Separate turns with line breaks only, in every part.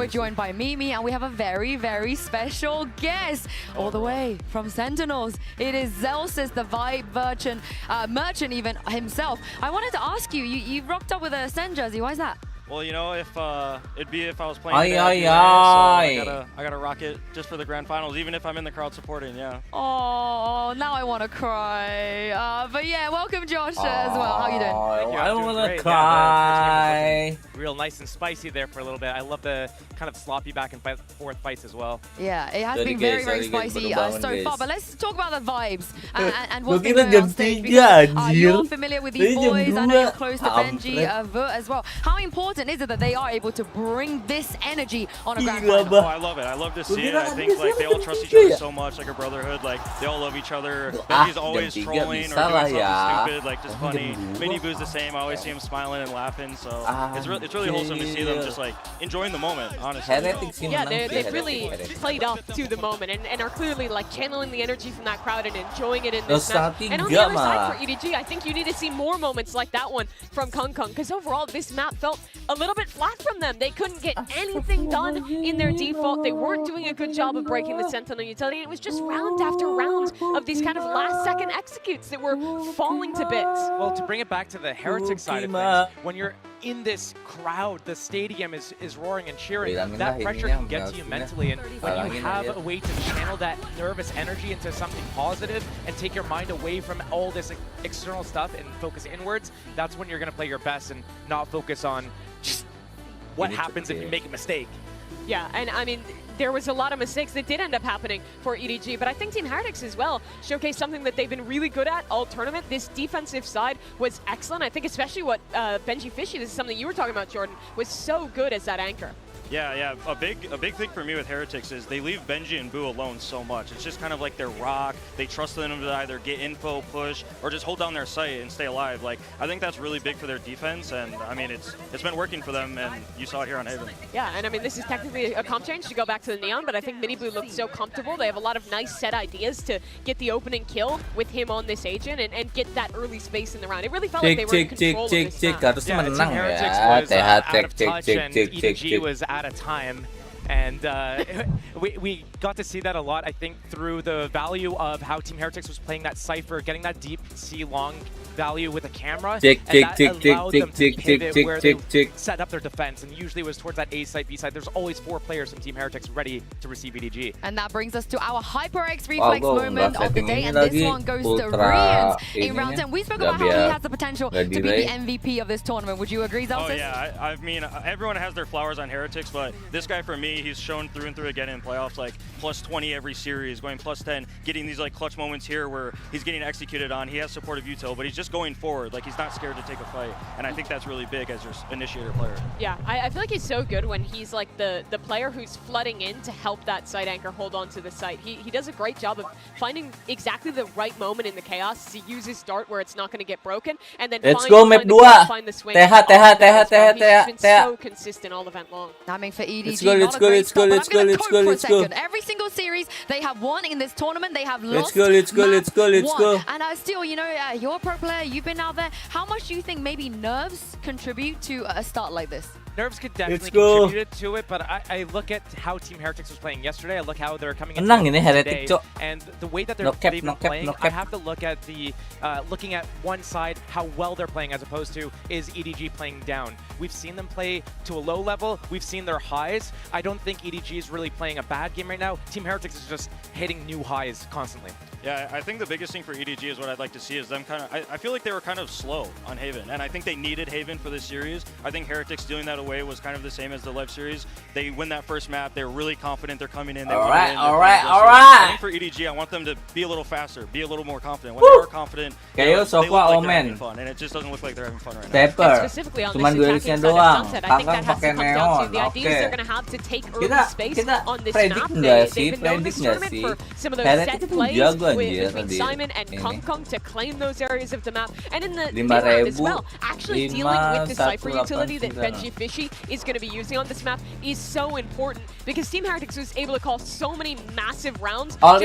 we're joined by Mimi, and we have a very, very special guest all the way from Sentinels. It is Zelsis, the Vibe merchant even himself. I wanted to ask you, you rocked up with a Sen jersey. Why is that?
Well, you know, if it'd be if I was playing, so I gotta rock it just for the grand finals, even if I'm in the crowd supporting. Yeah.
Oh, now I want to cry. But yeah, welcome Josh as well. How you doing?
I want to cry.
Real nice and spicy there for a little bit. I love the kind of sloppy back and forth fights as well.
Yeah, it has been very, very spicy so far. But let's talk about the vibes and what's been going on stage. Because, you're familiar with these boys. I know you're close to Benji, as well. How important is it that they are able to bring this energy on a grand final?
Oh, I love it. I love to see it. I think like they all trust each other so much, like a brotherhood. Like they all love each other. Benji's always trolling or doing something stupid, like just funny. Mini Boo's the same. I always see him smiling and laughing. So it's really wholesome to see them just like enjoying the moment. Honestly.
Yeah, they've really played up to the moment and are clearly like channeling the energy from that crowd and enjoying it in this match. And on the other side for EDG, I think you need to see more moments like that one from Kung because overall this map felt a little bit flat from them. They couldn't get anything done in their default. They weren't doing a good job of breaking the Sentinel utility. It was just round after round of these kind of last-second executes that were falling to bits.
Well, to bring it back to the Heretic side of things, when you're in this crowd, the stadium is roaring and cheering, that pressure can get to you mentally, and when you have a way to channel that nervous energy into something positive and take your mind away from all this external stuff and focus inwards, that's when you're going to play your best and not focus on just what happens if you make a mistake.
Yeah, and I mean, there was a lot of mistakes that did end up happening for EDG, but I think Team HyperX as well showcased something that they've been really good at all tournament. This defensive side was excellent. I think especially what Benji Fishy, this is something you were talking about, Jordan, was so good as that anchor.
Yeah. A big thing for me with Heretics is they leave Benji and Boo alone so much. It's just kind of like their rock. They trust them to either get info, push, or just hold down their site and stay alive. Like I think that's really big for their defense, and I mean it's been working for them, and you saw it here on Haven.
Yeah, and I mean this is technically a comp change to go back to the Neon, but I think Mini Blue looked so comfortable. They have a lot of nice set ideas to get the opening kill with him on this agent and get that early space in the round. It really felt like they were in control of this map.
Yeah, Team Heretics was out of touch and EDG was out of time. And we got to see that a lot, I think, through the value of how Team Heretics was playing that Cypher, getting that deep C-long value with a camera, and that allowed them to pivot where they set up their defense, and usually it was towards that A side, B side. There's always 4 players from Team Heretics ready to receive EDG.
And that brings us to our HyperX reflex moment of the day, and this one goes to Rians in round 10. We spoke about how he has the potential to be the MVP of this tournament. Would you agree, Zelsis?
Oh yeah, I mean, everyone has their flowers on Heretics, but this guy for me, he's shown through and through again in playoffs, like plus 20 every series, going plus 10, getting these like clutch moments here where he's getting executed on. He has supportive util, but he's just going forward, like he's not scared to take a fight, and I think that's really big as your initiator player.
Yeah, I feel like he's so good when he's like the player who's flooding in to help that site anchor hold on to the site. He does a great job of finding exactly the right moment in the chaos to use his dart where it's not going to get broken, and then find the swing. He's been so consistent all event long.
I mean, for EDG, let's go. Every single series they have won in this tournament, they have lost. Let's go. And still, you know, you're a pro player, you've been out there. How much do you think maybe nerves contribute to a start like this?
Nerves could definitely contribute to it, but I look at how Team Heretics was playing yesterday. I look how they're coming in today, and the way that they've been playing, I have to look at the looking at one side, how well they're playing, as opposed to is EDG playing down. We've seen them play to a low level. We've seen their highs. I don't think EDG is really playing a bad game right now. Team Heretics is just hitting new highs constantly.
Yeah, I think the biggest thing for EDG is what I'd like to see is them kind of, I feel like they were kind of slow on Haven, and I think they needed Haven for this series. I think Heretics doing that away was kind of the same as the Lev series. They win that first map, they're really confident they're coming in.
All right.
I think for EDG, I want them to be a little faster, be a little more confident. When they are confident, they look like they're having fun, and it just doesn't look like they're having fun right now.
Specifically on this attacking side of Sunset, I think that has to come down to the ideas they're going to have to take early space on this map. They've been known this tournament for some of those set plays between Simon and Kung to claim those areas of the map, and in the round as well, actually dealing with the Cypher utility that Benji Fishy is going to be using on this map is so important, because Team Heretics was able to call so many massive rounds
because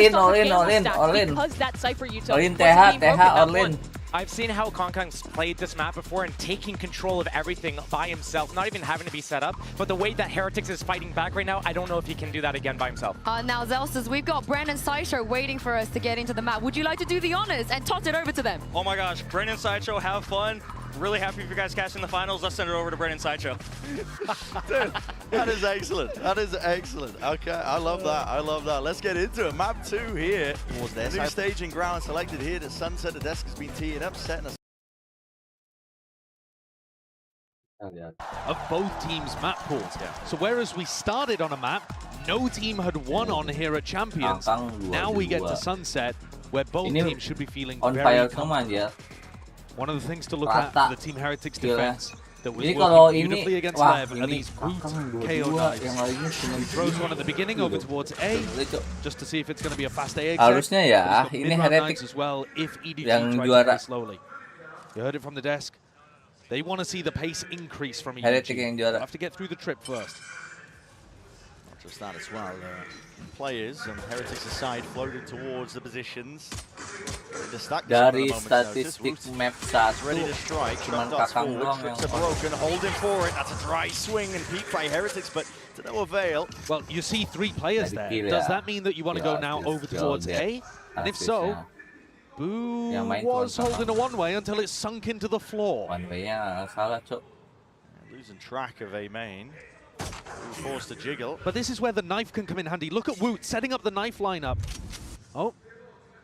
that Cypher utility wasn't being broken.
I've seen how KongKong's played this map before and taking control of everything by himself, not even having to be set up. But the way that HyperX is fighting back right now, I don't know if he can do that again by himself.
Now, Zelstas, we've got Brennan Sideshow waiting for us to get into the map. Would you like to do the honors and toss it over to them?
Oh my gosh, Brennan Sideshow, have fun. Really happy for you guys catching the finals. Let's send it over to Brennan Sideshow.
Dude, that is excellent. That is excellent. Okay, I love that. I love that. Let's get into it. Map 2 here. New staging ground selected here to Sunset. The desk has been teeing up, setting us.
Of both teams' map pools. So whereas we started on a map, no team had won on here at Champions. Now we get to Sunset, where both teams should be feeling very confident. One of the things to look at for the Team HyperX defense that was working beautifully against Lev are these root KO knives. He throws one at the beginning over towards A, just to see if it's going to be a fast A exit.
Harusnya ya, ini
HyperX as well if EDG tries to play slowly. You heard it from the desk. They want to see the pace increase from EDG. They'll have to get through the trip first.
Not just that as well. Players on HyperX's side floated towards the positions.
Dari statistik map 1
ready to strike.
cuman Kakang doang yang
broken, holding for it. That's a dry swing and peak by HyperX, but to no avail.
Well, you see 3 players there. Does that mean that you want to go now over towards A? And if so, Boo was holding a one-way until it sunk into the floor.
One-way-nya salah, Cok.
Losing track of A main. Forced to jiggle.
But this is where the knife can come in handy. Look at Woot setting up the knife lineup. Oh.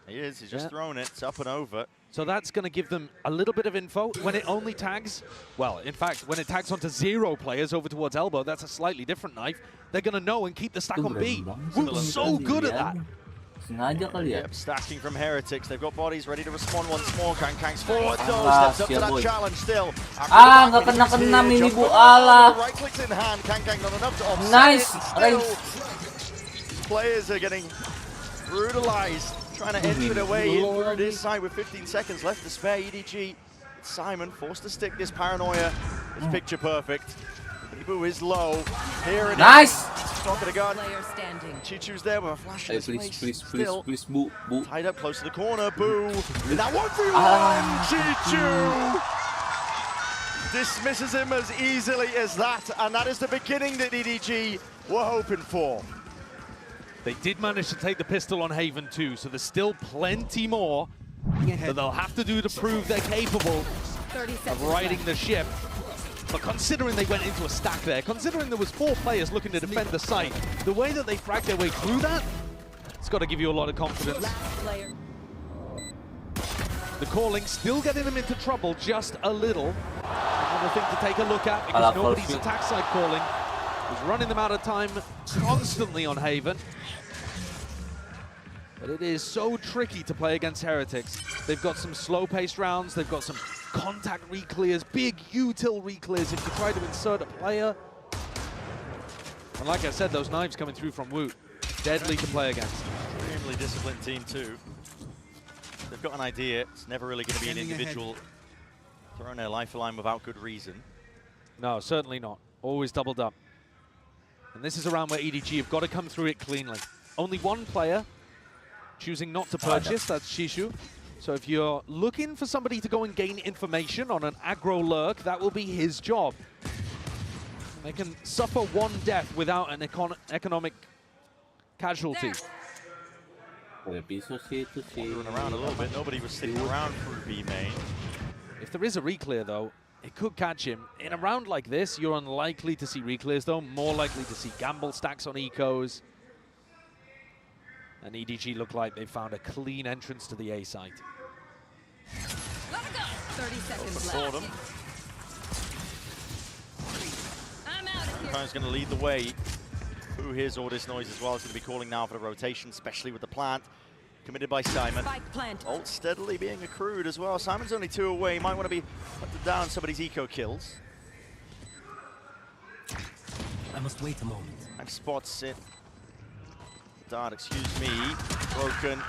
He is. He's just thrown it. It's up and over.
So that's going to give them a little bit of info. When it only tags, well, in fact, when it tags onto 0 players over towards elbow, that's a slightly different knife. They're going to know and keep the stack on B. Woot's so good at that.
Sengaja kali ya.
Yep, stacking from HyperX. They've got bodies ready to respond once more. KongKong's forward though, steps up to that challenge still.
Nggak kena mini bu ala.
Right clicks in hand. KongKong not enough to offset.
Nice.
Players are getting brutalized, trying to edge it away in through this side with 15 seconds left to spare. EDG, Simon forced to stick this paranoia. It's picture perfect. Boo is low. Here it
is.
Not gonna go. Chichu's there with a flash in his face.
Please, Bu.
Tied up close to the corner. Boo. In that 1v1, Chichu dismisses him as easily as that, and that is the beginning that EDG were hoping for.
They did manage to take the pistol on Haven too, so there's still plenty more that they'll have to do to prove they're capable of riding the ship. But considering they went into a stack there, considering there was 4 players looking to defend the site, the way that they fragged their way through that, it's got to give you a lot of confidence. The calling still getting them into trouble just a little. Another thing to take a look at, because nobody's attack side calling is running them out of time constantly on Haven. But it is so tricky to play against HyperX. They've got some slow-paced rounds, they've got some contact reclears, big util reclears if you try to insert a player. And like I said, those knives coming through from Woot, deadly to play against.
Extremely disciplined team too. They've got an idea. It's never really going to be an individual throwing their life line without good reason.
No, certainly not. Always doubled up. And this is a round where EDG have got to come through it cleanly. Only one player choosing not to purchase, that's Shishu. So if you're looking for somebody to go and gain information on an aggro lurk, that will be his job. They can suffer 1 death without an economic casualty.
Wandering around a little bit, nobody was sitting around through B main.
If there is a reclear though, it could catch him. In a round like this, you're unlikely to see reclears though, more likely to see gamble stacks on ecos. And EDG look like they found a clean entrance to the A site.
30 seconds left.
KongKong's going to lead the way. Who hears all this noise as well? Is going to be calling now for the rotation, especially with the plant. Committed by Simon. Ult steadily being accrued as well. Simon's only 2 away. Might want to be hunted down somebody's eco kills.
I must wait a moment.
And spots it. Dart, excuse me. Broken.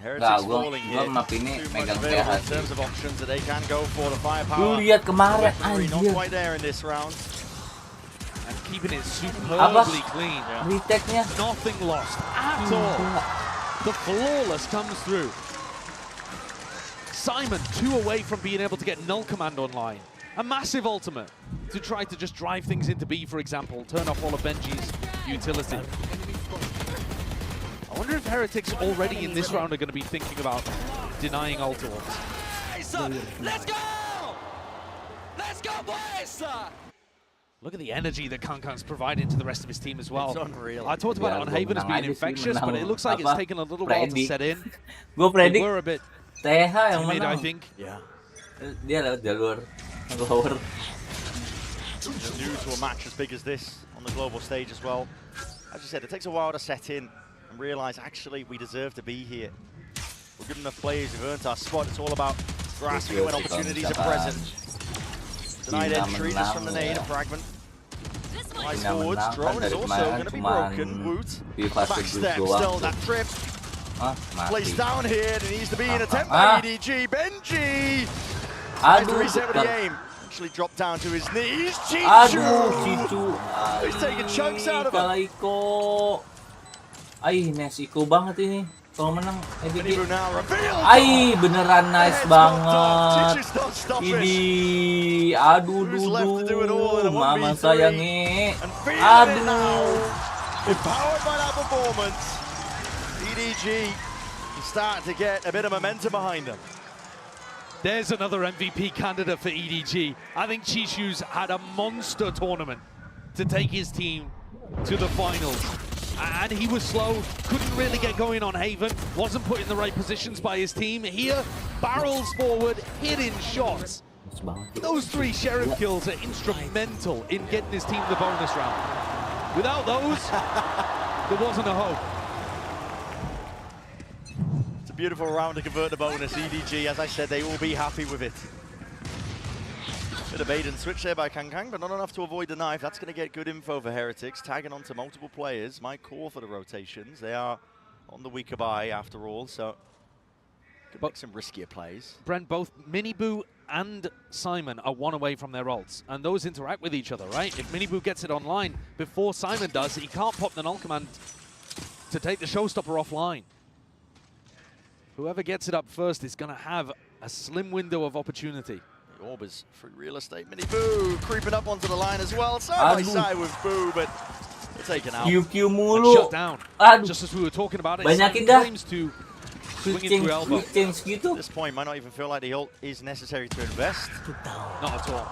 HyperX falling here. Too much available in terms of options that they can go for. The firepower. Not quite there in this round.
And keeping it superbly clean.
Retake-nya.
Nothing lost at all. The flawless comes through. Simon 2 away from being able to get null command online. A massive ultimate to try to just drive things into B, for example, turn off all of Benji's utility. I wonder if Heretics already in this round are going to be thinking about denying ultimates.
Let's go! Let's go, boys!
Look at the energy that Kankan's providing to the rest of his team as well.
It's unreal.
I talked about it on Haven as being infectious, but it looks like it's taken a little while to set in.
Gue predik
We're a bit
TH yang
timid, I
menang.
think.
Yeah.
Dia lewat jalur lower.
New to a match as big as this on the global stage as well. As you said, it takes a while to set in and realize actually we deserve to be here. We're good enough players, we've earned our spot. It's all about grasping when opportunities are present. Denied entry just from the nade, a fragment. Nice forwards, drone is also going to be broken. Woot, back step, still that trip. Placed down here, and he needs to be in attempt by EDG. Benji! Tries to reset with the aim. Actually dropped down to his knees. Chichu! He's taking chunks out of him.
Ay, nice Iko banget ini. Kalau menang,
Ay,
beneran nice banget. Ini, aduh, mama sayangi. Aduh.
Empowered by that performance, EDG is starting to get a bit of momentum behind them.
There's another MVP candidate for EDG. I think Chishu's had a monster tournament to take his team to the finals. And he was slow, couldn't really get going on Haven, wasn't put in the right positions by his team. Here, barrels forward, hitting shots. Those 3 Sheriff kills are instrumental in getting his team the bonus round. Without those, there wasn't a hope.
It's a beautiful round to convert the bonus. EDG, as I said, they will be happy with it. Bit of bait and switch there by Kankan, but not enough to avoid the knife. That's going to get good info for Heretics. Tagging onto multiple players. Might call for the rotations. They are on the weaker buy after all, so could make some riskier plays.
Brent, both Miniboo and Simon are 1 away from their ults, and those interact with each other, right? If Miniboo gets it online before Simon does, he can't pop the null command to take the showstopper offline. Whoever gets it up first is going to have a slim window of opportunity.
The orb is free real estate. Miniboo creeping up onto the line as well. Side by side with Boo, but they're taken out.
QQ mulu.
Shut down. Just as we were talking about it,
Banyakin
Simon claims to swing it through elbow.
At this point, might not even feel like the ult is necessary to invest.
Not at all.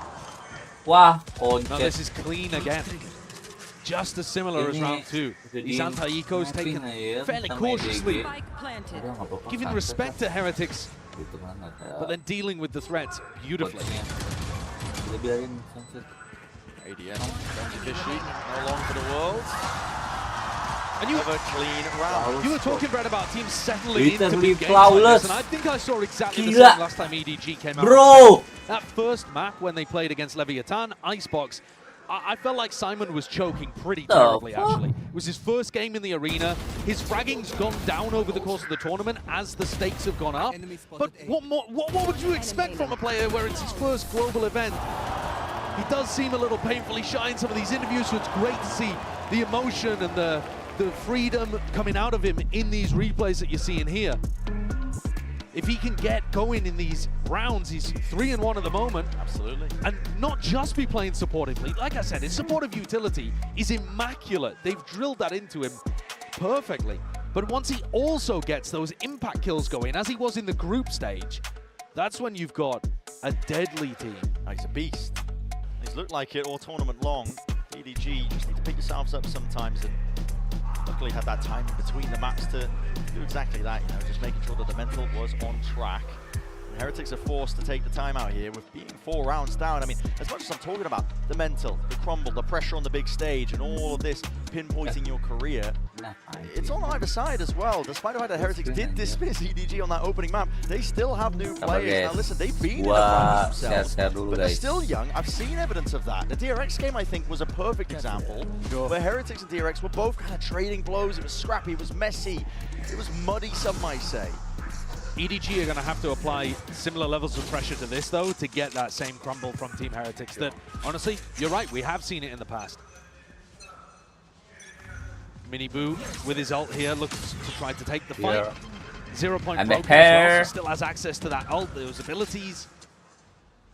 Wah,
no, this is clean again. Just as similar as round 2. These anti-ecos taken fairly cautiously, giving respect to Heretics, but then dealing with the threats beautifully.
ADM, Fishy, no long for the world.
And
a clean round.
You were talking, Brad, about teams settling into big games
flawless.
like this, and I think I saw exactly the same last time EDG came out.
Bro!
That first map when they played against Leviathan, Icebox, I felt like Simon was choking pretty terribly, actually. It was his first game in the arena. His fragging's gone down over the course of the tournament as the stakes have gone up. But what would you expect from a player where it's his first global event? He does seem a little painfully shy in some of these interviews, so it's great to see the emotion and the freedom coming out of him in these replays that you're seeing here. If he can get going in these rounds, he's 3-1 at the moment.
Absolutely.
And not just be playing supportively. Like I said, his supportive utility is immaculate. They've drilled that into him perfectly. But once he also gets those impact kills going, as he was in the group stage, that's when you've got a deadly team.
Oh, he's a beast. He's looked like it all tournament long. EDG, just need to pick yourselves up sometimes, and luckily had that time in between the maps to do exactly that, you know, just making sure that the mental was on track. And Heretics are forced to take the time out here with being 4 rounds down. I mean, as much as I'm talking about the mental, the crumble, the pressure on the big stage, and all of this pinpointing your career, it's on either side as well. Despite the fact that Heretics did dismiss EDG on that opening map, they still have new players. Now listen, they've been in the front themselves, but they're still young. I've seen evidence of that. The DRX game, I think, was a perfect example where Heretics and DRX were both kind of trading blows. It was scrappy, it was messy, it was muddy, some might say.
EDG are going to have to apply similar levels of pressure to this, though, to get that same crumble from Team Heretics that, honestly, you're right, we have seen it in the past. Miniboo with his ult here looks to try to take the fight.
Yeah.
0 point
And
broken
the
as well,
hair.
so still has access to that ult, those abilities.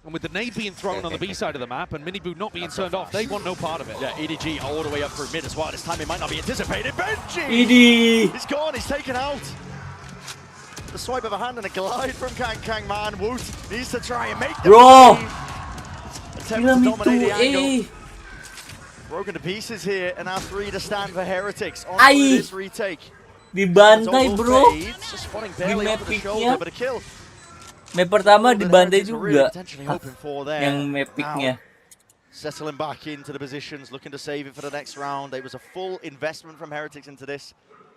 And with the nade being thrown on the B side of the map and Miniboo not being turned off, they want no part of it.
Yeah, EDG all the way up through mid as well. This time it might not be anticipated. Benji!
Ini.
He's gone, he's taken out. The swipe of a hand and a glide from Kang, man. Woot needs to try and make the
Bro!
attempt to dominate the angle.
Eh.
Broken to pieces here, and now 3 to stand for Heretics on
Ay!
this retake.
Dibantai, bro.
Just spotting barely
Di
off the
mapiknya.
shoulder, but a kill.
Map pertama
That
dibantai
Heretics were really
juga.
potentially hoping for there.
Yang mapiknya.
Now, settling back into the positions, looking to save it for the next round. It was a full investment from Heretics into this.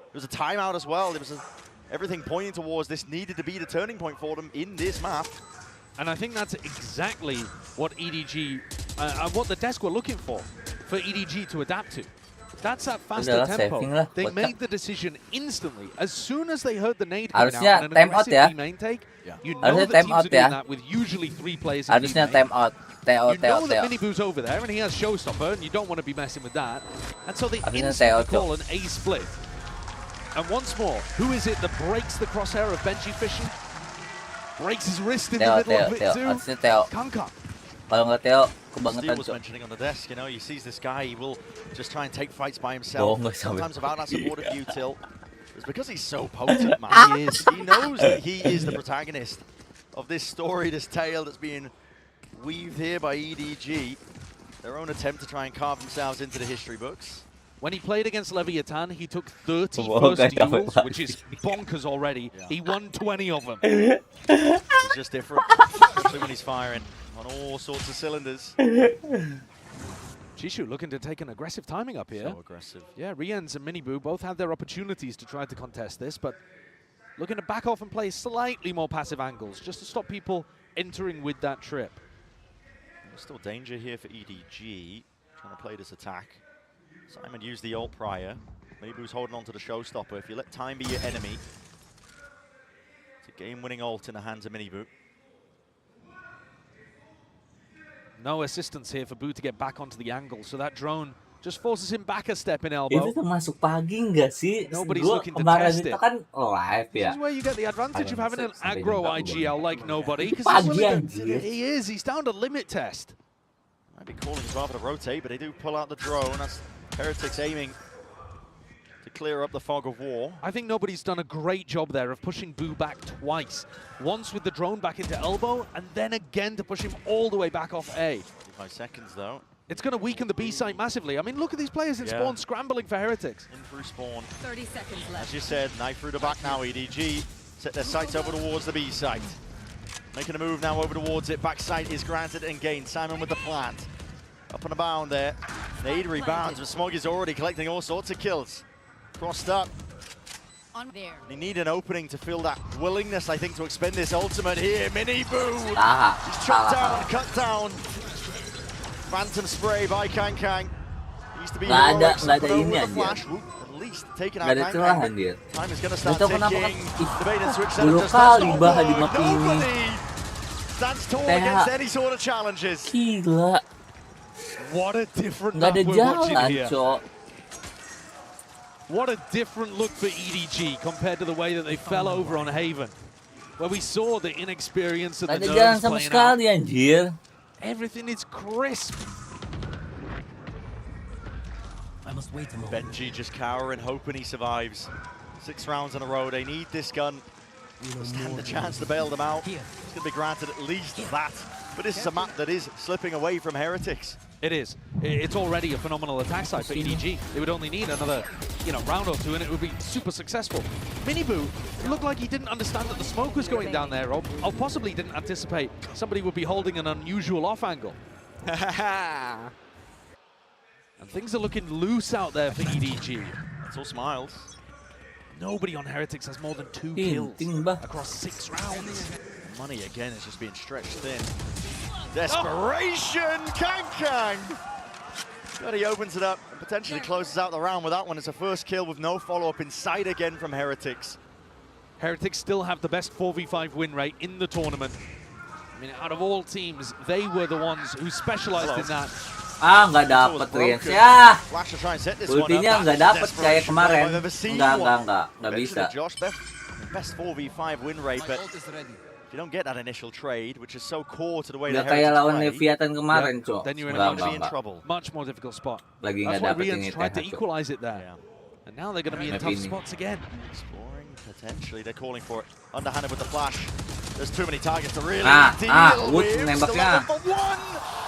It was a timeout as well. It was everything pointing towards this needed to be the turning point for them in this map.
And I think that's exactly what EDG, what the desk were looking for EDG to adapt to. That's that faster
Udahlah,
tempo.
saving lah.
They
Kocak.
made the decision instantly. As soon as they heard the nade coming
Harusnya
out and an
time out
aggressive
ya.
B main take, you know
Harusnya
that
time
teams
out
are doing
ya.
that with usually 3 players in
Harusnya
B main.
time out. TO,
You know that
TO.
Miniboo's over there and he has Showstopper and you don't want to be messing with that. And so they
Harusnya
instantly
TO.
call an A split. And once more, who is it that breaks the crosshair of Benji Fishing? Breaks his wrist in the middle of it too?
Harusnya TO.
Kangkang.
Kalau nggak TO,
Steel
kebangetan
was
cok.
mentioning on the desk, you know, he sees this guy, he will just try and take fights by
Oh,
himself.
nggak sampai.
Sometimes without that supportive view tilt. It's because he's so potent, man. He is. He knows that he is the protagonist of this story, this tale that's being weaved here by EDG. Their own attempt to try and carve themselves into the history books.
When he played against Leviathan, he took 30
Wow,
first
guys,
duels,
dapat
which is bonkers already.
Yeah.
He won 20 of them.
It's just different, especially when he's firing on all sorts of cylinders.
Jishu looking to take an aggressive timing up here.
So aggressive.
Yeah, Riens and Miniboo both had their opportunities to try to contest this, but looking to back off and play slightly more passive angles, just to stop people entering with that trip.
There's still danger here for EDG, trying to play this attack. Simon used the ult prior. Miniboo's holding on to the showstopper. If you let time be your enemy, it's a game-winning ult in the hands of Miniboo.
No assistance here for Boo to get back onto the angle, so that drone just forces him back a step in elbow.
Itu termasuk pagi nggak sih?
Nobody's
Gua
looking to
kemarin
test
itu
it.
kan live
This
ya.
is where you get the advantage of having an
Sampai
aggro
jumpa
IGL like nobody. 'Cause
Pagi,
he's willing
anjir.
he is. He's down to limit test.
Might be calling as well for the rotate, but they do pull out the drone. That's Heretics aiming to clear up the fog of war.
I think nobody's done a great job there of pushing Boo back twice. Once with the drone back into elbow, and then again to push him all the way back off A.
5 seconds though.
It's going to weaken the B site massively. I mean, look at these players in
Yeah.
spawn scrambling for Heretics.
In through spawn.
30 seconds left.
As you said, knife through the back now. EDG set their sights over towards the B site. Making a move now over towards it. Back site is granted and gained. Simon with the plant. Up and abound there. Nade rebounds, but Smog is already collecting all sorts of kills. Crossed up.
On there.
They need an opening to feel that willingness, I think, to expend this ultimate here. Miniboo!
Ah,
He's chopped
salah.
down, cut down. Phantom spray by Kang. Used to be
Nggak ada-
heroic,
nggak ada
but over
ini,
the
anjir.
flash. Whoop, at least taking out
Nggak ada
Kang.
celahan dia.
Time is going to
Nggak
start
tahu kenapa
ticking.
kan.
Debate and switch
Dulu
just
kali
not
bah di
forward.
map ini.
Nobody stands tall
TH.
against any sort of challenges.
Gila.
What a different
Nggak
map
ada
we're watching
jalan,
here.
cok.
What a different look for EDG compared to the way that they fell over on Haven, where we saw the inexperience and
Nggak
the
ada jalan
nerves
sama
playing out.
sekali, anjir.
Everything is crisp.
I must wait a moment.
Benji just cowering, hoping he survives. 6 rounds in a row. They need this gun to stand a chance to bail them out.
Here.
It's going to be granted at least that. But this is a map that is slipping away from Heretics.
It is. It's already a phenomenal attack site for EDG. They would only need another, round or two, and it would be super successful. Miniboo looked like he didn't understand that the smoke was going down there, or possibly didn't anticipate somebody would be holding an unusual off angle. And things are looking loose out there for EDG.
It's all smiles.
Nobody on Heretics has more than 2
Ting,
kills
bah.
across 6 rounds.
Money again is just being stretched thin. Desperation! Kang! But he opens it up and potentially closes out the round with that one. It's a first kill with no follow-up inside again from Heretics.
Heretics still have the best 4v5 win rate in the tournament. I mean, out of all teams, they were the ones who specialized in that.
Ah, nggak dapet Riens ya.
Flash to try and set this
Ultinya
one up.
nggak dapet
That's
kayak
desperation
kemarin.
I've ever seen one.
Nggak bisa.
Josh, best 4v5 win rate, but if you don't get that initial trade, which is so core to the way
Nggak
the
kayak
Heretics
lawan
play,
Leviathan kemarin, Cok.
Then you're
going to be in
Nggak.
trouble.
Much more difficult spot.
Lagi
That's
nggak
why
dapet
Rians
ini
tried to
TH, Cok.
equalize it there.
Yeah.
And now they're going to be in
Map
tough
ini.
spots again.
Exploring, potentially. They're calling for it. Underhanded with the flash. There's too many targets to really deal
Wood
with.
nembaknya.
Still for one.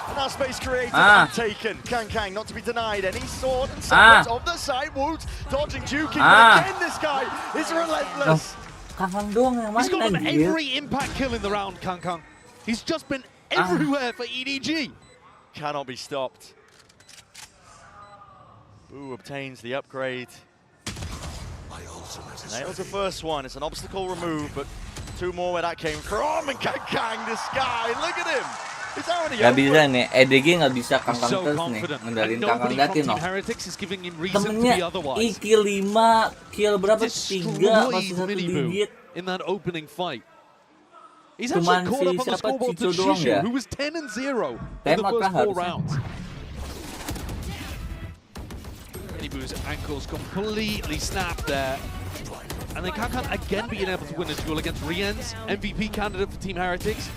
And now space created and taken. Kang not to be denied. Any sword and seconds of the side. Wood dodging Ducky. But again, this guy is relentless.
Kangen doang yang
He's got
main
on
anjir.
every impact kill in the round, Kang. He's just been everywhere for EDG.
Cannot be stopped. Boo obtains the upgrade. Nails the first one. It's an obstacle removed, but two more where that came from. And Kang, this guy, look at him. He's already
Gak bisa
open.
nih, EDG nggak bisa
He's
Kangkang
so
terus nih.
confident.
Ngendalin
And
Kangkang
nobody from
Datin
Team
loh.
Heretics is giving him reason to
Temennya
be otherwise.
kill 5, kill berapa? 3,
Destroyed
masih 1
Miniboo
digit.
in that opening fight. He's
Cuman
actually caught up on the
siapa,
scoreboard to
Cico doang
Shishu,
ya?
who was 10-0 in the
Tembak
first
lah
4
harusnya.
rounds. Miniboo's ankles completely snapped there. And then Kang again being able to win a duel against Riens, MVP candidate for Team Heretics.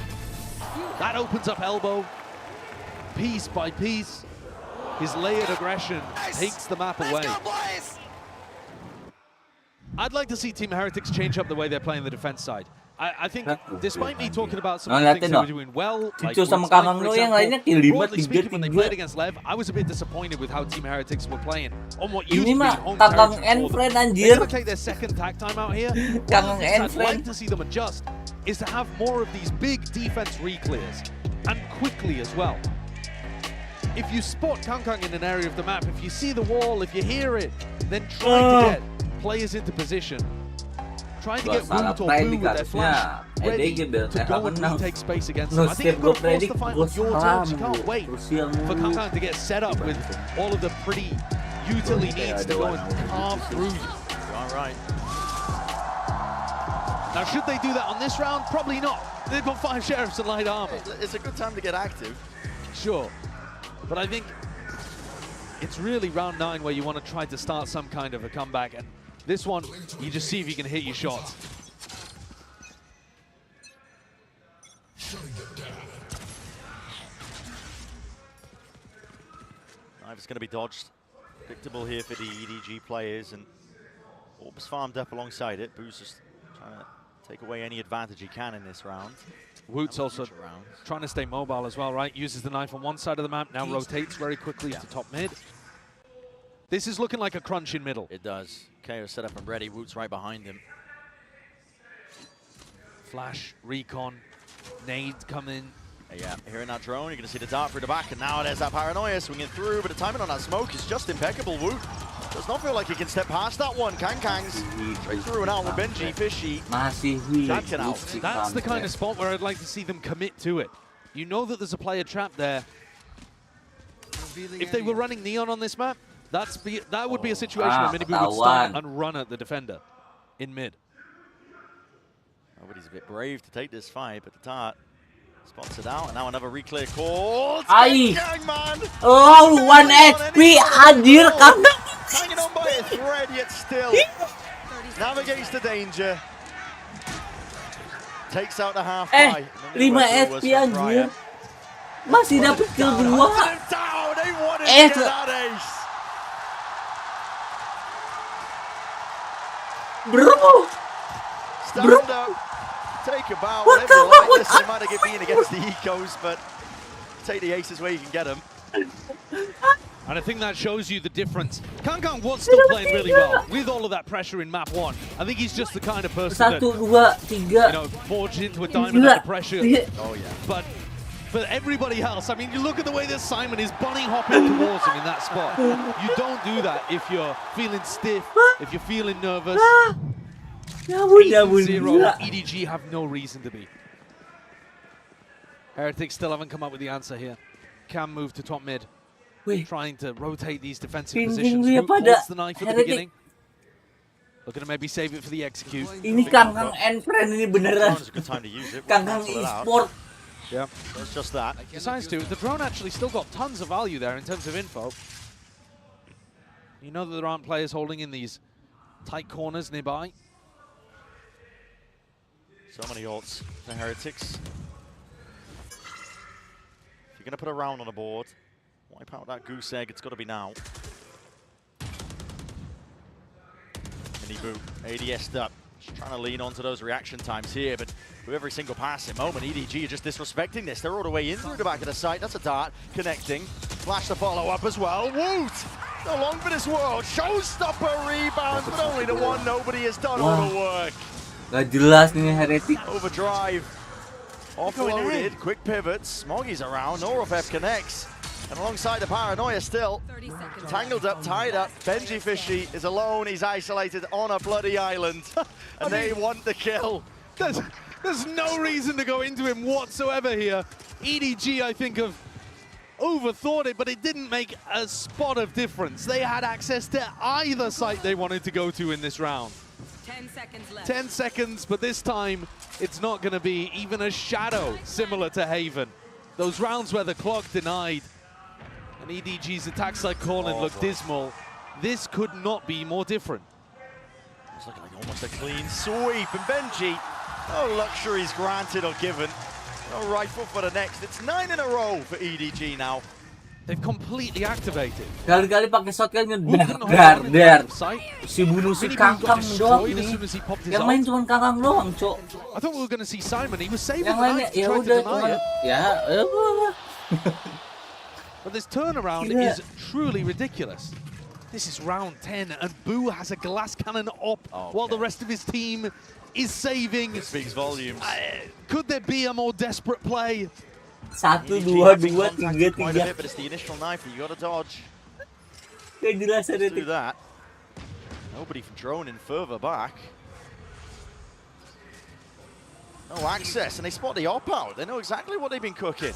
That opens up elbow. Piece by piece, his layered aggression takes the map away. I'd like to see Team Heretics change up the way they're playing the defense side. I think, despite me talking about some of the things they were doing well, like
Cico sama Kangkang doang yang lainnya kill 5,
broadly
3,
speaking, when they played
3.
against Lev, I was a bit disappointed with how Team Heretics were playing on what used to
Ini
be
mah
home
Kangkang
territory
and
for them.
friend
They're
anjir.
going to take their second tag time out here. One of
Kangkang
the things
and
I'd like
friend.
to see them adjust is to have more of these big defense re-clears, and quickly as well. If you spot Kangkang in an area of the map, if you see the wall, if you hear it, then try to get players into position. Trying to get Woot or Boo with their flash ready to go and retake space against them. I think you've got to force the fight on your terms. You can't wait for Kangkang to get set up with all of the pretty utility needs to go and carve through you.
All right.
Now, should they do that on this round? Probably not. They've got 5 sheriffs and light armor.
It's a good time to get active.
Sure. But I think it's really round 9 where you want to try to start some kind of a comeback. And this one, you just see if you can hit your shots.
Knife is going to be dodged. Predictable here for the EDG players, and Orb's farmed up alongside it. Boo's just trying to take away any advantage he can in this round.
Woot's also trying to stay mobile as well, right? Uses the knife on one side of the map, now rotates very quickly to top mid. This is looking like a crunch in middle.
It does. KO set up and ready. Woot's right behind him.
Flash, recon, nade coming.
Yeah, hearing that drone, you're going to see the dart through the back, and now there's that paranoia swinging through, but the timing on that smoke is just impeccable. Woot does not feel like he can step past that one. Kang's straight through and out with Benji, Fishy.
That's the kind of spot where I'd like to see them commit to it. You know that there's a player trapped there. If they were running Neon on this map, that would be a situation where Miniboo would stun and run at the defender in mid.
Nobody's a bit brave to take this fight, but the dart spots it out, and now another re-clear call.
Ai.
Man.
Oh, 1 HP, anjir, Kang.
Hanging on by a thread, yet still navigates the danger. Takes out the half buy.
5 HP anjir. Masih dapat kill 2. Bro.
Stand up, take a bow, whatever you like. Listen, it might have been against the ecos, but take the aces where you can get them.
And I think that shows you the difference. Kangkang was still playing really well with all of that pressure in map 1. I think he's just the kind of person that,
1, 2, 3.
you know, forged into a diamond under pressure.
Oh yeah.
But for everybody else, I mean, you look at the way that Simon is bunny hopping towards him in that spot. You don't do that if you're feeling stiff, if you're feeling nervous. 8-0, EDG have no reason to be. Heretics still haven't come up with the answer here. Can move to top mid. Trying to rotate these defensive positions. Who holds the knife at the beginning? Looking to maybe save it for the execute.
Ini Kangkang and friend ini beneran.
It's a good time to use it.
Kangkang e-sport.
Yeah.
So it's just that.
Besides, too, the drone actually still got tons of value there in terms of info. You know that there aren't players holding in these tight corners nearby.
So many ults for Heretics. If you're going to put a round on the board, wipe out that goose egg, it's got to be now. Mini boot, ADS'd up. Just trying to lean onto those reaction times here, but with every single passing moment, EDG are just disrespecting this. They're all the way in through the back of the site. That's a dart, connecting. Flash the follow-up as well. Woot! No long for this world. Showstopper rebound, but only the one. Nobody has done all the work.
Gak jelas nih Heretic.
Overdrive. Offloaded, quick pivots. Smoggy's around, Norofef connects. And alongside the Paranoia still. Tangled up, tied up. Benji Fishy is alone, he's isolated on a bloody island. And they want the kill.
There's no reason to go into him whatsoever here. EDG, I think, have overthought it, but it didn't make a spot of difference. They had access to either site they wanted to go to in this round.
10 seconds left.
10 seconds, but this time it's not going to be even a shadow similar to Haven. Those rounds where the clock denied and EDG's attack side calling looked dismal. This could not be more different.
It's looking like almost a clean sweep, and Benji, no luxuries granted or given. No rifle for the next. It's 9 in a row for EDG now.
They've completely activated.
Kali-kali pakai shotgun dar. Si bunuh si Kangkang doang nih. Yang main cuma Kangkang doang, Cok.
I thought we were going to see Simon. He was saving
yang
the
lainnya
knife to
ya
try
udah
to deny it.
Ya,
But this turnaround is truly ridiculous. This is round 10, and Boo has a glass cannon up while the rest of his team is saving.
It speaks volumes.
Could there be a more desperate play?
1, 2, 3, 3.
But it's the initial knife that you got to dodge.
Gak jelas
Do
Heretic.
that. Nobody from droning further back. No access, and they spot the op out. They know exactly what they've been cooking.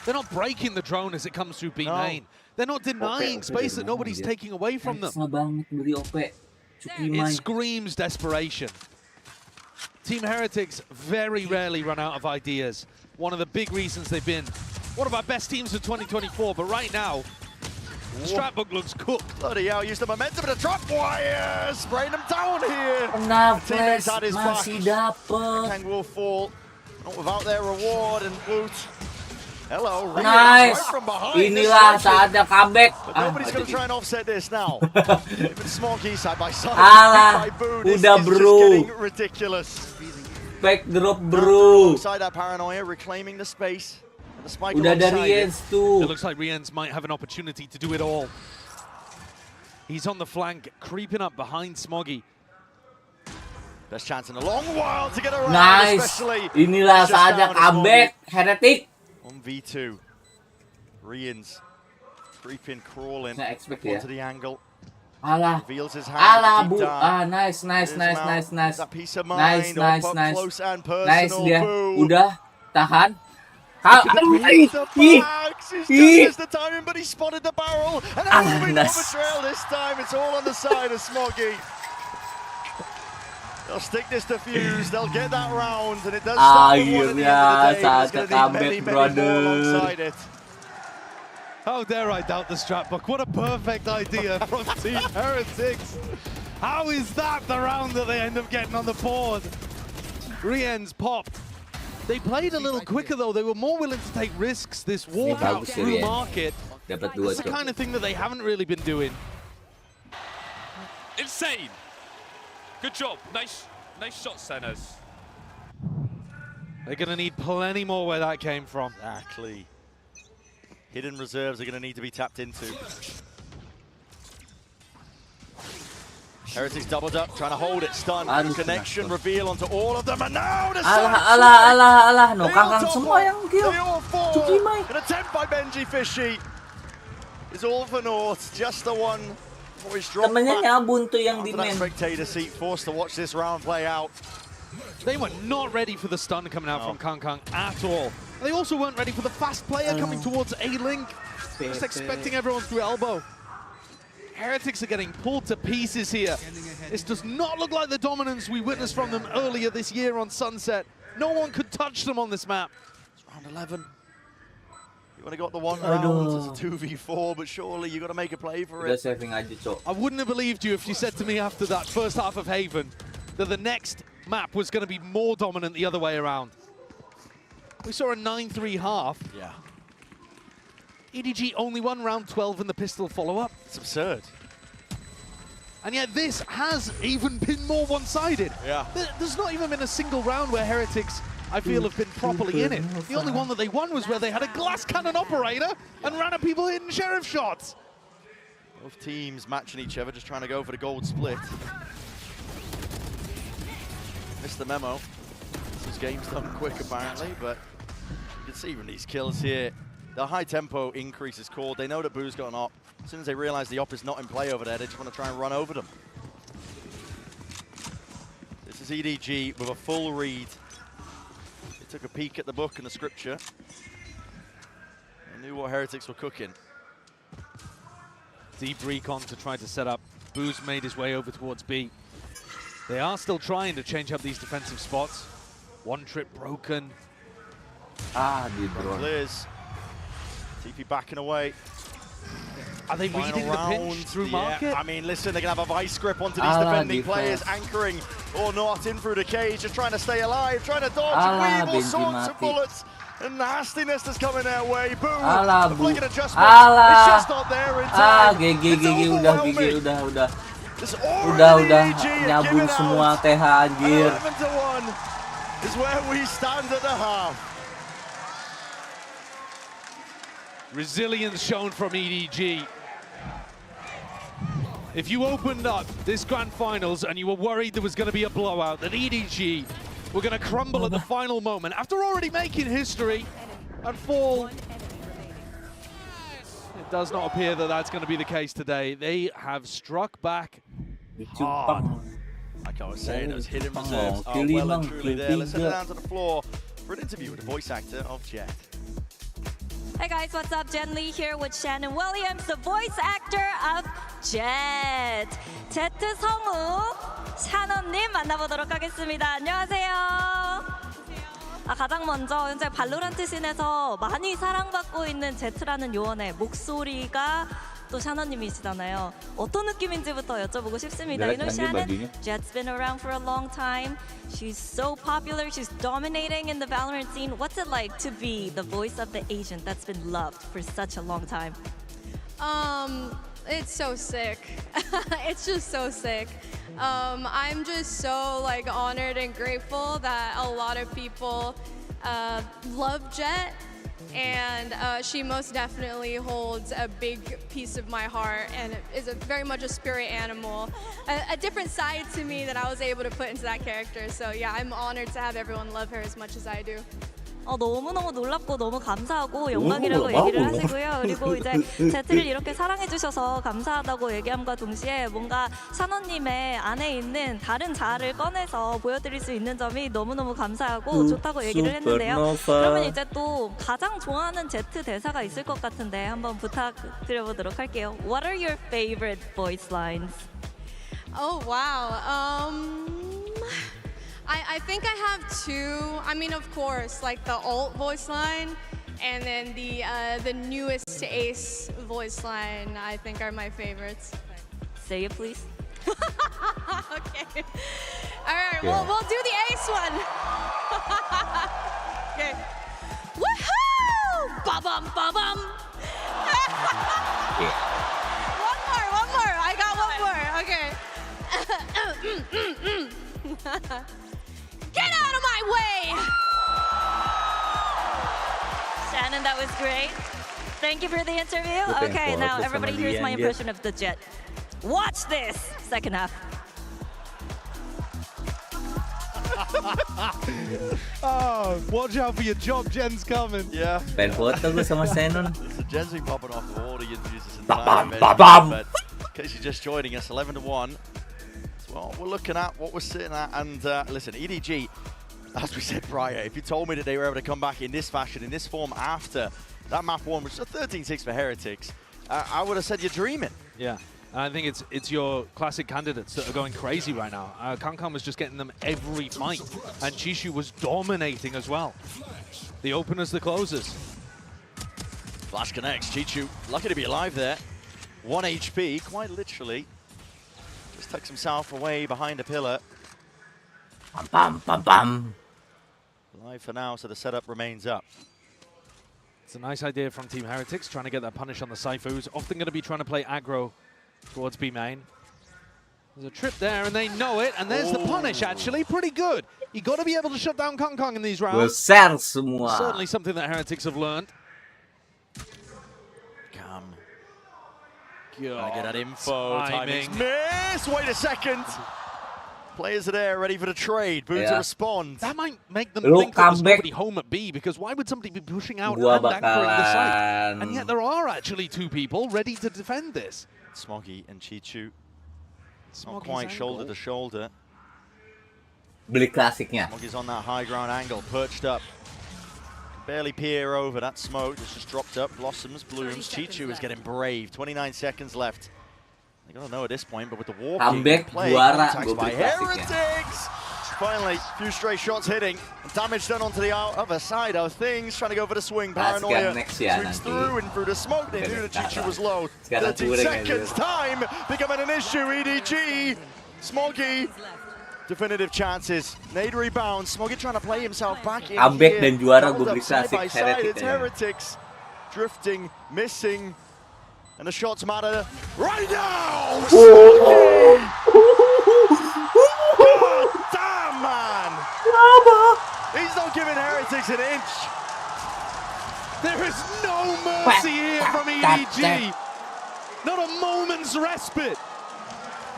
They're not breaking the drone as it comes through B main. They're not denying space that nobody's taking away from them. It screams desperation. Team Heretics very rarely run out of ideas. One of the big reasons they've been one of our best teams of 2024, but right now, Stratbook looks cooked.
Bloody hell, use the momentum of the trap wire, spraying them down here.
Flash masih dapet.
Kang will fall, not without their reward, and Woot. Hello, Rian,
Nice.
right from behind.
Inilah saatnya comeback.
But nobody's going to try and offset this now. Even Smoggy side by side.
Alah,
by Boo. This
udah
is
bro.
just getting ridiculous.
Backdrop bro.
Alongside that Paranoia, reclaiming the space. And the spike
Udah ada
alongside it.
Riens tuh.
It looks like Riens might have an opportunity to do it all. He's on the flank, creeping up behind Smoggy.
Best chance in a long while to get around,
Nice.
especially.
Inilah
just
saatnya
down to
comeback. Heretic.
1v2. Riens creeping, crawling
Nggak expect ya.
onto the angle.
Alah.
Reveals his hand.
Alah,
deep
Bu.
down.
Ah, nice.
There's
Nice.
that peace of mind.
Nice.
Up close and personal.
Nice dia.
Boo.
Udah. Tahan.
The bags. He's just missed the timing, but he spotted the barrel. And they're moving
nice.
over trail this time. It's all on the side of Smoggy. They'll stick this to fuse. They'll get that round, and it does stop with one at the end of the day. There's going to need many more alongside it.
How dare I doubt the Stratbook? What a perfect idea from Team Heretics. How is that the round that they end up getting on the board? Riens popped. They played a little quicker though. They were more willing to take risks. This walkout through market.
Dapat 2
It's the kind of thing that they haven't really been doing.
Insane. Good job. Nice shot, centers.
They're going to need plenty more where that came from.
Exactly. Hidden reserves are going to need to be tapped into. Heretics doubled up, trying to hold it, stun, connection, reveal onto all of them, and now the
Alah. No, Kangkang semua yang kill.
They all fall.
Cukimai.
An attempt by Benji Fishy is all for naught. Just the one for his drop
Temennya
back.
nyabun tuh yang
Onto
di
that
main.
spectator seat, forced to watch this round play out.
They were not ready for the stun coming out from Kangkang at all. They also weren't ready for the fast player coming towards A-Link. Just expecting everyone through elbow. Heretics are getting pulled to pieces here. This does not look like the dominance we witnessed from them earlier this year on Sunset. No one could touch them on this map.
Round 11. You want to got the one round, it's a 2v4, but surely you got to make a play for it.
I wouldn't have believed you if you said to me after that first half of Haven that the next map was going to be more dominant the other way around. We saw a 9-3 half.
Yeah.
EDG only won round 12 in the pistol follow-up.
It's absurd.
And yet this has even been more one-sided.
Yeah.
There's not even been a single round where Heretics, I feel, have been properly in it. The only one that they won was where they had a glass cannon operator and ran at people hitting sheriff shots.
Both teams matching each other, just trying to go for the gold split. Missed the memo. This game's done quick, apparently, but you can see from these kills here, the high tempo increase is called. They know that Boo's got an op. As soon as they realize the op is not in play over there, they just want to try and run over them. This is EDG with a full read. They took a peek at the book and the scripture. They knew what Heretics were cooking.
Deep recon to try to set up. Boo's made his way over towards B. They are still trying to change up these defensive spots. One trip broken.
Clears. TP backing away.
Are they reading the pinch through market?
I mean, listen, they're going to have a vice grip onto these defending players, anchoring or not in through the cage, just trying to stay alive, trying to dodge and weave all sorts of bullets. And nastiness is coming their way. Boo! The flicking adjustment. It's just not there in time.
udah. Nyabun semua TH anjir.
11-1 is where we stand at the half.
Resilience shown from EDG. If you opened up this grand finals and you were worried there was going to be a blowout, that EDG were going to crumble at the final moment after already making history and fall, it does not appear that that's going to be the case today. They have struck back hard.
Like I was saying, those hidden reserves are well and truly there. Let's head down to the floor for an interview with the voice actor of Jet.
Hey guys, what's up? Jen Lee here with Shannon Williams, the voice actor of Jet. 제트 성우 샤넌님 만나보도록 하겠습니다. 안녕하세요. 가장 먼저 현재 발로란트 씬에서 많이 사랑받고 있는 제트라는 요원의 목소리가 또 샤넌님이시잖아요. 어떤 느낌인지부터 여쭤보고 싶습니다. You know, Shannon, Jet's been around for a long time. She's so popular. She's dominating in the Valorant scene. What's it like to be the voice of the agent that's been loved for such a long time?
It's so sick. It's just so sick. I'm just so honored and grateful that a lot of people love Jet. And she most definitely holds a big piece of my heart and is very much a spirit animal, a different side to me that I was able to put into that character. So yeah, I'm honored to have everyone love her as much as I do.
너무너무 놀랍고 너무 감사하고 영광이라고 얘기를 하시고요. 그리고 이제 제트를 이렇게 사랑해주셔서 감사하다고 얘기함과 동시에 뭔가 샤넌님의 안에 있는 다른 자아를 꺼내서 보여드릴 수 있는 점이 너무너무 감사하고 좋다고 얘기를 했는데요. 그러면 이제 또 가장 좋아하는 제트 대사가 있을 것 같은데 한번 부탁드려보도록 할게요. What are your favorite voice lines?
Oh, wow. I think I have two. I mean, of course, like the ult voice line, and then the newest to Ace voice line. I think are my favorites.
Say it, please.
Okay. All right. We'll do the Ace one. Okay. Woohoo! Ba-bum, ba-bum. One more. I got one more. Okay. Get out of my way!
Shannon, that was great. Thank you for the interview. Okay, now everybody here's my impression of the Jet. Watch this! Second half.
Oh, watch out for your job, Jen's coming.
Yeah.
Foto gue sama Shannon.
Jen's been popping off of all the interviews this entire event. But in case you're just joining us, 11-1. Well, we're looking at what we're sitting at, and listen, EDG, as we said prior, if you told me that they were able to come back in this fashion, in this form after that map one, which is a 13-6 for Heretics, I would have said you're dreaming.
Yeah. I think it's your classic candidates that are going crazy right now. Kankan was just getting them every fight, and Chishu was dominating as well. The openers, the closers.
Flash connects. Chishu lucky to be alive there. 1 HP, quite literally. Just tucks himself away behind a pillar.
Bam, bam, bam, bam.
Alive for now, so the setup remains up.
It's a nice idea from Team Heretics, trying to get that punish on the Syphus. Often going to be trying to play aggro towards B main. There's a trip there, and they know it, and there's the punish, actually. Pretty good. You got to be able to shut down Kong Kong in these rounds. Certainly something that Heretics have learned.
Come. Gotta get that info. Timing's missed. Wait a second. Players are there, ready for the trade. Boo to respond.
That might make them think that there's nobody home at B, because why would somebody be pushing out and anchoring the site? And yet there are actually 2 people ready to defend this.
Smoggy and Chichu. Not quite shoulder to shoulder.
Beli klasiknya.
Smoggy's on that high ground angle, perched up. Barely peer over. That smoke just dropped up. Blossoms, blooms. Chichu is getting brave. 29 seconds left. They gotta know at this point, but with the walking play, contacts by Heretics. Finally, a few stray shots hitting. Damage done onto the other side of things. Trying to go for the swing. Paranoia sweeps through and through the smoke. They knew that Chichu was low. 13 seconds. Time becoming an issue. EDG. Smoggy. Definitive chances. Nade rebound. Smoggy trying to play himself back in
Ambek dan juara gue beli
side by
klasik
side. It's Heretics. Drifting. Missing. And the shots matter right now! God damn, man! He's not giving Heretics an inch.
There is no mercy here from EDG. Not a moment's respite.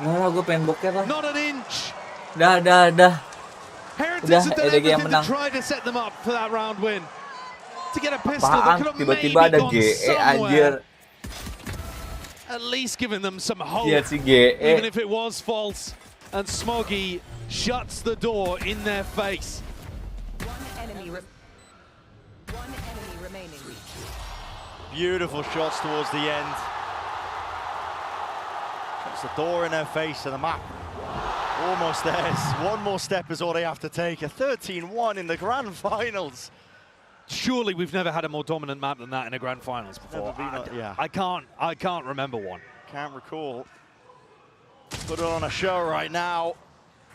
Gue pengen boker lah.
Not an inch.
Dah.
Heretics have done everything to try to set them up for that round win. To get a pistol that could have maybe
tiba-tiba ada
gone
GE
somewhere.
anjir.
At least giving them some hope,
Lihat si GE.
even if it was false. And Smoggy shuts the door in their face.
One enemy remaining.
Beautiful shots towards the end. Shuts the door in their face and the map almost theirs. One more step is all they have to take. A 13-1 in the grand finals.
Surely we've never had a more dominant map than that in a grand finals before. I can't remember one.
Can't recall. Put it on a show right now.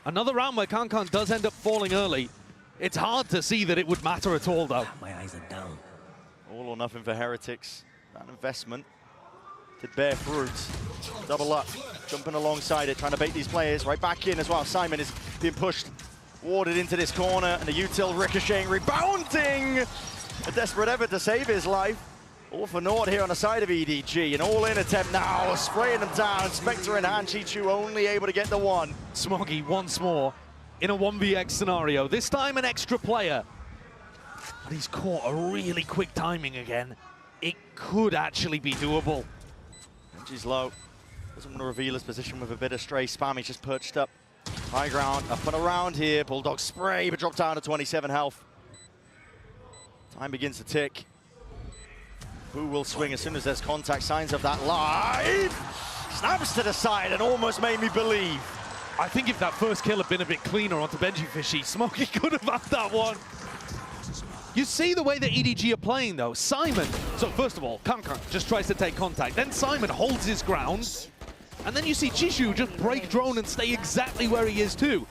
Another round where Kankan does end up falling early. It's hard to see that it would matter at all, though.
My eyes are down.
All or nothing for Heretics. That investment did bear fruit. Double up, jumping alongside it, trying to bait these players right back in as well. Simon is being pushed, warded into this corner, and the util ricocheting, rebounding. A desperate effort to save his life. All for naught here on the side of EDG. An all-in attempt now, spraying them down. Spectre in hand, Chichu only able to get the one.
Smoggy once more in a 1vx scenario. This time an extra player. But he's caught a really quick timing again. It could actually be doable.
Benji's low. Doesn't want to reveal his position with a bit of stray spam. He's just perched up. High ground, up and around here. Bulldog spray, but dropped down to 27 health. Time begins to tick. Who will swing as soon as there's contact, signs of that live. Snaps to the side and almost made me believe.
I think if that first kill had been a bit cleaner onto Benji Fishy, Smoggy could have had that one. You see the way that EDG are playing though. Simon, so first of all, Kankan just tries to take contact. Then Simon holds his ground. And then you see Chishu just break drone and stay exactly where he is too.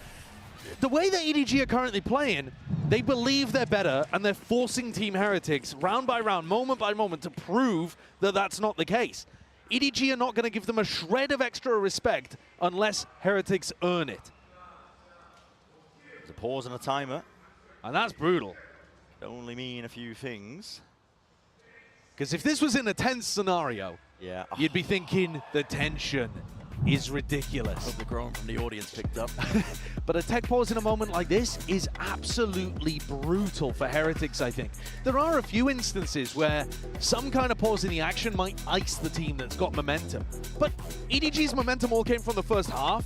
The way that EDG are currently playing, they believe they're better and they're forcing Team Heretics round by round, moment by moment to prove that that's not the case. EDG are not going to give them a shred of extra respect unless Heretics earn it.
There's a pause and a timer.
And that's brutal.
Could only mean a few things.
Because if this was in a tense scenario, you'd be thinking the tension is ridiculous.
Hope the groan from the audience picked up.
But a tech pause in a moment like this is absolutely brutal for Heretics, I think. There are a few instances where some kind of pause in the action might ice the team that's got momentum. But EDG's momentum all came from the first half,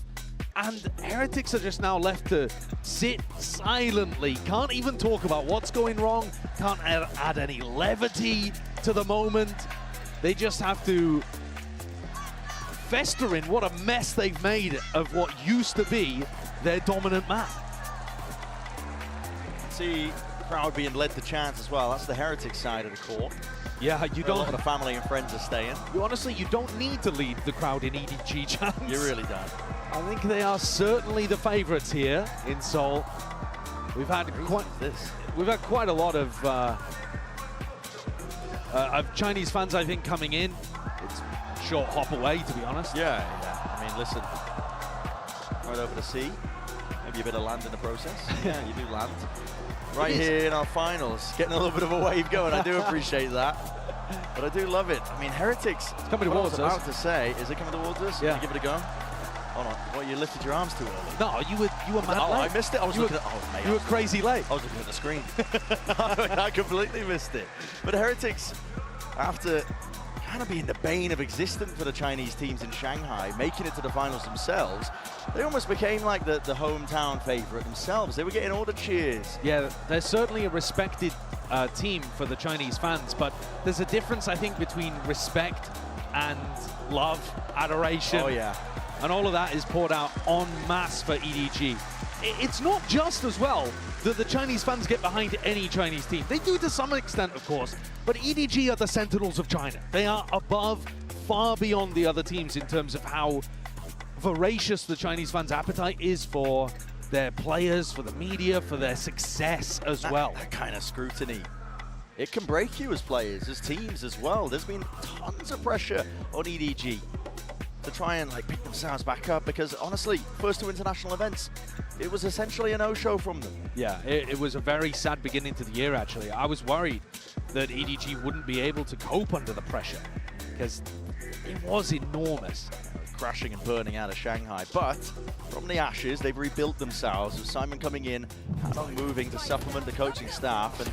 and Heretics are just now left to sit silently. Can't even talk about what's going wrong, can't add any levity to the moment. They just have to festering. What a mess they've made of what used to be their dominant map.
See the crowd being led to chants as well. That's the Heretics side of the court.
Yeah, you don't.
A lot of family and friends are staying.
Honestly, you don't need to lead the crowd in EDG chants.
You really don't.
I think they are certainly the favourites here in Seoul. We've had quite a lot of Chinese fans, I think, coming in. It's a short hop away, to be honest.
Yeah. I mean, listen, right over the sea. Maybe a bit of land in the process. Yeah, you do land. Right here in our finals, getting a little bit of a wave going. I do appreciate that. But I do love it. I mean, Heretics,
it's coming towards us.
I was about to say, is it coming towards us?
Yeah.
Give it a go. Hold on. What, you lifted your arms too early?
No, you were mad late.
I missed it. I was looking at, mate,
you were crazy late.
I was looking at the screen. I completely missed it. But Heretics, after kind of being the bane of existence for the Chinese teams in Shanghai, making it to the finals themselves, they almost became like the hometown favorite themselves. They were getting all the cheers.
Yeah, they're certainly a respected team for the Chinese fans, but there's a difference, I think, between respect and love, adoration.
Oh, yeah.
And all of that is poured out en masse for EDG. It's not just as well that the Chinese fans get behind any Chinese team. They do to some extent, of course, but EDG are the Sentinels of China. They are above, far beyond the other teams in terms of how voracious the Chinese fans' appetite is for their players, for the media, for their success as well.
That kind of scrutiny, it can break you as players, as teams as well. There's been tons of pressure on EDG to try and pick themselves back up, because honestly, first 2 international events, it was essentially a no-show from them.
Yeah, it was a very sad beginning to the year, actually. I was worried that EDG wouldn't be able to cope under the pressure, because it was enormous.
Crashing and burning out of Shanghai, but from the ashes, they've rebuilt themselves, with Simon coming in, not moving to supplement the coaching staff, and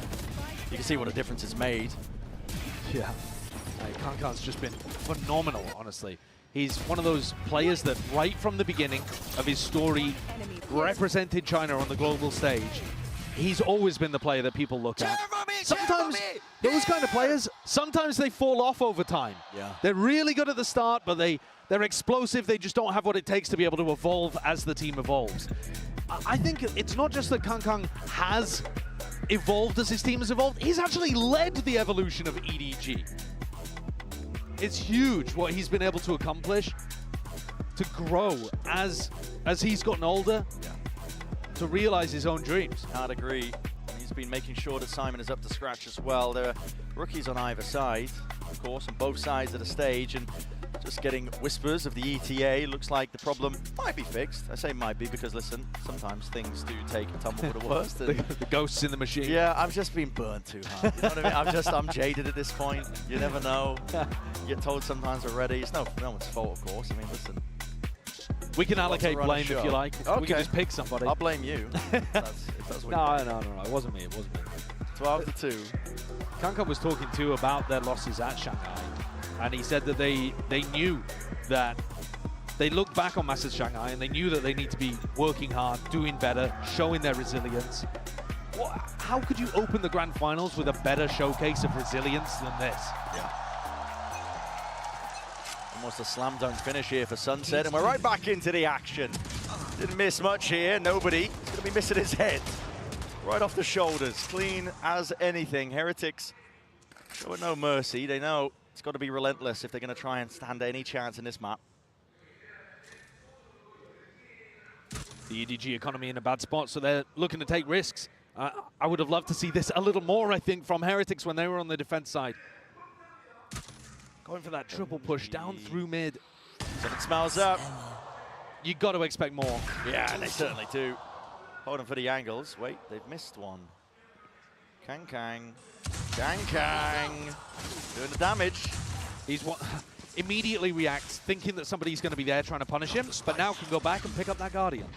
you can see what a difference it's made.
Yeah, Kankan's just been phenomenal, honestly. He's one of those players that right from the beginning of his story represented China on the global stage. He's always been the player that people look at. Sometimes those kind of players, sometimes they fall off over time.
Yeah.
They're really good at the start, but they're explosive. They just don't have what it takes to be able to evolve as the team evolves. I think it's not just that Kankan has evolved as his team has evolved. He's actually led the evolution of EDG. It's huge what he's been able to accomplish, to grow as he's gotten older, to realize his own dreams.
I'd agree. He's been making sure that Simon is up to scratch as well. There are rookies on either side, of course, on both sides of the stage, and just getting whispers of the ETA. Looks like the problem might be fixed. I say might be because, listen, sometimes things do take a tumble for the worst.
the ghosts in the machine.
Yeah, I've just been burned too hard. You know what I mean? I'm jaded at this point. You never know. You get told sometimes already. It's no one's fault, of course. I mean, listen.
We can allocate blame if you like.
Okay.
We can just pick somebody.
I'll blame you. if that's what
No. It wasn't me. It wasn't me.
12-2.
Kankan was talking too about their losses at Shanghai, and he said that they knew that they looked back on Masters Shanghai and they knew that they need to be working hard, doing better, showing their resilience. How could you open the grand finals with a better showcase of resilience than this?
Yeah. Almost a slam dunk finish here for Sunset, and we're right back into the action. Didn't miss much here, nobody. He's going to be missing his head. Right off the shoulders, clean as anything. Heretics showing no mercy. They know it's got to be relentless if they're going to try and stand any chance in this map.
The EDG economy in a bad spot, so they're looking to take risks. I would have loved to see this a little more, I think, from Heretics when they were on the defense side. Going for that triple push down through mid.
Something smells up.
You got to expect more.
Yeah, they certainly do. Holding for the angles. Wait, they've missed one. Kang. Doing the damage.
He's immediately reacts, thinking that somebody's going to be there trying to punish him, but now can go back and pick up that Guardian.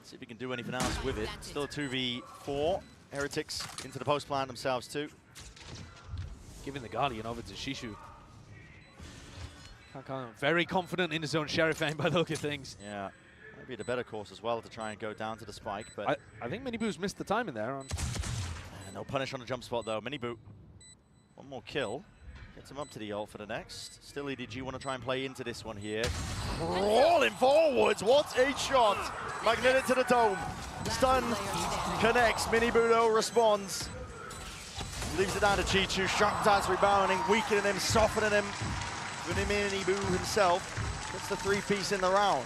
See if he can do anything else with it. Still a 2v4. Heretics into the post plant themselves too.
Giving the Guardian over to Shishu. Kankan very confident in his own Sheriff aim by the look of things.
Yeah, maybe the better course as well to try and go down to the spike, but
I think Miniboo's missed the timing there.
No punish on the jump spot though. Miniboot, one more kill. Gets him up to the ult for the next. Still EDG want to try and play into this one here. Crawling forwards, what a shot! Magnetic to the dome. Stun connects, Minibudo responds. Leaves it down to Chichu, Sharp Dance rebounding, weakening him, softening him. Minibu himself gets the 3-piece in the round.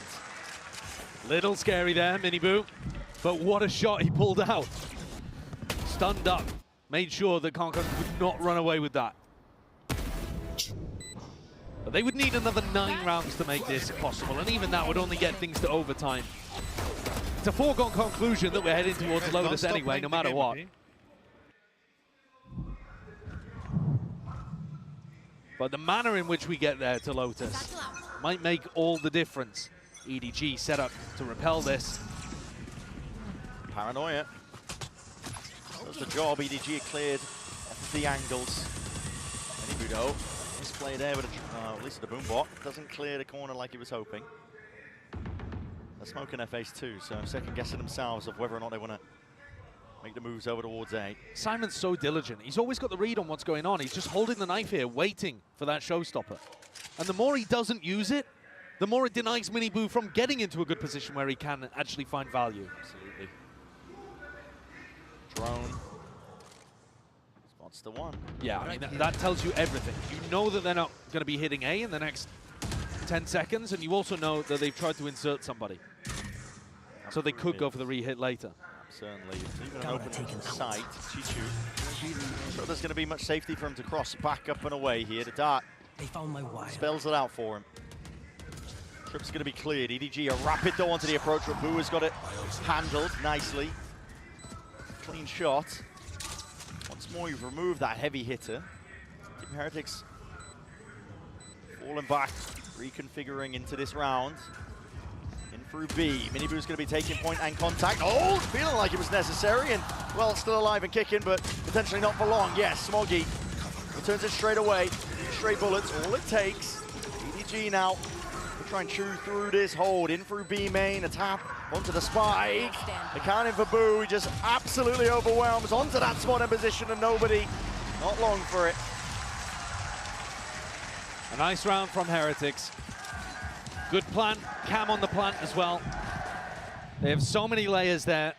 Little scary there, Minibu, but what a shot he pulled out. Stunned up, made sure that Concon could not run away with that. But they would need another 9 rounds to make this possible, and even that would only get things to overtime. It's a foregone conclusion that we're heading towards Lotus anyway, no matter what. But the manner in which we get there to Lotus might make all the difference. EDG set up to repel this.
Paranoia. Does the job. EDG cleared off of the angles. Minibudo. Misplay there with at least the boombot. Doesn't clear the corner like he was hoping. They're smoking their face too, so second guessing themselves of whether or not they want to make the moves over towards A.
Simon's so diligent. He's always got the read on what's going on. He's just holding the knife here, waiting for that showstopper. And the more he doesn't use it, the more it denies Minibu from getting into a good position where he can actually find value.
Absolutely. Drone. Spots the one.
Yeah, I mean, that tells you everything. You know that they're not going to be hitting A in the next 10 seconds, and you also know that they've tried to insert somebody. So they could go for the re-hit later.
Certainly. Even an open sight. Chichu. I'm sure there's going to be much safety for him to cross back up and away here. The dart
They found my wire.
spells it out for him. Trip's going to be cleared. EDG, a rapid though onto the approach. Rabu has got it handled nicely. Clean shot. Once more, you've removed that heavy hitter. Team HyperX falling back, reconfiguring into this round. In through B. Minibu's going to be taking point and contact. Oh, feeling like it was necessary, and well, still alive and kicking, but potentially not for long. Yes, Smoggy returns it straight away. Straight bullets, all it takes. EDG now. Try and chew through this hold, in through B main, a tap onto the spike. Accounting for Boo, he just absolutely overwhelms onto that spot in position and nobody, not long for it.
A nice round from HyperX. Good plant, Cam on the plant as well. They have so many layers there.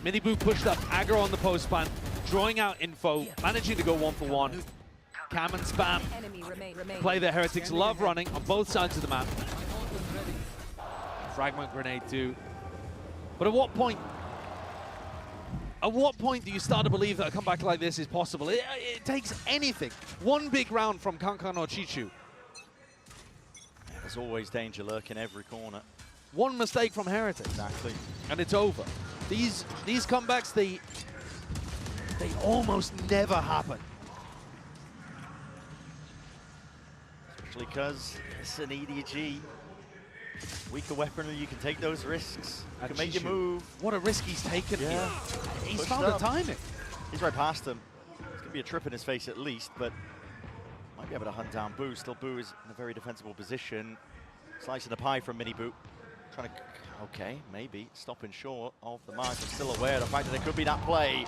Minibu pushed up, Aghann on the post plant, drawing out info, managing to go 1-for-1. Cam and Spam play that HyperX love running on both sides of the map. Fragment grenade too. But at what point do you start to believe that a comeback like this is possible? It takes anything. One big round from Kankan or Chichu.
There's always danger lurking every corner.
One mistake from HyperX.
Exactly.
And it's over. These comebacks, they almost never happen.
Especially because it's an EDG. Weaker weaponry, you can take those risks. You can make your move.
What a risk he's taken here. He's
Pushed
found
up.
the timing.
He's right past him. It's going to be a trip in his face at least, but might be able to hunt down Boo. Still, Boo is in a very defensible position. Slicing the pie from Minibu. Trying to, okay, maybe stopping short of the mark, but still aware of the fact that there could be that play.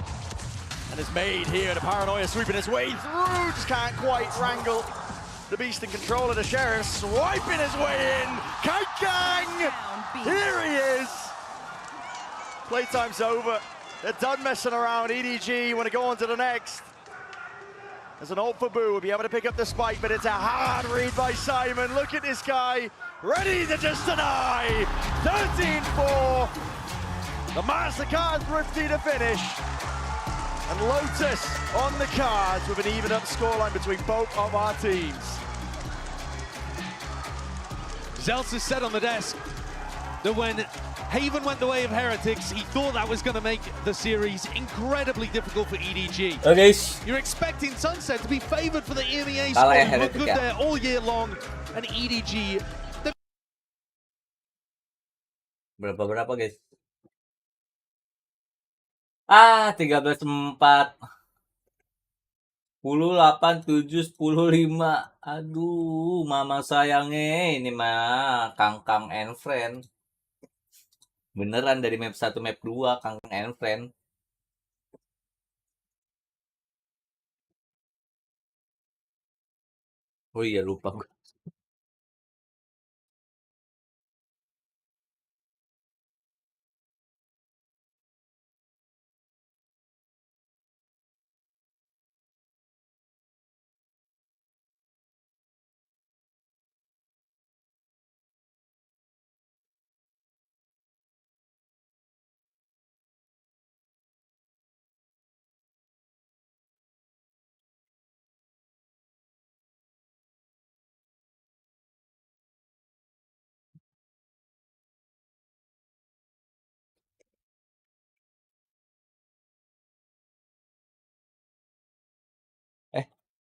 And it's made here. The Paranoia sweeping his way through. Just can't quite wrangle the beast in control of the Sheriff, swiping his way in. Gang! Here he is. Playtime's over. They're done messing around. EDG want to go on to the next. There's an ult for Boo. Will be able to pick up the spike, but it's a hard read by Simon. Look at this guy. Ready to just deny. 13-4. The MasterCard thrifty to finish. And Lotus on the cards with an even up scoreline between both of our teams.
Zeltz said on the desk that when Haven went the way of HyperX, he thought that was going to make the series incredibly difficult for EDG.
Okay, guys.
You're expecting Sunset to be favored for the EMEA squad, who look good there all year long, and EDG...
Berapa guys? 13-4. 10-8, 7-15. Aduh, mama sayangnya ini mah Kangkang and Friend. Beneran dari map 1 map 2 Kangkang and Friend. Oh iya, lupa gue.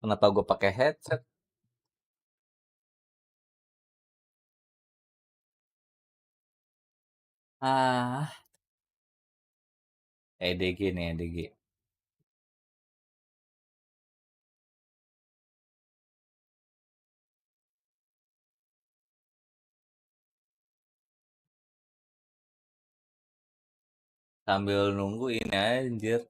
Kenapa gue pakai headset? EDG nih, EDG. Sambil nunggu ini anjir.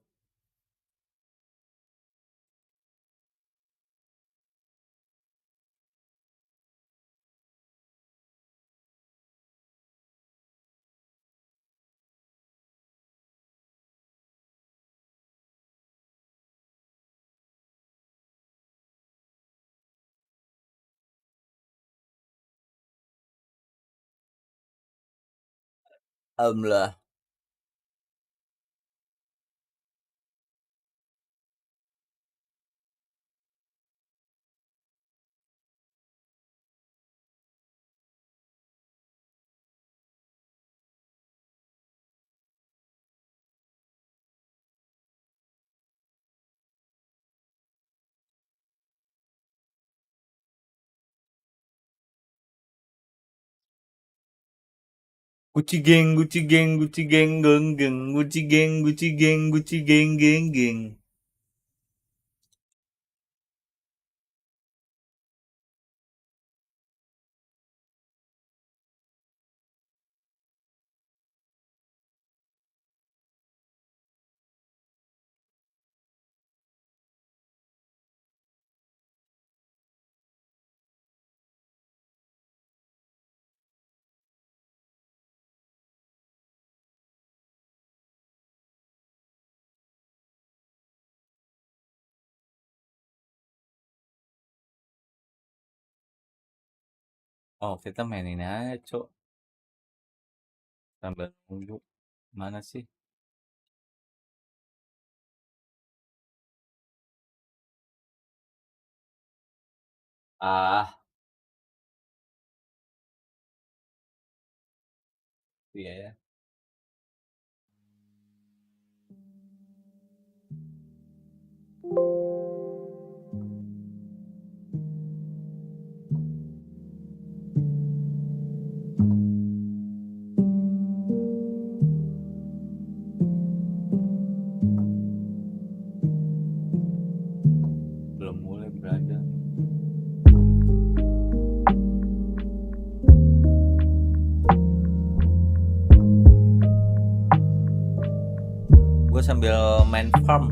Alhamdulillah. Gucci geng, Gucci geng, Gucci geng, geng geng, Gucci geng, Gucci geng, Gucci geng, geng geng. Oh, kita mainin aja, Cok. Sambil nunggu. Mana sih? Iya ya. Belum mulai berada. Gue sambil main farm.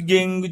geng.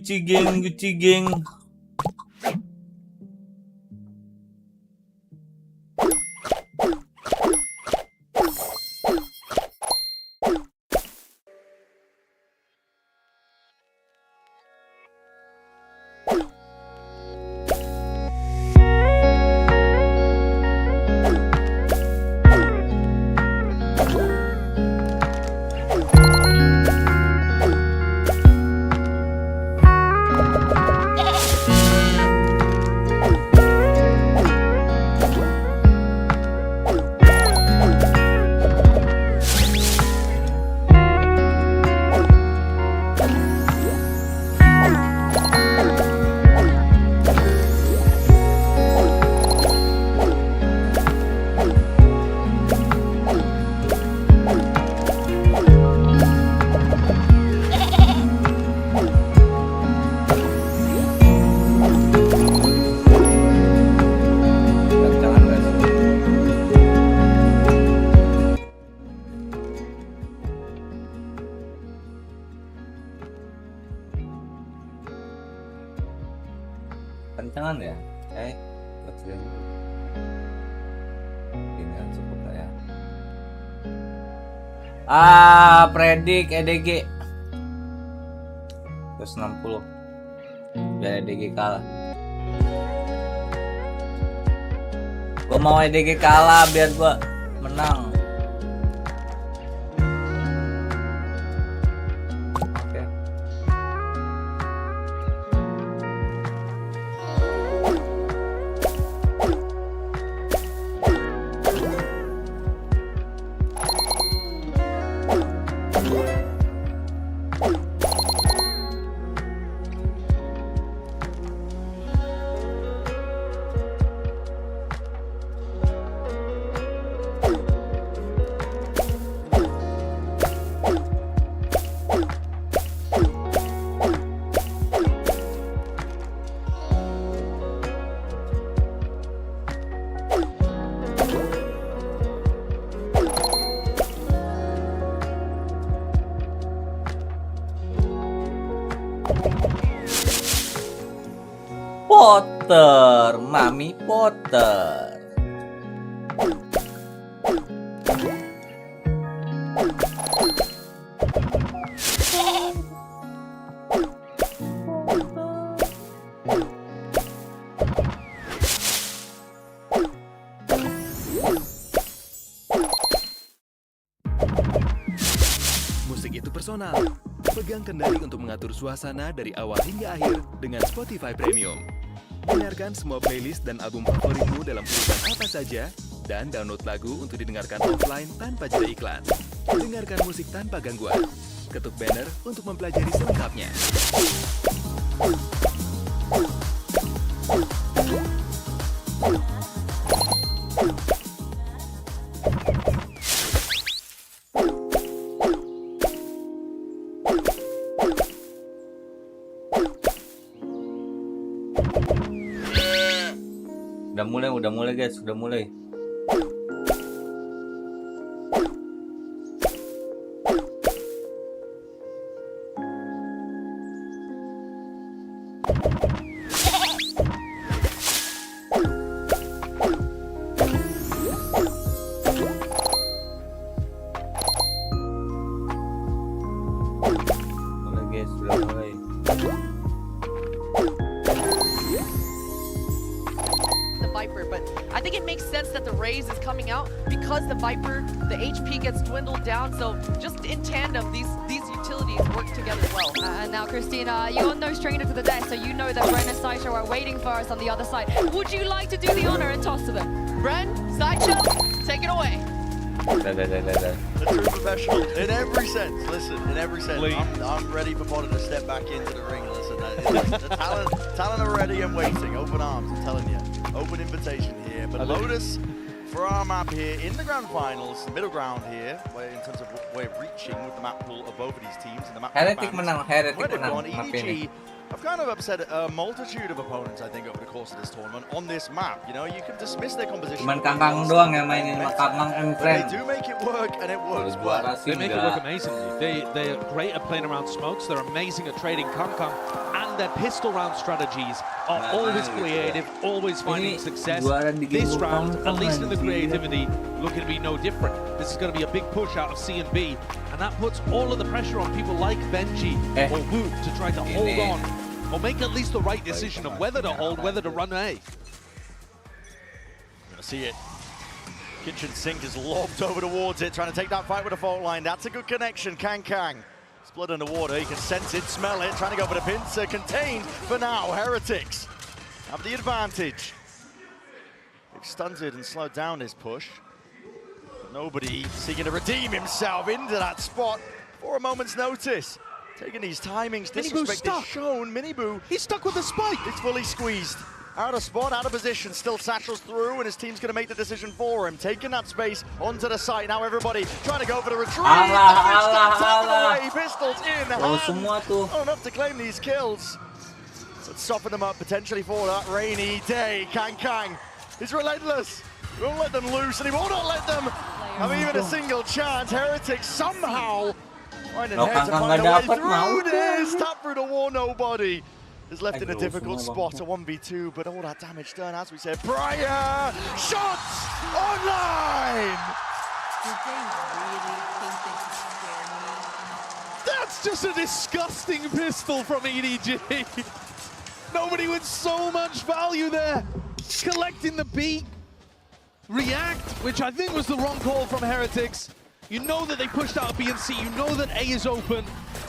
Kencangan ya? Ini cukup lah ya. Predik EDG 160 biar EDG kalah. Gua mau EDG kalah biar gua menang. Potter, Mami Potter.
Musik itu personal. Pegang kendali untuk mengatur suasana dari awal hingga akhir dengan Spotify Premium. Dengarkan semua playlist dan album favoritmu dalam urutan apa saja, dan download lagu untuk didengarkan offline tanpa jeda iklan. Dengarkan musik tanpa gangguan. Ketuk banner untuk mempelajari selengkapnya.
Udah mulai guys, udah mulai. Mulai guys, udah mulai.
I think it makes sense that the Raze is coming out because the Viper, the HP gets dwindled down. So just in tandem, these utilities work together well.
And now, Christina, you're no stranger to the desk, so you know that Bren and Sideshow are waiting for us on the other side. Would you like to do the honor and toss to them?
Bren, Sideshow, take it away.
The true professional in every sense. Listen, in every sense. I'm ready for Potter to step back into the ring. Listen, the talent are ready and waiting. Open arms, I'm telling you. Open invitation here. But Lotus for our map here in the grand finals, middle ground here, where in terms of we're reaching with the map pool of both of these teams. And the map
Heretic menang, Heretic menang.
EDG I've kind of upset a multitude of opponents, I think, over the course of this tournament on this map. You know, you can dismiss their composition.
Cuman Kangkang doang yang mainin sama Kangkang and friend.
They do make it work, and it works well.
They make it work amazingly. They're great at playing around smokes. They're amazing at trading Kangkang, and their pistol round strategies are always creative, always finding success. This round, at least in the creativity, looking to be no different. This is going to be a big push out of C and B, and that puts all of the pressure on people like Benji or Woot to try to hold on or make at least the right decision of whether to hold, whether to run A.
Gonna see it. Kitchen Sink is lobbed over towards it, trying to take that fight with the fault line. That's a good connection. Kangkang. It's blood underwater. You can sense it, smell it. Trying to go for the pincer. Contained for now. HyperX have the advantage. They've stunted and slowed down his push. Nobody seeking to redeem himself into that spot for a moment's notice. Taking these timings, disrespect is shown. Miniboo,
he's stuck with the spike.
It's fully squeezed. Out of spot, out of position, still satchels through, and his team's going to make the decision for him. Taking that space onto the site. Now everybody trying to go for the retreat. Pistols in hand. Oh, enough to claim these kills. Let's soften them up potentially for that rainy day. Kangkang is relentless. He won't let them loose, and he will not let them have even a single chance. HyperX somehow finding head to find a way through this. Tap through the wall, nobody is left in a difficult spot, a 1v2, but all that damage done, as we said prior. Shots online!
That's just a disgusting pistol from EDG. Nobody with so much value there. Collecting the beat. React, which I think was the wrong call from HyperX. You know that they pushed out B and C, you know that A is open.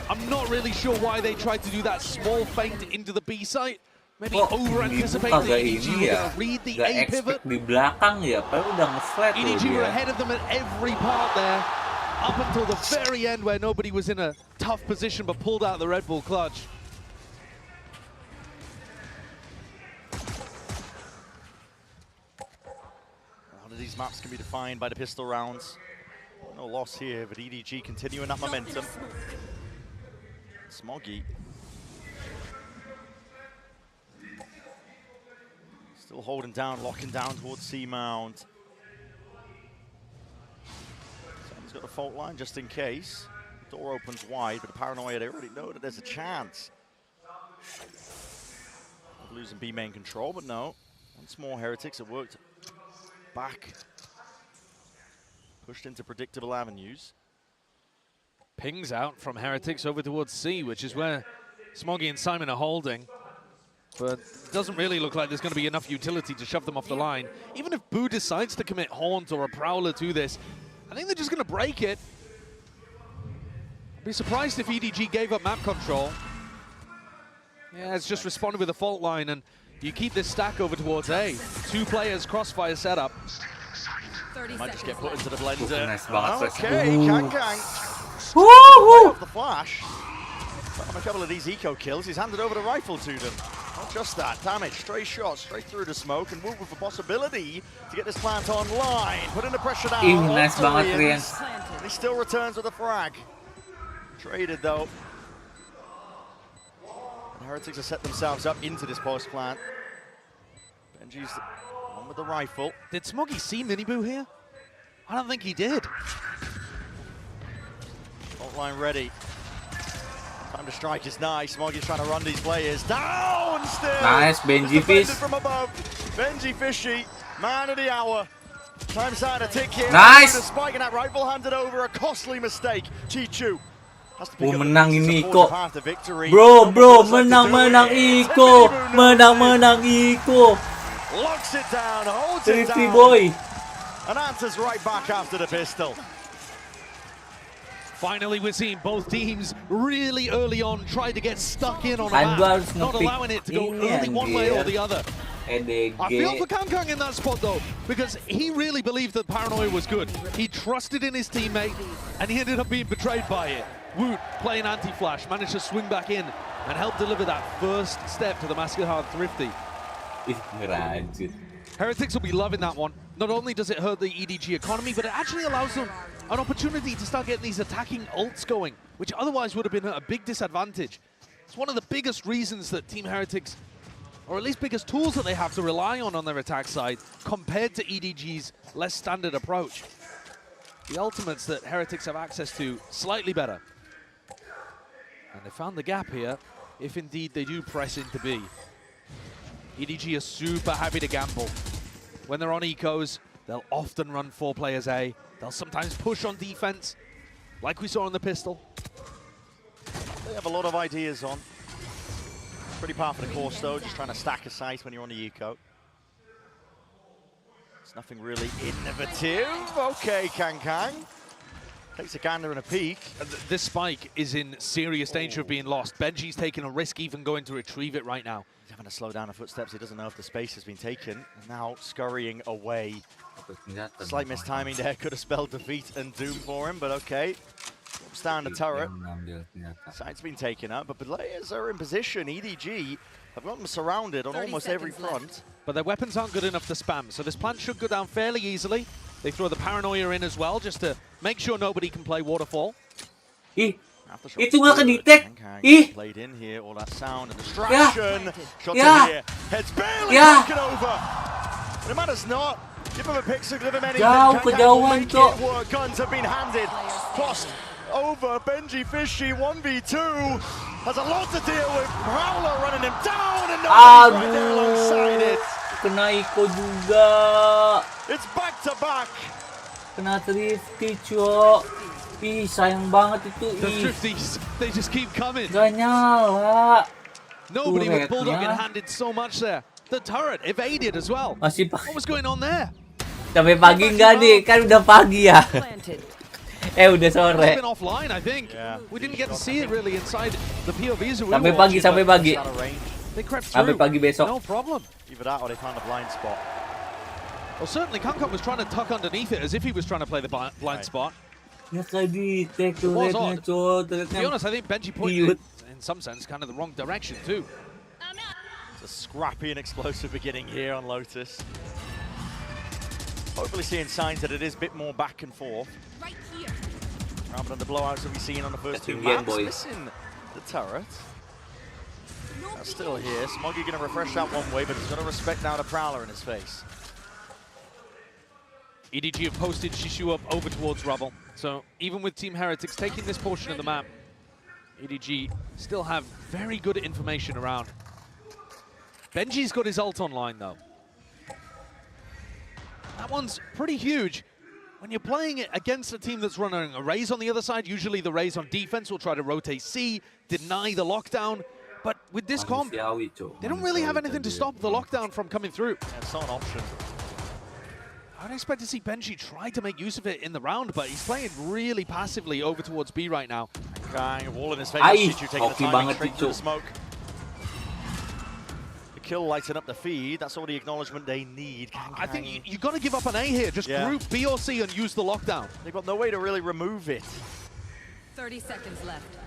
I'm not really sure why they tried to do that small feint into the B site. Maybe over-anticipate the EDG were going to read the A pivot.
Di belakang ya, padahal udah nge-flat
EDG were ahead of them at every part there, up until the very end where nobody was in a tough position but pulled out the Red Bull clutch.
These maps can be defined by the pistol rounds. No loss here, but EDG continuing that momentum. Smoggy. Still holding down, locking down towards C-mount. Someone's got a fault line just in case. Door opens wide, but the paranoia, they already know that there's a chance of losing B main control, but no. Once more, HyperX have worked back. Pushed into predictable avenues.
Pings out from HyperX over towards C, which is where Smoggy and Simon are holding. But it doesn't really look like there's going to be enough utility to shove them off the line. Even if Boo decides to commit Haunt or a Prowler to this, I think they're just going to break it. I'd be surprised if EDG gave up map control. Yeah, it's just responded with a fault line, and you keep this stack over towards A. 2 players, crossfire setup.
Might just get put into the blender.
Nice box.
Okay, Kangkang. Off the flash. On a couple of these eco kills, he's handed over the rifle to them. Not just that, damage, stray shots, straight through the smoke, and Woot with the possibility to get this plant online. Putting the pressure down.
Nice banget, Rian.
He still returns with a frag. Traded though. And HyperX have set themselves up into this post plant. Benji's on with the rifle.
Did Smoggy see Miniboo here? I don't think he did.
Fault line ready. Time to strike is nice. Smoggy's trying to run these players down still.
Nice, Benji Fish.
From above. Benji Fishy, man of the hour. Time starting to tick here.
Nice.
Spike and that rifle handed over. A costly mistake. Chichu.
Menang ini Iko. Bro, menang Iko. Menang Iko.
Locks it down, holds it down.
Boy.
And answers right back after the pistol.
Finally, we're seeing both teams really early on try to get stuck in on a map, not allowing it to go early one way or the other. I feel for Kangkang in that spot though, because he really believed that Paranoia was good. He trusted in his teammate, and he ended up being betrayed by it. Woot, playing anti-flash, managed to swing back in and help deliver that first step to the Maskahard Thrifty. HyperX will be loving that one. Not only does it hurt the EDG economy, but it actually allows them an opportunity to start getting these attacking ults going, which otherwise would have been at a big disadvantage. It's one of the biggest reasons that Team Heretics, or at least biggest tools that they have to rely on their attack side, compared to EDG's less standard approach. The ultimates that Heretics have access to, slightly better. And they found the gap here, if indeed they do press into B. EDG are super happy to gamble. When they're on ecos, they'll often run 4 players A. They'll sometimes push on defense, like we saw on the pistol.
They have a lot of ideas on. Pretty par for the course though, just trying to stack a site when you're on the eco. It's nothing really innovative. Okay, Kang. Takes a gander and a peek.
This spike is in serious danger of being lost. Benji's taking a risk even going to retrieve it right now.
He's having to slow down the footsteps. He doesn't know if the space has been taken. And now scurrying away. Slight mistiming there. Could have spelled defeat and doom for him, but okay. Stand the turret. Site's been taken up, but players are in position. EDG have got them surrounded on almost every front.
But their weapons aren't good enough to spam, so this plant should go down fairly easily. They throw the paranoia in as well, just to make sure nobody can play waterfall.
Itu nga ka-detect.
Played in here, all that sound and distraction. Shots in here. Heads barely taken over. But it matters not. Give him a pixel, give him anything. Make it work. Guns have been handed. Crossed over. Benji Fishy 1v2 has a lot to deal with. Prowler running him down and nobody's right there alongside it.
Kena Iko juga.
It's back to back.
Kena Thrifty, cok. Ih, sayang banget itu.
The Thrifties, they just keep coming.
Gak nyala.
Nobody with Bulldog had handed so much there. The turret evaded as well.
Masih
what was going on there?
Sampai pagi enggak nih? Kan udah pagi ya. Udah sore.
It's been offline, I think. Yeah. We didn't get to see it really inside the POVs.
Sampai pagi, sampai pagi.
They crept through.
Sampai pagi besok.
No problem.
Either that or they found a blind spot.
Well, certainly Kangkong was trying to tuck underneath it as if he was trying to play the blind spot.
Ya tadi take
it was odd. To be honest, I think Benji pointed it, in some sense, kind of the wrong direction too.
It's a scrappy and explosive beginning here on Lotus. Hopefully seeing signs that it is a bit more back and forth.
Right here.
Rather than the blowouts that we've seen on the first 2 maps. Missing the turret. That's still here. Smoggy going to refresh that one way, but he's going to respect now the Prowler in his face.
EDG have posted Shishu up over towards Rubble. So even with Team Heretics taking this portion of the map, EDG still have very good information around. Benji's got his ult online though. That one's pretty huge. When you're playing it against a team that's running a Raze on the other side, usually the Raze on defense will try to rotate C, deny the lockdown. But with this comp, they don't really have anything to stop the lockdown from coming through.
Yeah, it's not an option.
I'd expect to see Benji try to make use of it in the round, but he's playing really passively over towards B right now.
Okay, wall in his face. Chichu taking the timing straight through the smoke. The kill lighting up the feed. That's all the acknowledgement they need.
I think you got to give up an A here. Just group B or C and use the lockdown.
They've got no way to really remove it.
30 seconds left.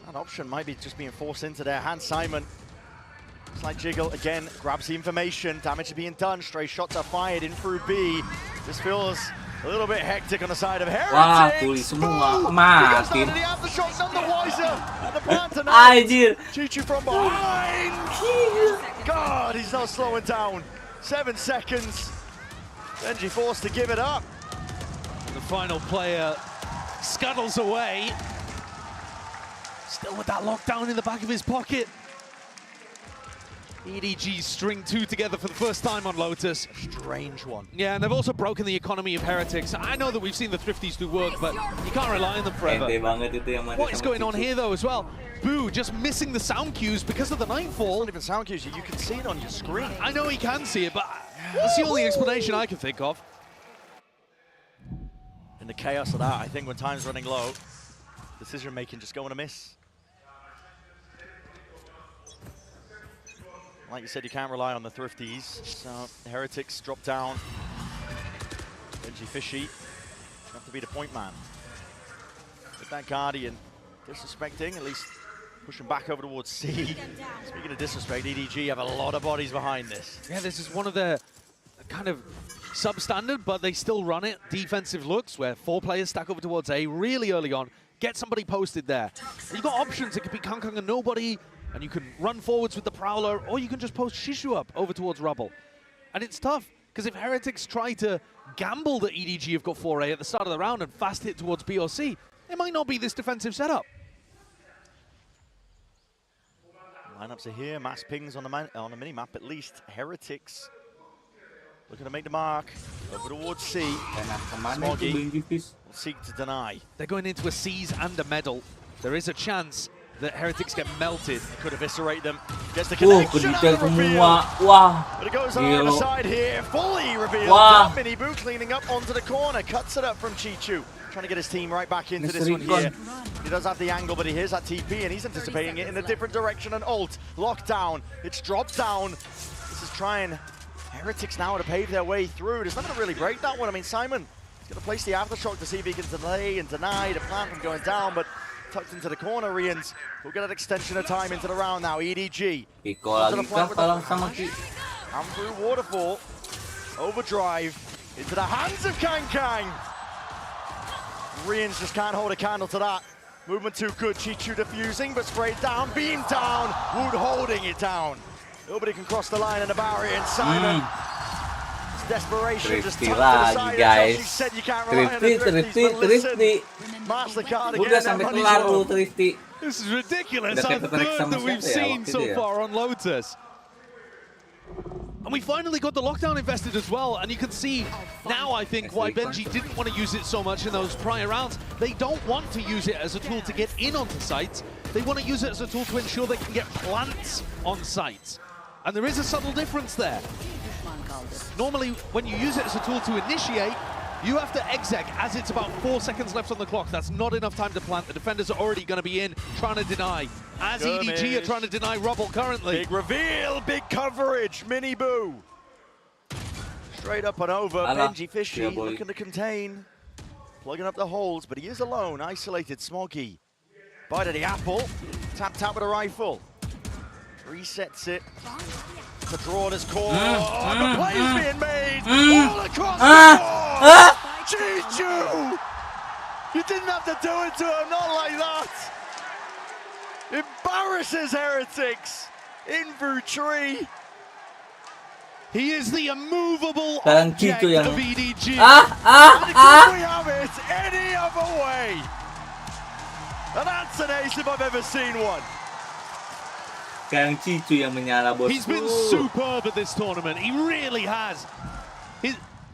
That option might be just being forced into their hands. Simon, slight jiggle again, grabs the information. Damage is being done. Stray shots are fired in through B. This feels a little bit hectic on the side of Heretics.
Wah, tuli semua. Mati.
The aftershot, none the wiser. And the plan tonight. Chichu from behind. God, he's not slowing down. 7 seconds. Benji forced to give it up.
And the final player scuttles away. Still with that lockdown in the back of his pocket. EDG string 2 together for the first time on Lotus.
Strange one.
Yeah, and they've also broken the economy of Heretics. I know that we've seen the Thrifties do work, but you can't rely on them forever. What is going on here, though, as well? Boo just missing the sound cues because of the nightfall.
It's not even sound cues, you can see it on your screen.
I know he can see it, but that's the only explanation I can think of.
In the chaos of that, I think when time's running low, decision-making just going to miss. Like you said, you can't rely on the Thrifties, so the Heretics drop down. Benji Fishy have to be the point man. With that Guardian disrespecting, at least pushing back over towards C. Speaking of disrespect, EDG have a lot of bodies behind this.
Yeah, this is one of their kind of substandard, but they still run it, defensive looks where 4 players stack over towards A really early on. Get somebody posted there. You've got options. It could be Kangkong and nobody and you can run forwards with the Prowler, or you can just post Shishu up over towards Rubble. And it's tough, because if Heretics try to gamble that EDG have got 4A at the start of the round and fast hit towards BOC, it might not be this defensive setup.
Lineups are here, mass pings on the mini-map at least. Heretics looking to make the mark over towards C. Smoggy will seek to deny.
They're going into a C's and a medal. There is a chance that Heretics get melted.
Could eviscerate them. Gets the connection out of the reveal. But it goes on the side here, fully revealed. Mini Boo cleaning up onto the corner, cuts it up from Chichu. Trying to get his team right back into this one here. He does have the angle, but he hears that TP, and he's anticipating it in a different direction. And ult, locked down. It's dropped down. This is trying Heretics now to pave their way through. It's not going to really break that one. I mean, Simon is going to place the aftershock to see if he can delay and deny the plant from going down, but tucked into the corner, Rians will get an extension of time into the round now. EDG. And through Waterfall. Overdrive into the hands of Kang. Rians just can't hold a candle to that. Movement too good. Chichu defusing, but sprayed down. Beam down. Wood holding it down. Nobody can cross the line in the barrier, and Simon. Desperation just tucked to the side. Guys. She said you can't rely on the Thrifty. MasterCard again.
This is ridiculous. Our third that we've seen so far on Lotus. And we finally got the lockdown invested as well, and you can see now, I think, why Benji didn't want to use it so much in those prior rounds. They don't want to use it as a tool to get in onto sites. They want to use it as a tool to ensure they can get plants on sites. And there is a subtle difference there. Normally, when you use it as a tool to initiate, you have to exec as it's about 4 seconds left on the clock. That's not enough time to plant. The defenders are already going to be in, trying to deny. As EDG are trying to deny Rubble currently.
Big reveal, big coverage, Mini Boo. Straight up and over, Benji Fishy looking to contain. Plugging up the holes, but he is alone, isolated. Smoggy. Bite of the apple, tap with a rifle. Resets it. The draw this call. The play's being made all across the board. Chichu! You didn't have to do it to him, not like that. Embarrasses Heretics in through tree.
He is the immovable object of EDG.
Could we have it any other way? And that's an ace if I've ever seen one.
He's been superb at this tournament. He really has.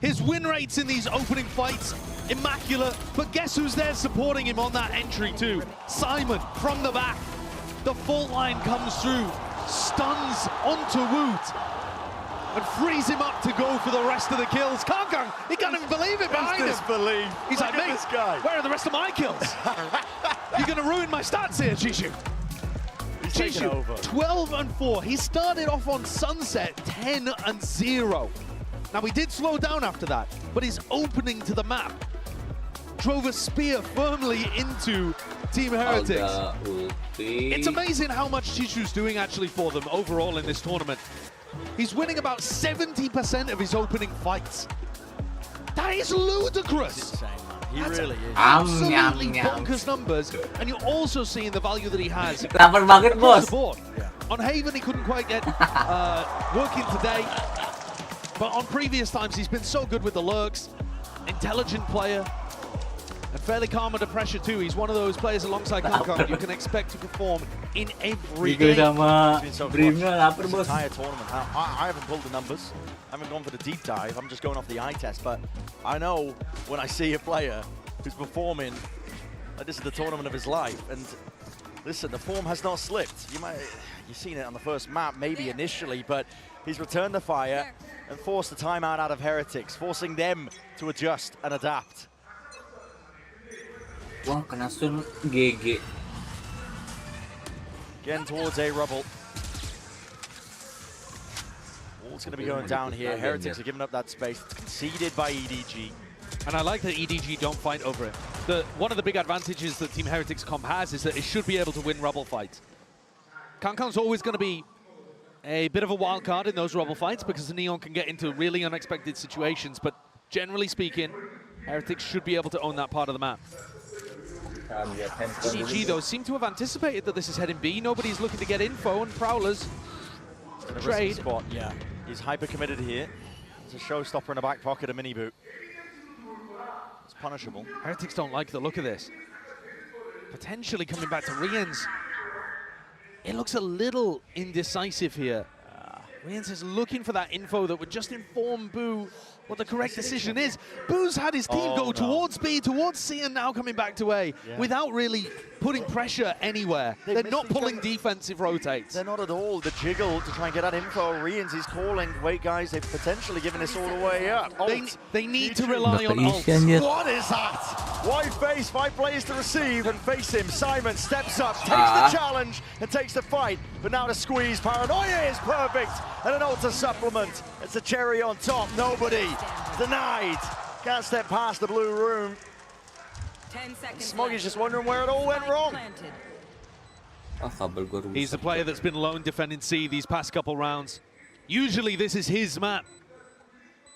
His win rates in these opening fights, immaculate. But guess who's there supporting him on that entry too? Simon from the back. The fault line comes through, stuns onto Woot, and frees him up to go for the rest of the kills. Kang, he can't even believe it behind him. He's like, mate, where are the rest of my kills? You're going to ruin my stats here, Chichu. Chichu, 12-4. He started off on Sunset 10-0. Now, he did slow down after that, but his opening to the map drove a spear firmly into Team Heretics. It's amazing how much Chichu's doing actually for them overall in this tournament. He's winning about 70% of his opening fights. That is ludicrous.
He really is.
Absolutely bonkers numbers, and you're also seeing the value that he has across the board. On Haven, he couldn't quite get working today, but on previous times, he's been so good with the lurks. Intelligent player, and fairly calm under pressure too. He's one of those players alongside Kang you can expect to perform in every game.
It's been so entire tournament. I haven't pulled the numbers. I haven't gone for the deep dive. I'm just going off the eye test. But I know when I see a player who's performing like this is the tournament of his life. And listen, the form has not slipped. You've seen it on the first map, maybe initially, but he's returned the fire and forced the timeout out of Heretics, forcing them to adjust and adapt.
Wah, kena sun GG.
Again towards A Rubble. All's going to be going down here. Heretics are giving up that space. It's conceded by EDG.
And I like that EDG don't fight over it. One of the big advantages that Team Heretics comp has is that it should be able to win Rubble fights. Kang's always going to be a bit of a wild card in those Rubble fights because the Neon can get into really unexpected situations. But generally speaking, Heretics should be able to own that part of the map. EDG though seem to have anticipated that this is heading B. Nobody's looking to get info, and Prowler's trade.
Spot. Yeah, he's hyper committed here. It's a showstopper in the back pocket, a mini boot. It's punishable.
Heretics don't like the look of this. Potentially coming back to Riens. It looks a little indecisive here. Riens is looking for that info that would just inform Boo what the correct decision is. Boo's had his team go towards B, towards C, and now coming back to A without really putting pressure anywhere. They're not pulling defensive rotates.
They're not at all. The jiggle to try and get that info. Riens is calling, wait guys, they've potentially given this all the way up.
They need to rely on ults.
What is that? Wide face, 5 players to receive and face him. Simon steps up, takes the challenge and takes the fight. But now the squeeze, Paranoia is perfect. And an ultra supplement. It's a cherry on top. Nobody denied. Can't step past the blue room.
10 seconds.
Smoggy's just wondering where it all went wrong.
He's the player that's been lone defending C these past couple rounds. Usually this is his map.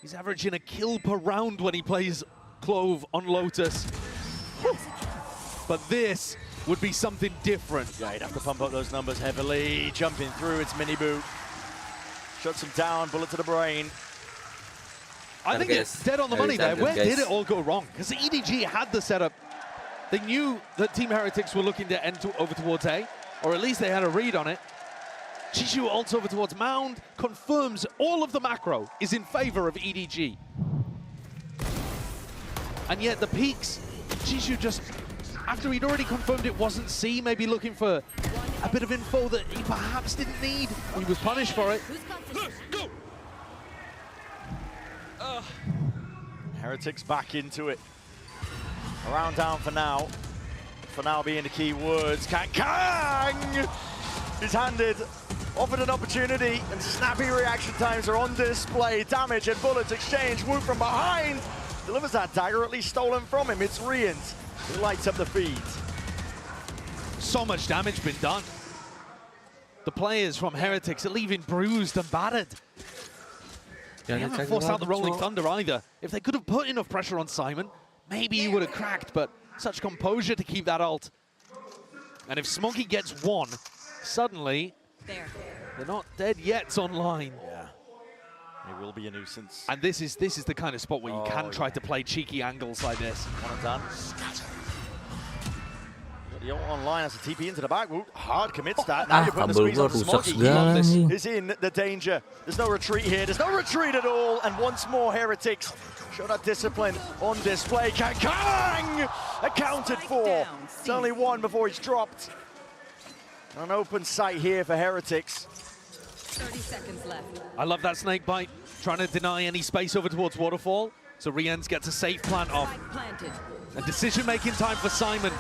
He's averaging a kill per round when he plays Clove on Lotus. But this would be something different.
Yeah, he'd have to pump up those numbers heavily. Jumping through, it's Mini Boot. Shuts him down, bullet to the brain.
I think it's dead on the money there. Where did it all go wrong? Because EDG had the setup. They knew that Team Heretics were looking to end over towards A, or at least they had a read on it. Chishu ults over towards Mound, confirms all of the macro is in favor of EDG. And yet the peaks, Chishu just, after he'd already confirmed it wasn't C, maybe looking for a bit of info that he perhaps didn't need. He was punished for it.
Heretics back into it. Around down for now. For now being the key words. Kang! He's handed, offered an opportunity, and snappy reaction times are on display. Damage and bullets exchange. Whoop from behind. Delivers that dagger, at least stolen from him. It's Riens who lights up the feed.
So much damage been done. The players from Heretics are leaving bruised and battered. They haven't forced out the Rolling Thunder either. If they could have put enough pressure on Simon, maybe he would have cracked, but such composure to keep that ult. And if Smoggy gets one, suddenly they're not dead yet online.
Yeah, it will be a nuisance.
And this is the kind of spot where you can try to play cheeky angles like this.
One and done. The ult online has a TP into the back. Ooh, hard commits that. Now you're putting the squeeze on Smoggy. He's in the danger. There's no retreat here. There's no retreat at all. And once more, Heretics show that discipline on display. Kang! Accounted for. It's only one before he's dropped. An open sight here for Heretics.
30 seconds left.
I love that snake bite. Trying to deny any space over towards Waterfall. So Riens gets a safe plant off. And decision-making time for Simon.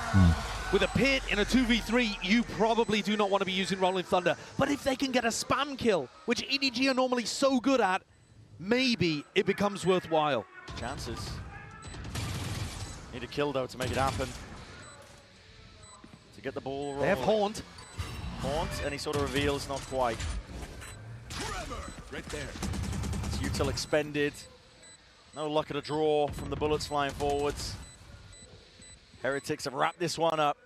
With a pit in a 2v3, you probably do not want to be using Rolling Thunder. But if they can get a spam kill, which EDG are normally so good at, maybe it becomes worthwhile.
Chances. Need a kill, though, to make it happen. To get the ball rolling.
They have Haunt.
Haunt, any sort of reveals, not quite.
Right there.
It's util expended. No luck at a draw from the bullets flying forwards. Heretics have wrapped this one up.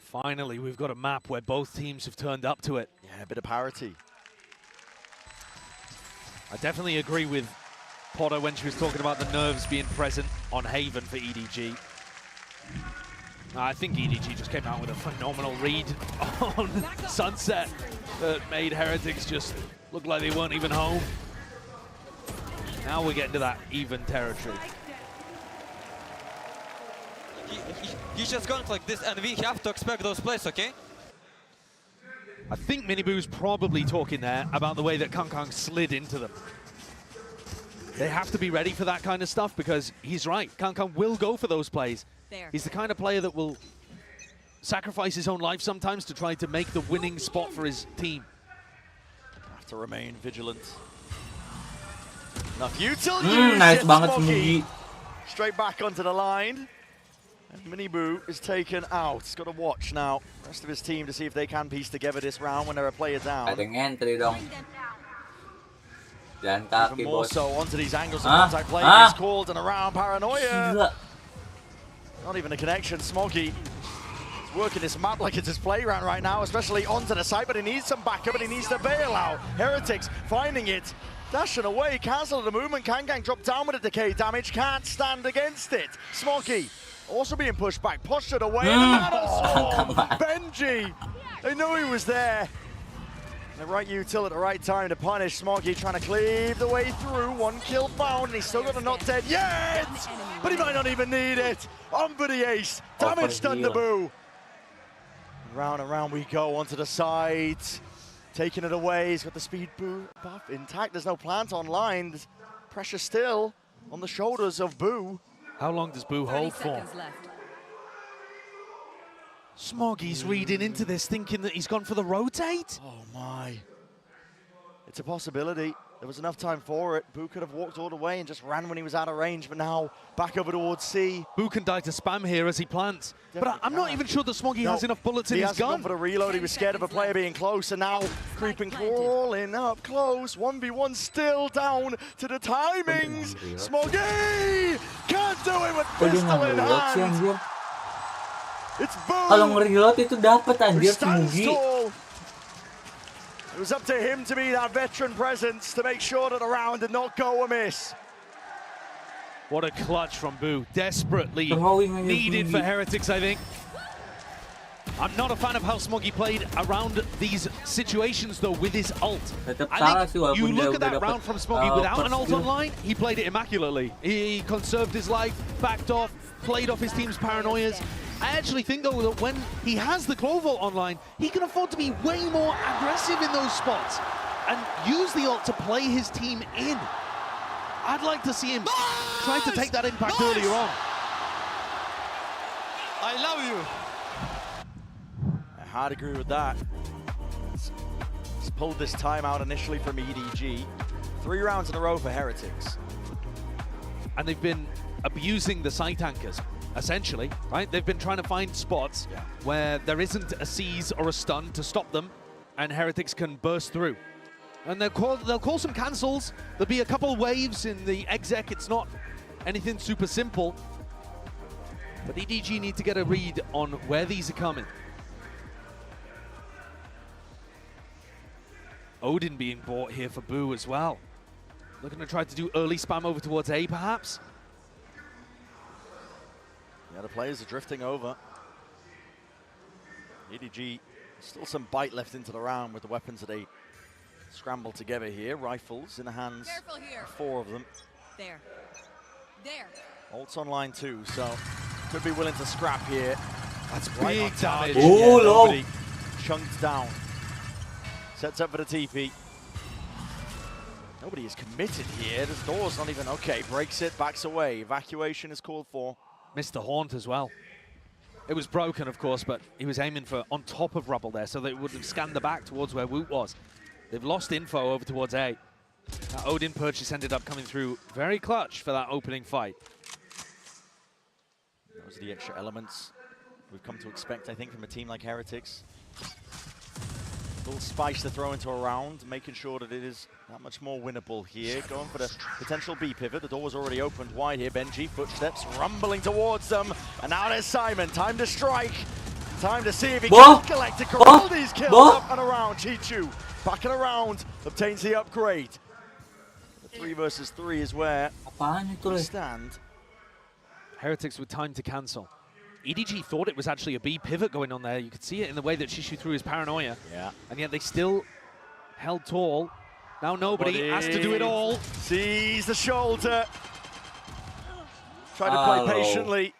Finally, we've got a map where both teams have turned up to it.
Yeah, a bit of parity.
I definitely agree with Potter when she was talking about the nerves being present on Haven for EDG. I think EDG just came out with a phenomenal read on Sunset that made Heretics just look like they weren't even home. Now we're getting to that even territory.
He's just going like this, and we have to expect those plays, okay?
I think Miniboo's probably talking there about the way that Kang slid into them. They have to be ready for that kind of stuff because he's right. Kang will go for those plays. He's the kind of player that will sacrifice his own life sometimes to try to make the winning spot for his team.
Have to remain vigilant. Enough util.
Nice banget Smoggy.
Straight back onto the line. And Miniboo is taken out. He's got to watch now the rest of his team to see if they can piece together this round when there are players down.
Ada entry dong. Jalan kaki,
Even more
bos.
so onto these angles of contact play is called and around Paranoia. Not even a connection. Smoggy is working this map like it's his playground right now, especially onto the side, but he needs some backup and he needs to bail out. Heretics finding it, dashing away, cancel the movement. Kangang dropped down with a decay damage, can't stand against it. Smoggy also being pushed back, postured away, and Benji, they knew he was there. The right util at the right time to punish Smoggy, trying to cleave the way through. 1 kill found, and he's still got a not dead yet, but he might not even need it. On for the ace, damage done to Boo. Round and round we go, onto the side, taking it away. He's got the speed buff intact. There's no plant online. There's pressure still on the shoulders of Boo.
How long does Boo hold for? Smoggy's reading into this, thinking that he's gone for the rotate.
Oh my. It's a possibility. There was enough time for it. Boo could have walked all the way and just ran when he was out of range, but now back over towards C.
Boo can die to spam here as he plants. But I'm not even sure that Smoggy has enough bullets in his gun.
He hasn't gone for the reload. He was scared of a player being close, and now creeping, crawling up close. 1v1 still down to the timings. Smoggy can't do it with pistol in hand. It's Boo.
Kalau nge-reload itu dapat anjir Smoggy.
It was up to him to be that veteran presence to make sure that the round did not go amiss.
What a clutch from Boo. Desperately needed for Heretics, I think. I'm not a fan of how Smoggy played around these situations, though, with his ult. I think you look at that round from Smoggy without an ult online, he played it immaculately. He conserved his life, backed off, played off his team's paranoias. I actually think, though, that when he has the Clovo online, he can afford to be way more aggressive in those spots and use the ult to play his team in. I'd like to see him try to take that impact earlier on.
I love you.
I hard agree with that. He's pulled this time out initially from EDG. 3 rounds in a row for Heretics.
And they've been abusing the site anchors. Essentially, right? They've been trying to find spots where there isn't a seize or a stun to stop them, and Heretics can burst through. And they'll call some cancels. There'll be a couple waves in the exec. It's not anything super simple. But EDG need to get a read on where these are coming. Odin being bought here for Boo as well. Looking to try to do early spam over towards A, perhaps.
Yeah, the players are drifting over. EDG, still some bite left into the round with the weapons that they scramble together here. Rifles in the hands of 4 of them.
There.
Ult's online too, so could be willing to scrap here. That's
big damage.
Oh, nobody chunked down. Sets up for the TP. Nobody is committed here. The door's not even okay. Breaks it, backs away. Evacuation is called for.
Missed the haunt as well. It was broken, of course, but he was aiming for on top of rubble there, so they would have scanned the back towards where Woot was. They've lost info over towards A. That Odin purchase ended up coming through very clutch for that opening fight.
Those are the extra elements we've come to expect, I think, from a team like Heretics. A little spice to throw into a round, making sure that it is that much more winnable here. Going for the potential B pivot. The door was already opened wide here. Benji, footsteps rumbling towards them. And now there's Simon. Time to strike. Time to see if he can collect to corral these kills up and around. Chichu back and around, obtains the upgrade. The 3 versus 3 is where we stand.
Heretics with time to cancel. EDG thought it was actually a B pivot going on there. You could see it in the way that Shishu threw his paranoia.
Yeah.
And yet they still held tall. Now nobody has to do it all.
Sees the shoulder. Try to play patiently.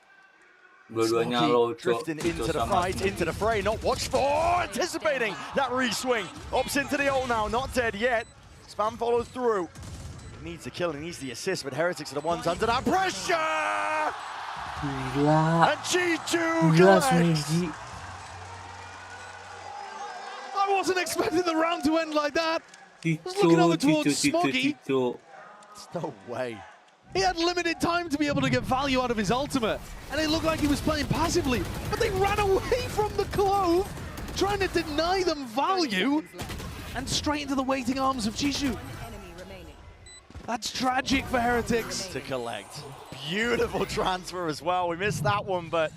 Smoggy drifting into the fight, into the fray. Not watched for, anticipating that re-swing. Ops into the ult now, not dead yet. Spam follows through. He needs the kill, he needs the assist, but Heretics are the ones under that pressure!
Gila.
And G2 collects.
I wasn't expecting the round to end like that. I was looking over towards Smoggy.
There's no way.
He had limited time to be able to get value out of his ultimate, and it looked like he was playing passively, but they ran away from the Clove, trying to deny them value, and straight into the waiting arms of Chishu. That's tragic for Heretics.
To collect. beautiful transfer as well. We missed that one, but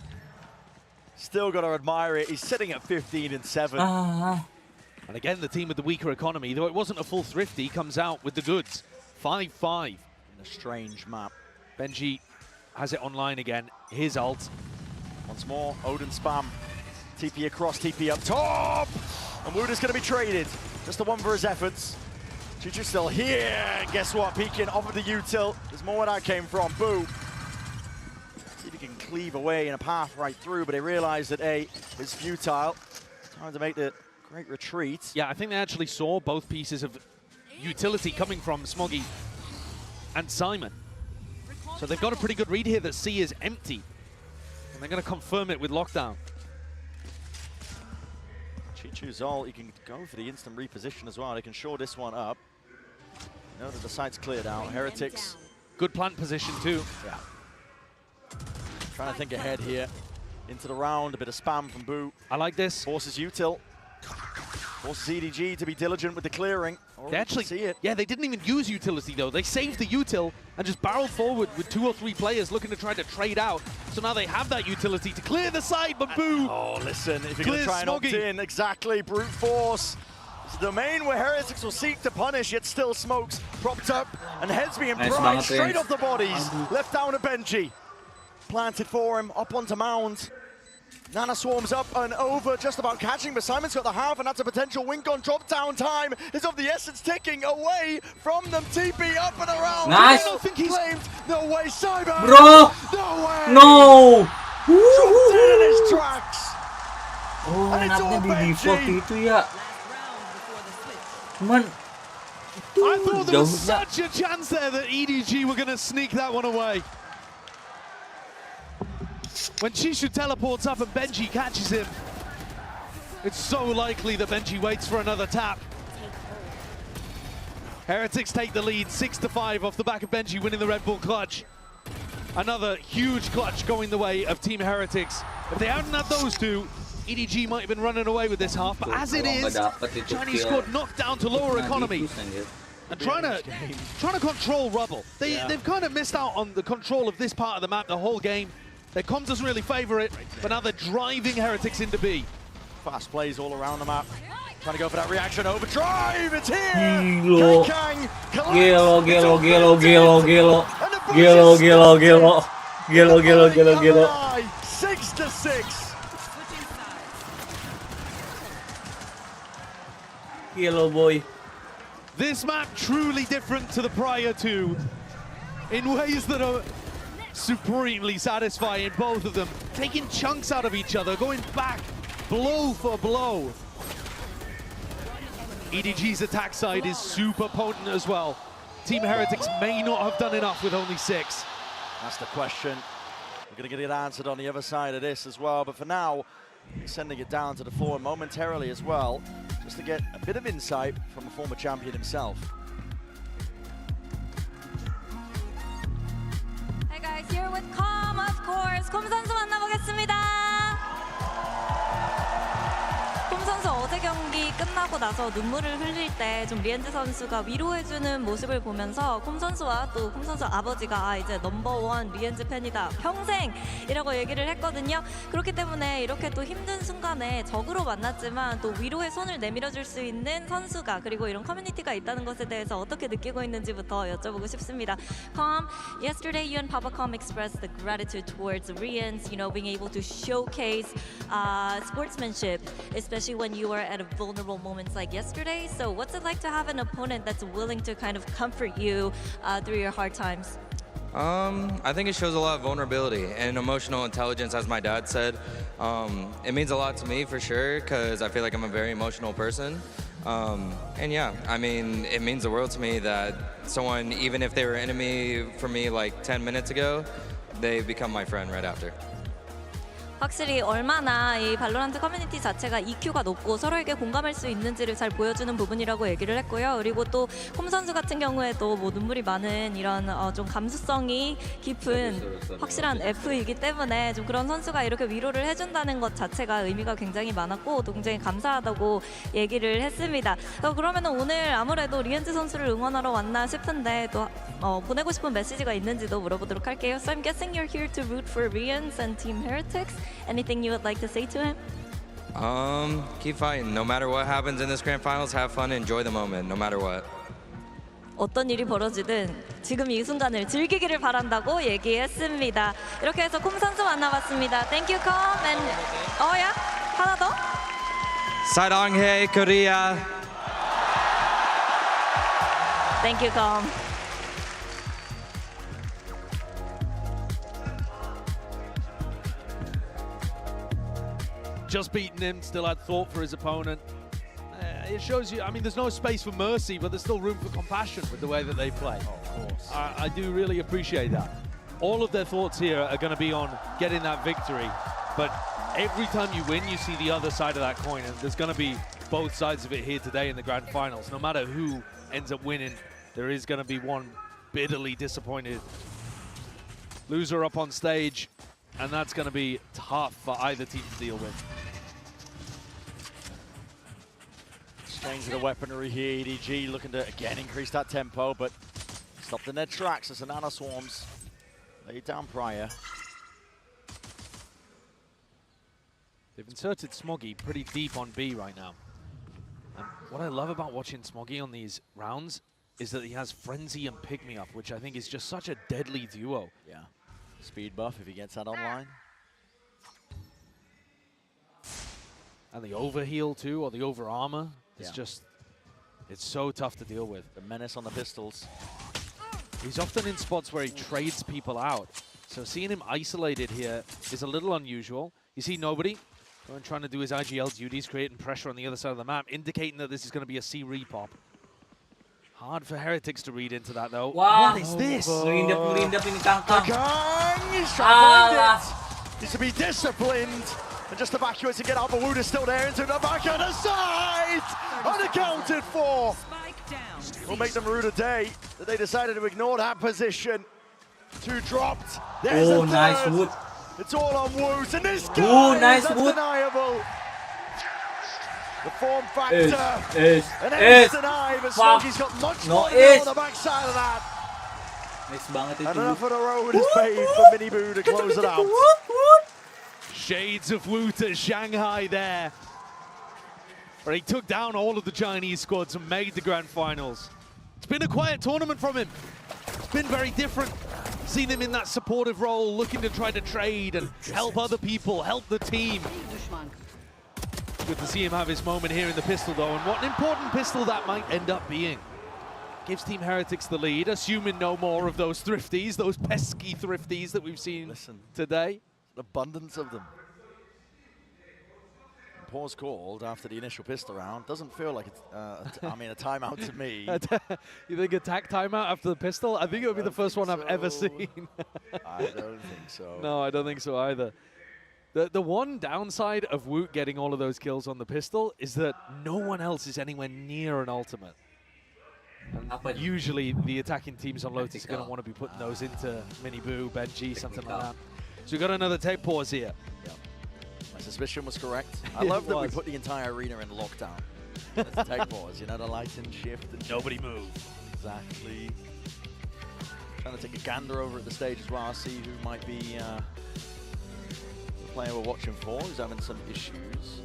still got to admire it. He's sitting at 15 and 7.
And again, the team with the weaker economy, though it wasn't a full thrifty, comes out with the goods. 5-5.
In a strange map.
Benji has it online again. His ult.
Once more, Odin spam. TP across, TP up top. And Wooder's going to be traded. Just the one for his efforts. Chuchu's still here. And guess what? Peeking off of the util. There's more where that came from. Boo. See if he can cleave away in a path right through, but he realized that A is futile. Time to make the great retreat.
Yeah, I think they actually saw both pieces of utility coming from Smoggy and Simon. So they've got a pretty good read here that C is empty. And they're going to confirm it with lockdown.
Chuchu's ult, he can go for the instant reposition as well. They can shore this one up. Know that the site's cleared out. Heretics.
Good plant position too.
Yeah. Trying to think ahead here. Into the round, a bit of spam from Boo.
I like this.
Forces util. Forces EDG to be diligent with the clearing.
They actually, see it. Yeah, they didn't even use utility though. They saved the util and just barreled forward with 2 or 3 players looking to try to trade out. So now they have that utility to clear the side, but Boo.
Oh, listen, if you're going to try and opt in, exactly, brute force. It's a domain where Heretics will seek to punish, yet still Smokes propped up and heads being pried straight off the bodies. Left down to Benji. Planted for him, up onto Mound. Nana swarms up and over, just about catching, but Simon's got the half, and that's a potential wink on drop down. Time is of the essence, ticking away from them. TP up and around.
Nice.
I don't think he's claimed. No way, Simon.
Bro.
No way.
No.
Dropped in his tracks.
Oh,
and it's all
di default
Benji.
itu ya. Cuman
I thought there was such a chance there that EDG were going to sneak that one away. When Chishu teleports up and Benji catches him, it's so likely that Benji waits for another tap. Heretics take the lead, 6-5 off the back of Benji winning the Red Bull clutch. Another huge clutch going the way of Team Heretics. If they hadn't had those two, EDG might have been running away with this half, but as it is, Chinese squad knocked down to lower economy. And trying to control Rubble. They've kind of missed out on the control of this part of the map the whole game. Their comms doesn't really favor it, but now they're driving Heretics into B.
Fast plays all around the map. Trying to go for that reaction overdrive. It's here.
Gilo.
Kang
Gilo, gilo, gilo, gilo, gilo. Gilo, gilo, gilo. Gilo, gilo, gilo, gilo.
6-6.
Gilo, boy.
This map truly different to the prior two in ways that are supremely satisfying, both of them. Taking chunks out of each other, going back blow for blow. EDG's attack side is super potent as well. Team Heretics may not have done enough with only 6.
That's the question. We're going to get it answered on the other side of this as well, but for now, sending it down to the floor momentarily as well, just to get a bit of insight from a former champion himself.
Hey guys, here with Com, of course. 콤 선수 만나보겠습니다. 콤 선수 어제 경기 끝나고 나서 눈물을 흘릴 때 좀 리엔즈 선수가 위로해주는 모습을 보면서 콤 선수와 또 콤 선수 아버지가 이제 넘버원 리엔즈 팬이다 평생이라고 얘기를 했거든요. 그렇기 때문에 이렇게 또 힘든 순간에 적으로 만났지만 또 위로의 손을 내밀어줄 수 있는 선수가 그리고 이런 커뮤니티가 있다는 것에 대해서 어떻게 느끼고 있는지부터 여쭤보고 싶습니다. Com, yesterday you and Papa Com expressed the gratitude towards Rians, you know, being able to showcase sportsmanship, especially when you are at a vulnerable moments like yesterday. So what's it like to have an opponent that's willing to kind of comfort you through your hard times?
I think it shows a lot of vulnerability and emotional intelligence, as my dad said. It means a lot to me for sure, because I feel like I'm a very emotional person. And yeah, I mean, it means the world to me that someone, even if they were enemy for me like 10 minutes ago, they become my friend right after.
확실히 얼마나 이 발로란트 커뮤니티 자체가 EQ가 높고 서로에게 공감할 수 있는지를 잘 보여주는 부분이라고 얘기를 했고요. 그리고 또 홈 선수 같은 경우에도 뭐 눈물이 많은 이런 좀 감수성이 깊은 확실한 F이기 때문에 좀 그런 선수가 이렇게 위로를 해준다는 것 자체가 의미가 굉장히 많았고 또 굉장히 감사하다고 얘기를 했습니다. 그러면 오늘 아무래도 리엔즈 선수를 응원하러 왔나 싶은데 또 보내고 싶은 메시지가 있는지도 물어보도록 할게요. So I'm guessing you're here to root for Rians and Team HyperX. Anything you would like to say to him?
Keep fighting. No matter what happens in this grand finals, have fun and enjoy the moment, no matter what.
어떤 일이 벌어지든 지금 이 순간을 즐기기를 바란다고 얘기했습니다. 이렇게 해서 콤 선수 만나봤습니다. Thank you, 콤. And 야, 하나 더.
사랑해, Korea.
Thank you, 콤.
Just beaten him, still had thought for his opponent. It shows you, I mean, there's no space for mercy, but there's still room for compassion with the way that they play.
Oh, of course.
I do really appreciate that. All of their thoughts here are going to be on getting that victory, but every time you win, you see the other side of that coin, and there's going to be both sides of it here today in the grand finals. No matter who ends up winning, there is going to be one bitterly disappointed loser up on stage, and that's going to be tough for either team to deal with.
Change the weaponry here, EDG looking to again increase that tempo, but stopped in their tracks as the Nano Swarms laid down prior.
They've inserted Smoggy pretty deep on B right now. And what I love about watching Smoggy on these rounds is that he has Frenzy and Pick Me Up, which I think is just such a deadly duo.
Yeah, speed buff if he gets that online.
And the overheal too, or the over armor. It's just, it's so tough to deal with.
The menace on the pistols.
He's often in spots where he trades people out. So seeing him isolated here is a little unusual. You see nobody going trying to do his IGL duties, creating pressure on the other side of the map, indicating that this is going to be a C repop. Hard for HyperX to read into that though.
Wow.
What is this?
Merindap ini Kangkang.
He's trying to find it. Needs to be disciplined. And just evacuate and get out, but Wood is still there into the back and aside! Unaccounted for! Will make them rue the day that they decided to ignore that position. Two dropped. There's a third.
Nice Wood.
It's all on Wood, and this guy
nice
is
Wood.
undeniable. The form factor. Is denied, but Smokey's got much more to do on the backside of that.
Nice banget itu.
And enough of the road is paid for Mini Boo to close it out.
Shades of Wu to Shanghai there. Where he took down all of the Chinese squads and made the grand finals. It's been a quiet tournament from him. It's been very different. Seen him in that supportive role, looking to try to trade and help other people, help the team. Good to see him have his moment here in the pistol though, and what an important pistol that might end up being. Gives Team HyperX the lead, assuming no more of those thrifties, those pesky thrifties that we've seen today.
An abundance of them. Pause called after the initial pistol round. Doesn't feel like it's, a timeout to me.
You think attack timeout after the pistol? I think it would be the first one I've ever seen.
I don't think so.
No, I don't think so either. The one downside of Woot getting all of those kills on the pistol is that no one else is anywhere near an ultimate. And usually the attacking teams on Lotus are going to want to be putting those into Mini Boo, Benji, something like that. So we've got another tech pause here.
Yep. My suspicion was correct. I love that we put the entire arena in lockdown. It's a tech pause, you know, the light and shift and nobody move. Exactly. Trying to take a gander over at the stage as well, see who might be the player we're watching for, who's having some issues.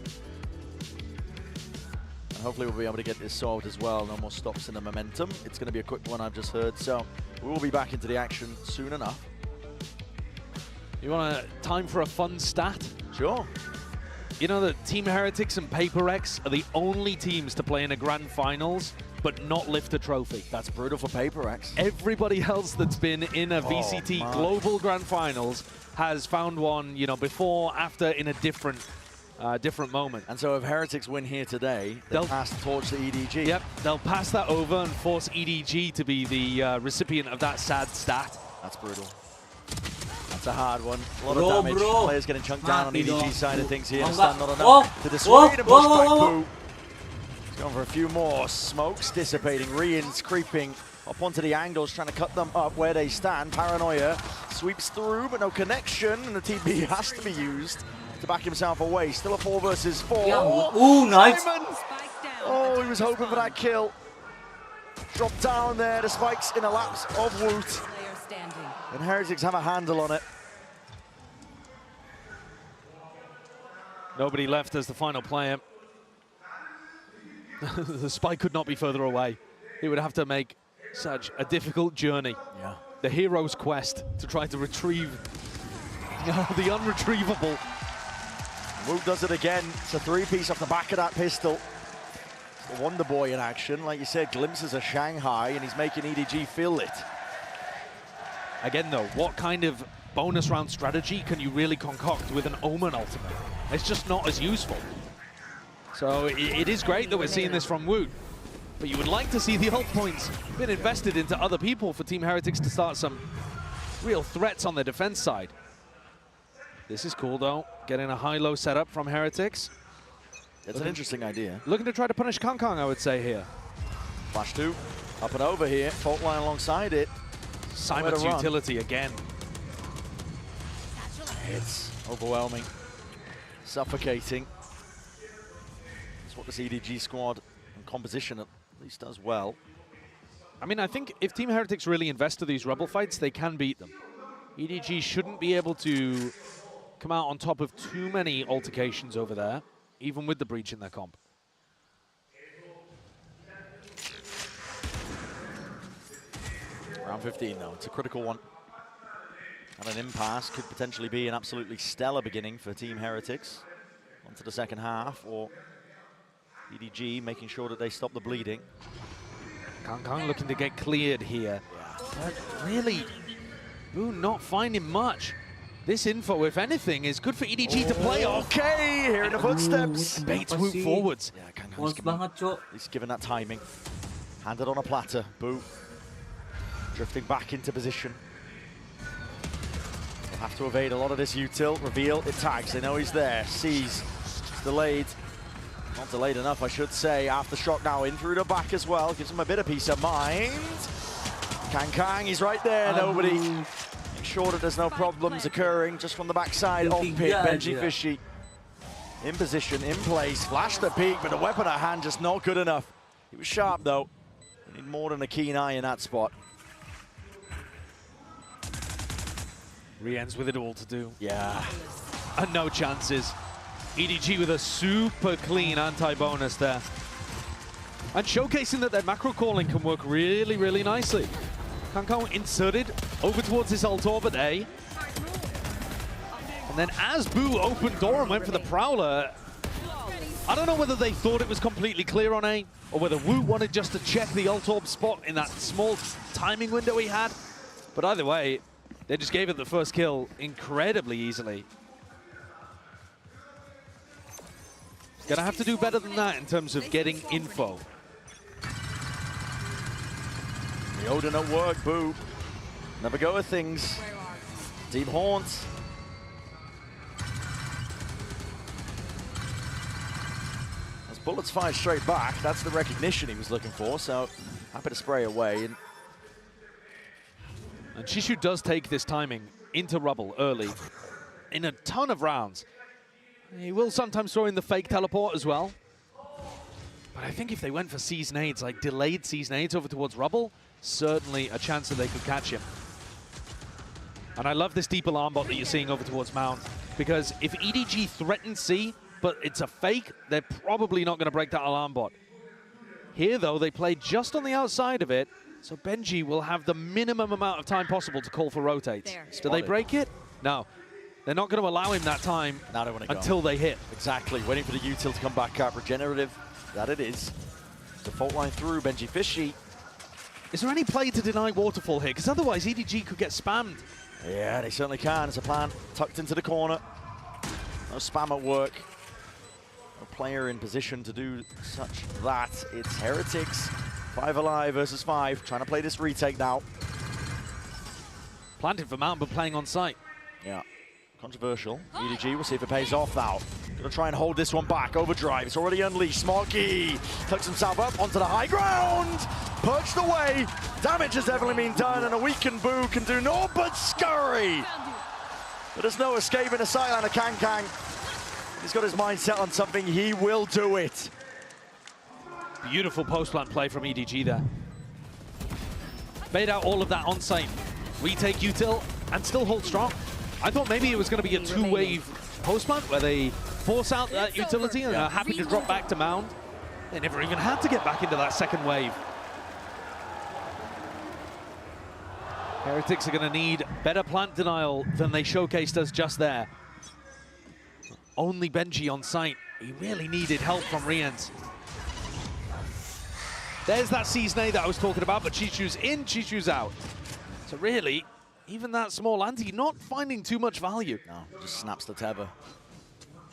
And hopefully we'll be able to get this solved as well. No more stops in the momentum. It's going to be a quick one, I've just heard. So we'll be back into the action soon enough.
You want time for a fun stat?
Sure.
You know that Team HyperX and PaperX are the only teams to play in a grand finals but not lift a trophy.
That's brutal for PaperX.
Everybody else that's been in a VCT global grand finals has found one, you know, before, after, in a different moment.
And so if HyperX win here today, they'll pass the torch to EDG.
Yep, they'll pass that over and force EDG to be the recipient of that sad stat.
That's brutal. That's a hard one. A lot of damage. Players getting chunked down on EDG's side of things here. Stun not enough to dissuade and push back Boo. He's going for a few more. Smokes dissipating. Rian's creeping up onto the angles, trying to cut them up where they stand. Paranoia sweeps through, but no connection, and the TB has to be used to back himself away. Still a 4 versus 4.
Ooh, nice.
Oh, he was hoping for that kill. Dropped down there. The spikes in a lapse of Woot. And Heretics have a handle on it.
Nobody left as the final player. The spike could not be further away. He would have to make such a difficult journey.
Yeah.
The hero's quest to try to retrieve the unretrievable.
Woot does it again. It's a 3-piece off the back of that pistol. It's the Wonder Boy in action. Like you said, glimpses of Shanghai, and he's making EDG feel it.
Again, though, what kind of bonus round strategy can you really concoct with an Omen ultimate? It's just not as useful. So it is great that we're seeing this from Woot, but you would like to see the ult points been invested into other people for Team Heretics to start some real threats on their defense side. This is cool, though. Getting a high-low setup from Heretics.
It's an interesting idea.
Looking to try to punish Kong, I would say, here.
Flash 2, up and over here. Fault line alongside it.
Simon's utility again.
It's overwhelming. Suffocating. That's what this EDG squad and composition at least does well.
I mean, I think if Team Heretics really invest to these Rebel fights, they can beat them. EDG shouldn't be able to come out on top of too many altercations over there, even with the breach in their comp.
Round 15, though. It's a critical one. And an impasse could potentially be an absolutely stellar beginning for Team Heretics. Onto the second half, or EDG making sure that they stop the bleeding.
Kong looking to get cleared here. But really, Boo not finding much. This info, if anything, is good for EDG to play off.
Okay, here in the footsteps.
Baits Woot forwards.
Yeah, he's given that timing. Handed on a platter. Boo drifting back into position. They'll have to evade a lot of this util. Reveal, it tags. They know he's there. Sees. Delayed. Not delayed enough, I should say. Aftershock now in through the back as well. Gives him a bit of peace of mind. Kang, he's right there. Nobody. Make sure that there's no problems occurring just from the backside of pit. Benji Fishy in position, in place. Flash the peak, but the weapon at hand just not good enough. He was sharp, though. You need more than a keen eye in that spot.
Rian's with it all to do.
Yeah.
And no chances. EDG with a super clean anti-bonus there. And showcasing that their macro calling can work really, really nicely. Kong inserted over towards his ult orbit A. And then as Boo opened door and went for the Prowler, I don't know whether they thought it was completely clear on A, or whether Woot wanted just to check the ult orb spot in that small timing window he had. But either way, they just gave it the first kill incredibly easily. Gonna have to do better than that in terms of getting info.
The Odin at work, Boo. Never go with things. Deep Haunt. As bullets fired straight back, that's the recognition he was looking for, so happy to spray away.
And Shishu does take this timing into rubble early in a ton of rounds. He will sometimes throw in the fake teleport as well. But I think if they went for Seize nades, like delayed Seize nades over towards rubble, certainly a chance that they could catch him. And I love this deep alarm bot that you're seeing over towards Mount, because if EDG threatens C, but it's a fake, they're probably not going to break that alarm bot. Here, though, they play just on the outside of it, so Benji will have the minimum amount of time possible to call for rotates. Do they break it? No. They're not going to allow him that time until they hit.
Exactly. Waiting for the util to come back up. Regenerative. That it is. Default line through. Benji Fishy.
Is there any play to deny Waterfall here? Because otherwise EDG could get spammed.
Yeah, they certainly can. It's a plan. Tucked into the corner. No spam at work. No player in position to do such that. It's Heretics. 5 alive versus 5. Trying to play this retake now.
Planted for Mountain, but playing on site.
Yeah. Controversial. EDG, we'll see if it pays off now. Gonna try and hold this one back. Overdrive, it's already unleashed. Smoky tucks himself up onto the high ground. Perched away. Damage has definitely been done, and a weakened Boo can do naught but scurry. But there's no escaping a sideline of Kang. He's got his mind set on something, he will do it.
Beautiful post-plant play from EDG there. Made out all of that on-site. Retake util and still hold strong. I thought maybe it was going to be a two-wave post-plant where they force out that utility and are happy to drop back to mound. They never even had to get back into that second wave. Heretics are going to need better plant denial than they showcased us just there. Only Benji on site. He really needed help from Riens. There's that Seasonay that I was talking about, but Chichu's in, Chichu's out. So really, even that small anti not finding too much value.
No, just snaps the tether.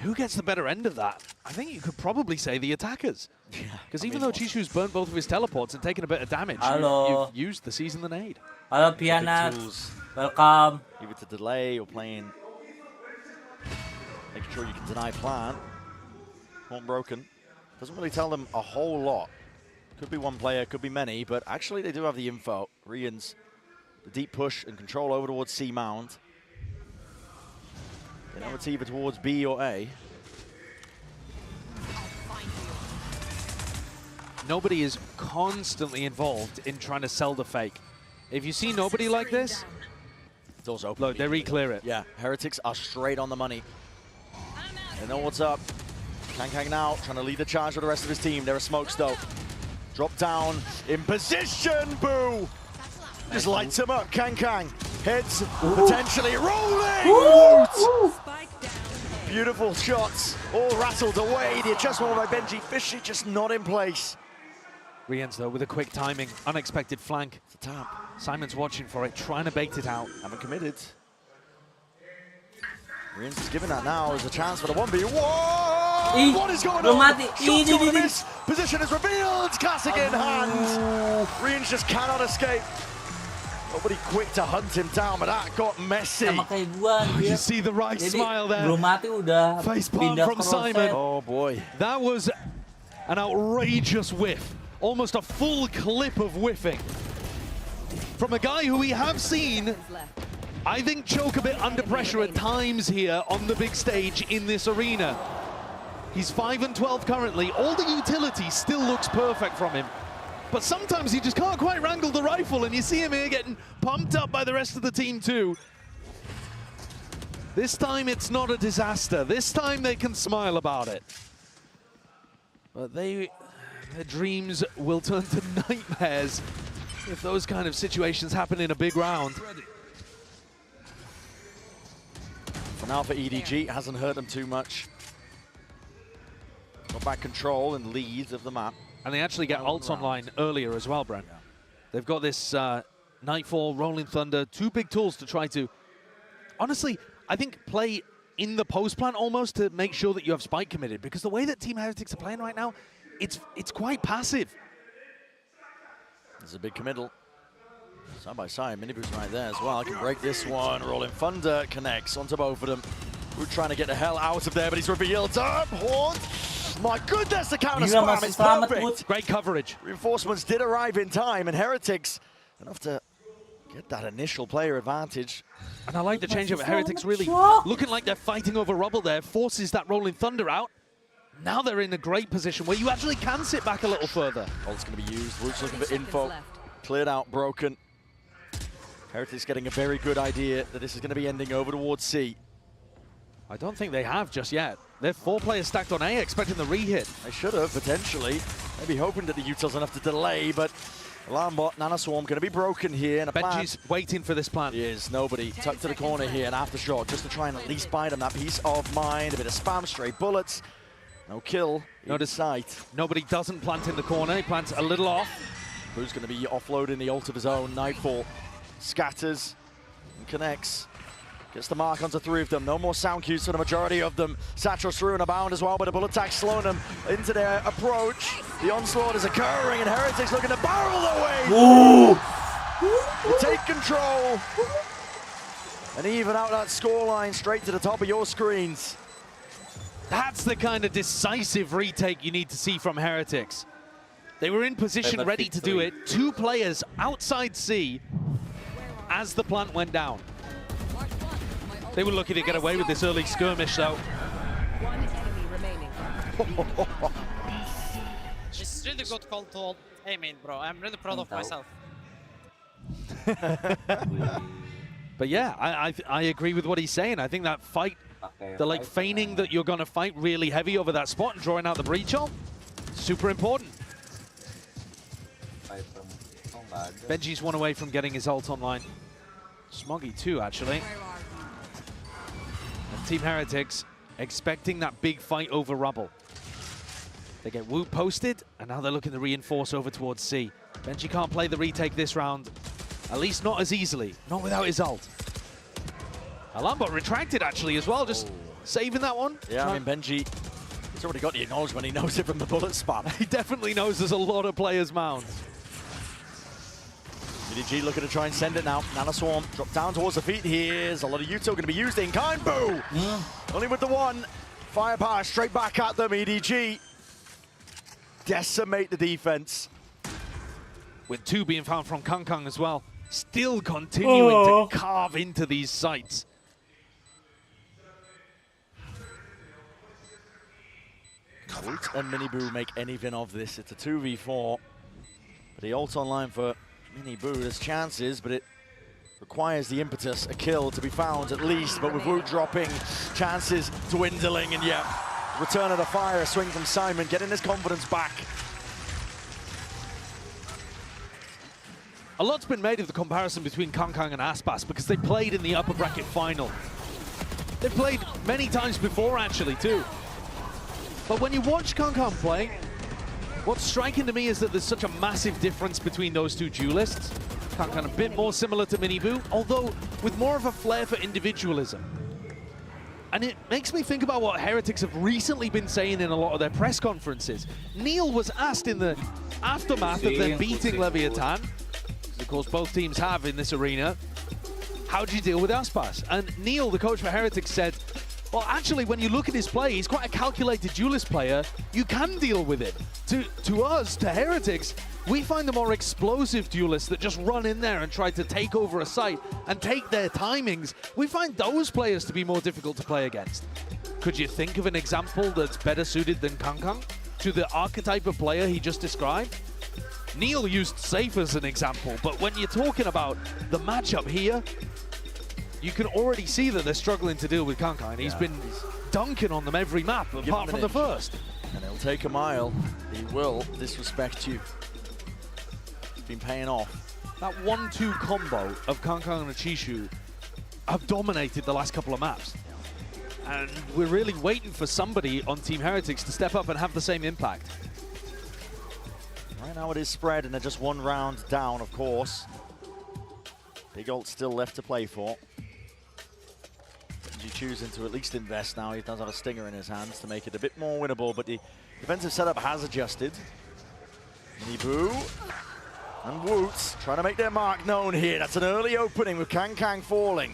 Who gets the better end of that? I think you could probably say the attackers. Because even though Chichu's burnt both of his teleports and taken a bit of damage, you've used the Season the Nade.
Hello, Pianat. Welcome.
Either to delay or playing, making sure you can deny plant. Horn broken. Doesn't really tell them a whole lot. Could be one player, could be many, but actually they do have the info. Riens, the deep push and control over towards C mound. They know it's either towards B or A.
Nobody is constantly involved in trying to sell the fake. If you see nobody like this,
it's also open.
Look, they re-clear it.
Yeah, Heretics are straight on the money. They know what's up. Kang now trying to lead the charge with the rest of his team. They're a smoke stove. Drop down in position, Boo! Just lights him up, Kang. Heads potentially rolling! Beautiful shots, all rattled away. The adjustment by Benji Fishy just not in place.
Riens though with a quick timing, unexpected flank.
It's a tap.
Simon's watching for it, trying to bait it out.
Haven't committed. Riens is giving that now as a chance for the 1v1. What is going on? Shots on the miss. Position is revealed. Classic in hand. Riens just cannot escape. Nobody quick to hunt him down, but that got messy.
You see the right smile there. Face palm from Simon.
Oh boy.
That was an outrageous whiff. Almost a full clip of whiffing. From a guy who we have seen, I think, choke a bit under pressure at times here on the big stage in this arena. He's 5 and 12 currently. All the utility still looks perfect from him. But sometimes he just can't quite wrangle the rifle, and you see him here getting pumped up by the rest of the team too. This time it's not a disaster. This time they can smile about it. But their dreams will turn to nightmares if those kind of situations happen in a big round.
For now for EDG, it hasn't hurt them too much. Got back control and lead of the map.
And they actually get ults online earlier as well, Brent. Yeah. They've got this Nightfall, Rolling Thunder, two big tools to try to, honestly, I think play in the post plant almost to make sure that you have spike committed, because the way that Team Heretics are playing right now, it's quite passive.
There's a big committal. Side by side, Miniboo's right there as well. I can break this one. Rolling Thunder connects onto both of them. We're trying to get the hell out of there, but he's revealed up. Horn. My goodness, the counter spam is perfect.
Great coverage.
Reinforcements did arrive in time, and Heretics enough to get that initial player advantage.
And I like the change of Heretics really looking like they're fighting over rubble there, forces that Rolling Thunder out. Now they're in a great position where you actually can sit back a little further.
Ult's going to be used. Root's looking for info. Cleared out, broken. Heretics getting a very good idea that this is going to be ending over towards C.
I don't think they have just yet. They're 4 players stacked on A, expecting the re-hit.
They should have, potentially. Maybe hoping that the util's enough to delay, but Alarm Bot, Nanoswarm going to be broken here. And
Benji's waiting for this plant.
He is. Nobody. Tucked to the corner here, and Aftershock just to try and at least buy them that peace of mind. A bit of spam, straight bullets. No kill. Notice sight.
Nobody doesn't plant in the corner. He plants a little off.
Who's going to be offloading the ult of his own? Nightfall scatters and connects. Gets the mark onto 3 of them. No more sound cues for the majority of them. Satchel's through and abound as well, but a bullet attack slowing them into their approach. The onslaught is occurring, and Heretics looking to barrel their way. They take control. And even out that scoreline straight to the top of your screens.
That's the kind of decisive retake you need to see from Heretics. They were in position, ready to do it. 2 players outside C as the plant went down. They were lucky to get away with this early skirmish, though.
1 enemy remaining.
It's really good call to aim in, bro. I'm really proud of myself.
But yeah, I agree with what he's saying. I think that fight, they're like feigning that you're going to fight really heavy over that spot and drawing out the breach ult. Super important. Benji's 1 away from getting his ult online. Smoggy too, actually. And Team Heretics expecting that big fight over Rubble. They get Woot posted, and now they're looking to reinforce over towards C. Benji can't play the retake this round, at least not as easily, not without his ult. Alambot retracted actually as well, just saving that one.
Yeah, I mean, Benji, he's already got the acknowledgement. He knows it from the bullet spam.
He definitely knows there's a lot of players mounts.
WDG looking to try and send it now. Nana Swarm drop down towards the feet. Here's a lot of Util going to be used in kind. Boo! Only with the 1. Firepower straight back at them. EDG decimate the defense.
With 2 being found from Kung as well. Still continuing to carve into these sites.
Woot and Miniboo make anything of this. It's a 2v4. But the ult online for Miniboo. There's chances, but it requires the impetus, a kill to be found at least. But with Woot dropping, chances dwindling, and yeah, return of the fire, a swing from Simon, getting his confidence back.
A lot's been made of the comparison between Kung and Aspas because they played in the upper bracket final. They've played many times before actually too. But when you watch Kung play, what's striking to me is that there's such a massive difference between those 2 duelists. Kung a bit more similar to Miniboo, although with more of a flair for individualism. And it makes me think about what Heretics have recently been saying in a lot of their press conferences. Neil was asked in the aftermath of them beating Leviathan, of course both teams have in this arena, how do you deal with Aspas? And Neil, the coach for Heretics, said, well, actually, when you look at his play, he's quite a calculated duelist player. You can deal with it. To us, to Heretics, we find the more explosive duelists that just run in there and try to take over a site and take their timings. We find those players to be more difficult to play against. Could you think of an example that's better suited than Kung to the archetype of player he just described? Neil used Safe as an example, but when you're talking about the matchup here, you can already see that they're struggling to deal with Kung, and he's been dunking on them every map, apart from the first.
And he'll take a mile. He will disrespect you. It's been paying off.
That 1-2 combo of Kung and Chishu have dominated the last couple of maps. And we're really waiting for somebody on Team Heretics to step up and have the same impact.
Right now it is spread, and they're just 1 round down, of course. Big ult still left to play for. He's choosing to at least invest now. He does have a stinger in his hands to make it a bit more winnable, but the defensive setup has adjusted. Miniboo and Woots trying to make their mark known here. That's an early opening with Kang falling.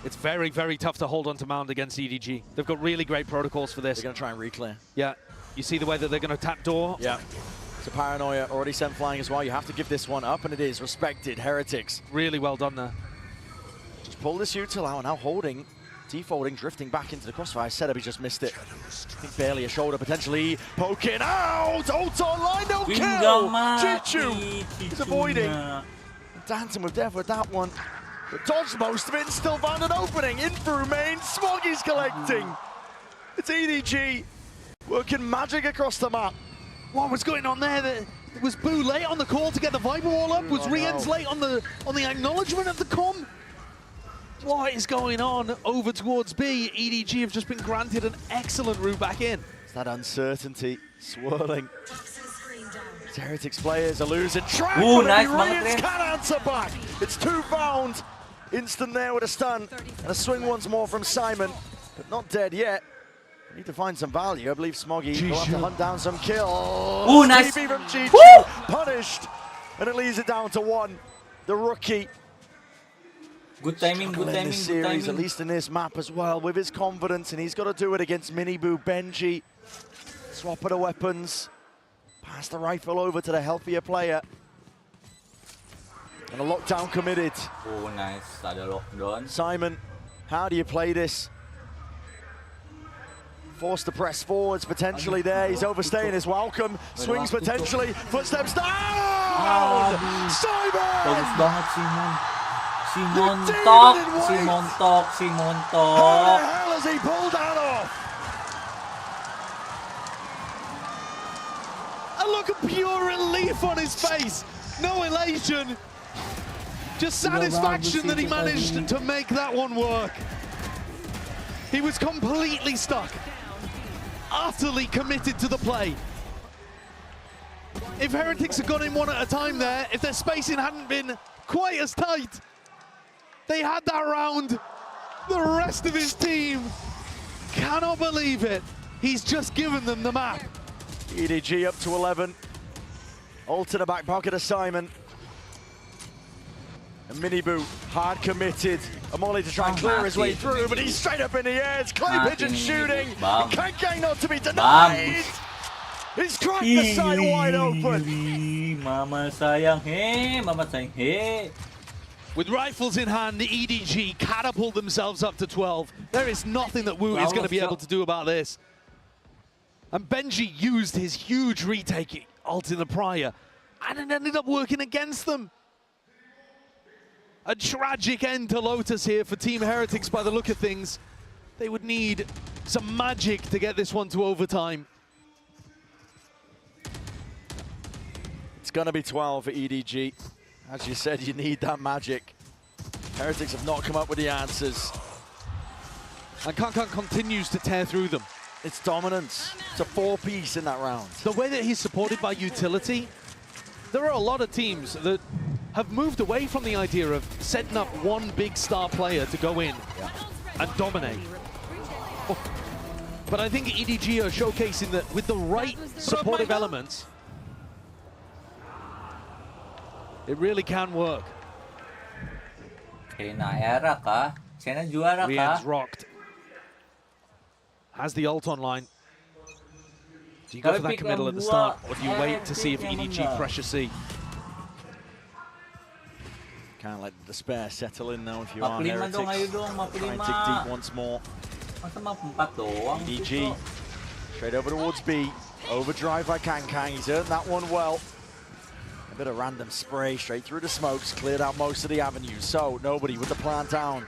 It's very, very tough to hold on to Mound against EDG. They've got really great protocols for this.
They're going to try and re-clear.
Yeah. You see the way that they're going to tap door?
Yeah. It's a paranoia already sent flying as well. You have to give this one up, and it is respected. Heretics.
Really well done there.
Just pull this util out, now holding, defaulting, drifting back into the crossfire setup. He just missed it. I think barely a shoulder, potentially poking out. Ult online, no kill. Chichu is avoiding. Dancing with death with that one. But dodged most of it and still found an opening. In through main, Smoggy's collecting. It's EDG working magic across the map.
What was going on there? Was Boo late on the call to get the Viper wall up? Was Rien's late on the acknowledgement of the comm? What is going on over towards B? EDG have just been granted an excellent route back in.
It's that uncertainty swirling. Heretics players are losing track.
Ooh, nice
Rien's can answer back. It's 2 found. Instant there with a stun. And a swing once more from Simon, but not dead yet. Need to find some value. I believe Smoggy will have to hunt down some kills.
Ooh, nice.
TP from Chichu, punished. And it leaves it down to 1. The rookie.
Good timing, good timing,
series,
good timing.
At least in this map as well, with his confidence, and he's got to do it against Miniboo, Benji. Swap of the weapons. Pass the rifle over to the healthier player. And a lockdown committed.
Oh, nice. Ada lockdown.
Simon, how do you play this? Forced to press forwards, potentially there. He's overstaying his welcome. Swings potentially. Footsteps down! Simon!
Bagus banget Simon. Si montok.
How the hell has he pulled that off?
A look of pure relief on his face. No elation. Just satisfaction that he managed to make that one work. He was completely stuck. Utterly committed to the play. If Heretics had gone in one at a time there, if their spacing hadn't been quite as tight, they had that round. The rest of his team cannot believe it. He's just given them the map.
EDG up to 11. Ult in the back pocket of Simon. And Miniboo, hard committed. Amoli to try and clear his way through, but he's straight up in the air. It's Clay Pigeon shooting. Kankang not to be denied. He's cracked the side wide open.
Mama sayang he, mama sayang he.
With rifles in hand, the EDG catapult themselves up to 12. There is nothing that Wu is going to be able to do about this. And Benji used his huge retake ult in the prior, and it ended up working against them. A tragic end to Lotus here for Team Heretics by the look of things. They would need some magic to get this one to overtime.
It's going to be 12 for EDG. As you said, you need that magic. Heretics have not come up with the answers.
And Kankan continues to tear through them.
It's dominance. It's a 4-piece in that round.
The way that he's supported by utility, there are a lot of teams that have moved away from the idea of setting up one big star player to go in and dominate. But I think EDG are showcasing that with the right supportive elements, it really can work.
Kena era kah? Kena juara kah?
Rian's rocked. Has the ult online. Do you go for that committal at the start, or do you wait to see if EDG pressure C?
Can't let the despair settle in now if you are Heretics. Try and dig deep once more. EDG straight over towards B. Overdrive by Kankang. He's earned that one well. A bit of random spray straight through the smokes. Cleared out most of the avenues. So nobody with the plant down.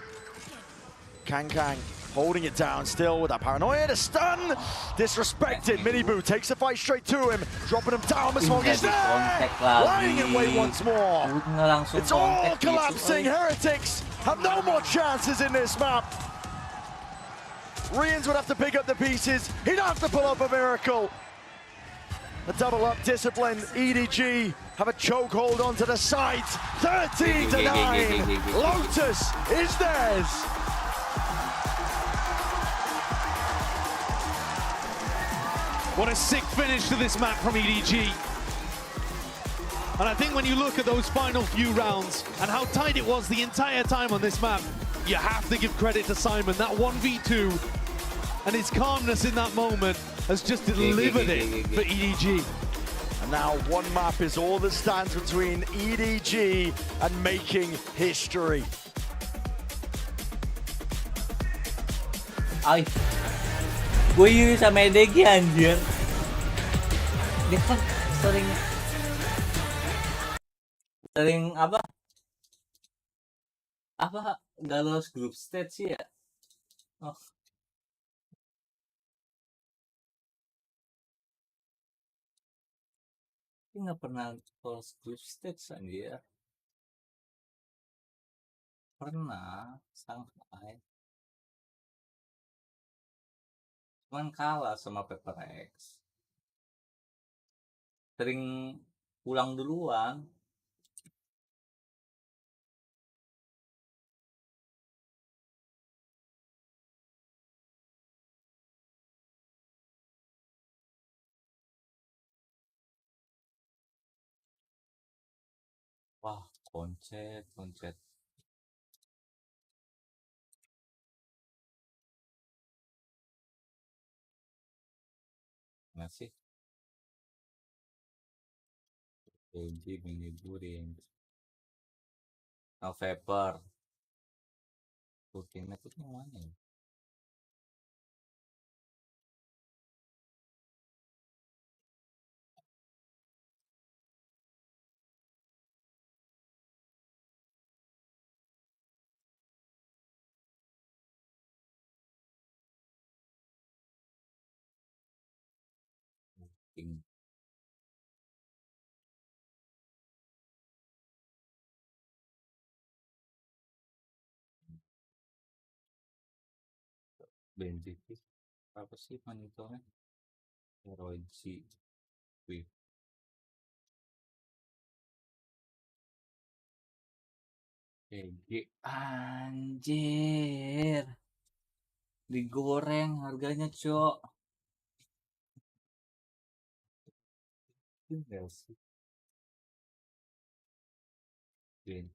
Kankang holding it down still with that paranoia. The stun! Disrespected. Miniboo takes the fight straight to him. Dropping him down. The smoke is there! Lying in wait once more. It's all collapsing. Heretics have no more chances in this map. Rians would have to pick up the pieces. He'd have to pull up a miracle. The double up discipline. EDG have a chokehold onto the site. 13-9. Lotus is theirs.
What a sick finish to this map from EDG. And I think when you look at those final few rounds and how tight it was the entire time on this map, you have to give credit to Simon. That 1v2 and his calmness in that moment has just delivered it for EDG.
And now one map is all that stands between EDG and making history.
Ay, gue yun sa Medegi anjir. Dia kan sering apa gak lolos group stage sih ya. Oh. Dia nggak pernah lolos group stage anjir. Pernah sampai cuman kalah sama HyperX. Sering pulang duluan. Wah, koncet. Masih Benji menghiburin. No vapor. Ultimate itu mana ya? King. Benji apa sih monitornya? ROG Wih. Anjir. Digoreng harganya, Cok. Enggak sih. Benji.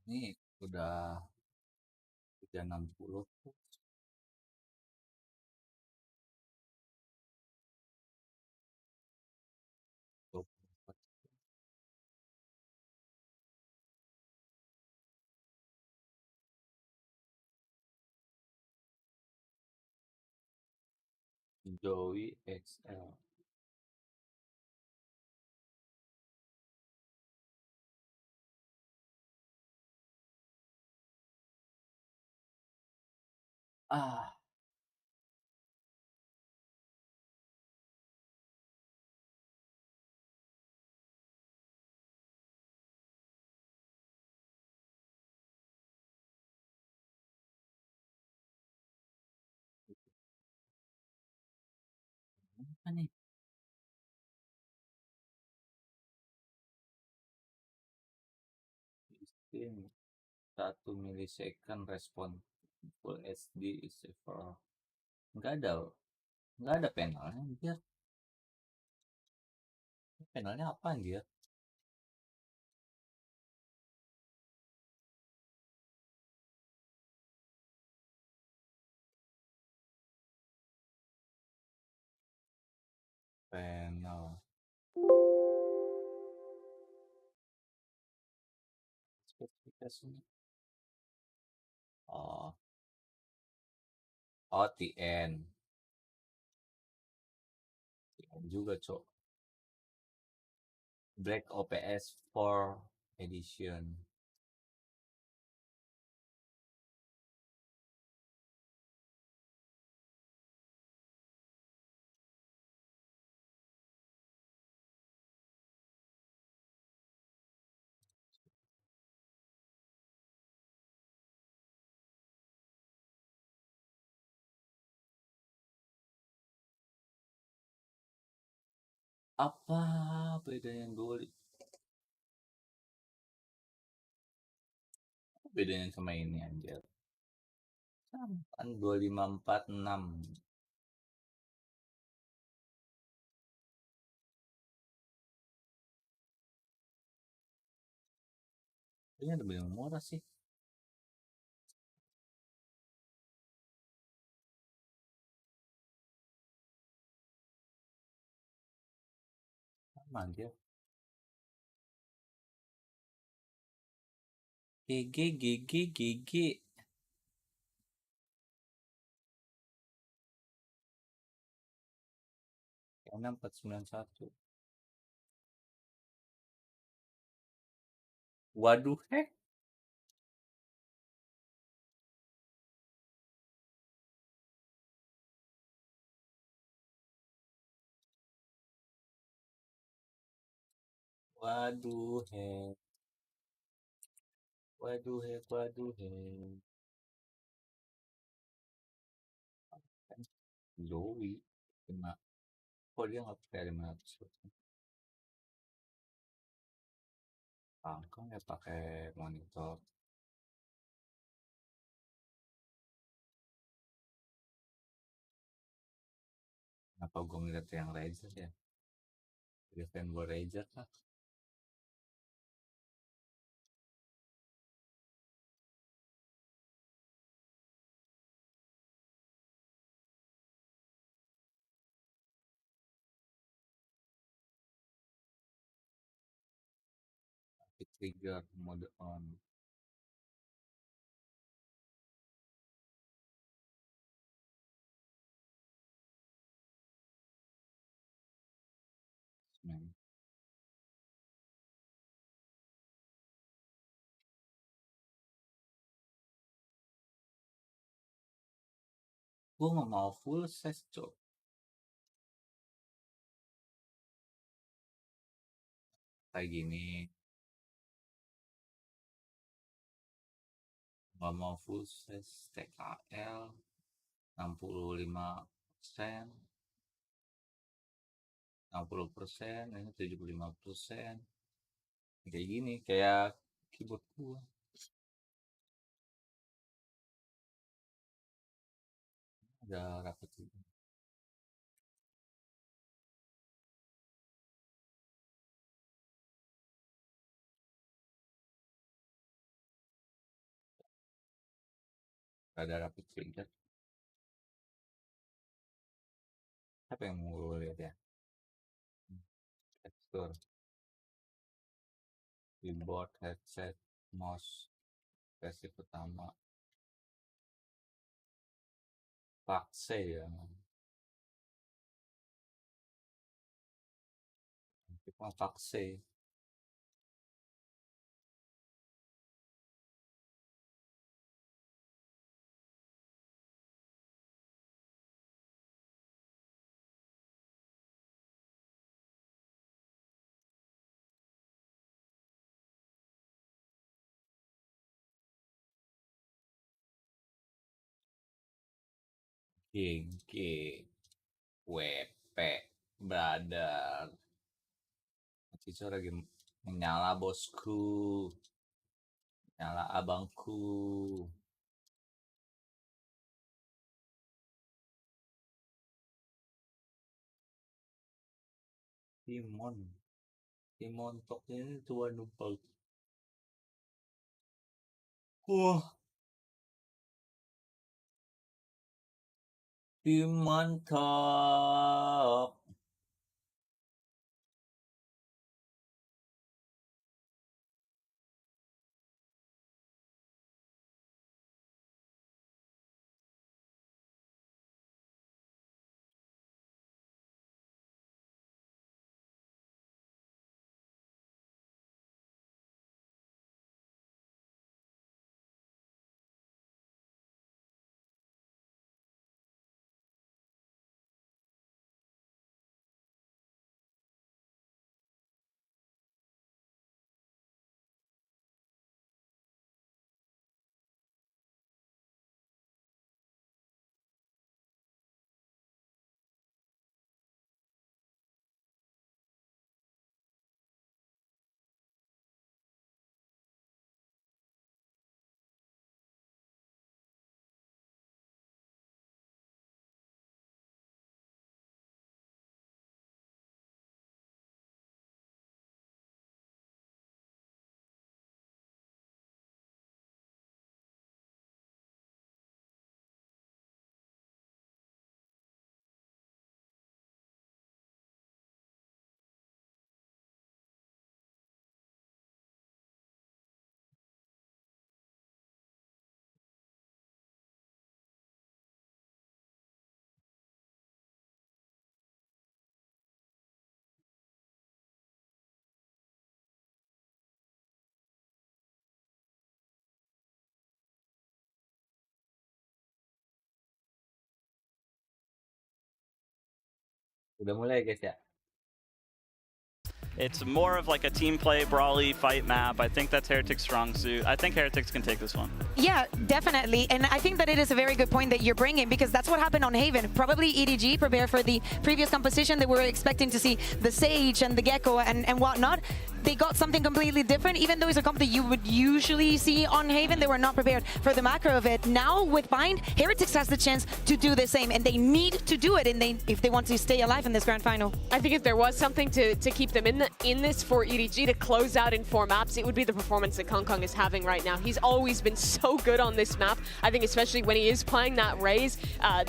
Ini udah 360 tuh. Joey XL. Ah. Apa nih? Ini 1 milisecond respon full HD is for nggak ada panelnya anjir. Panelnya apa anjir? Panel spesifikasinya. TN juga, Cok. Black OPS 4 edition. Apa bedanya bedanya sama ini anjir? Sama kan 2546. Ini lebih murah sih. Sama anjir. GG. Karena 491. Waduh, Waduh, Joey kena. Kok dia nggak pakai 500? Langsung ya pakai monitor. Kalau gue ngeliat yang Ryzen ya, jadi fanboy Ryzen lah. Trigger mode on. Gue nggak mau full size, cok. Kayak gini. Nggak mau full size TKL 65%, 60%, ini 75%. Kayak gini, kayak keyboard gua. Udah rapet juga. Ada rapid trigger. Apa yang mau lihat ya? Tekstur, keyboard, headset, mouse, versi pertama, pakse ya. Kita pakse. Gengke, WP, brother. Cico lagi menyala bosku, nyala abangku. Timon toknya ini tuan numpang. Wah, mantap. Udah mulai guys ya.
It's more of like a team play, brawly, fight map. I think that's HyperX's strong suit. I think HyperX can take this one.
Yeah, definitely. And I think that it is a very good point that you're bringing, because that's what happened on Haven. Probably EDG prepared for the previous composition. They were expecting to see the Sage and the Gecko and whatnot.
they got something completely different. Even though it's a comp that you would usually see on Haven, they were not prepared for the macro of it. Now with Bind, HyperX has the chance to do the same, and they need to do it if they want to stay alive in this grand final.
I think if there was something to keep them in this for EDG to close out in 4 maps, it would be the performance that Kong is having right now. He's always been so good on this map. I think especially when he is playing that Raze,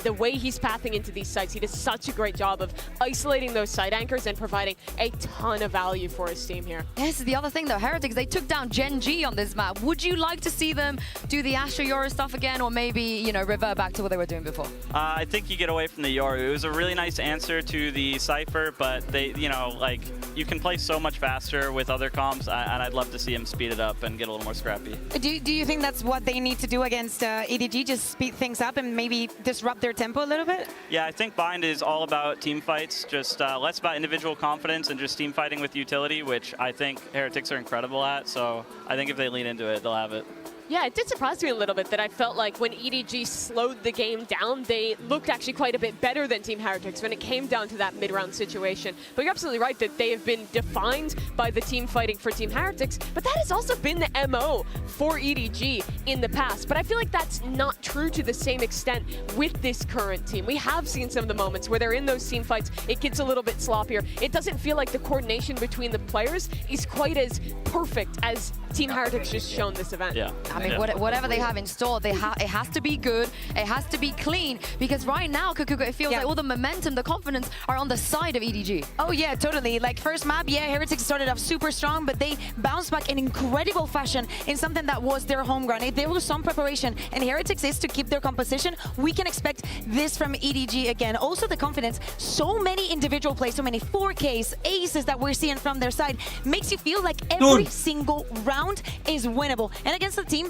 the way he's pathing into these sites, he does such a great job of isolating those site anchors and providing a ton of value for his team here.
Yeah, this is the other thing though, HyperX, they took down Gen G on this map. Would you like to see them do the Astra Yoru stuff again, or maybe, you know, revert back to what they were doing before?
I think you get away from the Yoru. It was a really nice answer to the Cypher, but they, you know, like, you can play so much faster with other comps, and I'd love to see him speed it up and get a little more scrappy.
Do you think that's what they need to do against EDG, just speed things up and maybe disrupt their tempo a little bit?
Yeah, I think Bind is all about team fights, just less about individual confidence and just team fighting with utility, which I think HyperX are incredible at, so I think if they lean into it, they'll have it.
Yeah, it did surprise me a little bit that I felt like when EDG slowed the game down, they looked actually quite a bit better than Team HyperX when it came down to that mid-round situation. But you're absolutely right that they have been defined by the team fighting for Team HyperX, but that has also been the MO for EDG in the past. But I feel like that's not true to the same extent with this current team. We have seen some of the moments where they're in those team fights, it gets a little bit sloppier. It doesn't feel like the coordination between the players is quite as perfect as Team HyperX just shown this event.
Yeah.
I mean, whatever they have installed, it has to be good, it has to be clean, because right now, Kukuku, it feels like all the momentum, the confidence are on the side of EDG.
Oh yeah, totally. Like first map, yeah, HyperX started off super strong, but they bounced back in incredible fashion in something that was their home ground. If there was some preparation and HyperX is to keep their composition, we can expect this from EDG again. Also the confidence, so many individual plays, so many 4Ks, aces that we're seeing from their side, makes you feel like every single round is winnable. And against the team,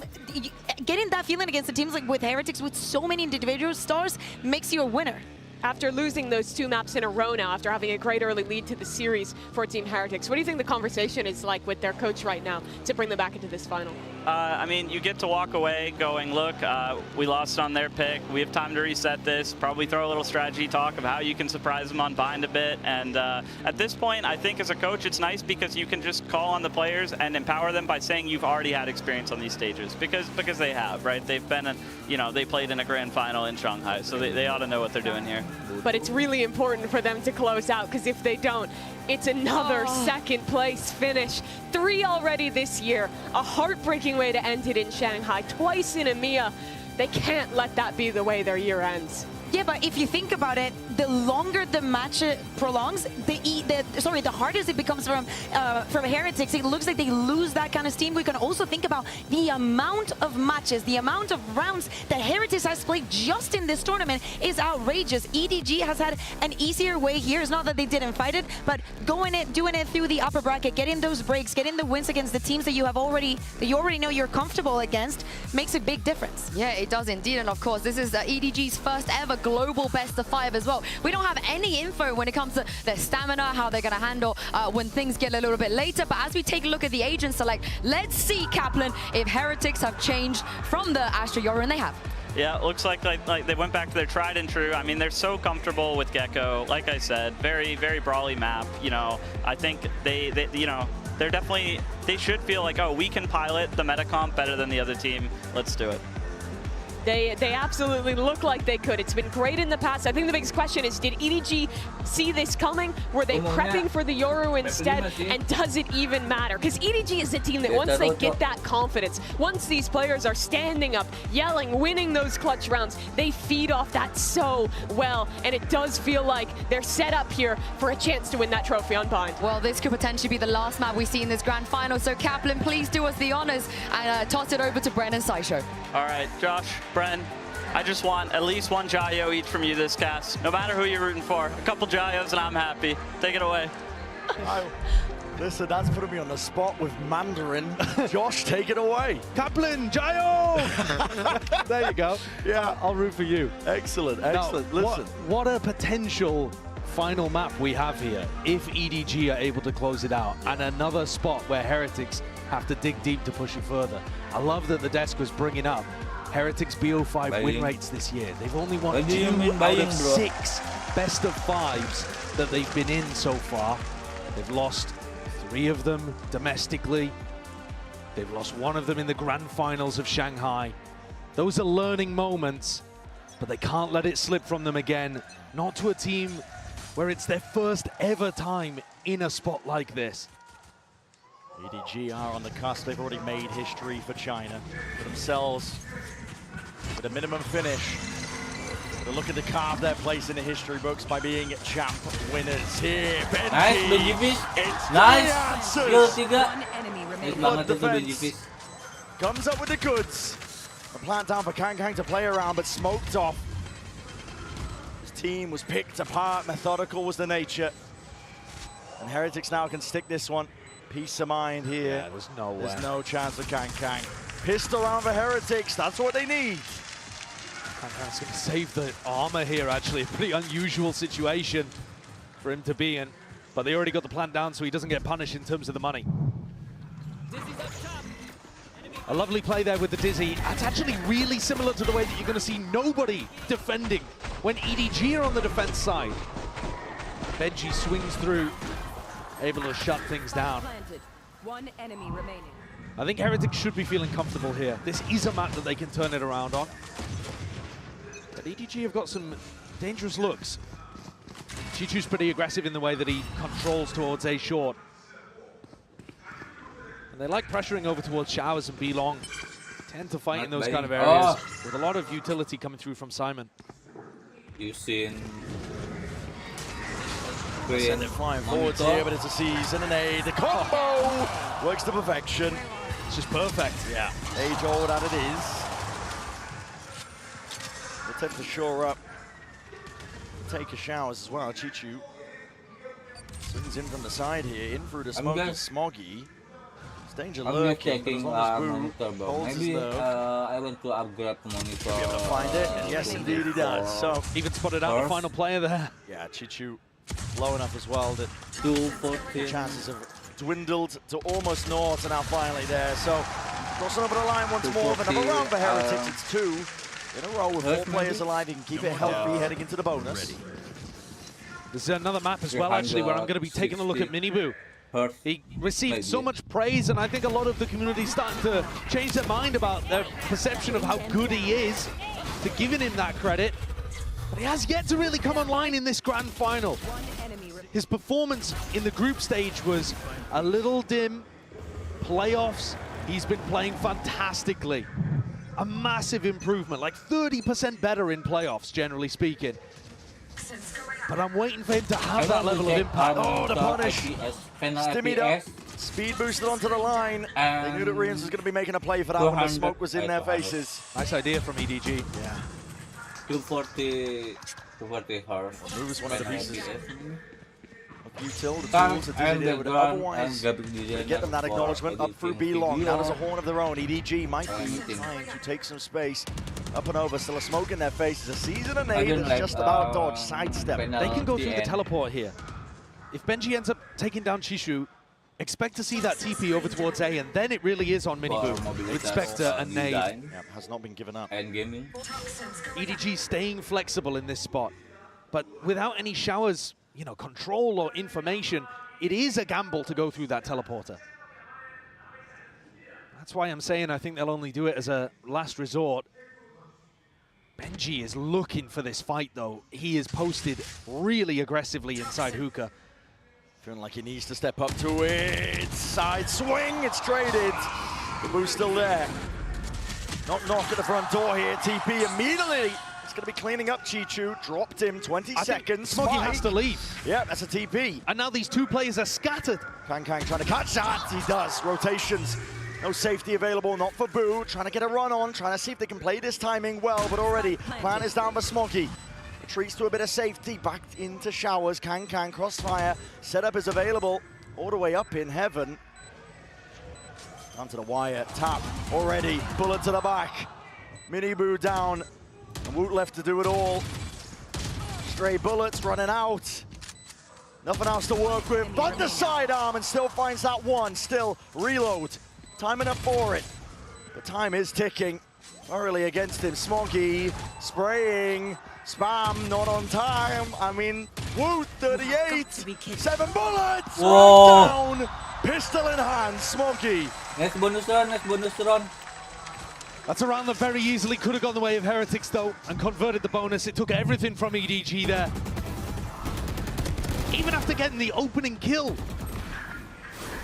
getting that feeling against the teams like with HyperX with so many individual stars makes you a winner.
After losing those 2 maps in a row now, after having a great early lead to the series for Team HyperX, what do you think the conversation is like with their coach right now to bring them back into this final?
I mean, you get to walk away going, look, we lost on their pick. We have time to reset this, probably throw a little strategy talk of how you can surprise them on Bind a bit. And at this point, I think as a coach, it's nice because you can just call on the players and empower them by saying you've already had experience on these stages, because they have, right? They've been, you know, they played in a grand final in Shanghai, so they ought to know what they're doing here.
But it's really important for them to close out, because if they don't, it's another second place finish. 3 already this year. A heartbreaking way to end it in Shanghai. Twice in EMEA. They can't let that be the way their year ends.
Yeah, but if you think about it, the longer the match prolongs, the hardest it becomes from HyperX. It looks like they lose that kind of steam. We can also think about the amount of matches, the amount of rounds that HyperX has played just in this tournament is outrageous. EDG has had an easier way here. It's not that they didn't fight it, but doing it through the upper bracket, getting those breaks, getting the wins against the teams that you already know you're comfortable against makes a big difference.
Yeah, it does indeed. And of course, this is EDG's first ever global best of 5 as well. We don't have any info when it comes to their stamina, how they're going to handle when things get a little bit later. But as we take a look at the agent select, let's see, Kaplan, if HyperX have changed from the Astra Yoru, and they have.
Yeah, it looks like they went back to their tried and true. I mean, they're so comfortable with Gecko. Like I said, very, very brawly map. You know, I think you know, they're definitely, they should feel like, oh, we can pilot the meta comp better than the other team. Let's do it.
They absolutely look like they could. It's been great in the past. I think the biggest question is, did EDG see this coming? Were they prepping for the Yoru instead? And does it even matter? Because EDG is a team that once they get that confidence, once these players are standing up, yelling, winning those clutch rounds, they feed off that so well. And it does feel like they're set up here for a chance to win that trophy on Bind.
Well, this could potentially be the last map we see in this grand final. So Kaplan, please do us the honors and toss it over to Bren and Saisho.
All right, Josh, Bren, I just want at least 1 Jayo each from you this cast. No matter who you're rooting for. A couple Jayos and I'm happy. Take it away.
Listen, that's putting me on the spot with Mandarin. Josh, take it away.
Kaplan, Jayo! There you go.
Yeah,
I'll root for you.
Excellent, excellent.
Now,
listen.
What a potential final map we have here if EDG are able to close it out, and another spot where HyperX have to dig deep to push it further. I love that the desk was bringing up HyperX BO5 win rates this year. They've only won 2 out of 6 best of 5s that they've been in so far. They've lost 3 of them domestically. They've lost 1 of them in the grand finals of Shanghai. Those are learning moments, but they can't let it slip from them again. Not to a team where it's their first ever time in a spot like this.
EDG are on the cusp. They've already made history for China, for themselves, with a minimum finish. They're looking to carve their place in the history books by being champ winners here.
Nice, BeQuite. Nice. Skill 3. Nice banget itu BeQuite.
Comes up with the goods. The plant down for Kang to play around, but smoked off. His team was picked apart. Methodical was the nature. And Heretics now can stick this one. Peace of mind here.
Yeah, there's no way.
There's no chance for Kang. Pissed around for Heretics. That's what they need.
Kang's going to save the armor here, actually. A pretty unusual situation for him to be in. But they already got the plant down, so he doesn't get punished in terms of the money. A lovely play there with the Dizzy. That's actually really similar to the way that you're going to see nobody defending when EDG are on the defense side. Benji swings through, able to shut things down.
1 enemy remaining.
I think Heretics should be feeling comfortable here. This is a map that they can turn it around on. But EDG have got some dangerous looks. Chichu's pretty aggressive in the way that he controls towards A short. And they like pressuring over towards Showers and B long. Tend to fight in those kind of areas with a lot of utility coming through from Simon.
Using
Send it flying forwards here, but it's a season and A. The combo works to perfection.
It's just perfect.
Yeah. Age-old that it is. Attempt to shore up. Take a Showers as well. Chichu swings in from the side here, in through the smoke of Smoggy. It's danger lurking, but as long as Boo holds
maybe
his nerve.
I want to upgrade monitor.
Be able to find it, and yes, indeed he does. So
even spotted out the final player there.
Yeah, Chichu low enough as well that the chances have dwindled to almost naught, and now finally there. So crossing over the line once more, but another round for Heretics. It's 2 in a row with 4 players alive. You can keep it healthy heading into the bonus.
There's another map as well, actually, where I'm going to be taking a look at Miniboo. He received so much praise, and I think a lot of the community is starting to change their mind about their perception of how good he is, to giving him that credit. But he has yet to really come online in this grand final. His performance in the group stage was a little dim. Playoffs, he's been playing fantastically. A massive improvement, like 30% better in playoffs, generally speaking. But I'm waiting for him to have that level of impact.
Oh, the punish. Stimmied up. Speed boosted onto the line. They knew that Rians was going to be making a play for that when the smoke was in their faces.
Nice idea from EDG.
Yeah.
240 hard.
Moves one of the pieces of util, the tools to do it with otherwise. Get them that acknowledgement up through B long. Now there's a horn of their own. EDG might be trying to take some space. Up and over, still a smoke in their faces. A season and A that's just about dodge, sidestep.
They can go through the teleport here. If Benji ends up taking down Chishu, expect to see that TP over towards A, and then it really is on Miniboo with Spectre and Nade.
Yep, has not been given up.
EDG staying flexible in this spot, but without any Showers, you know, control or information, it is a gamble to go through that teleporter. That's why I'm saying I think they'll only do it as a last resort. Benji is looking for this fight, though. He is posted really aggressively inside hookah.
Feeling like he needs to step up to it. Side swing, it's traded. The boost still there. Not knock at the front door here. TP immediately. It's going to be cleaning up Chichu. Dropped him 20 seconds.
Smoggy has to leave.
Yeah, that's a TP.
And now these 2 players are scattered.
Kang trying to catch that. He does. Rotations. No safety available, not for Boo. Trying to get a run on, trying to see if they can play this timing well, but already plan is down for Smoggy. Retreats to a bit of safety, back into Showers. Kang crossfire. Setup is available all the way up in heaven. Down to the wire, tap already. Bullet to the back. Miniboo down. And Woot left to do it all. Stray bullets running out. Nothing else to work with, but the sidearm, and still finds that one. Still reload. Time enough for it. The time is ticking. Thoroughly against him. Smoggy spraying. Spam not on time. I mean, Woot 38. 7 bullets. Down. Pistol in hand, Smokey.
Next bonus run, next bonus run.
That's a round that very easily could have gone the way of Heretics though, and converted the bonus. It took everything from EDG there. Even after getting the opening kill.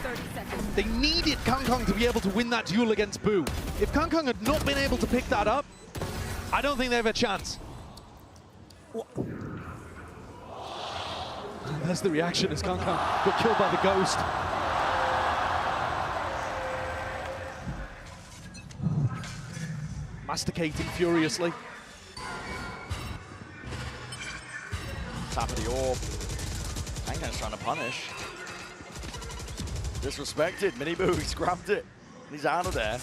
30 seconds.
They needed KongKong to be able to win that duel against Boo. If KongKong had not been able to pick that up, I don't think they have a chance. There's the reaction as KongKong got killed by the Ghost. Masticating furiously.
Top of the orb. Aghann's trying to punish. Disrespected. Miniboo, he's grabbed it. He's out of there.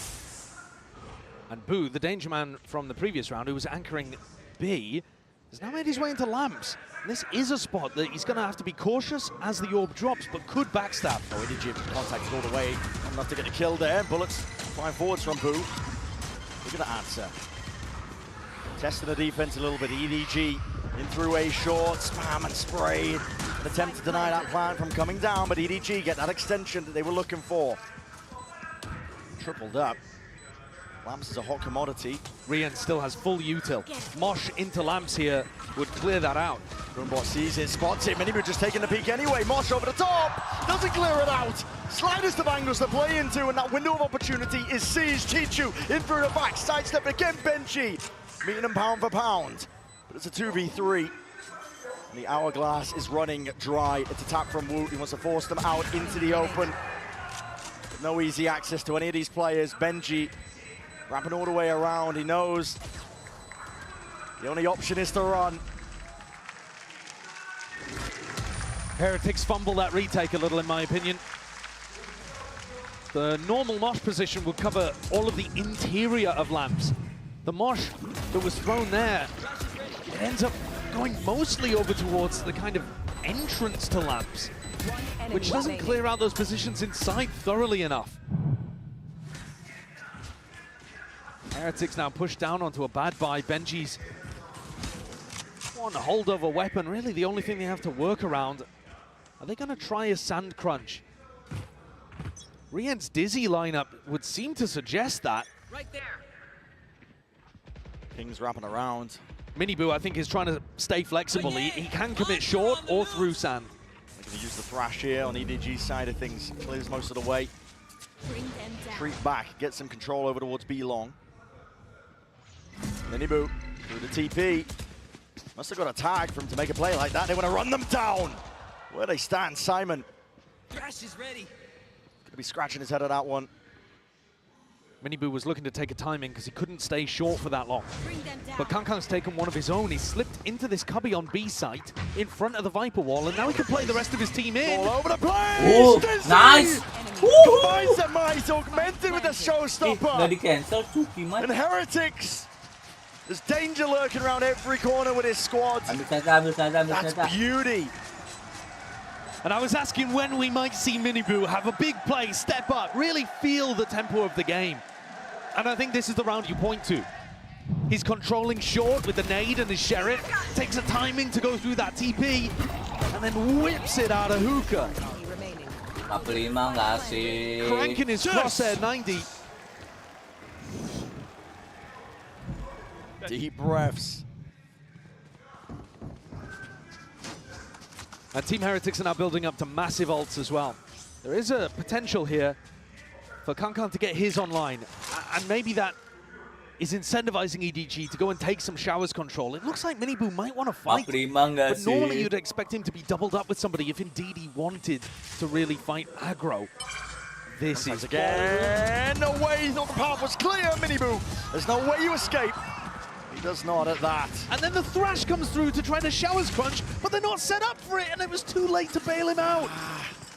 And Boo, the danger man from the previous round, who was anchoring B, has now made his way into lamps. And this is a spot that he's going to have to be cautious as the orb drops, but could backstab.
Oh, EDG contacted all the way. Not enough to get the kill there. Bullets flying forwards from Boo. Look at the answer. Testing the defense a little bit. EDG in through A short, spam and sprayed. An attempt to deny that plant from coming down, but EDG get that extension that they were looking for. Tripled up. Lamps is a hot commodity.
Rian still has full util. Mosh into Lamps here would clear that out.
Rumbot sees it, spots it. Miniboo just taking the peek anyway. Mosh over the top, doesn't clear it out. Slightest of angles to play into, and that window of opportunity is seized. Chichu in through the back, sidestep again. Benji meeting him pound for pound, but it's a 2v3. And the hourglass is running dry. It's a tap from Woot. He wants to force them out into the open. But no easy access to any of these players. Benji wrapping all the way around. He knows the only option is to run.
Heretics fumble that retake a little, in my opinion. The normal Mosh position would cover all of the interior of Lamps. The Mosh that was thrown there, it ends up going mostly over towards the kind of entrance to Lamps, which doesn't clear out those positions inside thoroughly enough. Heretics now pushed down onto a bad buy. Benji's one holdover weapon, really the only thing they have to work around. Are they going to try a sand crunch? Rian's Dizzy lineup would seem to suggest that.
Right there.
King's wrapping around.
Miniboo, I think, is trying to stay flexible. He can commit short or through sand.
They're going to use the thrash here on EDG's side of things. Clears most of the way. Retreat back, get some control over towards B long. Miniboo through the TP. Must have got a tag for him to make a play like that. They want to run them down. Where they stand, Simon.
Thrash is ready.
Going to be scratching his head at that one.
Miniboo was looking to take a timing because he couldn't stay short for that long. But KongKong's taken one of his own. He slipped into this cubby on B site in front of the Viper wall, and now he can play the rest of his team in.
All over the place!
Oh, nice!
Combines the might, augmented with the showstopper. And Heretics. There's danger lurking around every corner with his squad. That's beauty.
And I was asking when we might see Miniboo have a big play, step up, really feel the tempo of the game. And I think this is the round you point to. He's controlling short with the nade and his Sheriff, takes a timing to go through that TP, and then whips it out of hookah. Cranking his crosshair 90.
Deep breaths.
And Team Heretics are now building up to massive ults as well. There is a potential here for KongKong to get his online. And maybe that is incentivizing EDG to go and take some showers control. It looks like Miniboo might want to fight. But normally you'd expect him to be doubled up with somebody if indeed he wanted to really fight aggro. This is
again. No way, the path was clear, Miniboo. There's no way you escape. He does not at that.
And then the thrash comes through to try to showers crunch, but they're not set up for it, and it was too late to bail him out.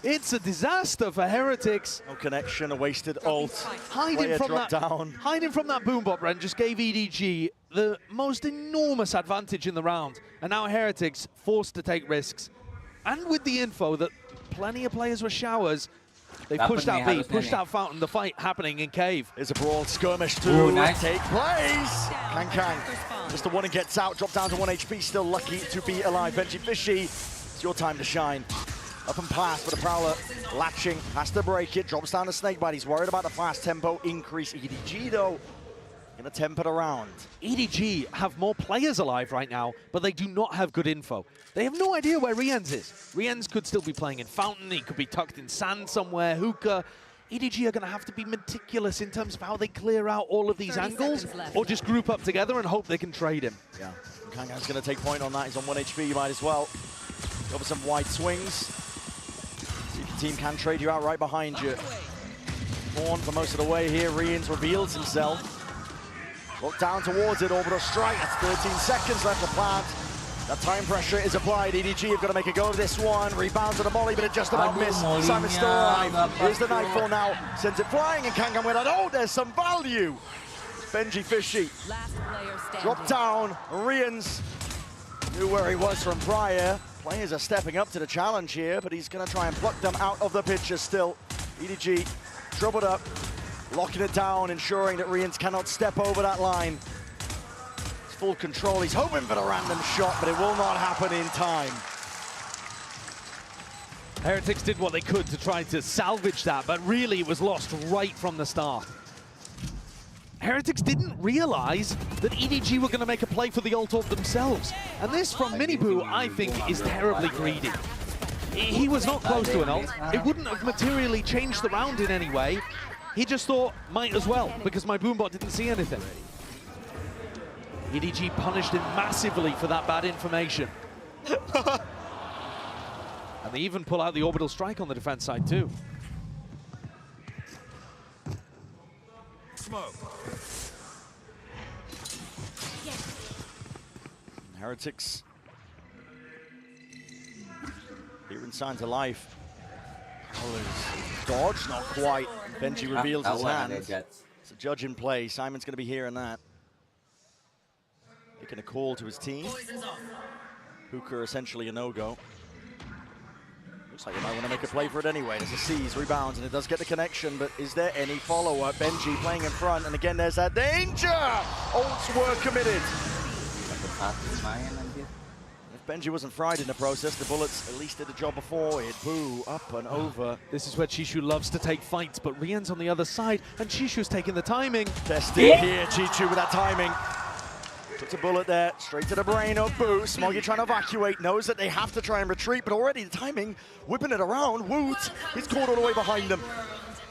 It's a disaster for Heretics.
No connection, a wasted ult.
Hiding from that boombot, Ren, just gave EDG the most enormous advantage in the round. And now Heretics forced to take risks. And with the info that plenty of players were showers, they pushed out B, pushed out Fountain, the fight happening in Cave.
There's a brawl skirmish to take place. Kang just the one and gets out, dropped down to 1 HP, still lucky to be alive. Benji Fishy, it's your time to shine. Up and past, but the Prowler latching, has to break it, drops down the Snakebite. He's worried about the fast tempo increase. EDG, though, gonna temper it around.
EDG have more players alive right now, but they do not have good info. They have no idea where Riens is. Riens could still be playing in Fountain, he could be tucked in sand somewhere, hookah. EDG are going to have to be meticulous in terms of how they clear out all of these angles, or just group up together and hope they can trade him.
Yeah, Kangan's going to take point on that. He's on 1 HP, you might as well. Go for some wide swings. See if your team can trade you out right behind you. Horn for most of the way here. Riens reveals himself. Look down towards it, orbital strike. That's 13 seconds left to plant. That time pressure is applied. EDG have got to make a go of this one. Rebounds on the volley, but it just about missed. Simon's still alive. Here's the Nightfall now. Sends it flying, and Kangan went out. Oh, there's some value. Benji Fishy. Drop down. Riens knew where he was from prior. Players are stepping up to the challenge here, but he's going to try and pluck them out of the picture still. EDG troubled up, locking it down, ensuring that Riens cannot step over that line. Full control. He's hoping for the random shot, but it will not happen in time.
Heretics did what they could to try to salvage that, but really it was lost right from the start. Heretics didn't realize that EDG were going to make a play for the ult orb themselves. And this from Miniboo, I think, is terribly greedy. He was not close to an ult. It wouldn't have materially changed the round in any way. He just thought, might as well, because my boombot didn't see anything. EDG punished him massively for that bad information. And they even pull out the orbital strike on the defense side too.
Smoke. Heretics here in signs of life. Dodge, not quite. Benji reveals his hand. It's a judge in play. Simon's going to be hearing that. Making a call to his team. Hookah essentially a no-go. Looks like he might want to make a play for it anyway. There's a seize, rebounds, and it does get the connection, but is there any follow-up? Benji playing in front, and again there's that danger! Ults were committed. If Benji wasn't fried in the process, the bullets at least did the job before it. Boo, up and over.
This is where Chishu loves to take fights, but Rien's on the other side, and Chishu's taking the timing.
Tested here, Chichu with that timing. Puts a bullet there, straight to the brain of Boo. Smoggy trying to evacuate, knows that they have to try and retreat, but already the timing, whipping it around. Woot, he's caught all the way behind them.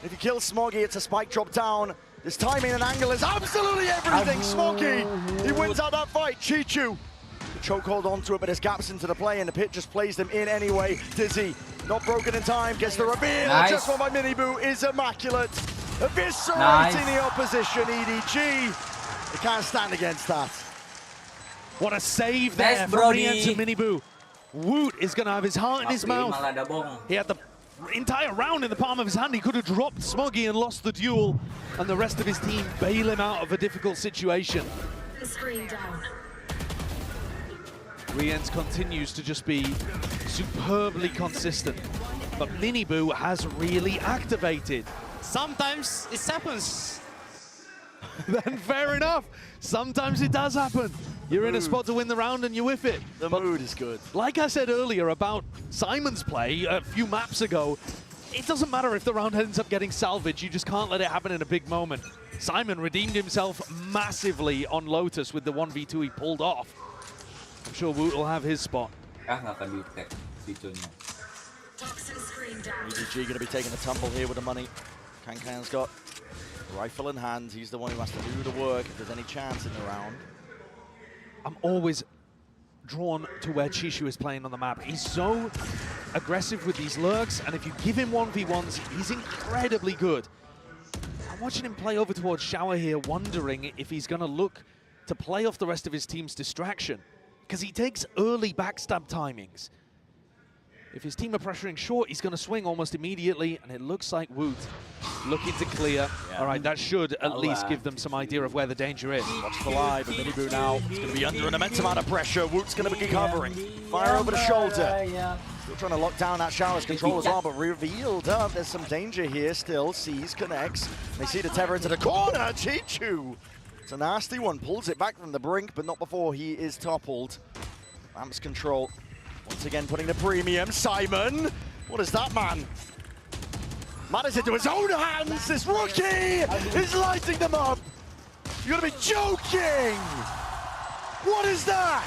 If you kill Smoggy, it's a spike drop down. This timing and angle is absolutely everything. Smoggy, he wins out that fight. Chichu, the chokehold onto it, but there's gaps into the play, and the pit just plays them in anyway. Dizzy, not broken in time, gets the reveal. Nice. Just one by Miniboo is immaculate. Eviscerating the opposition, EDG. They can't stand against that.
What a save there from Rien and Miniboo. Woot is going to have his heart in his mouth. He had the entire round in the palm of his hand. He could have dropped Smoggy and lost the duel, and the rest of his team bail him out of a difficult situation. Riens continues to just be superbly consistent, but Miniboo has really activated.
Sometimes it happens.
Then fair enough. Sometimes it does happen. You're in a spot to win the round and you whiff it.
The mood is good.
Like I said earlier about Simon's play a few maps ago, it doesn't matter if the round ends up getting salvaged, you just can't let it happen in a big moment. Simon redeemed himself massively on Lotus with the 1v2 he pulled off. I'm sure Woot will have his spot.
EDG going to be taking a tumble here with the money. Kankan's got rifle in hand. He's the one who has to do the work if there's any chance in the round.
I'm always drawn to where Chishu is playing on the map. He's so aggressive with these lurks, and if you give him 1v1s, he's incredibly good. I'm watching him play over towards Shower here, wondering if he's going to look to play off the rest of his team's distraction, because he takes early backstab timings. If his team are pressuring short, he's going to swing almost immediately, and it looks like Woot looking to clear. Yeah. All right, that should at least give them some idea of where the danger is.
Watch the live, and Miniboo now is going to be under an immense amount of pressure. Woot's going to be covering. Fire over the shoulder. Still trying to lock down that Shower's control as well, but revealed up. There's some danger here still. Sees, connects. They see the tether into the corner. Chichu. It's a nasty one. Pulls it back from the brink, but not before he is toppled. Vamps control. Once again, putting the premium. Simon What is that, man? Man is into his own hands. This rookie is lighting them up. You gotta be joking. What is that?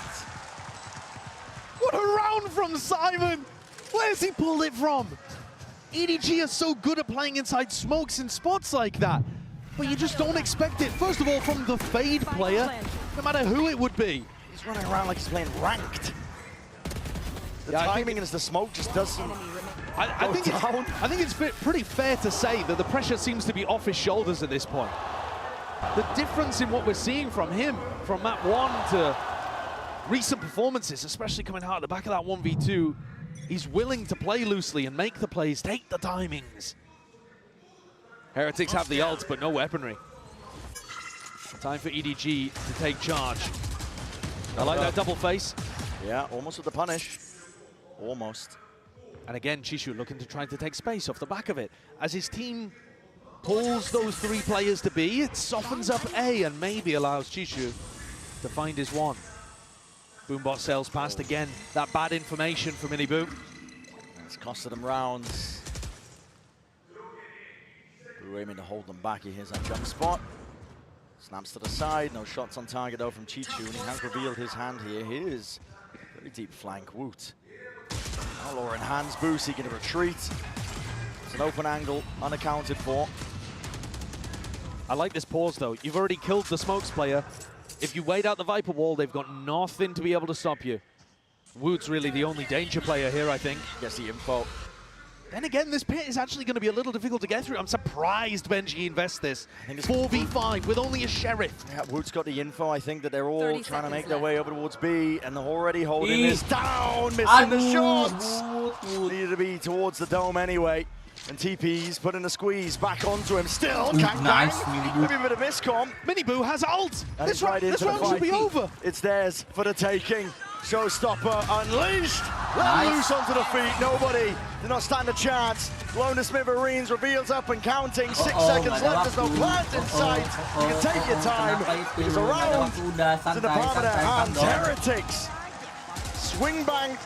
What a round from Simon. Where's he pulled it from? EDG are so good at playing inside smokes in spots like that, but you just don't expect it. First of all, from the Fade player, no matter who it would be.
He's running around like he's playing ranked. The timing as the smoke just doesn't
I think it's pretty fair to say that the pressure seems to be off his shoulders at this point. The difference in what we're seeing from him, from map 1 to recent performances, especially coming out at the back of that 1v2, he's willing to play loosely and make the plays, take the timings. Heretics have the ult, but no weaponry. Time for EDG to take charge. I like that double face.
Yeah, almost with the punish. Almost.
And again, Chishu looking to try to take space off the back of it. As his team pulls those 3 players to B, it softens up A and maybe allows Chishu to find his one. Boombot sails past again. That bad information for Mini-Boo.
It's costed him rounds. Boo aiming to hold them back. He hears that jump spot. Snaps to the side. No shots on target though from Chichu, and he has revealed his hand here. Here's very deep flank. Woot. Now Laura in hands. Boo seeking to retreat. It's an open angle, unaccounted for.
I like this pause though. You've already killed the smokes player. If you wait out the Viper wall, they've got nothing to be able to stop you. Woot's really the only danger player here, I think.
Gets the info.
Then again, this pit is actually going to be a little difficult to get through. I'm surprised Benji invests this. 4v5 with only a Sheriff.
Yeah, Woot's got the info. I think that they're all trying to make their way over towards B, and they're already holding this down, missing the shots. Needed to be towards the dome anyway. And TP's putting a squeeze back onto him. Still,
nice,
maybe a bit of miscom.
Mini-Boo has ult.
This round
should be over.
It's theirs for the taking. Showstopper unleashed. Let loose onto the feet. Nobody did not stand a chance. Lona Smithereens reveals up and counting. 6 seconds left. There's no plant in sight. You can take your time. It's a round to the palm of their hands. Heretics. Swing bang.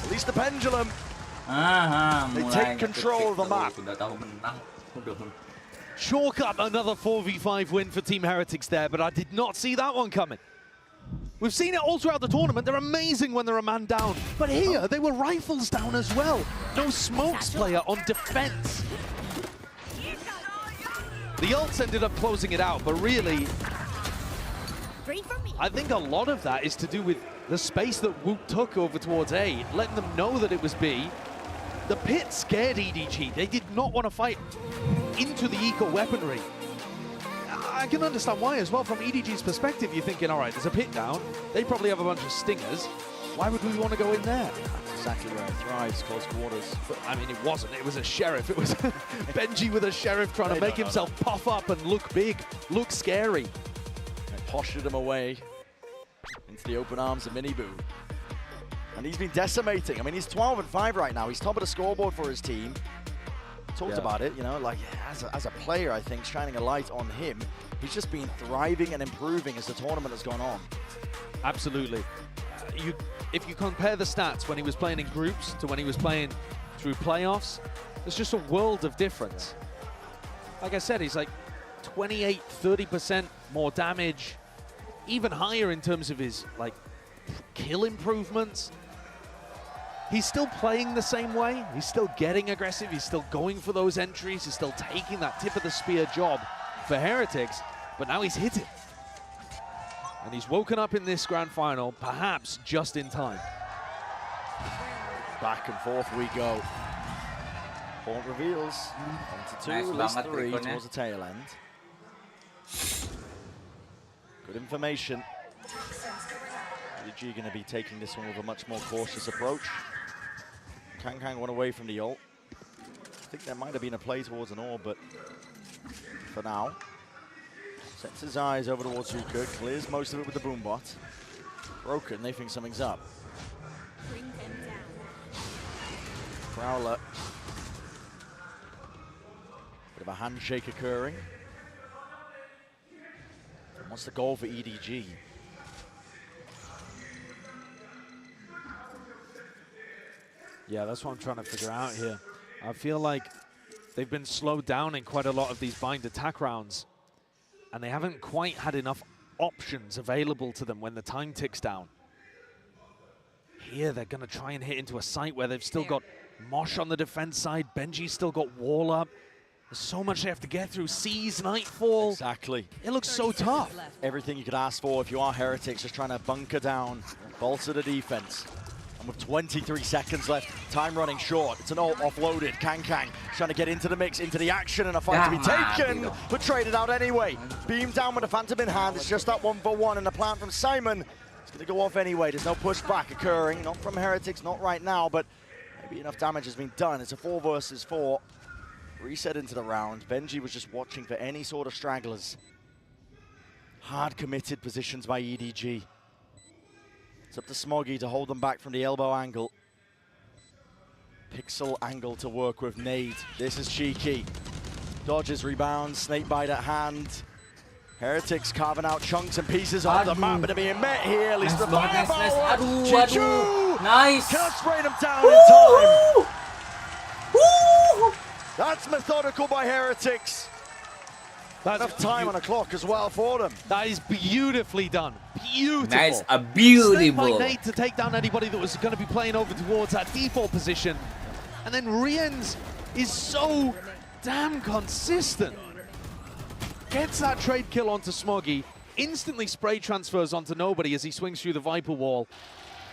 At least the pendulum. They take control of the map.
Chalk up another 4v5 win for Team Heretics there, but I did not see that one coming. We've seen it all throughout the tournament. They're amazing when they're a man down. But here, they were rifles down as well. No smokes player on defense. The ults ended up closing it out, but really, I think a lot of that is to do with the space that Woot took over towards A, letting them know that it was B. The pit scared EDG. They did not want to fight into the eco weaponry. I can understand why as well. From EDG's perspective, you're thinking, all right, there's a pit down. They probably have a bunch of stingers. Why would we want to go in there?
That's exactly where it thrives, close quarters.
But, I mean, it wasn't. It was a Sheriff. It was Benji with a Sheriff trying to make himself puff up and look big, look scary.
They postured him away into the open arms of Mini-Boo. And he's been decimating. I mean, he's 12-5 right now. He's top of the scoreboard for his team. Talked about it, you know, like as a player, I think, shining a light on him. He's just been thriving and improving as the tournament has gone on.
Absolutely. If you compare the stats when he was playing in groups to when he was playing through playoffs, there's just a world of difference. Like I said, he's like 28, 30% more damage, even higher in terms of his like kill improvements. He's still playing the same way. He's still getting aggressive. He's still going for those entries. He's still taking that tip of the spear job for Heretics, but now he's hit it. And he's woken up in this grand final, perhaps just in time.
Back and forth we go. Point reveals. 1 to 2, at least 3 towards the tail end. Good information. EDG going to be taking this one with a much more cautious approach. Kang went away from the ult. I think there might have been a play towards an orb, but for now, sets his eyes over towards Zuka, clears most of it with the Boombot. Broken, they think something's up. Prowler. Bit of a handshake occurring. What's the goal for EDG?
Yeah, that's what I'm trying to figure out here. I feel like they've been slowed down in quite a lot of these bind attack rounds, and they haven't quite had enough options available to them when the time ticks down. Here, they're going to try and hit into a site where they've still got Mosh on the defense side. Benji's still got Wall up. There's so much they have to get through. Seas, Nightfall.
Exactly.
It looks so tough.
Everything you could ask for if you are Heretics, just trying to bunker down, bolster the defense. And with 23 seconds left, time running short. It's an ult offloaded. Kang trying to get into the mix, into the action, and a fight to be taken, but traded out anyway. Beam down with a Phantom in hand. It's just that 1-for-1, and the plant from Simon. It's going to go off anyway. There's no pushback occurring. Not from Heretics, not right now, but maybe enough damage has been done. It's a 4 versus 4. Reset into the round. Benji was just watching for any sort of stragglers. Hard committed positions by EDG. It's up to Smoggy to hold them back from the elbow angle. Pixel angle to work with. Nade. This is cheeky. Dodges, rebounds, snakebite at hand. Heretics carving out chunks and pieces of the map, but they're being met here. At least the firepower.
Aduh. Nice.
Cannot spray them down in time. That's methodical by Heretics. Enough time on the clock as well for them.
That is beautifully done. Beautiful.
Nice, beautiful.
Nate to take down anybody that was going to be playing over towards that default position. And then Rien's is so damn consistent. Gets that trade kill onto Smoggy. Instantly spray transfers onto nobody as he swings through the Viper wall.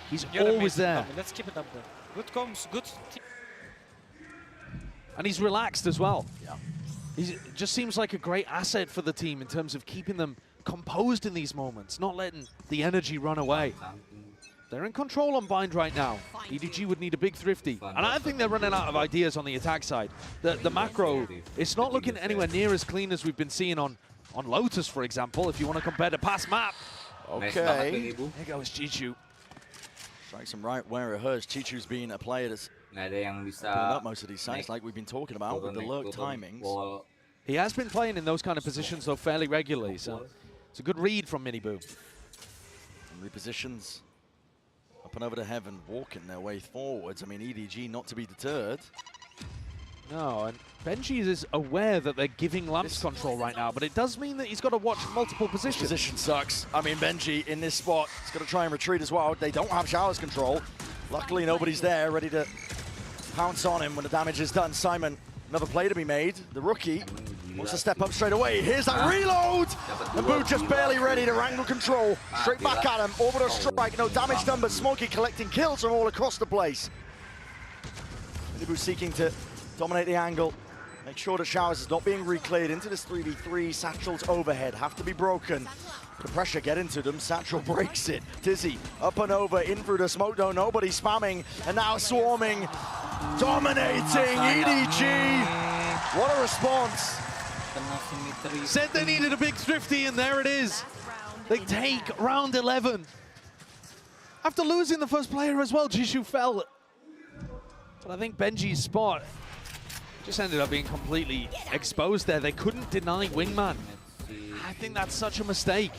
He's always there.
Let's keep it up there. Good comms, good.
And he's relaxed as well. Yeah. He just seems like a great asset for the team in terms of keeping them composed in these moments, not letting the energy run away. They're in control on Bind right now. EDG would need a big thrifty. And I think they're running out of ideas on the attack side. The macro, it's not looking anywhere near as clean as we've been seeing on Lotus, for example, if you want to compare the past map.
Okay.
There goes Chichu.
Strikes him right where it hurts. Chichu's been a player that's pulling up most of these sites like we've been talking about with the lurk timings.
He has been playing in those kind of positions, though, fairly regularly. So it's a good read from Miniboo.
Repositions. Up and over to heaven, walking their way forwards. I mean, EDG not to be deterred.
No, and Benji is aware that they're giving Lamps control right now, but it does mean that he's got to watch multiple positions.
This position sucks. I mean, Benji in this spot is going to try and retreat as well. They don't have Showers control. Luckily, nobody's there ready to pounce on him when the damage is done. Simon, another play to be made. The rookie wants to step up straight away. Here's that reload! And Boo just barely ready to wrangle control. Straight back at him. Orbital strike, no damage done, but Smokey collecting kills from all across the place. Miniboo seeking to dominate the angle. Make sure that Showers is not being recleared into this 3v3. Satchel's overhead have to be broken. The pressure get into them. Satchel breaks it. Tizzy up and over, in through the smoke though. Nobody spamming, and now swarming, dominating EDG. What a response.
Said they needed a big thrifty, and there it is. They take round 11. After losing the first player as well, Jishu fell. But I think Benji's spot just ended up being completely exposed there. They couldn't deny Wingman. I think that's such a mistake.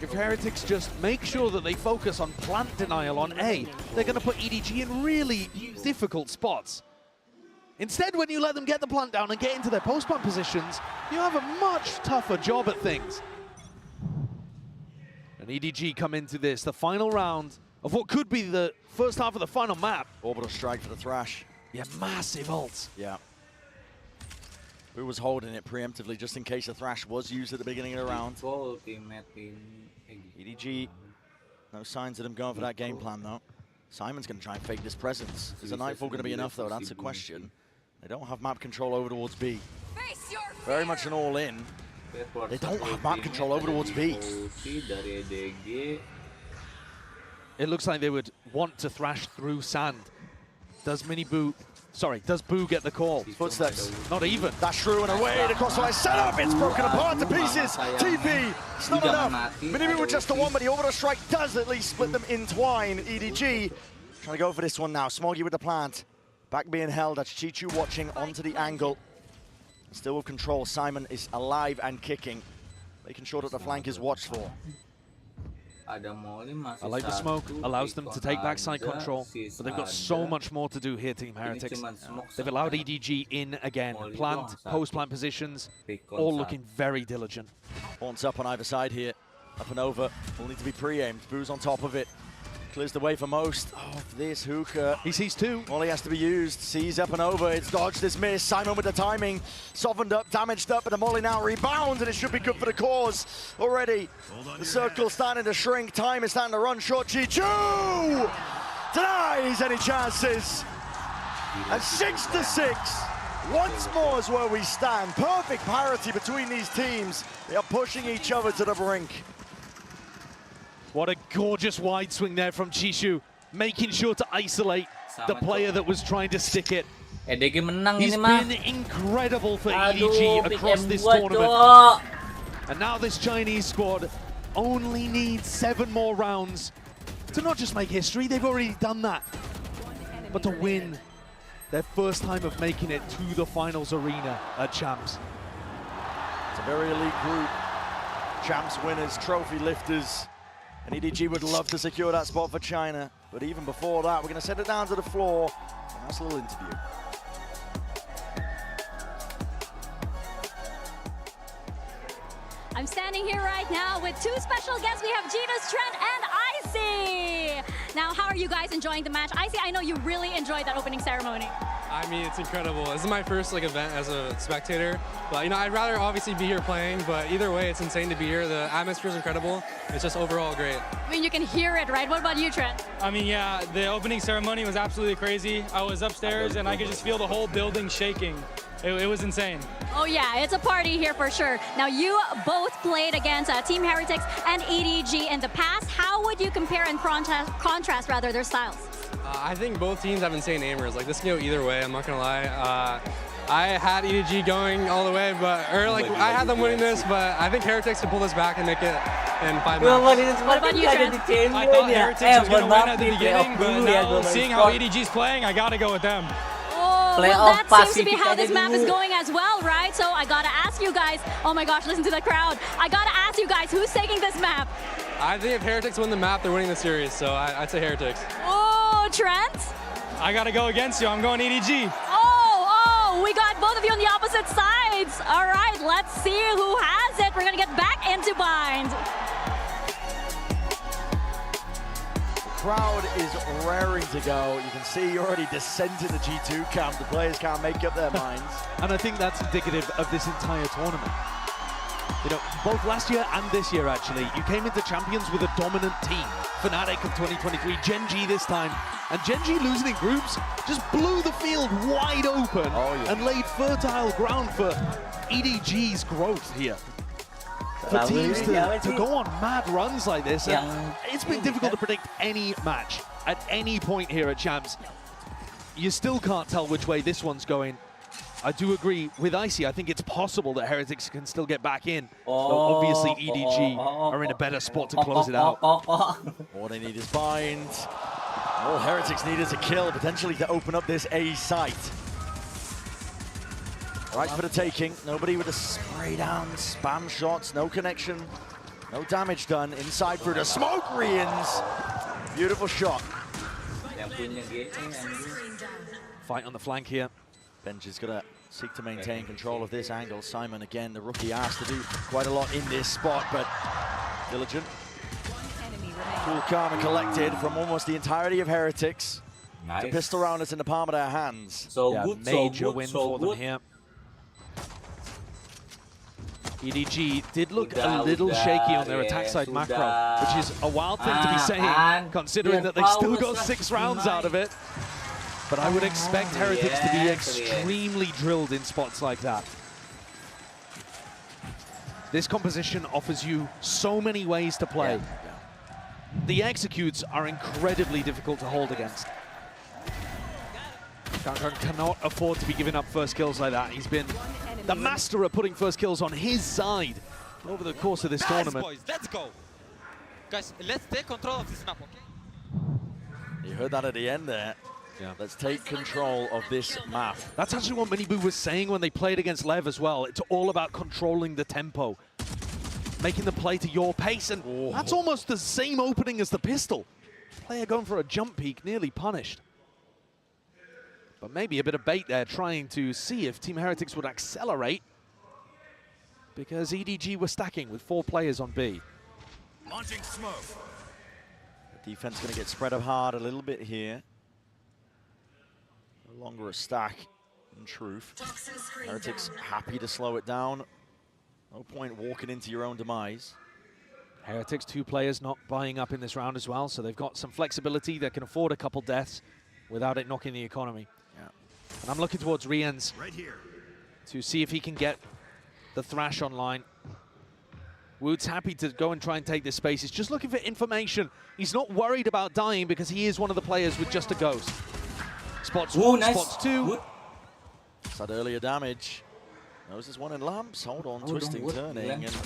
If Heretics just make sure that they focus on plant denial on A, they're going to put EDG in really difficult spots. Instead, when you let them get the plant down and get into their post-plant positions, you have a much tougher job at things. And EDG come into this, the final round of what could be the first half of the final map.
Orbital strike for the Thrash.
Yeah, massive ults.
Yeah. Who was holding it preemptively just in case the Thrash was used at the beginning of the round. EDG, no signs of them going for that game plan though. Simon's going to try and fake this presence. Is a Nightfall going to be enough though? That's a question. They don't have map control over towards B. Very much an all-in. They don't have map control over towards B.
It looks like they would want to thrash through sand. Does Miniboo... Sorry, does Boo get the call?
Footsteps.
Not even.
That's true and away. The crossfire setup. It's broken apart to pieces. TP. It's not enough. Miniboo with just the one, but the orbital strike does at least split them in twine. EDG trying to go for this one now. Smoggy with the plant. Back being held. That's Chichu watching onto the angle. Still with control. Simon is alive and kicking. Making sure that the flank is watched for.
I like the smoke, allows them to take backside control, but they've got so much more to do here, Team Heretics. They've allowed EDG in again, plant, post-plant positions, all looking very diligent.
Horns up on either side here, up and over, will need to be pre-aimed. Boo's on top of it, clears the way for most of this hookah.
He sees two.
All he has to be used, sees up and over, it's dodged, it's missed. Simon with the timing, softened up, damaged up, but the molly now rebounds, and it should be good for the cause already. The circle's starting to shrink, time is starting to run short. Chi-Chu denies any chances. And 6-6, once more is where we stand. Perfect parity between these teams. They are pushing each other to the brink.
What a gorgeous wide swing there from Chi-Chu, making sure to isolate the player that was trying to stick it. He's been incredible for EDG across this tournament. And now this Chinese squad only needs 7 more rounds to not just make history, they've already done that, but to win their first time of making it to the finals arena at Champs.
It's a very elite group. Champs winners, trophy lifters. And EDG would love to secure that spot for China. But even before that, we're going to send it down to the floor. A nice little interview.
I'm standing here right now with 2 special guests. We have Genus, Trent, and Icy. Now, how are you guys enjoying the match? Icy, I know you really enjoyed that opening ceremony.
I mean, it's incredible. This is my first event as a spectator, but I'd rather obviously be here playing, but either way, it's insane to be here. The atmosphere is incredible. It's just overall great.
I mean, you can hear it, right? What about you, Trent?
I mean, yeah, the opening ceremony was absolutely crazy. I was upstairs and I could just feel the whole building shaking. It was insane.
Oh yeah, it's a party here for sure. Now, you both played against Team Heretics and EDG in the past. How would you compare and contrast their styles?
I think both teams have insane aimers. This can go either way, I'm not gonna lie. I had EDG going all the way, I had them winning this, but I think Heretics can pull this back and make it in 5 minutes.
What about you, Trent?
I thought Heretics was gonna win at the beginning, but now seeing how EDG's playing, I gotta go with them.
Oh, well, that seems to be how this map is going as well, right? So I gotta ask you guys, oh my gosh, listen to the crowd. I gotta ask you guys, who's taking this map?
I think if Heretics win the map, they're winning the series, so I'd say Heretics.
Oh, Trent?
I gotta go against you, I'm going EDG.
Oh, we got both of you on the opposite sides. All right, let's see who has it. We're gonna get back into bind.
Crowd is raring to go. You can see already descent in the G2 camp. The players can't make up their minds.
And I think that's indicative of this entire tournament. Both last year and this year, actually, you came into Champions with a dominant team. Fnatic of 2023, Gen G this time. And Gen G losing in groups just blew the field wide open and laid fertile ground for EDG's growth here. For teams to go on mad runs like this, and it's been difficult to predict any match at any point here at Champs. You still can't tell which way this one's going. I do agree with Icy. I think it's possible that Heretics can still get back in. Though obviously EDG are in a better spot to close it out.
All they need is bind. All Heretics need is a kill, potentially to open up this A site. Right for the taking. Nobody with a spray down, spam shots, no connection, no damage done. Inside through the smoke, Rians. Beautiful shot.
Fight on the flank here.
Benji's got to seek to maintain control of this angle. Simon, again, the rookie, asked to do quite a lot in this spot, but diligent. Cool, calm, and collected from almost the entirety of Heretics. Nice. The pistol round is in the palm of their hands.
Major win for them here. EDG did look a little shaky on their attack side macro, which is a wild thing to be saying, considering that they still got 6 rounds out of it. But I would expect Heretics to be extremely drilled in spots like that. This composition offers you so many ways to play. The executes are incredibly difficult to hold against. Aghann cannot afford to be giving up first kills like that. He's been the master at putting first kills on his side over the course of this tournament.
Boys, let's go. Guys, let's take control of this map, okay?
You heard that at the end there.
Yeah.
Let's take control of this map.
That's actually what Miniboo was saying when they played against Lev as well. It's all about controlling the tempo. making the play to your pace, and that's almost the same opening as the pistol. Player going for a jump peek, nearly punished. But maybe a bit of bait there, trying to see if Team Heretics would accelerate, because EDG were stacking with 4 players on B.
Launching smoke. The defense going to get spread hard a little bit here. No longer a stack, in truth. Heretics happy to slow it down. No point walking into your own demise.
Heretics, 2 players not buying up in this round as well, so they've got some flexibility. They can afford a couple deaths without it knocking the economy.
Yeah.
And I'm looking towards Riens
right here
to see if he can get the Thrash online. Wood's happy to go and try and take this space. He's just looking for information. He's not worried about dying because he is one of the players with just a ghost. Spots 1, nice. Spots 2.
It's had earlier damage. Knows there's one in lamps. Hold on, twisting, turning, and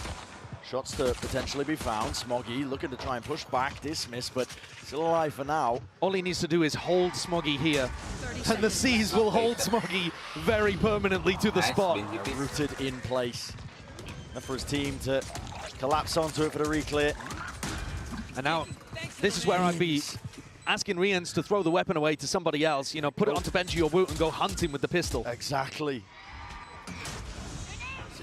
shots to potentially be found. Smoggy looking to try and push back, dismiss, but still alive for now.
All he needs to do is hold Smoggy here, and the Seas will hold Smoggy very permanently to the spot.
Rooted in place. Enough for his team to collapse onto it for the re-clear.
And now, this is where I'd be asking Riens to throw the weapon away to somebody else, you know, put it onto Benji or Woot and go hunting with the pistol.
Exactly.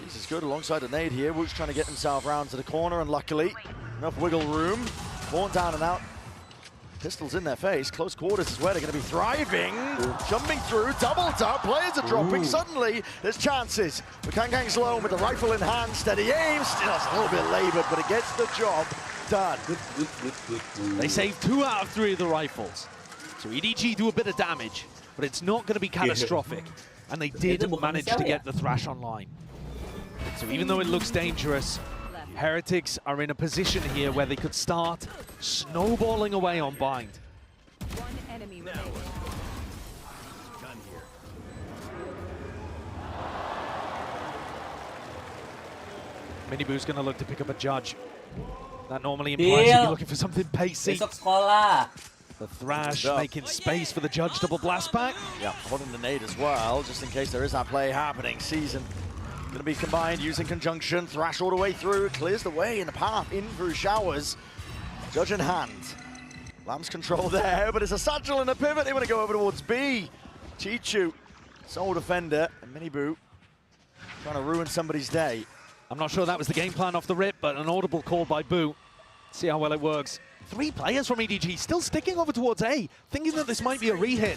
This is good alongside a nade here. Woot's trying to get himself round to the corner, and luckily, enough wiggle room. Born down and out. Pistols in their face. Close quarters is where they're going to be thriving. Jumping through, double tap. Players are dropping. Suddenly, there's chances. Kangkang's lone with the rifle in hand. Steady aim. Still, it's a little bit labored, but it gets the job done.
They save 2 out of 3 of the rifles. So EDG do a bit of damage, but it's not going to be catastrophic. And they did manage to get the Thrash online. So even though it looks dangerous, Heretics are in a position here where they could start snowballing away on Bind.
One enemy remaining.
Miniboo's going to look to pick up a judge. That normally implies you'd be looking for something pacey. The Thrash making space for the judge double blast pack.
Yeah, holding the nade as well, just in case there is that play happening. Season going to be combined using conjunction. Thrash all the way through, clears the way in the path in through showers. Judge in hand. Lamb's control there, but it's a satchel and a pivot. They want to go over towards B. Chichu, sole defender, and Miniboo trying to ruin somebody's day.
I'm not sure that was the game plan off the rip, but an audible call by Boo. See how well it works. 3 players from EDG still sticking over towards A, thinking that this might be a re-hit.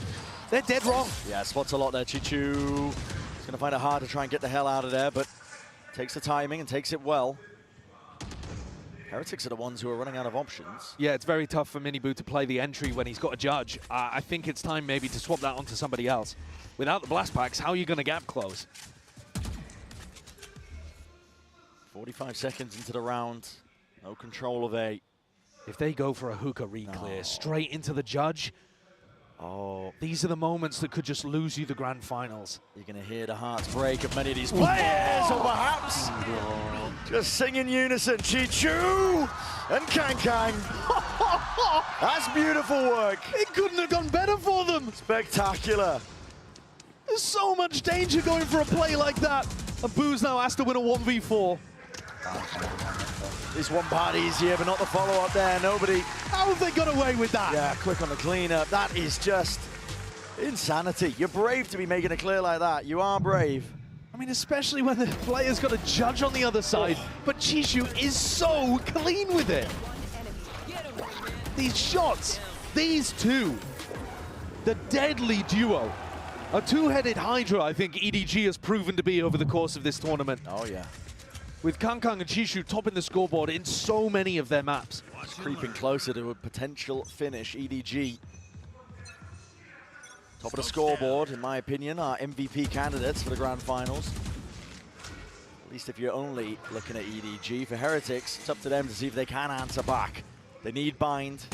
They're dead wrong.
Yeah, spots a lot there, Chichu. He's going to find it hard to try and get the hell out of there, but takes the timing and takes it well. Heretics are the ones who are running out of options.
Yeah, it's very tough for Miniboo to play the entry when he's got a judge. I think it's time maybe to swap that onto somebody else. Without the blast packs, how are you going to gap close?
45 seconds into the round. No control of A.
If they go for a hookah re-clear straight into the judge, these are the moments that could just lose you the grand finals.
You're going to hear the hearts break of many of these players, or perhaps just sing in unison. Chichu and Kangkang. That's beautiful work.
It couldn't have gone better for them.
Spectacular.
There's so much danger going for a play like that. And Boo's now has to win a 1v4.
This one part easier, but not the follow-up there. Nobody.
How have they got away with that?
Yeah, quick on the cleanup. That is just insanity. You're brave to be making it clear like that. You are brave.
I mean, especially when the player's got a judge on the other side. But Chishu is so clean with it. These shots, these two, the deadly duo. A two-headed Hydra, I think EDG has proven to be over the course of this tournament.
Oh, yeah.
With Kangkang and Chishu topping the scoreboard in so many of their maps.
Creeping closer to a potential finish, EDG. Top of the scoreboard, in my opinion, are MVP candidates for the grand finals. At least if you're only looking at EDG. For Heretics, it's up to them to see if they can answer back. They need bind.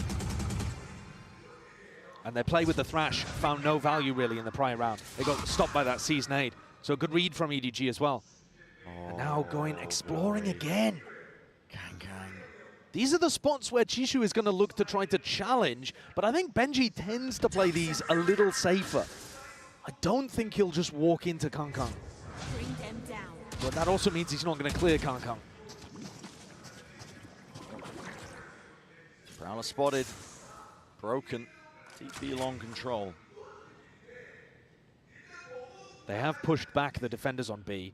And their play with the Thrash found no value really in the prior round. They got stopped by that Seas nade. So a good read from EDG as well. And now going exploring again.
Kangkang.
These are the spots where Chishu is going to look to try to challenge, but I think Benji tends to play these a little safer. I don't think he'll just walk into Kangkang.
Bring them down.
But that also means he's not going to clear Kangkang.
Prowler spotted. Broken. TP long control.
They have pushed back the defenders on B.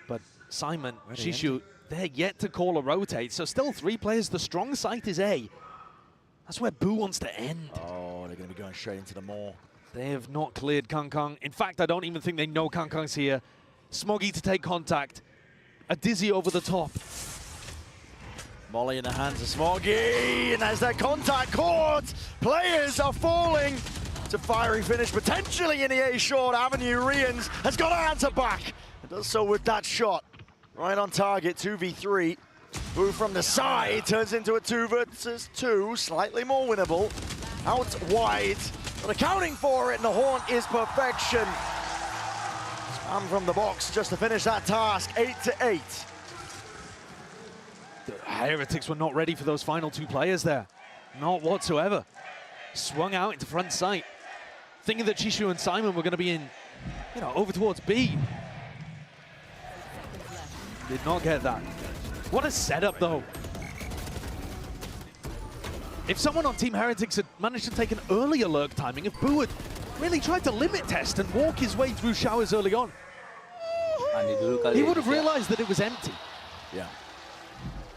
But Simon, Shishu, they're yet to call a rotate, so still 3 players. The strong site is A. That's where Boo wants to end.
Oh, they're going to be going straight into the maw.
They have not cleared Kangkang. In fact, I don't even think they know Kangkang's here. Smoggy to take contact. A Dizzy over the top.
Molly in the hands of Smoggy, and as that contact caught, players are falling to fiery finish, potentially in the A short avenue. Rians has got to answer back. It does so with that shot. Right on target, 2v3. Boo from the side turns into a 2 versus 2, slightly more winnable. Out wide, but accounting for it, and the horn is perfection. Spam from the box just to finish that task, 8-8.
The HyperX were not ready for those final 2 players there. Not whatsoever. Swung out into front sight. Thinking that Chishu and Simon were going to be in, over towards B. Did not get that. What a setup, though. If someone on Team HyperX had managed to take an earlier lurk timing, if Boo had really tried to limit test and walk his way through showers early on, he would have realized that it was empty.
Yeah.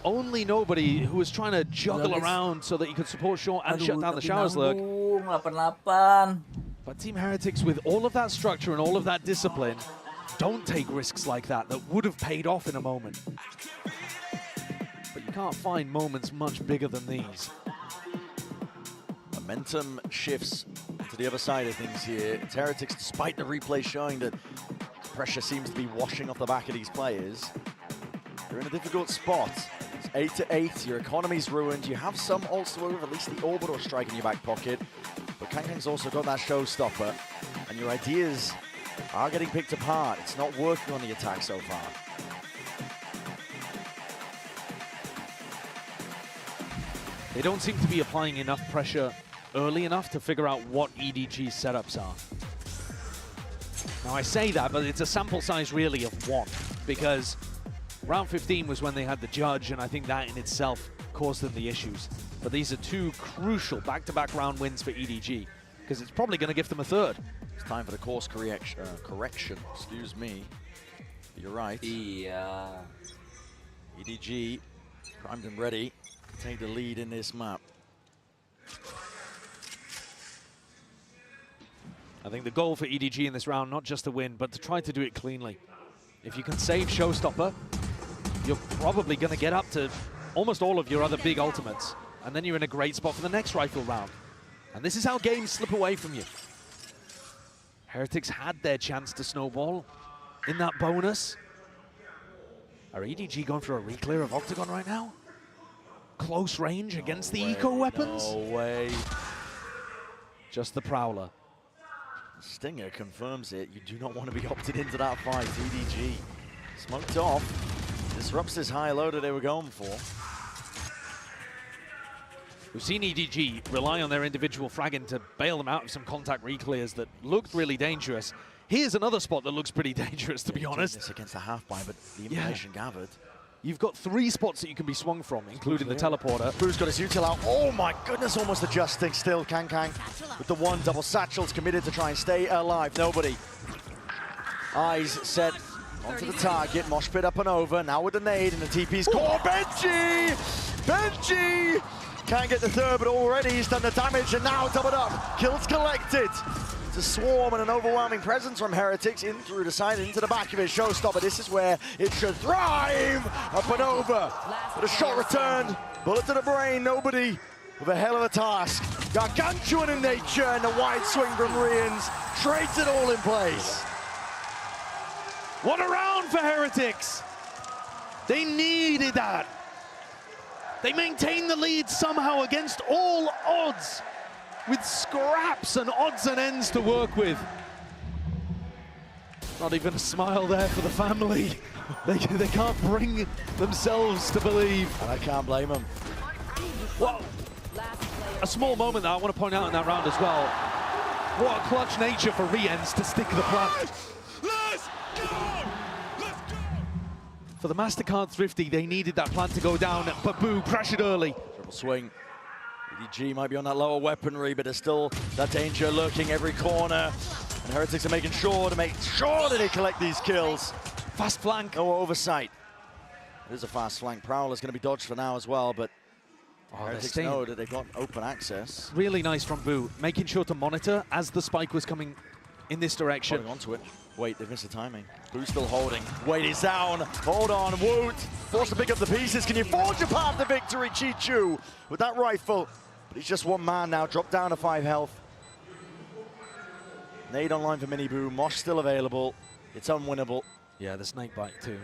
Only nobody who was trying to juggle around so that he could support short and shut down the showers lurk.
88.
But Team HyperX, with all of that structure and all of that discipline, don't take risks like that would have paid off in a moment. But you can't find moments much bigger than these.
Momentum shifts to the other side of things here. HyperX, despite the replay showing that pressure seems to be washing off the back of these players, they're in a difficult spot. It's 8-8, your economy's ruined. You have some ults to move, at least the orbital strike in your back pocket. But Kangkang's also got that showstopper, and your ideas are getting picked apart. It's not working on the attack so far.
They don't seem to be applying enough pressure early enough to figure out what EDG's setups are. Now I say that, but it's a sample size really of 1, because round 15 was when they had the judge, and I think that in itself caused them the issues. But these are 2 crucial back-to-back round wins for EDG, because it's probably going to give them a 3rd.
It's time for the course correction, excuse me. You're right.
Yeah.
EDG primed and ready to take the lead in this map.
I think the goal for EDG in this round, not just to win, but to try to do it cleanly. If you can save Showstopper, you're probably going to get up to almost all of your other big ultimates, and then you're in a great spot for the next rifle round. And this is how games slip away from you. HyperX had their chance to snowball in that bonus. Are EDG going for a re-clear of Octagon right now? Close range against the eco weapons?
No way.
Just the Prowler.
Stinger confirms it. You do not want to be opted into that fight. EDG smoked off. Disrupts this high low that they were going for.
We've seen EDG rely on their individual fragging to bail them out of some contact re-clears that looked really dangerous. Here's another spot that looks pretty dangerous, to be honest.
This against the half-buy, but the information gathered.
You've got 3 spots that you can be swung from, including the teleporter.
Boo's got his util out. Oh my goodness, almost adjusting still. Kangkang with the 1 double satchels, committed to try and stay alive. Nobody. Eyes set onto the target. Mosh pit up and over. Now with the nade and the TP's core. Benji! Benji! Can't get the 3rd, but already he's done the damage, and now doubled up. Kills collected. It's a swarm and an overwhelming presence from HyperX in through the side into the back of his showstopper. This is where it should thrive. Up and over. But a shot returned. Bullet to the brain. Nobody with a hell of a task. Gargantuan in nature, and a wide swing from Rians trades it all in place.
What a round for HyperX. They needed that. They maintain the lead somehow against all odds, with scraps and odds and ends to work with. Not even a smile there for the family. They can't bring themselves to believe.
And I can't blame them.
Well, a small moment that I want to point out in that round as well. What a clutch nature for Riens to stick the plant.
Let's go!
For the MasterCard Thrifty, they needed that plant to go down, but Boo pressured early.
Double swing. EDG might be on that lower weaponry, but there's still that danger lurking every corner. And Heretics are making sure to make sure that they collect these kills.
Fast flank.
No oversight. It is a fast flank. Prowler's going to be dodged for now as well, but Heretics know that they've got open access.
Really nice from Boo, making sure to monitor as the spike was coming in this direction.
Holding onto it. Wait, they've missed the timing. Boo's still holding. Wait, he's down. Hold on, Woot. Forced to pick up the pieces. Can you forge a path to victory, Chi-Chu, with that rifle? But he's just one man now, dropped down to 5 health. Nade online for Mini Boo. Mosh still available. It's unwinnable.
Yeah, the snake bite too.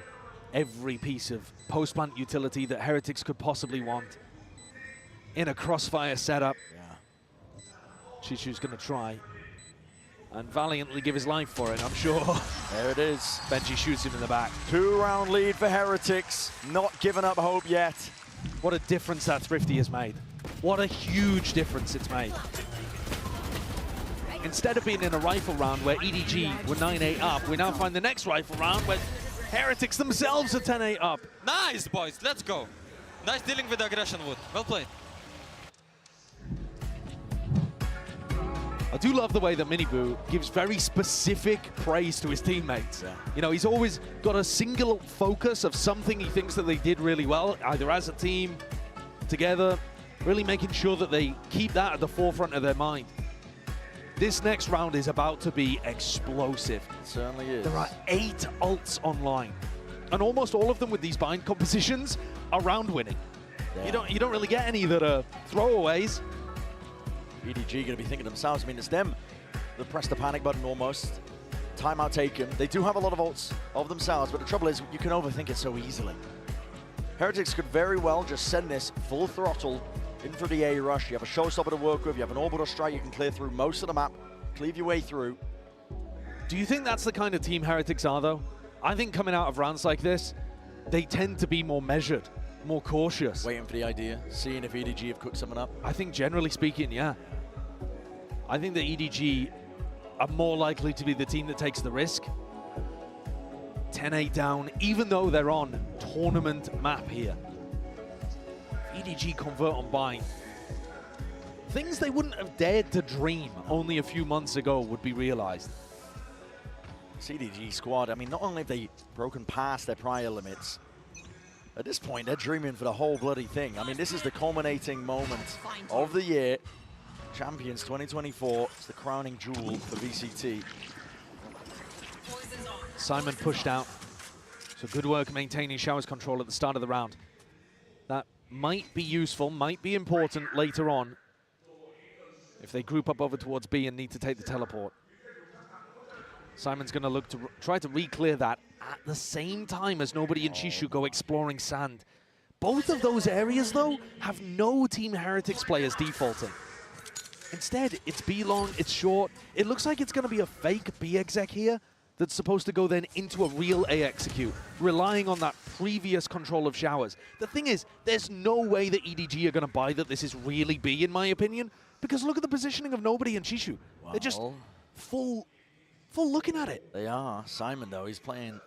Every piece of post-plant utility that Heretics could possibly want in a crossfire setup.
Yeah.
Chi-Chu's going to try and valiantly give his life for it, I'm sure.
There it is.
Benji shoots him in the back.
2-round lead for Heretics. Not giving up hope yet.
What a difference that Thrifty has made. What a huge difference it's made. Instead of being in a rifle round where EDG were 9-8 up, we now find the next rifle round where Heretics themselves are 10-8 up.
Nice, boys. Let's go. Nice dealing with the aggression, Wood. Well played.
I do love the way that Miniboo gives very specific praise to his teammates.
Yeah.
You know, he's always got a single focus of something he thinks that they did really well, either as a team, together, really making sure that they keep that at the forefront of their mind. This next round is about to be explosive.
It certainly is.
There are 8 ults online, and almost all of them with these bind compositions are round winning.
Yeah.
You don't really get any that are throwaways.
EDG going to be thinking themselves. I mean, it's them that press the panic button almost. Timeout taken. They do have a lot of ults of themselves, but the trouble is you can overthink it so easily. Heretics could very well just send this full throttle in for the A rush. You have a showstopper to work with. You have an orbital strike. You can clear through most of the map, cleave your way through.
Do you think that's the kind of team Heretics are, though? I think coming out of rounds like this, they tend to be more measured, more cautious.
Waiting for the idea, seeing if EDG have cooked something up.
I think generally speaking, yeah. I think that EDG are more likely to be the team that takes the risk. 10-8 down, even though they're on tournament map here. EDG convert on bind. Things they wouldn't have dared to dream only a few months ago would be realized.
CDG squad, I mean, not only have they broken past their prior limits, at this point, they're dreaming for the whole bloody thing. I mean, this is the culminating moment of the year. Champions 2024, it's the crowning jewel for VCT.
Simon pushed out. So good work maintaining showers control at the start of the round. That might be useful, might be important later on if they group up over towards B and need to take the teleport. Simon's going to look to try to re-clear that at the same time as Nobody and Chi-Chu go exploring sand. Both of those areas, though, have no Team Heretics players defaulting. Instead, it's B long, it's short. It looks like it's going to be a fake B exec here that's supposed to go then into a real A execute, relying on that previous control of showers. The thing is, there's no way that EDG are going to buy that this is really B, in my opinion, because look at the positioning of Nobody and Chi-Chu.
Wow.
They're just full looking at it.
They are. Simon, though, he's playing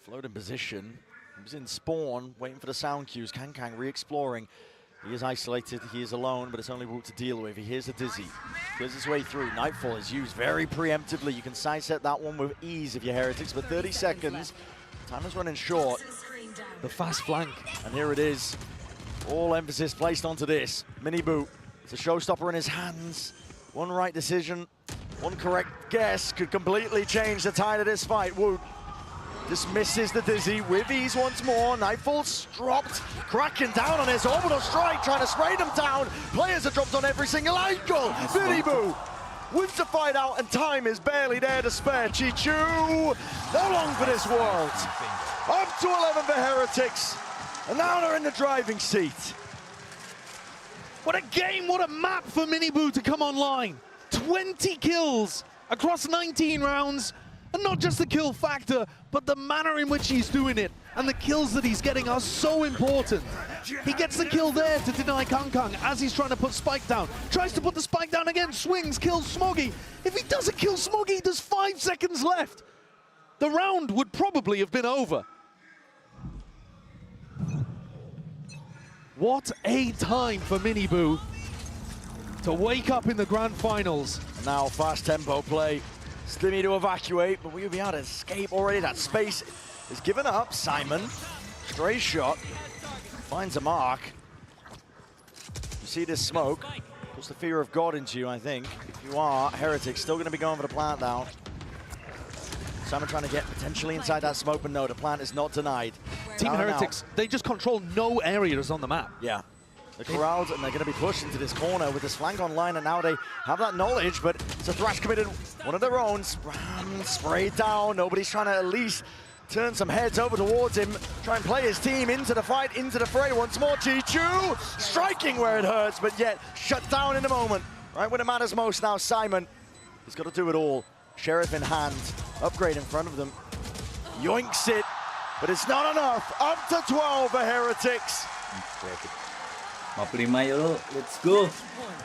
floating position. He's in spawn, waiting for the sound cues. Kang re-exploring. He is isolated, he is alone, but it's only Woot to deal with. He hears a Dizzy, clears his way through. Nightfall is used very preemptively. You can sidestep that one with ease if you're Heretics, but 30 seconds. Time is running short.
The fast flank.
And here it is. All emphasis placed onto this. Mini Boot. It's a showstopper in his hands. One right decision, one correct guess could completely change the tide of this fight. Woot dismisses the Dizzy with ease once more. Nightfall's dropped, cracking down on his orbital strike, trying to spray them down. Players are dropped on every single angle. Mini Boo wins the fight out, and time is barely there to spare. Chi-Chu, no long for this world. Up to 11 for Heretics, and now they're in the driving seat.
What a game, what a map for Miniboo to come online. 20 kills across 19 rounds. And not just the kill factor, but the manner in which he's doing it. And the kills that he's getting are so important. He gets the kill there to deny Kang as he's trying to put Spike down. Tries to put the Spike down again, swings, kills Smoggy. If he doesn't kill Smoggy, there's 5 seconds left. The round would probably have been over. What a time for Miniboo to wake up in the grand finals.
Now fast tempo play. Slimmy to evacuate, but we'll be able to escape already. That space is given up. Simon, stray shot, finds a mark. You see this smoke, puts the fear of God into you, I think. If you are, HyperX still going to be going for the plant down. Simon trying to get potentially inside that smoke, but no, the plant is not denied.
Team HyperX, they just control no areas on the map.
Yeah. The crowd, and they're going to be pushed into this corner with this flank online, and now they have that knowledge, but it's a Thrash committed one of their own. Sprayed down. Nobody's trying to at least turn some heads over towards him, try and play his team into the fight, into the fray once more. Chichu striking where it hurts, but yet shut down in a moment. Right when it matters most now, Simon, he's got to do it all. Sheriff in hand, upgrade in front of them. Yoinks it, but it's not enough. Up to 12 for HyperX.
Let's go.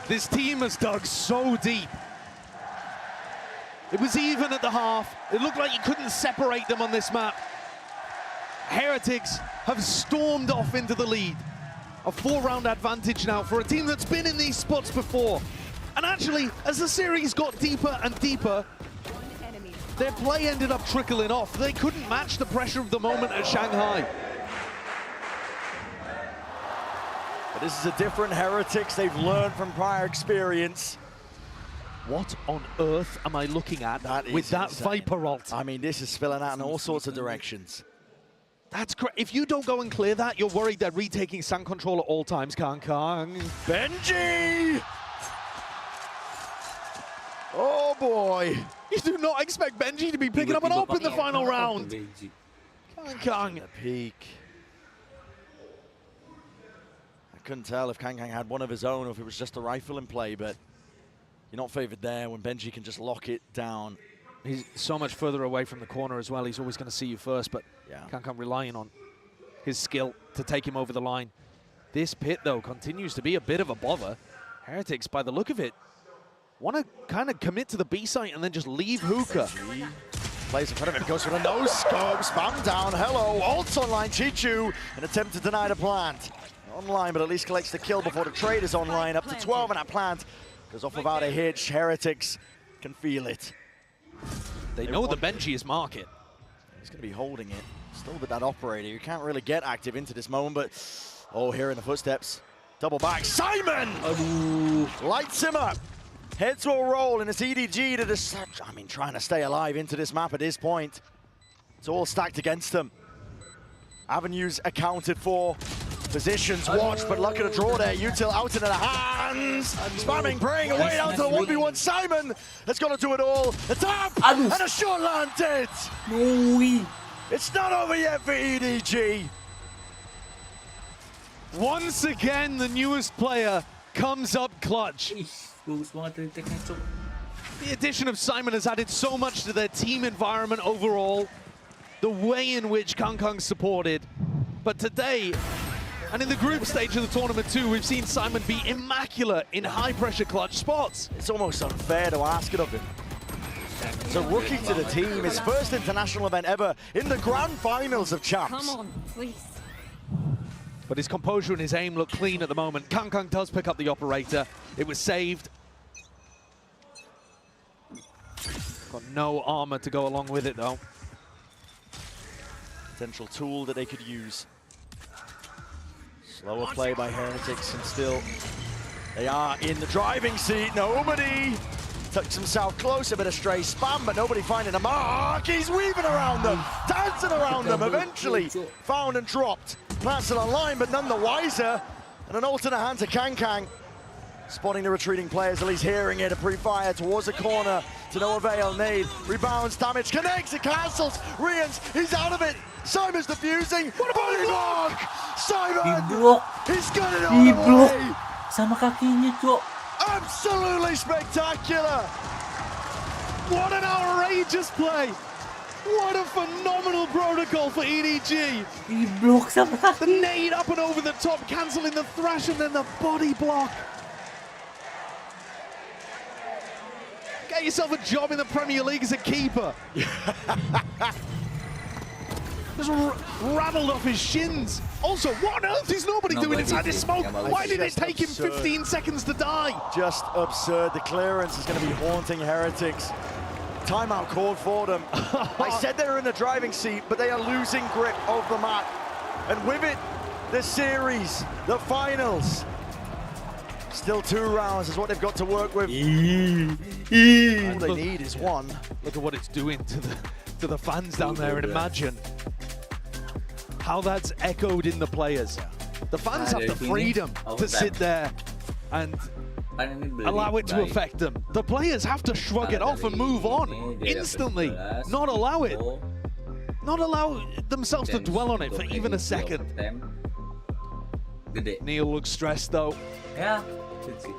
This team has dug so deep. It was even at the half. It looked like you couldn't separate them on this map. HyperX have stormed off into the lead. A 4-round advantage now for a team that's been in these spots before. And actually, as the series got deeper and deeper, their play ended up trickling off. They couldn't match the pressure of the moment at Shanghai.
But this is a different HyperX. They've learned from prior experience.
What on earth am I looking at with that Viper ult?
I mean, this is spilling out in all sorts of directions.
That's great. If you don't go and clear that, you're worried they're retaking stand control at all times, Kang.
Benji! Oh boy!
You do not expect Benji to be picking up an AWP in the final round. Kang.
Peak. I couldn't tell if Kang had one of his own or if it was just a rifle in play, but you're not favored there when Benji can just lock it down.
He's so much further away from the corner as well. He's always going to see you first, but Kang relying on his skill to take him over the line. This pit, though, continues to be a bit of a bother. HyperX, by the look of it, want to kind of commit to the B site and then just leave Hookah.
Plays in front of him, goes for the no-scope, spam down, hello, ults online, Chichu, an attempt to deny the plant. Online, but at least collects the kill before the trade is online, up to 12, and that plant goes off without a hitch. HyperX can feel it.
They know the Benji is market.
He's going to be holding it. Still with that operator. You can't really get active into this moment, but oh, here in the footsteps. Double back. Simon! Lights him up. Heads will roll in this EDG to this. I mean, trying to stay alive into this map at this point. It's all stacked against them. Avenues accounted for. Positions watched, but lucky to draw there. Util out into the hands. Spamming, praying away down to the 1v1. Simon has got to do it all. The tap and a shot landed.
No.
It's not over yet for EDG.
Once again, the newest player comes up clutch. The addition of Simon has added so much to their team environment overall. The way in which Kang's supported. But today, and in the group stage of the tournament too, we've seen Simon be immaculate in high-pressure clutch spots.
It's almost unfair to ask it of him. It's a rookie to the team, his first international event ever in the grand finals of Champs.
Come on, please.
But his composure and his aim look clean at the moment. Kang does pick up the operator. It was saved. Got no armor to go along with it though.
Potential tool that they could use. Slower play by HyperX, and still they are in the driving seat. Nobody tucks himself close, a bit of stray spam, but nobody finding a mark. He's weaving around them, dancing around them, eventually found and dropped. Plants it online, but none the wiser. And an ult in the hands of Kang. Spotting the retreating players, at least hearing it, a pre-fire towards the corner to no avail. Nade, rebounds, damage, connects, it cancels. Rians, he's out of it. Simon's defusing. What about block? Simon! He's got it all the way.
Sama kakinya, Cok.
Absolutely spectacular.
What an outrageous play. What a phenomenal protocol for EDG. The nade up and over the top, cancelling the thrash and then the body block. Get yourself a job in the Premier League as a keeper. just rattled off his shins. Also, what on earth is nobody doing inside this smoke? Why did it take him 15 seconds to die?
Just absurd. The clearance is going to be haunting Heretics. Timeout called for them. I said they were in the driving seat, but they are losing grip of the map. And with it, the series, the finals. Still 2 rounds is what they've got to work with. All they need is one.
Look at what it's doing to the fans down there, and imagine how that's echoed in the players. The fans have the freedom to sit there and allow it to affect them. The players have to shrug it off and move on instantly. Not allow it. Not allow themselves to dwell on it for even a second. Neil looks stressed though.
Yeah.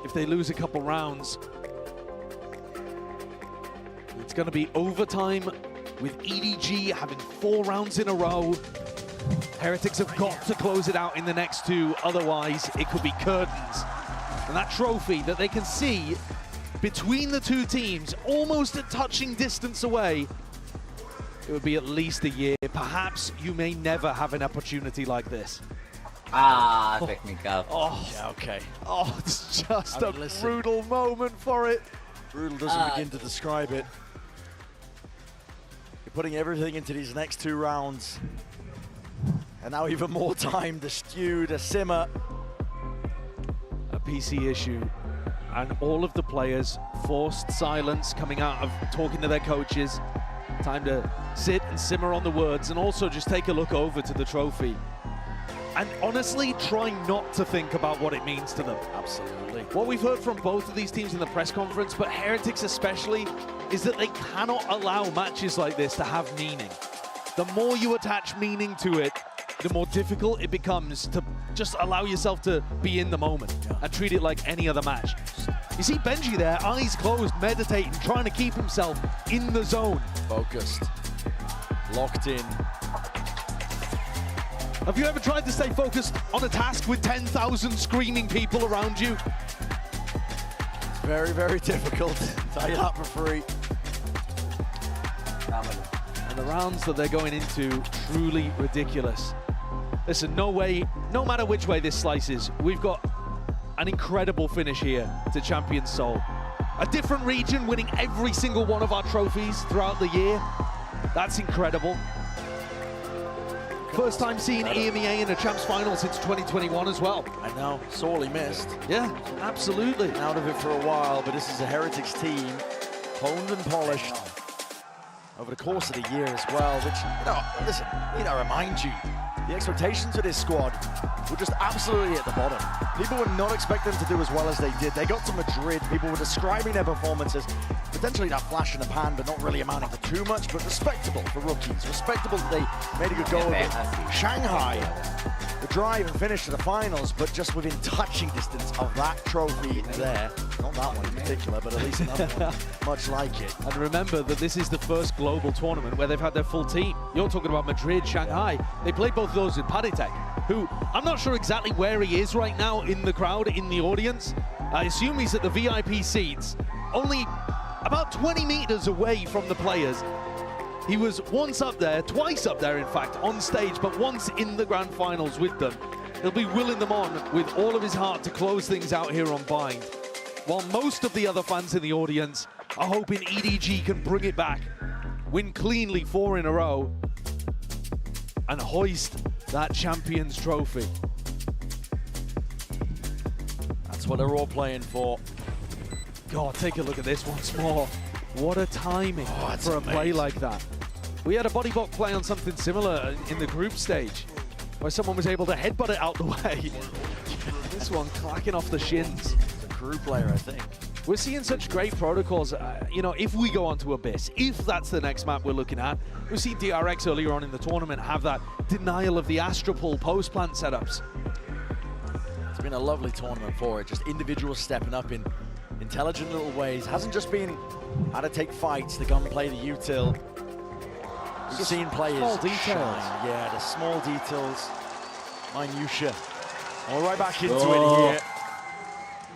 If they lose a couple rounds, it's going to be overtime with EDG having 4 rounds in a row. Heretics have got to close it out in the next 2, otherwise it could be curtains. And that trophy that they can see between the 2 teams, almost a touching distance away, it would be at least a year. Perhaps you may never have an opportunity like this.
Technical.
Oh,
yeah, okay.
Oh, it's just a brutal moment for it.
Brutal doesn't begin to describe it. You're putting everything into these next 2 rounds. And now even more time to stew, to simmer.
A PC issue. And all of the players, forced silence coming out of talking to their coaches. Time to sit and simmer on the words and also just take a look over to the trophy. And honestly, try not to think about what it means to them.
Absolutely.
What we've heard from both of these teams in the press conference, but Heretics especially, is that they cannot allow matches like this to have meaning. The more you attach meaning to it, the more difficult it becomes to just allow yourself to be in the moment and treat it like any other match. You see Benji there, eyes closed, meditating, trying to keep himself in the zone.
Focused, locked in.
Have you ever tried to stay focused on a task with 10,000 screaming people around you?
It's very, very difficult. Tell you that for free.
And the rounds that they're going into, truly ridiculous. Listen, no matter which way this slices, we've got an incredible finish here to Champion Seoul. A different region winning every single one of our trophies throughout the year. That's incredible. First time seeing EMEA in a Champs Final since 2021 as well.
I know, sorely missed.
Yeah, absolutely.
Been out of it for a while, but this is a Heretics team, honed and polished over the course of the year as well, which, listen, remind you, the expectations of this squad were just absolutely at the bottom. People would not expect them to do as well as they did. They got to Madrid, people were describing their performances, potentially that flash in the pan, but not really amounting to too much, but respectable for rookies. Respectable that they made a good go of it. Shanghai, the drive and finish to the finals, but just within touching distance of that trophy there. Not that one in particular, but at least another one much like it.
And remember that this is the first global tournament where they've had their full team. You're talking about Madrid, Shanghai. They played both of those in Paditech, who I'm not sure exactly where he is right now in the crowd, in the audience. I assume he's at the VIP seats, only about 20 meters away from the players. He was once up there, twice up there in fact, on stage, but once in the grand finals with them. He'll be willing them on with all of his heart to close things out here on Bind. While most of the other fans in the audience are hoping EDG can bring it back, win cleanly 4 in a row, and hoist that Champions Trophy.
That's what they're all playing for.
God, take a look at this once more. What a timing for a play like that. We had a body block play on something similar in the group stage, where someone was able to headbutt it out the way. This one clacking off the shins.
It's a crew player, I think.
We're seeing such great protocols. If we go on to Abyss, if that's the next map we're looking at, we've seen DRX earlier on in the tournament have that denial of the Astropol post-plant setups.
It's been a lovely tournament for it, just individuals stepping up in intelligent little ways. Hasn't just been how to take fights, the gunplay, the util. We've seen players
small details.
Shine. Yeah, the small details, minutia. All right, back into it here.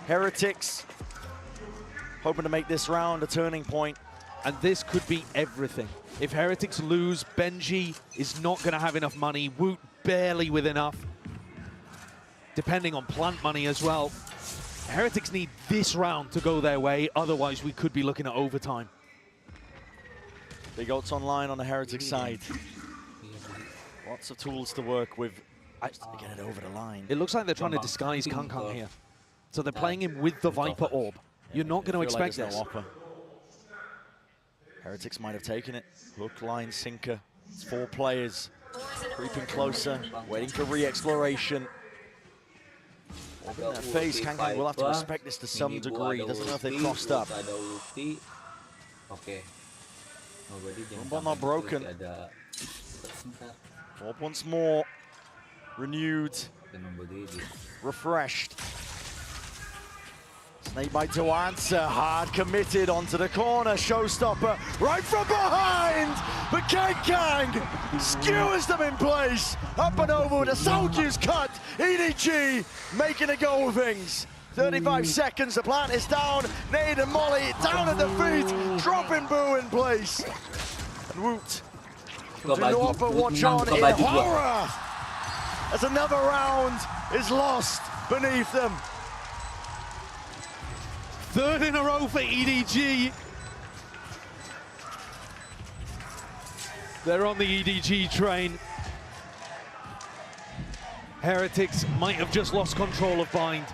Heretics hoping to make this round a turning point.
And this could be everything. If Heretics lose, Benji is not going to have enough money. Woot barely with enough. Depending on plant money as well. Heretics need this round to go their way, otherwise we could be looking at overtime.
Big odds online on the Heretics side. Lots of tools to work with just to get it over the line.
It looks like they're trying to disguise KangKang here. So they're playing him with the Viper Orb. You're not going to expect this.
No Heretics might have taken it. Hook, line, sinker. It's 4 players. Creeping closer, waiting for re-exploration. In their face, KangKang will have to respect this to some degree. Doesn't know if they've crossed up. Rumble not broken. Orb once more. Renewed. Refreshed. Snakebite to answer. Hard committed onto the corner. Showstopper right from behind. But KangKang skewers them in place. Up and over with a Souljuice cut. EDG making a go of things. 35 seconds. The plant is down. Nade and Molly down at the feet. Dropping Boo in place. And Woot comes into offer. Watch on in horror. As another round is lost beneath them.
Third in a row for EDG. They're on the EDG train. Heretics might have just lost control of Bind.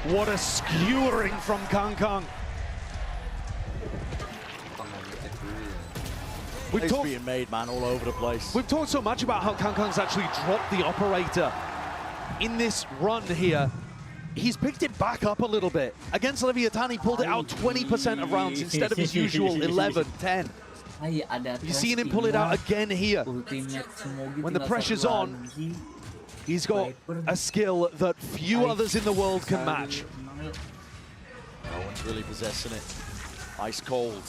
What a skewering from KangKang.
We've being made, man, all over the place.
We've talked so much about how KangKang's actually dropped the operator in this run here. He's picked it back up a little bit. Against Leviathan, he pulled it out 20% of rounds instead of his usual 11, 10. You're seeing him pull it out again here. When the pressure's on, he's got a skill that few others in the world can match.
No one's really possessing it. Ice cold.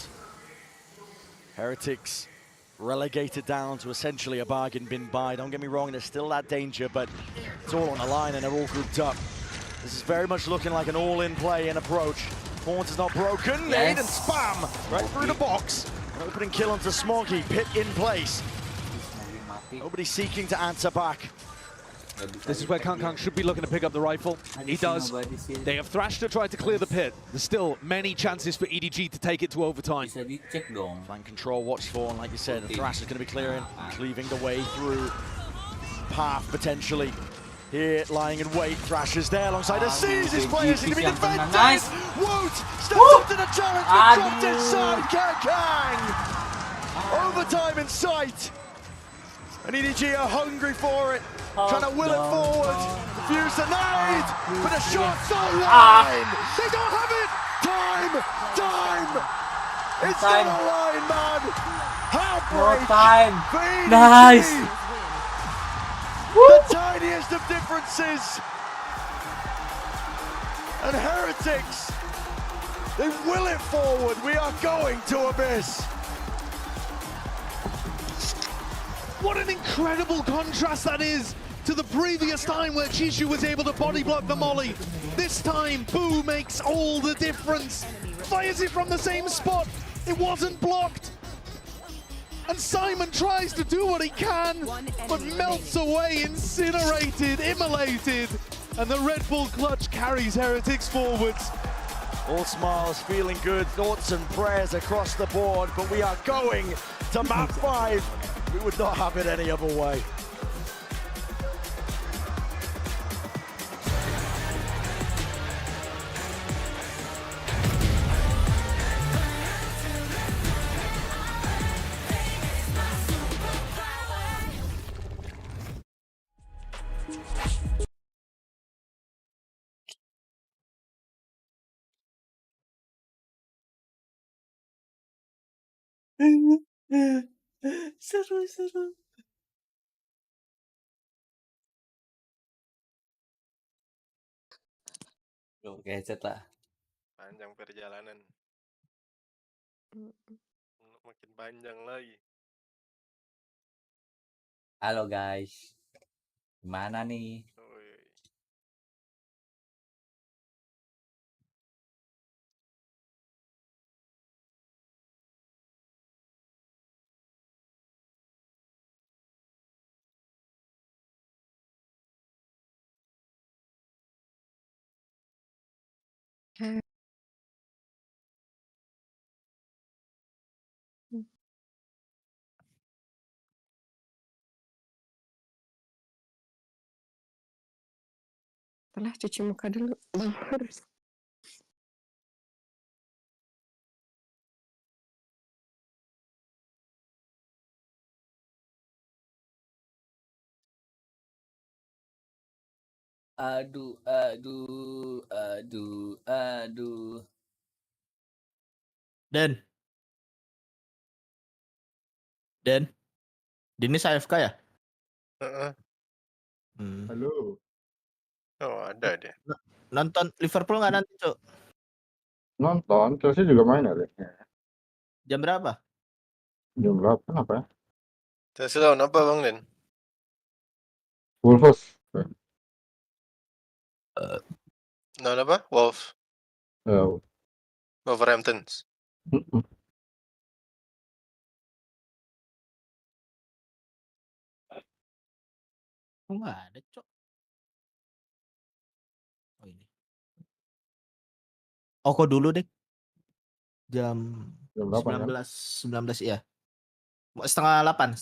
Heretics relegated down to essentially a bargain bin buy. Don't get me wrong, there's still that danger, but it's all on the line and they're all grouped up. This is very much looking like an all-in play and approach. Horns is not broken. Nade and spam right through the box. An opening kill onto Smoggy. Pit in place. Nobody seeking to answer back.
This is where KangKang should be looking to pick up the rifle. He does. They have thrashed to try to clear the pit. There's still many chances for EDG to take it to overtime.
Flank control watched for, and like you said, the thrash is going to be clearing, cleaving the way through. Path potentially. Here, lying in wait, Thrash is there alongside a His players seem to be defended.
Nice.
Woot steps up to the challenge, but dropped inside KangKang. Overtime in sight. And EDG are hungry for it, trying to will it forward. Defuse the nade, but a shot's online. They don't have it. Time. It's not online, man. Heartbreak. For EDG.
Nice.
The tiniest of differences. And Heretics, they will it forward. We are going to Abyss.
What an incredible contrast that is to the previous time where Chishu was able to body block the molly. This time, Boo makes all the difference. Fires it from the same spot. It wasn't blocked. And Simon tries to do what he can, but melts away, incinerated, immolated. And the Red Bull clutch carries Heretics forwards.
All smiles, feeling good, thoughts and prayers across the board, but we are going to map 5. We would not have it any other way.
Seru. Loh, gadget lah.
Panjang perjalanan. Makin panjang lagi.
Halo guys. Gimana nih?
Apalah, cuci muka dulu. Harus.
Aduh, aduh, aduh, aduh. Den, Dennis AFK ya?
Heeh.
Halo.
Oh, ada dia.
Nonton Liverpool nggak nanti, Cuk?
Nonton, Chelsea juga main hari.
Jam berapa?
Jam berapa? Apa ya?
Chelsea lawan apa Bang Den?
Wolves.
Lawan apa? Wolves.
Ya.
Wolverhampton.
Oh, nggak ada, Cuk. Oh, ini. Oh, kok dulu deh. Jam
berapa, kan?
19 ya. Setengah 8.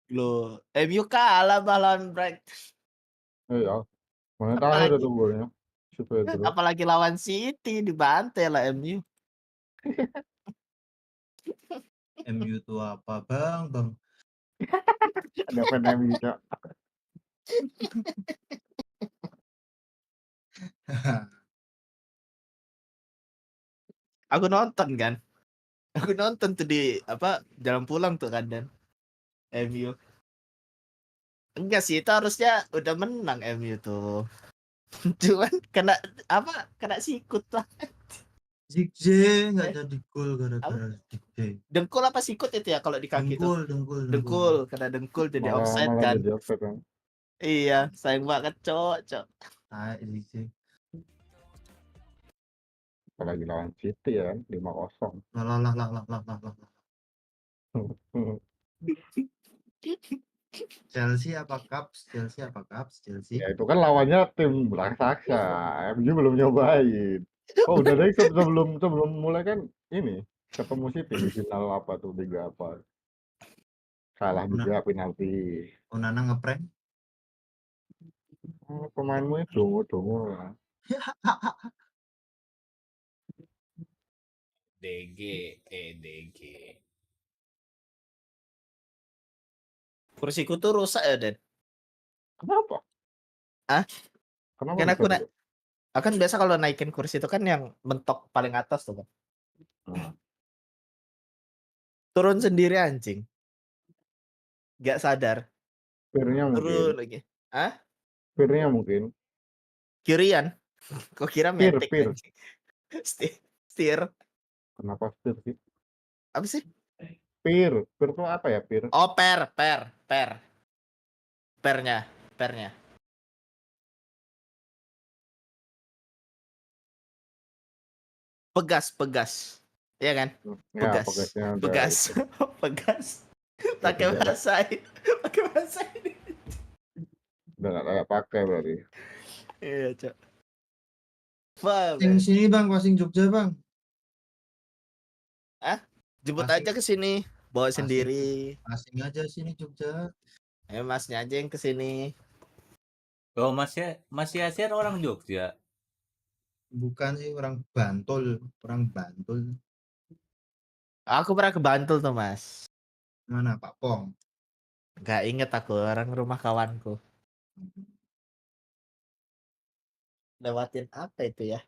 Loh, MU kalah lawan Brighton.
Iya. Mana terakhir itu golnya?
Apalagi lawan City dibantai lah MU.
MU itu apa, Bang?
Ada fan MU, Cok.
Aku nonton kan. Aku nonton tuh di jalan pulang tuh kan dan MU. Enggak sih, itu harusnya udah menang MU tuh. Cuman kena sikut lah.
Zigze nggak jadi gol gara-gara Zigze.
Dengkul apa sikut itu ya kalau di kaki tuh? Dengkul, kena dengkul jadi offside
Malah
kan.
jadi offside, kan.
Iya, sayang banget, Cok.
Zigze.
Apalagi lawan City ya, 5-0.
Lah. Chelsea apa Cups?
Ya itu kan lawannya tim raksasa. MU belum nyobain. Oh, udah deh sebelum mulai kan ini ketemu City di final apa tuh, Liga apa. Kalah juga penalti.
Onana ngeprank.
Pemainmu itu tunggu.
DG. Kursiku tuh rusak ya, Den.
Kenapa? Kenapa?
Kan akan biasa kalau naikin kursi itu kan yang mentok paling atas tuh kan. Turun sendiri anjing. Gak sadar.
Pirnya mungkin.
Turun lagi.
Pirnya mungkin.
Kirian. Kok kira metik
Pir.
Steer.
Kenapa steer sih?
Apa sih?
Pir tuh apa ya, pir?
Oh, per. Pernya. Pegas. Iya kan? Pegas. Pakai bahasa ini.
Udah nggak pakai berarti.
Iya, Cok.
Passing sini Bang, passing Jogja Bang.
Jemput aja ke sini, bawa sendiri.
Passing aja sini Jogja.
Masnya aja yang ke sini. Oh, Mas Yasir orang Jogja.
Bukan sih, orang Bantul.
Aku pernah ke Bantul tuh, Mas.
Mana Pak Pong?
Gak inget aku, orang rumah kawanku. Lewatin apa itu ya?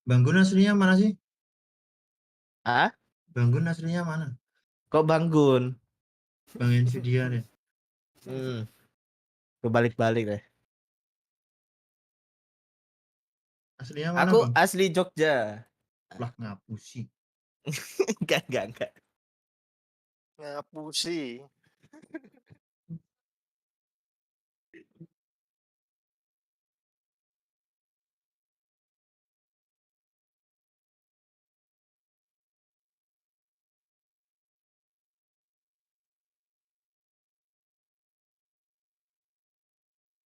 Banggun aslinya mana sih?
Banggun
aslinya mana?
Kok Banggun?
Bang Nvidia deh.
Kebalik-balik deh.
Aslinya mana,
Aku
Bang?
asli Jogja.
Lah ngapusi.
Enggak.
Ngapusi.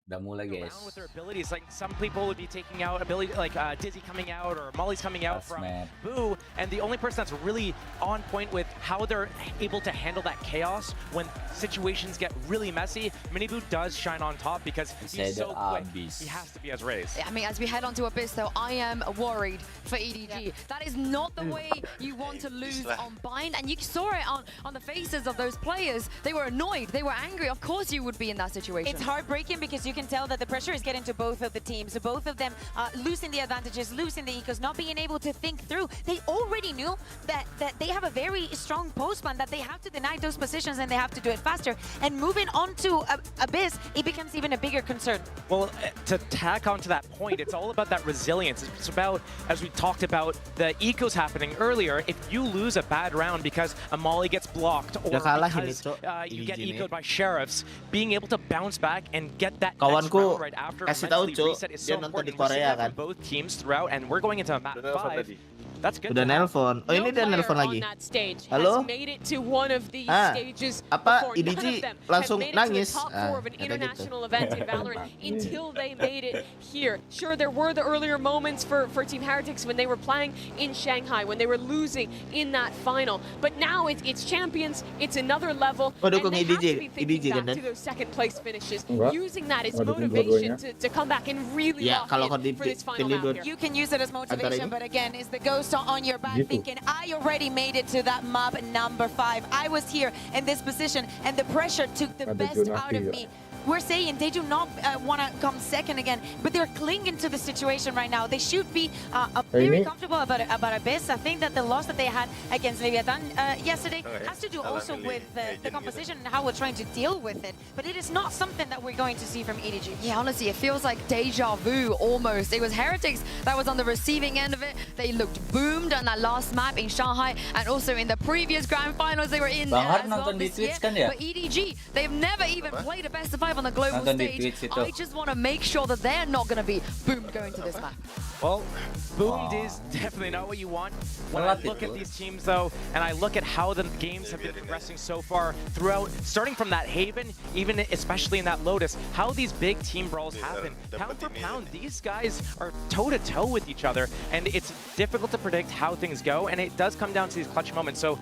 Udah mulai guys.
Around with their abilities, like some people would be taking out ability like Dizzy coming out or Molly's coming out from Boo, and the only person that's really on point with how they're able to handle that chaos when situations get really messy, Miniboo does shine on top because he's so quick. He has to be as raised.
I mean, as we head on to Abyss, though, I am worried for EDG. That is not the way you want to lose on Bind, and you saw it on the faces of those players. They were annoyed, they were angry. Of course you would be in that situation.
It's heartbreaking because you can tell that the pressure is getting to both of the teams. Both of them losing the advantages, losing the ecos, not being able to think through. They already knew that they have a very strong postman, that they have to deny those positions and they have to do it faster. And moving on to Abyss, it becomes even a bigger concern.
Well, to tack onto that point, it's all about that resilience. It's about, as we talked about, the ecos happening earlier. If you lose a bad round because a Molly gets blocked or because you get ecoed by sheriffs, being able to bounce back and get that next round right after reset is so important. We're seeing that from both teams throughout, and we're going into a map 5. That's good.
Udah nelpon. Oh, ini dia nelpon lagi. Halo?
Made it to one of these stages before. None of them
langsung
have made it to the top 4 of an
gitu.
international event in Valorant until they made it here. Sure, there were the earlier moments for Team HyperX when they were playing in Shanghai, when they were losing in that final. But now it's champions, it's another level, and they have to be thinking back to those second place finishes, using that as motivation to come back and really lock in for this final map here.
You can use it as motivation, but again, it's the ghost on your back thinking, I already made it to that map number 5. I was here in this position and the pressure took the best out of me. We're saying they do not want to come second again, but they're clinging to the situation right now. They should be very comfortable about Abyss. I think that the loss that they had against Leviathan yesterday has to do also with the composition and how we're trying to deal with it. But it is not something that we're going to see from EDG.
Yeah, honestly, it feels like deja vu almost. It was HyperX that was on the receiving end of it. They looked boomed on that last map in Shanghai, and also in the previous grand finals they were in as well this year. But EDG, they've never even played a best of 5 on the global stage. I just want to make sure that they're not going to be boomed going to this map.
Well, boomed is definitely not what you want. When I look at these teams, though, and I look at how the games have been progressing so far throughout, starting from that Haven, even especially in that Lotus, how these big team brawls happen. Pound for pound, these guys are toe-to-toe with each other, and it's difficult to predict how things go, and it does come down to these clutch moments. So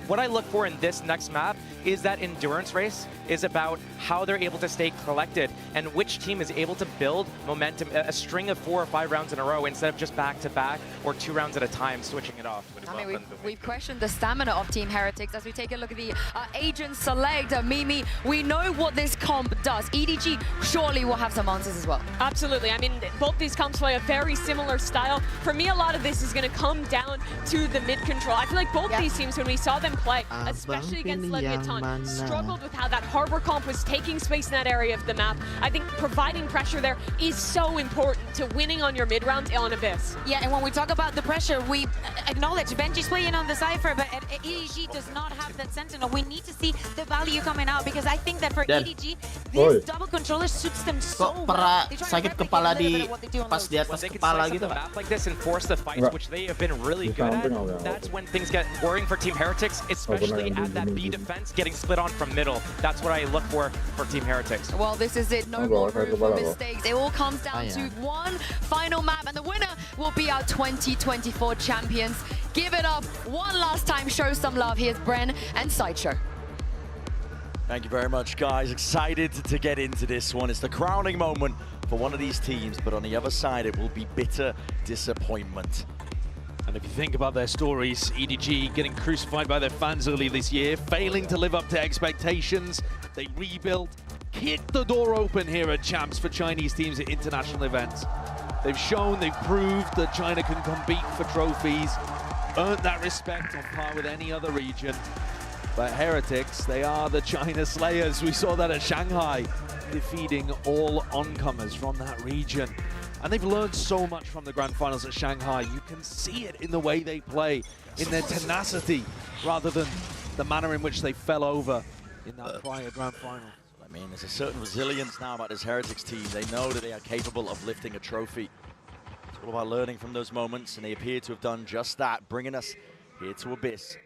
what I look for in this next map is that endurance race is about how they're able to stay collected and which team is able to build momentum, a string of 4 or 5 rounds in a row instead of just back-to-back or 2 rounds at a time, switching it off.
I mean, we've questioned the stamina of Team HyperX as we take a look at the agent select. Mimi, we know what this comp does. EDG surely will have some answers as well.
Absolutely. I mean, both these comps play a very similar style. For me, a lot of this is going to come down to the mid control. I feel like both these teams, when we saw them play, especially against Leviathan, struggled with how that harbor comp was taking space in that area of the map. I think providing pressure there is so important to winning on your mid rounds on Abyss.
Yeah, and when we talk about the pressure, we acknowledge Benji's playing on the Cypher, but EDG does not have that Sentinel. We need to see the value coming out because I think that for EDG, this double controller suits them so well.
Sakit kepala di pas di atas kepala gitu.
Map like this and force the fights, which they have been really good at. That's when things get worrying for Team HyperX, especially at that B defense, getting split on from middle. That's what I look for Team HyperX.
Well, this is it. No more room for mistakes. It all comes down to one final map, and the winner will be our 2024 champions. Give it up one last time. Show some love. Here's Bren and Sideshow.
Thank you very much, guys. Excited to get into this one. It's the crowning moment for one of these teams, but on the other side, it will be bitter disappointment.
And if you think about their stories, EDG getting crucified by their fans early this year, failing to live up to expectations, they rebuilt, kicked the door open here at Champs for Chinese teams at international events. They've shown, they've proved that China can compete for trophies, earned that respect on par with any other region. But HyperX, they are the China Slayers. We saw that at Shanghai, defeating all oncomers from that region. And they've learned so much from the grand finals at Shanghai. You can see it in the way they play, in their tenacity, rather than the manner in which they fell over in that prior grand final.
I mean, there's a certain resilience now about this HyperX team. They know that they are capable of lifting a trophy. It's all about learning from those moments, and they appear to have done just that, bringing us here to Abyss,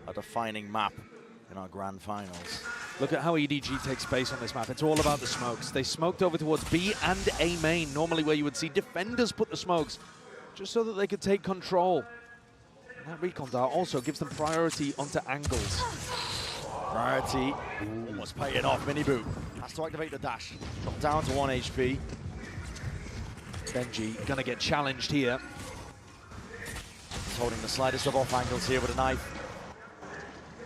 a defining map in our grand finals.
Look at how EDG takes space on this map. It's all about the smokes. They smoked over towards B and A main, normally where you would see defenders put the smokes, just so that they could take control. And that recon dart also gives them priority onto angles.
Priority, almost paying off. Miniboo has to activate the dash. Drop down to 1 HP.
Benji gonna get challenged here.
He's holding the slightest of off angles here with a knife.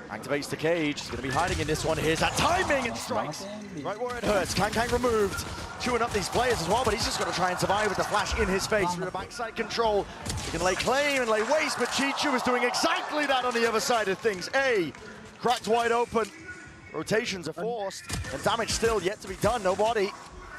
Activates the cage. He's going to be hiding in this one. Here's that timing and strikes right where it hurts. Kang removed. Chewing up these players as well, but he's just got to try and survive with the flash in his face through the backside control. He can lay claim and lay waste, but Chichu is doing exactly that on the other side of things. A, cracked wide open. Rotations are forced, and damage still yet to be done. Nobody.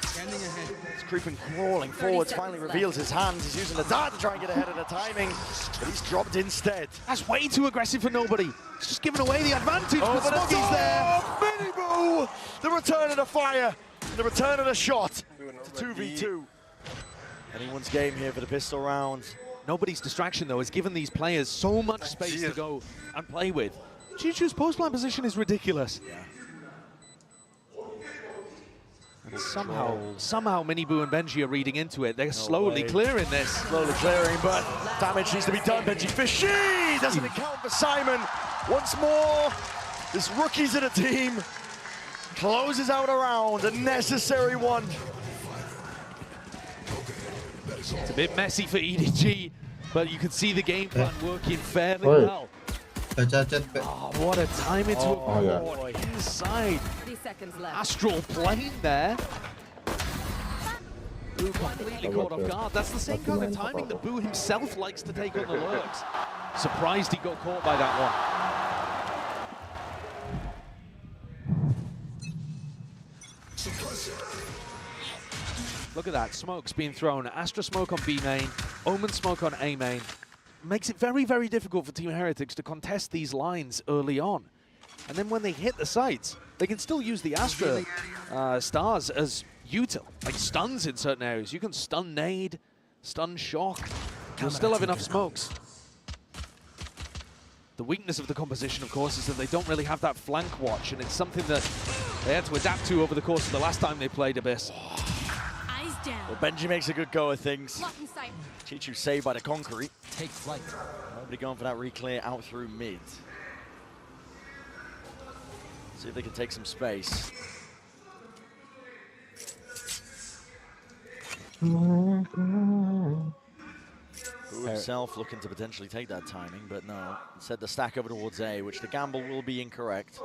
He's creeping, crawling forwards, finally reveals his hands. He's using the dart to try and get ahead of the timing, but he's dropped instead.
That's way too aggressive for nobody. He's just giving away the advantage.
Oh, but Smoggy's there. Miniboo! The return of the fire, the return of the shot. It's a 2v2. Anyone's game here for the pistol round.
Nobody's distraction, though, has given these players so much space to go and play with. Chichu's post-line position is ridiculous.
Yeah.
And somehow Miniboo and Benji are reading into it. They're slowly clearing this.
Slowly clearing, but damage needs to be done. Benji Fishy doesn't account for Simon. Once more, this rookies of the team closes out a round, a necessary one.
It's a bit messy for EDG, but you can see the game plan working fairly well. Oh, what a time into a board inside.
30 seconds left.
Astral plane there. Boo completely caught off guard. That's the same kind of timing that Boo himself likes to take on the lurks. Surprised he got caught by that one. Look at that, smoke's being thrown. Astra smoke on B main, Omen smoke on A main. Makes it very, very difficult for Team Heretics to contest these lines early on. And then when they hit the sites, they can still use the Astra stars as util, like stuns in certain areas. You can stun nade, stun shock. You'll still have enough smokes. The weakness of the composition, of course, is that they don't really have that flank watch, and it's something that they had to adapt to over the course of the last time they played Abyss.
Well, Benji makes a good go of things. Chichu saved by the concrete.
Take flight.
Nobody going for that re-clear out through mid. See if they can take some space. Boo himself looking to potentially take that timing, but no. Instead the stack over towards A, which the gamble will be incorrect.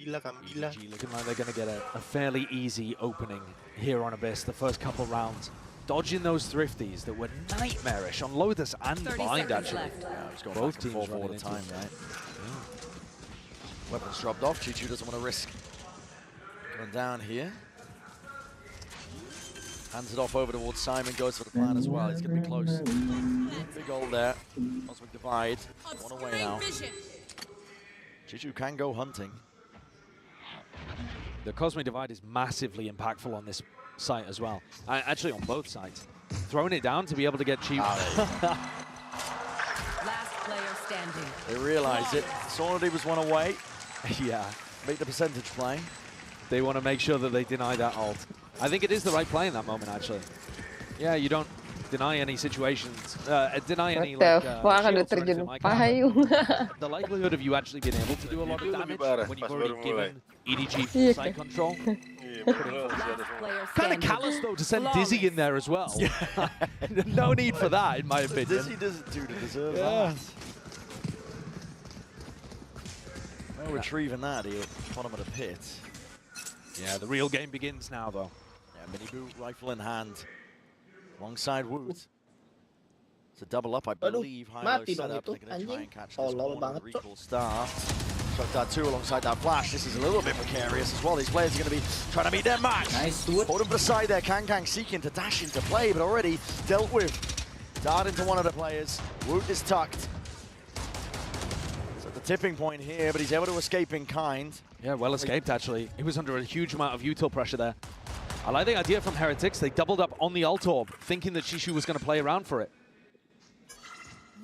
EDG looking like they're going to get a fairly easy opening here on Abyss the first couple rounds. Dodging those thrifties that were nightmarish on Lotus and Bind, actually.
Yeah, he's going
both
teams
teams
all the time, right? Yeah. Weapons dropped off. Chichu doesn't want to risk coming down here. Hands it off over towards Simon, goes for the plan as well. He's going to be close. Big goal there. Cosmic Divide. One away now. Chichu can go hunting.
The Cosmic Divide is massively impactful on this site as well. Actually, on both sides. Throwing it down to be able to get cheap.
Last player standing.
They realize it. Sonody was one away.
Yeah.
Make the percentage play.
They want to make sure that they deny that ult. I think it is the right play in that moment, actually. Yeah, you don't deny any situations, deny any like, the likelihood of you actually being able to do a lot of damage when you've already given EDG side control. Kind of callous though to send Dizzy in there as well. No need for that, in my opinion.
Dizzy doesn't do to deserve that. No retrieving that here, bottom of the pit.
Yeah, the real game begins now though.
Yeah, Miniboo rifle in hand. Alongside Woot. It's a double up, I believe. Hilo set up. They're going to try and catch this one. Recall star. Struck that two alongside that flash. This is a little bit precarious as well. These players are going to be trying to meet their match.
Nice.
Hold him to the side there. Kang seeking to dash into play, but already dealt with. Dart into one of the players. Woot is tucked. It's at the tipping point here, but he's able to escape in kind.
Yeah, well escaped actually. He was under a huge amount of util pressure there. I like the idea from Heretics. They doubled up on the ult orb, thinking that Shishu was going to play around for it.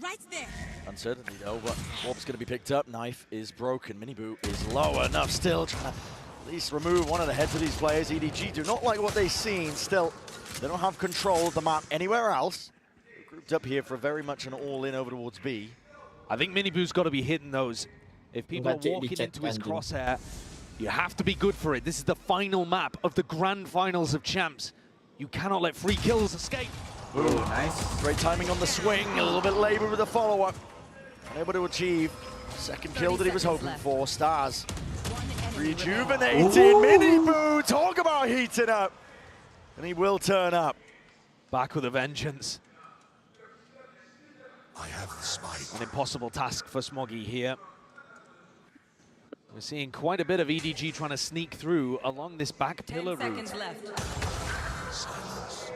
Right there.
Uncertainty though, but Warp's going to be picked up. Knife is broken. Miniboo is low enough still. Trying to at least remove one of the heads of these players. EDG do not like what they've seen. Still, they don't have control of the map anywhere else. They're grouped up here for very much an all-in over towards B.
I think Miniboo's got to be hitting those. If people are walking into his crosshair, you have to be good for it. This is the final map of the grand finals of champs. You cannot let free kills escape.
Ooh, nice. Great timing on the swing. A little bit labor with the follow-up. Unable to achieve second kill that he was hoping for. Stars rejuvenated. Miniboo, talk about heating up. And he will turn up.
Back with a vengeance.
I have the spike.
An impossible task for Smoggy here. We're seeing quite a bit of EDG trying to sneak through along this back pillar route.
10 seconds left.
Silence.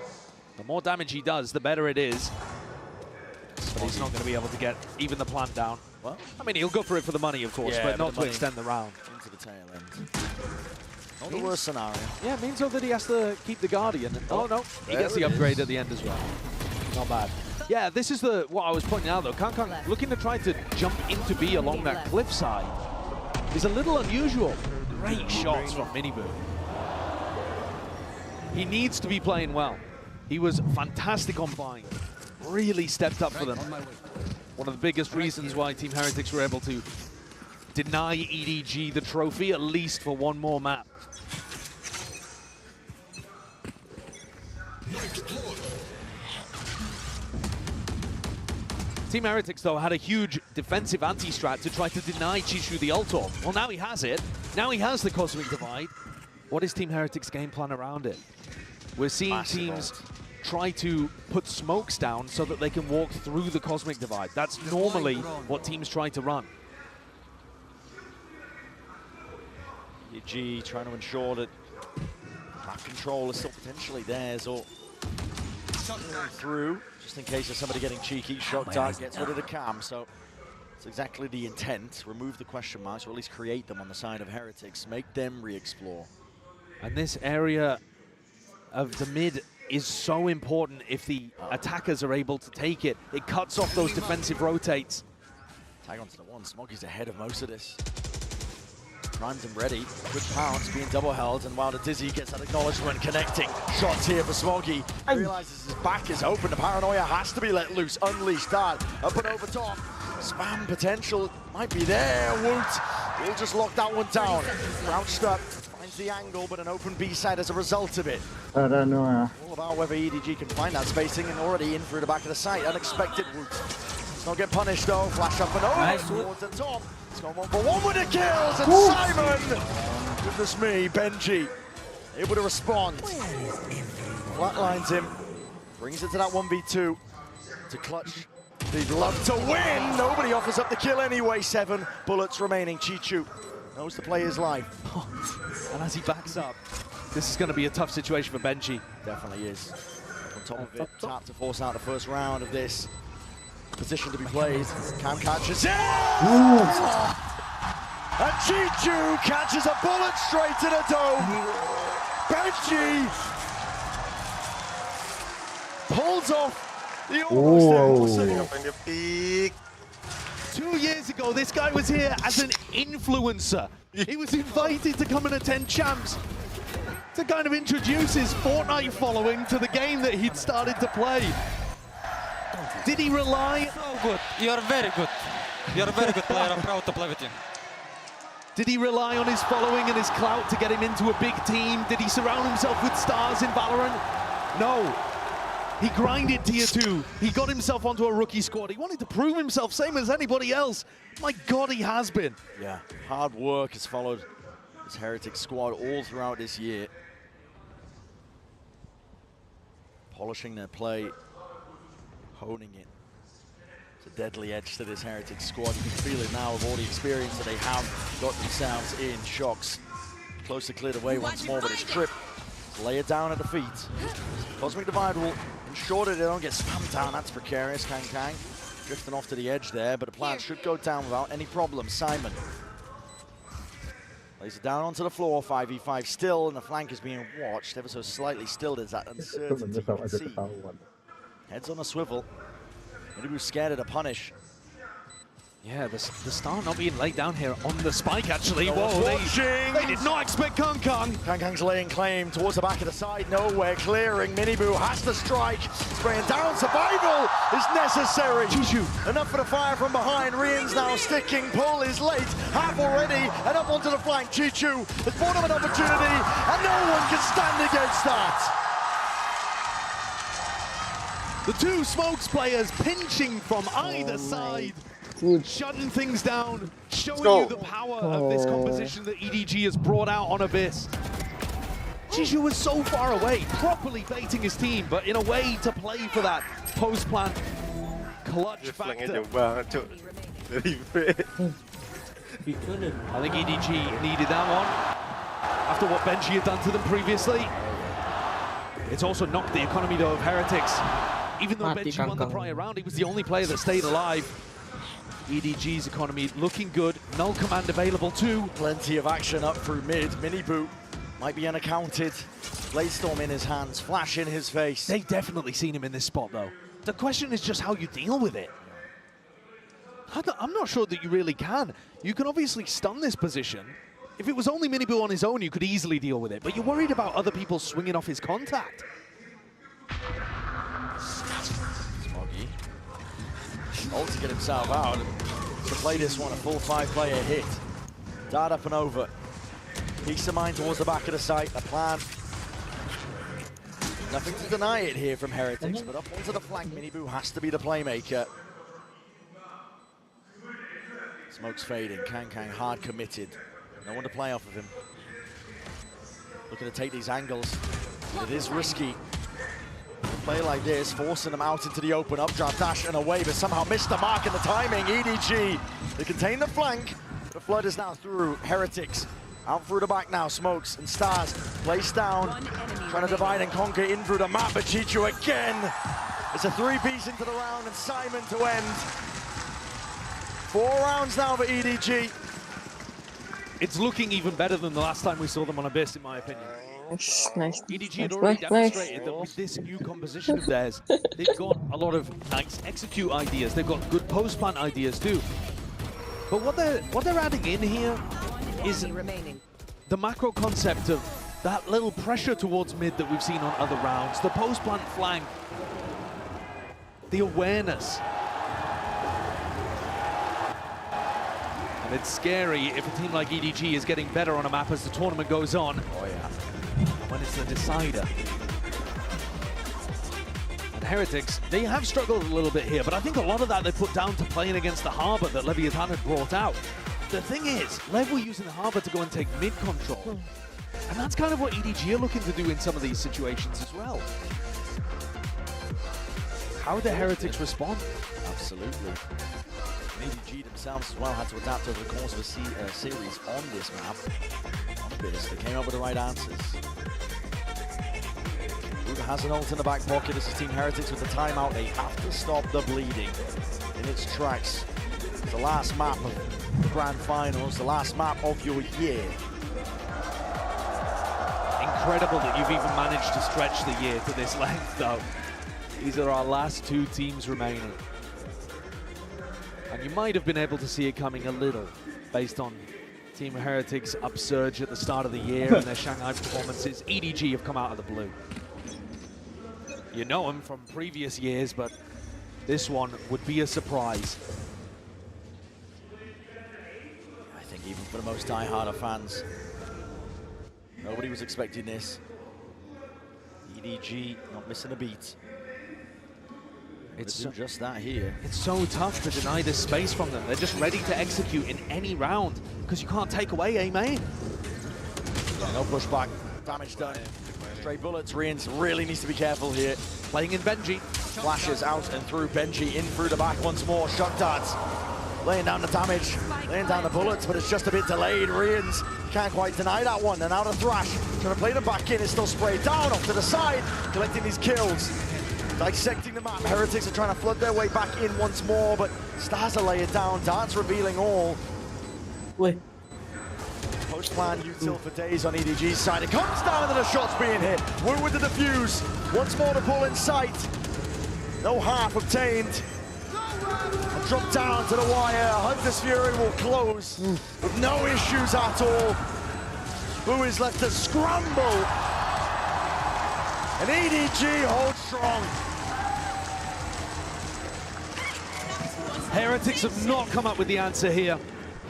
The more damage he does, the better it is. But he's not going to be able to get even the plant down. Well, I mean, he'll go for it for the money, of course, but not to extend the round.
Into the tail end. Not the worst scenario.
Yeah, it means though that he has to keep the Guardian. And, oh no, he gets the upgrade at the end as well. Not bad. Yeah, this is what I was pointing out though. Kangkang looking to try to jump into B along that cliffside is a little unusual. Great shots from Miniboo. He needs to be playing well. He was fantastic on buying. Really stepped up for them. One of the biggest reasons why Team Heretics were able to deny EDG the trophy, at least for one more map. Team Heretics, though, had a huge defensive anti-strat to try to deny Chishu the ult orb. Well, now he has it. Now he has the Cosmic Divide. What is Team Heretics' game plan around it? We're seeing teams try to put smokes down so that they can walk through the Cosmic Divide. That's normally what teams try to run.
EDG trying to ensure that map control is still potentially theirs, or through, just in case there's somebody getting cheeky. Shock Dart gets rid of the cam, so it's exactly the intent. Remove the question marks, or at least create them on the side of Heretics. Make them re-explore.
And this area of the mid is so important if the attackers are able to take it. It cuts off those defensive rotates.
Tag onto the one. Smoggy's ahead of most of this. Primed and ready. Good pounce being double held, and while the Dizzy gets that acknowledgement connecting. Shots here for Smoggy. Realizes his back is open. The paranoia has to be let loose. Unleashed Dart. Up and over top. Spam potential might be there. Woot. He'll just lock that one down. Crouched up. Finds the angle, but an open B side as a result of it.
I don't know.
All about whether EDG can find that spacing, and already in through the back of the site. Unexpected Woot. Let's not get punished though. Flash up and over towards the top. It's gone 1-for-1 with the kills, and Simon! Goodness me, Benji able to respond. Flatlines him, brings it to that 1v2 to clutch. They'd love to win. Nobody offers up the kill anyway. 7 bullets remaining. Chichu knows to play his life.
And as he backs up, this is going to be a tough situation for Benji.
Definitely is. On top of it, tap to force out the first round of this. Position to be played. Cam catches it! And Chichu catches a bullet straight to the dome. Benji pulls off the almost
peak.
2 years ago, this guy was here as an influencer. He was invited to come and attend champs to kind of introduce his Fortnite following to the game that he'd started to play. Did he rely?
So good. You're very good. You're a very good player. I'm proud to play with you.
Did he rely on his following and his clout to get him into a big team? Did he surround himself with stars in Valorant? No. He grinded tier 2. He got himself onto a rookie squad. He wanted to prove himself, same as anybody else. My God, he has been.
Yeah, hard work has followed this Heretic squad all throughout this year. Polishing their play, honing it. It's a deadly edge to this Heretic squad. You can feel it now with all the experience that they have got themselves in. Shocks close to cleared away once more, but it's Trip. Lay it down at the feet. Cosmic Divide will ensure that they don't get spammed down. That's precarious. Kang drifting off to the edge there, but the plant should go down without any problem. Simon lays it down onto the floor. 5v5 still, and the flank is being watched ever so slightly. Still, there's that uncertainty. You can see. Heads on a swivel. Minibu's scared of the punish.
Yeah, the star not being laid down here on the spike, actually.
No
Whoa,
they
did not expect Kung.
Kang's laying claim towards the back of the side. Nowhere clearing. Minibu has to strike. Spraying down. Survival is necessary. Enough for the fire from behind. Rian's now sticking. Pull is late. Half already. And up onto the flank. Chichu has bought him an opportunity. And no one can stand against that.
The two Smokes players pinching from either side, shutting things down, showing you the power of this composition that EDG has brought out on Abyss. Jiju was so far away, properly baiting his team, but in a way to play for that post-plant clutch factor.
I
think EDG needed that one after what Benji had done to them previously. It's also knocked the economy though of Heretics. Even though Benji won the prior round, he was the only player that stayed alive. EDG's economy looking good. Null command available too.
Plenty of action up through mid. Minibu might be unaccounted. Bladestorm in his hands, flash in his face.
They've definitely seen him in this spot though. The question is just how you deal with it. I'm not sure that you really can. You can obviously stun this position. If it was only Minibu on his own, you could easily deal with it. But you're worried about other people swinging off his contact.
Smoggy. Ult to get himself out. To play this one, a full 5-player hit. Dart up and over. Peace of mind towards the back of the site. A plan. Nothing to deny it here from Heretics, but up onto the flank, Minibu has to be the playmaker. Smoke's fading. Kang hard committed. No one to play off of him. Looking to take these angles. But it is risky. Play like this, forcing them out into the open, updraft dash and away, but somehow missed the mark in the timing. EDG, they contain the flank. The flood is now through. Heretics out through the back now. Smokes and Stars placed down, trying to divide and conquer in through the map, but Chichu again. It's a 3-piece into the round and Simon to end. 4 rounds now for EDG.
It's looking even better than the last time we saw them on Abyss, in my opinion.
Nice.
EDG had already demonstrated that with this new composition of theirs, they've got a lot of nice execute ideas. They've got good post-plant ideas too. But what they're adding in here is the macro concept of that little pressure towards mid that we've seen on other rounds, the post-plant flank, the awareness. And it's scary if a team like EDG is getting better on a map as the tournament goes on.
Oh yeah.
When it's the decider. And Heretics, they have struggled a little bit here, but I think a lot of that they put down to playing against the Harbor that Leviathan had brought out. The thing is, Lev were using the Harbor to go and take mid control. And that's kind of what EDG are looking to do in some of these situations as well. How would the Heretics respond?
Absolutely. EDG themselves as well had to adapt over the course of a series on this map. On Abyss, they came up with the right answers. Luda has an ult in the back pocket. This is Team Heretics with the timeout. They have to stop the bleeding in its tracks. It's the last map of the Grand Finals, the last map of your year.
Incredible that you've even managed to stretch the year to this length, though. These are our last 2 teams remaining. And you might have been able to see it coming a little based on Team Heretics' upsurge at the start of the year and their Shanghai performances. EDG have come out of the blue. You know them from previous years, but this one would be a surprise.
I think even for the most die-hard of fans, nobody was expecting this. EDG not missing a beat.
It's
so, just that here.
It's so tough to deny this space from them. They're just ready to execute in any round because you can't take away a main.
No pushback. Damage done. Stray bullets. Rians really needs to be careful here.
Playing in Benji.
Flashes out and through Benji. In through the back once more. Shot darts. Laying down the damage. Laying down the bullets, but it's just a bit delayed. Rians can't quite deny that one. And out of Thrash. Trying to play the back in. It's still sprayed down off to the side. Collecting these kills. Dissecting the map. Heretics are trying to flood their way back in once more, but Stars are laying down. Darts revealing all.
Wait.
Post-plan util for days on EDG's side. It comes down and the shot's being hit. Wu with the defuse. Once more to pull in sight. No half obtained. Drop down to the wire. Hunter's Fury will close with no issues at all. Who is left to scramble? And EDG holds strong.
Heretics have not come up with the answer here.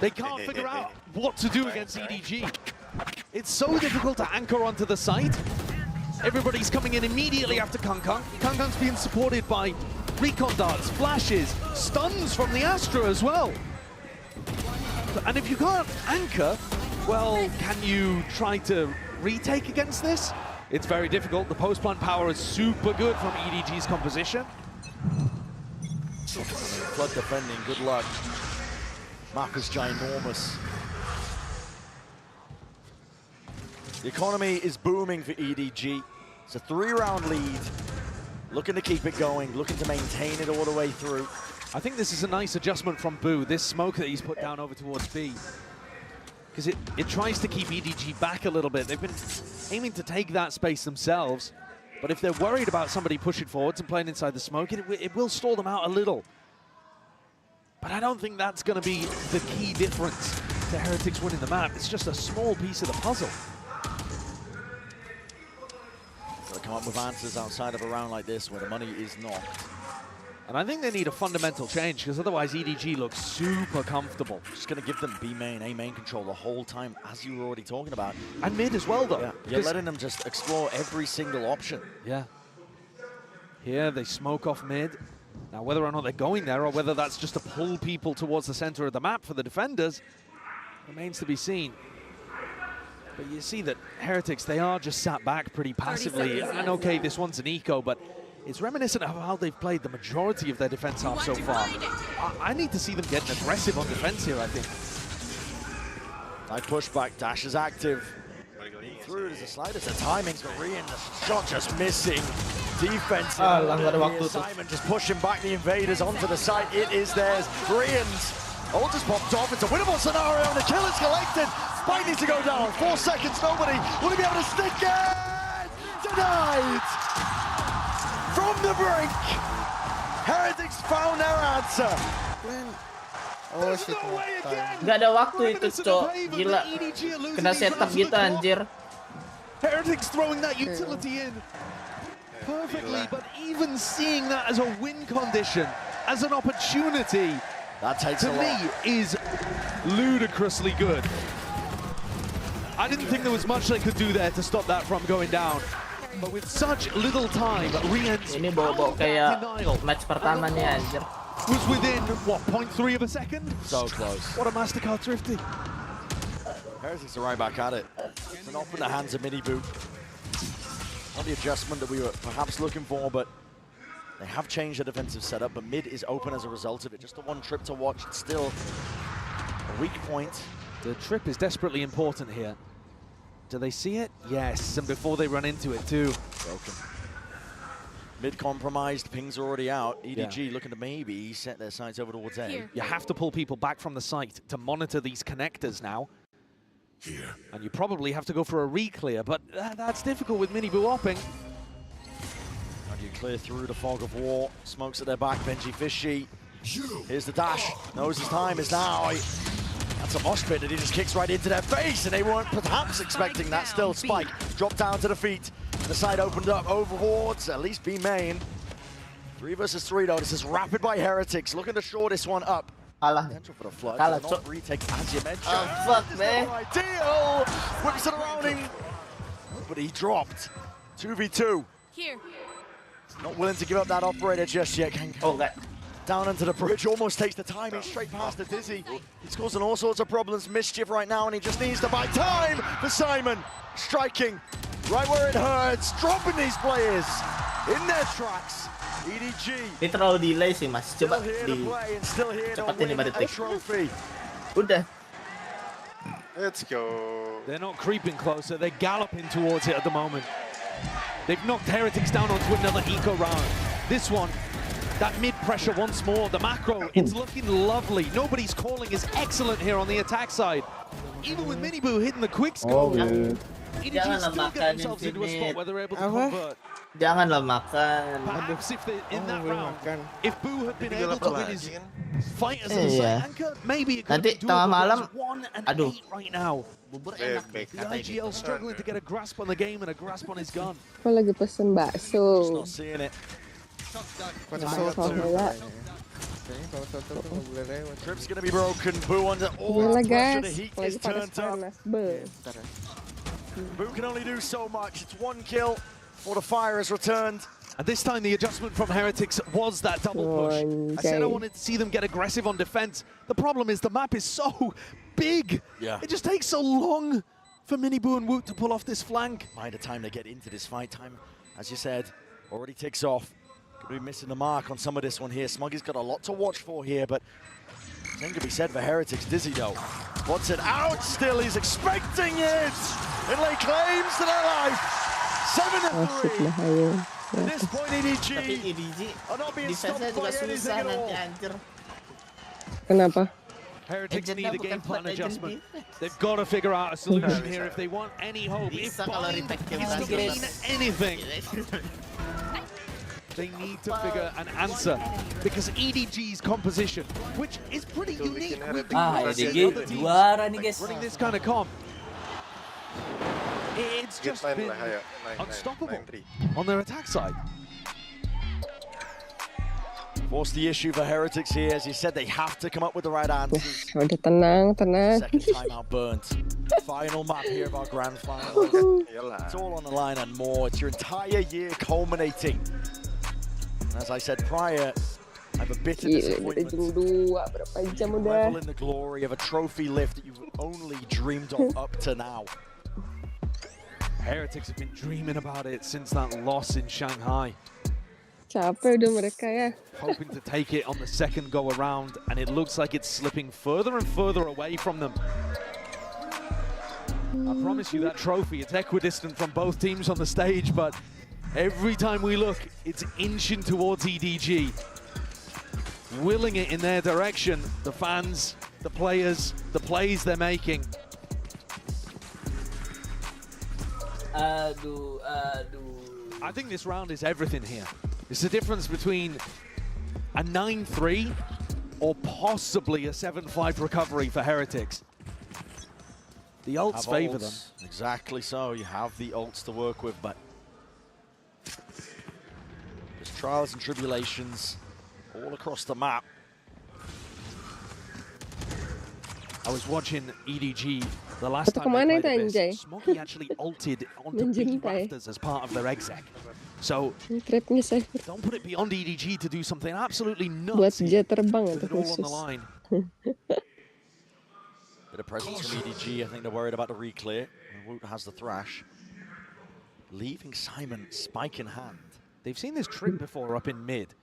They can't figure out what to do against EDG. It's so difficult to anchor onto the site. Everybody's coming in immediately after KongKong. KongKong's being supported by recon darts, flashes, stuns from the Astra as well. And if you can't anchor, well, can you try to retake against this? It's very difficult. The post-plant power is super good from EDG's composition.
Flood defending, good luck. Map is ginormous. The economy is booming for EDG. It's a 3-round lead. Looking to keep it going, looking to maintain it all the way through.
I think this is a nice adjustment from Boo, this smoke that he's put down over towards B. Because it tries to keep EDG back a little bit. They've been aiming to take that space themselves. But if they're worried about somebody pushing forwards and playing inside the smoke, it will stall them out a little. But I don't think that's going to be the key difference to Heretics winning the map. It's just a small piece of the puzzle.
Got to come up with answers outside of a round like this where the money is not.
And I think they need a fundamental change, because otherwise EDG looks super comfortable.
Just going to give them B main, A main control the whole time, as you were already talking about.
And mid as well, though.
Yeah, you're letting them just explore every single option.
Yeah. Here they smoke off mid. Now, whether or not they're going there, or whether that's just to pull people towards the center of the map for the defenders, remains to be seen. But you see that Heretics, they are just sat back pretty passively. And okay, this one's an eco, but it's reminiscent of how they've played the majority of their defense half so far. I need to see them getting aggressive on defense here, I think.
Nice pushback, Dash is active. Through, there's a slider, the timings, but Rian, the shot just missing. Defense. Simon just pushing back the invaders onto the site. It is theirs. Rian's ult just popped off. It's a winnable scenario, and the kill is collected. Spike needs to go down. 4 seconds, nobody. Will he be able to stick it? Denied! From the brink, Heretics found their answer.
Oh shit, nggak ada waktu itu, Cok. Gila. Kena setup gitu, anjir.
Heretics throwing that utility in perfectly, but even seeing that as a win condition, as an opportunity,
that takes
to me is ludicrously good. I didn't think there was much they could do there to stop that from going down. But with such little time, Rian's
ini bawa kayak match pertama nih, anjir.
Was within, what, 0.3 of a second?
So close.
What a MasterCard thrifty.
Heretics are right back at it. It's an off in the hands of Miniboot. Not the adjustment that we were perhaps looking for, but they have changed the defensive setup, but mid is open as a result of it. Just the one trip to watch. It's still a weak point.
The trip is desperately important here. Do they see it? Yes, and before they run into it too.
Broken. Mid compromised, pings are already out. EDG looking to maybe set their sights over towards A.
You have to pull people back from the site to monitor these connectors now.
Here.
And you probably have to go for a re-clear, but that's difficult with Mini Boo opping.
And you clear through the fog of war. Smokes at their back, Benji Fishy. Here's the dash. Knows his time is now. That's a mosh pit that he just kicks right into their face, and they weren't perhaps expecting that. Still, Spike dropped down to the feet. The side opened up overboards, at least B main. 3 versus 3 though. This is rapid by Heretics, looking to shore this one up. Potential for the flood. Not retake as you mentioned.
Oh fuck, man.
Ideal. Whips it around him, but he dropped. 2v2.
Here.
Not willing to give up that operator just yet.
Oh, that.
Down onto the bridge, almost takes the timing straight past the Dizzy. He's causing all sorts of problems, mischief right now, and he just needs to buy time for Simon. Striking right where it hurts, dropping these players in their tracks. EDG.
Ini terlalu delay sih, Mas. Coba cepatin 5 detik. Udah.
Let's go.
They're not creeping closer, they're galloping towards it at the moment. They've knocked Heretics down onto another eco round. This one, that mid-pressure once more, the macro, it's looking lovely. Nobody's calling is excellent here on the attack side. Even with Miniboo hitting the quick scope, EDG still get themselves into a spot where they're able to convert.
Janganlah makan.
Perhaps if they, in that round, if Boo had been able to win his fight as a side anchor, maybe it could
Nanti
be
tengah
doable.
malam,
It's 1-8 right now. The IGL struggling to get a grasp on the game and a grasp on his gun.
Aku lagi pesen bakso.
Not seeing it. Trip's gonna be broken. Boo under all that pressure to heat is turned up. Boo can only do so much. It's 1 kill before the fire has returned.
And this time the adjustment from Heretics was that double push. I said I wanted to see them get aggressive on defense. The problem is the map is so big.
Yeah.
It just takes so long for Mini Boo and Woot to pull off this flank.
By the time they get into this fight, time, as you said, already ticks off. Could be missing the mark on some of this one here. Smuggy's got a lot to watch for here, but nothing could be said for Heretics. Dizzy though wants it out still. He's expecting it. It lay claims to their life. 7-3. At this point, EDG are not being stopped by anything at all.
Kenapa?
Heretics need a game plan adjustment. They've got to figure out a solution here if they want any hope. If Bind is to mean anything, they need to figure an answer because EDG's composition, which is pretty unique, with running this kind of comp, it's just been unstoppable on their attack side.
What's the issue for Heretics here? As you said, they have to come up with the right answers.
Udah tenang.
Second timeout burnt. Final map here of our grand final. It's all on the line and more. It's your entire year culminating. As I said prior, I have a bit of disappointment. Revel in the glory of a trophy lift that you've only dreamed of up to now.
Heretics have been dreaming about it since that loss in Shanghai.
Capek udah mereka ya.
Hoping to take it on the second go around, and it looks like it's slipping further and further away from them. I promise you that trophy, it's equidistant from both teams on the stage, but every time we look, it's inching towards EDG. Willing it in their direction, the fans, the players, the plays they're making. I think this round is everything here. It's the difference between a 9-3 or possibly a 7-5 recovery for Heretics. The ults favor them.
Exactly so. You have the ults to work with, but there's trials and tribulations all across the map.
I was watching EDG the last time they played this. Smokey actually ulted onto B rafters as part of their exec. So don't put it beyond EDG to do something absolutely nuts.
Buat jet terbang itu
Put it all on
khusus.
the line.
Bit of presence from EDG. I think they're worried about the re-clear. Woot has the thrash. Leaving Simon spike in hand.
They've seen this trick before up in mid.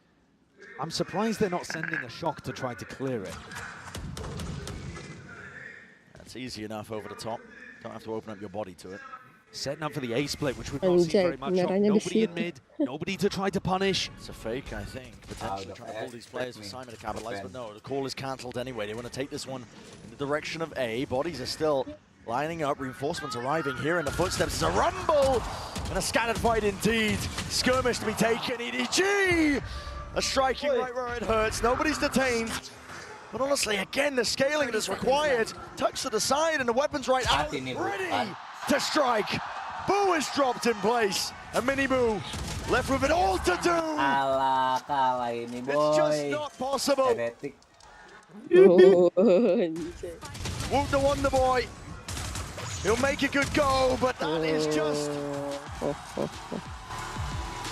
I'm surprised they're not sending a shock to try to clear it.
That's easy enough over the top. Don't have to open up your body to it.
Setting up for the A-split, which we've not seen very much of. Nobody in mid, nobody to try to punish.
It's a fake, I think. Potentially trying to pull these players for Simon to capitalize, but no, the call is cancelled anyway. They want to take this one in the direction of A. Bodies are still lining up. Reinforcements arriving here in the footsteps. It's a rumble and a scattered fight indeed. Skirmish to be taken. EDG! A striking right where it hurts. Nobody's detained. But honestly, again, the scaling that's required. Touch to the side and the weapon's right out. Ready to strike. Boo is dropped in place. And Mini Boo left with it all to do. It's just not possible. Woot the Wonder Boy. He'll make a good go, but that is just...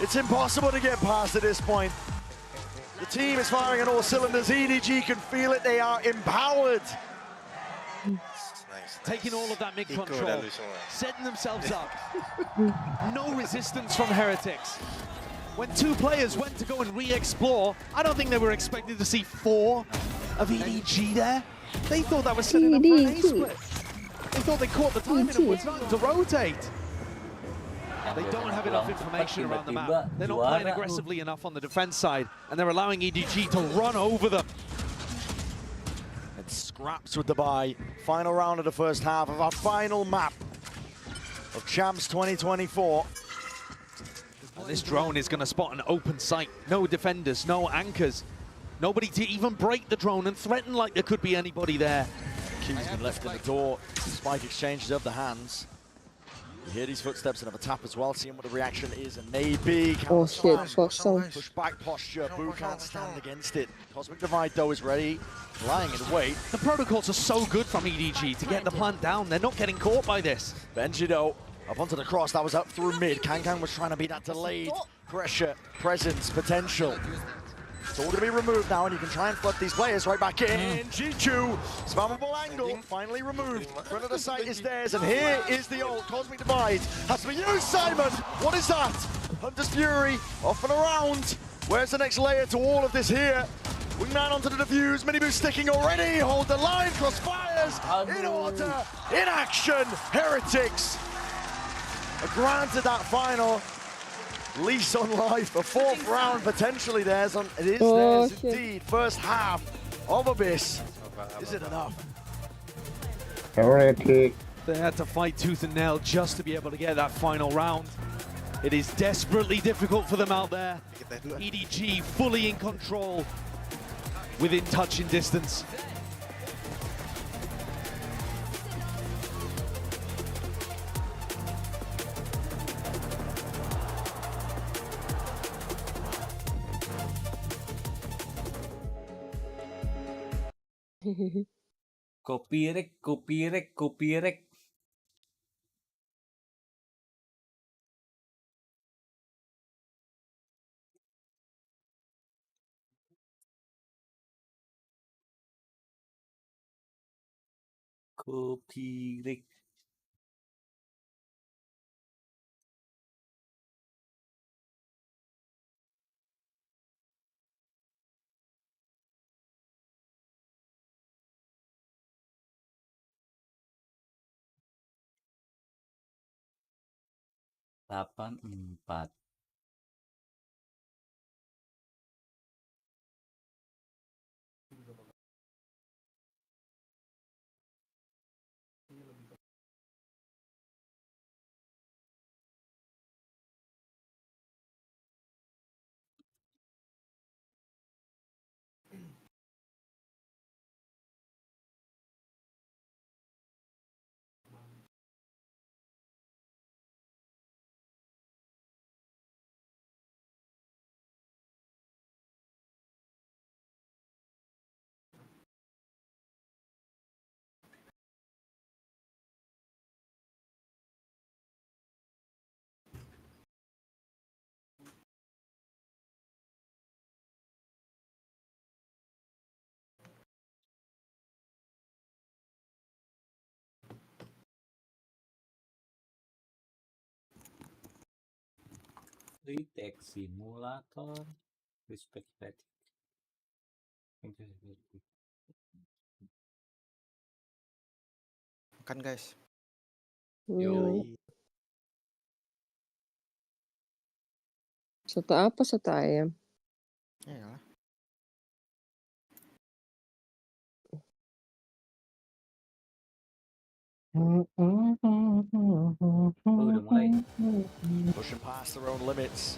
It's impossible to get past at this point. The team is firing on all cylinders. EDG can feel it. They are empowered.
Taking all of that mid control, setting themselves up. No resistance from Heretics. When two players went to go and re-explore, I don't think they were expected to see 4 of EDG there. They thought that was setting up for an A-split. They thought they caught the timing and were starting to rotate. They don't have enough information around the map. They're not playing aggressively enough on the defense side, and they're allowing EDG to run over them.
And scraps with the buy. Final round of the first half of our final map of Champs 2024.
And this drone is going to spot an open site. No defenders, no anchors. Nobody to even break the drone and threaten like there could be anybody there.
King's been left in the door. Spike exchanges of the hands. You hear these footsteps and have a tap as well, seeing what the reaction is, and maybe
Oh shit, kosong.
push back posture. Boo can't stand against it. Cosmic Divide though is ready, lying in wait.
The protocols are so good from EDG to get the plant down. They're not getting caught by this.
Benji though, up onto the cross, that was up through mid. Kankan was trying to be that delayed pressure, presence, potential. It's all going to be removed now, and you can try and flood these players right back in. G2, spammable angle, finally removed. Front of the site is theirs, and here is the ult. Cosmic Divide has to be used, Simon. What is that? Hunter's Fury, off and around. Where's the next layer to all of this here? Wingman onto the defuse, Mini Boost sticking already. Hold the line, cross fires, in order, in action. HyperX are granted that final. Lease on life, a fourth round potentially theirs. It is theirs indeed. First half of Abyss. Is it enough?
HyperX.
They had to fight tooth and nail just to be able to get that final round. It is desperately difficult for them out there. EDG fully in control, within touching distance.
Copyright. Empat. Retake simulator, respect that.
Makan guys.
Yo. Soto apa, soto ayam?
Iyalah.
Pushing past their own limits.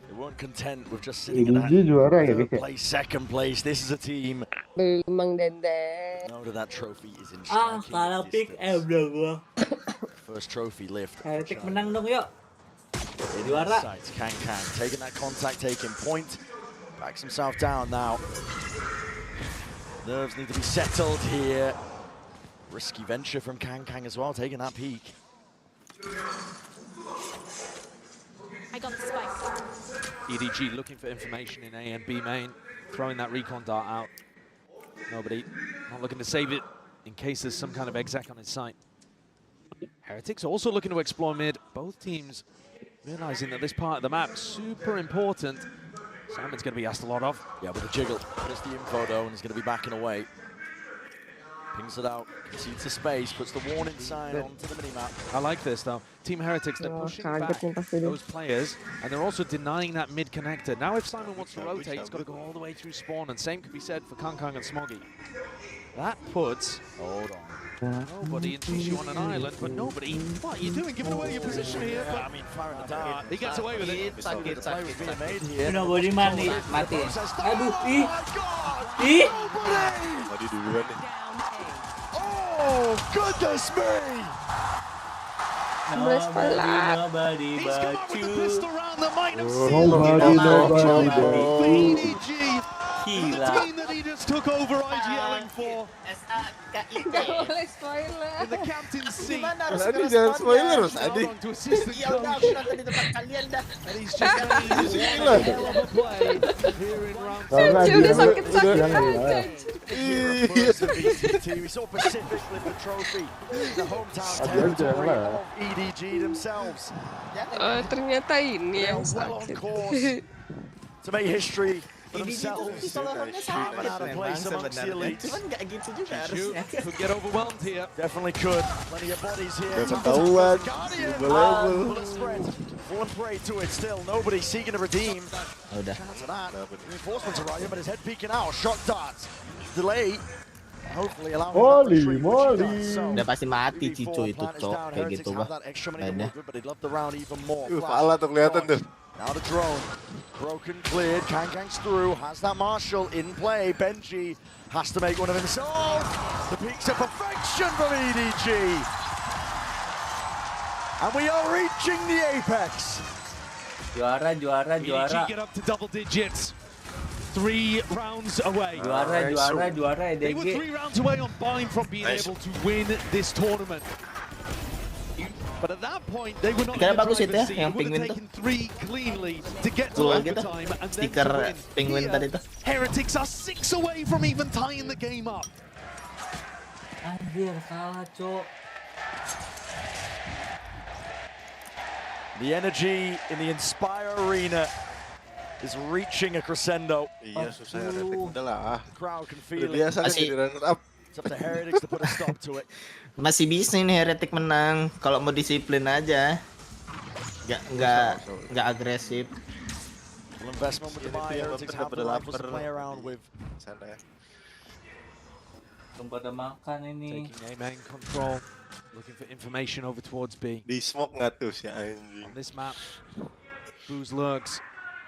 They weren't content with just sitting in that third place, second place. This is a team.
Belum dende.
Know that trophy is in striking distance. First trophy lift.
HyperX menang dong yuk.
Juara. Kankan taking that contact, taking point. Backs himself down now. Nerves need to be settled here. Risky venture from Kankan as well, taking that peak.
I got the spike.
EDG looking for information in A and B main, throwing that recon dart out. Nobody, not looking to save it in case there's some kind of exec on his site. HyperX also looking to explore mid. Both teams realizing that this part of the map super important. Simon's going to be asked a lot of.
Yeah, with a jiggle. There's the info though, and he's going to be backing away. Pings it out, concedes the space, puts the warning sign onto the minimap.
I like this though. Team Heretics, they're pushing back those players, and they're also denying that mid connector. Now if Simon wants to rotate, he's got to go all the way through spawn, and same could be said for Kangkang and Smoggy. That puts nobody in tissue on an island, but nobody. What are you doing? Giving away your position here.
Yeah, I mean, fire in the dark.
He gets away with it.
Sakit.
Made here.
Nobody mati. Aduh, ih.
Mati duluan nih.
Oh, goodness me!
Nobody
He's come up with the pistol round the might have
seen.
The team that he just took over IGLing for.
Gak boleh spoiler.
In the captain's seat.
Adi jangan spoiler, Mas Adi.
To assistant
Ya udah, aku nonton di tempat kalian dah.
And he's just made a hell of a play here in round
Senji udah sakit-sakit aja.
We saw Pacific lift the trophy. The hometown territory of EDG themselves.
Ternyata ini yang
Well on
sakit.
course to make history for themselves. Coming out of place amongst the elites.
Cuman nggak gitu juga harusnya.
Could get overwhelmed here.
Definitely could. Plenty of bodies here.
Ketahuan.
Bullet spread. Full and prey to it still. Nobody seeking to redeem.
Udah.
Chance of that. Reinforcements arriving, but his head peeking out. Shock darts. Delay. Hopefully allowing
Udah pasti mati Cicu itu cok kayak gitu bah. Mainnya.
Pala tuh kelihatan tuh.
Now the drone, broken, cleared, Kangkang's through, has that Marshall in play, Benji has to make one of himself. The peaks of perfection from EDG. And we are reaching the apex.
Juara.
EDG get up to double digits. 3 rounds away.
Juara
They were 3 rounds away on Bime from being able to win this tournament. But at that point, they were not in the driver's seat. They would have taken 3 cleanly to get to overtime and then to win. Heretics are 6 away from even tying the game up.
Anjir, salah, Cok.
The energy in the Inspire Arena is reaching a crescendo.
Iya, susah Heretic. Udah lah.
The crowd can feel it.
Biasa kan jadi runner up.
It's up to Heretics to put a stop to it.
Masih bisa ini Heretic menang kalau mau disiplin aja. Nggak agresif.
Well, investment with the buy, Heretics have the levels to play around with.
Santai.
Belum pada makan ini.
Taking A main control, looking for information over towards B.
Di smoke nggak tuh si anjing.
On this map, Boo's lurks.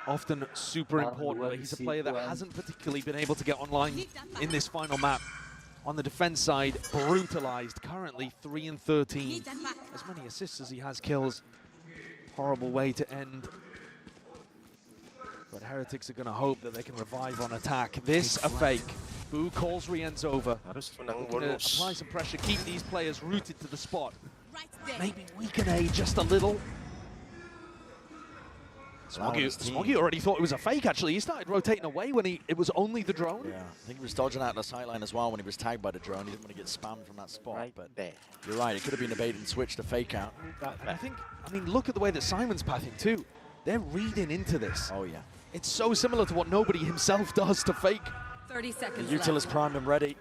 Often super important, but he's a player that hasn't particularly been able to get online in this final map. On the defense side, brutalized, currently 3 and 13. As many assists as he has kills. Horrible way to end. But Heretics are going to hope that they can revive on attack. This a fake. Boo calls Rien's over. Looking to apply some pressure, keep these players rooted to the spot. Maybe weaken A just a little. Smoggy already thought it was a fake, actually. He started rotating away when it was only the drone.
Yeah, I think he was dodging out the sideline as well when he was tagged by the drone. He didn't want to get spammed from that spot.
Right
but
there.
You're right, it could have been a bait and switch to fake out.
I mean, look at the way that Simon's pathing too. They're reading into this.
Oh, yeah.
It's so similar to what nobody himself does to fake.
30 seconds
The Util is primed and ready.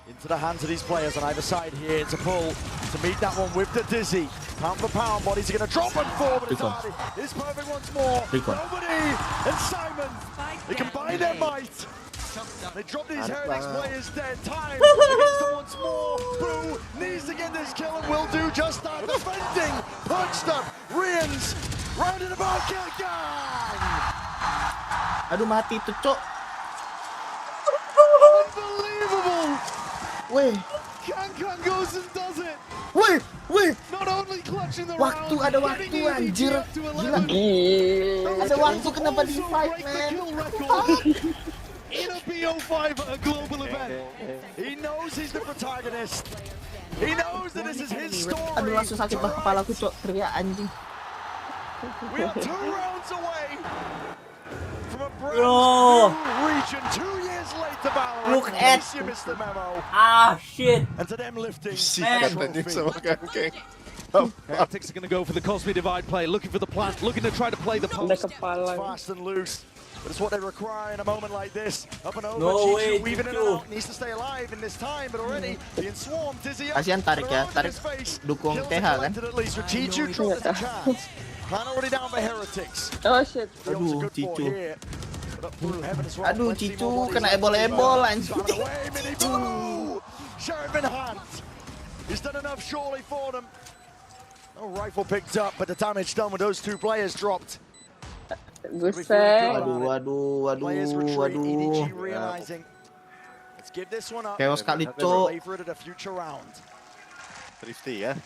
Into the hands of these players on either side here. It's a pull to meet that one with the Dizzy. Pound for pound, bodies are going to drop and fall, but it's perfect once more. Nobody and Simon, they combine their might. They drop these Heretics players dead. Time against them once more. Boo needs to get this kill and will do just that. Defending, punched up, Rien's rounded about Aghann.
Aduh mati tuh cok.
Unbelievable.
Weh.
Kangkang goes and does it.
Weh.
Not only clutching the
Waktu
round,
ada waktu anjir. Gila. Ada waktu kenapa di fight man?
In a BO5 at a global event. He knows he's the protagonist. He knows that this is his story.
Aduh langsung sakit bah kepalaku cok, teriak anjing.
We are 2 rounds away from a brand new region. 2 years later, valorant.
Look at
you missed the memo.
Shit.
And to them lifting.
Katanya sama Kangkang.
Heretics are going to go for the Cosby Divide play, looking for the plant, looking to try to play the post.
Fast and loose. But it's what they require in a moment like this. Up and over,
No way,
weaving in and out, needs to stay alive in this time, but already being swarmed. Dizzy up.
Kasihan tarik ya, tarik dukung TH kan.
At least with Chichu dropped the chance. Plan already down for Heretics.
Oh shit.
Aduh, Cicu. Aduh, Cicu kena ebol-ebol anjing.
Sheriff in hand. He's done enough surely for them. No rifle picked up, but the damage done with those two players dropped.
Buset.
Waduh.
EDG realizing. Let's give this one up.
Chaos kali, Cok.
Play for it at a future round.
Thrifty ya.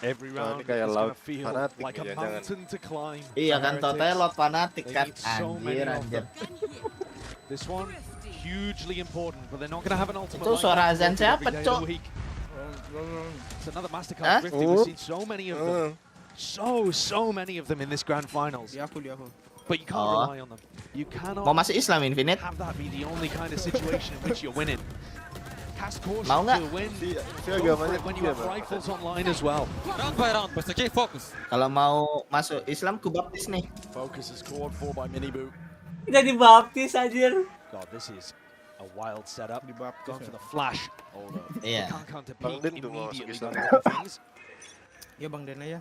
Every round is
kayak
going
laut
to feel
fanatik
like a
ya,
mountain to climb.
Iya kan, totalnya lot fanatik kan.
They need so many
Anjir,
of
anjir.
them. This one, hugely important, but they're not going to have an ultimate.
Itu suara azan siapa, Cok?
It's another Mastercard 50. We've seen so many of them. So many of them in this grand finals. But you can't rely on them. You cannot
Mau masuk Islam Infinite?
have that be the only kind of situation in which you're winning. Cast caution
Mau nggak?
to win. Go for it when you have rifles online as well.
Round by round, but okay, focus.
Kalau mau masuk Islam ku baptis nih.
Focus is called for by Miniboo.
Kita dibaptis anjir.
God, this is a wild setup. Going for the flash.
Iya.
Can't counter
Bang
peek
Den tuh mau masuk
immediately.
Islam.
Things.
Ya Bang Dena ya.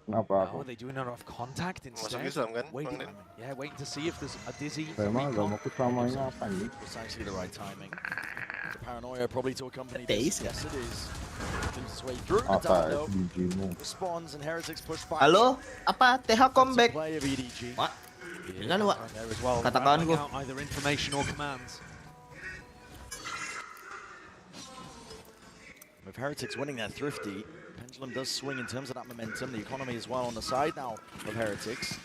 Kenapa
Oh,
aku?
they doing enough contact instead.
Masuk Islam kan,
Waiting,
Bang Den?
yeah, waiting to see if there's a dizzy.
Saya mah gak mau kesamanya apa nih?
Precisely the right timing. The paranoia probably to accompany
Taste,
this. Yes, it is. Seems its way through the
Apa
down low.
bijimu?
Responds and Heretics push back.
Halo, apa TH comeback?
Play of EDG.
Wah, kan Wak.
There as well,
Kata
rattling
kawanku.
out either information or commands.
With Heretics winning that thrifty, pendulum does swing in terms of that momentum. The economy as well on the side now of Heretics.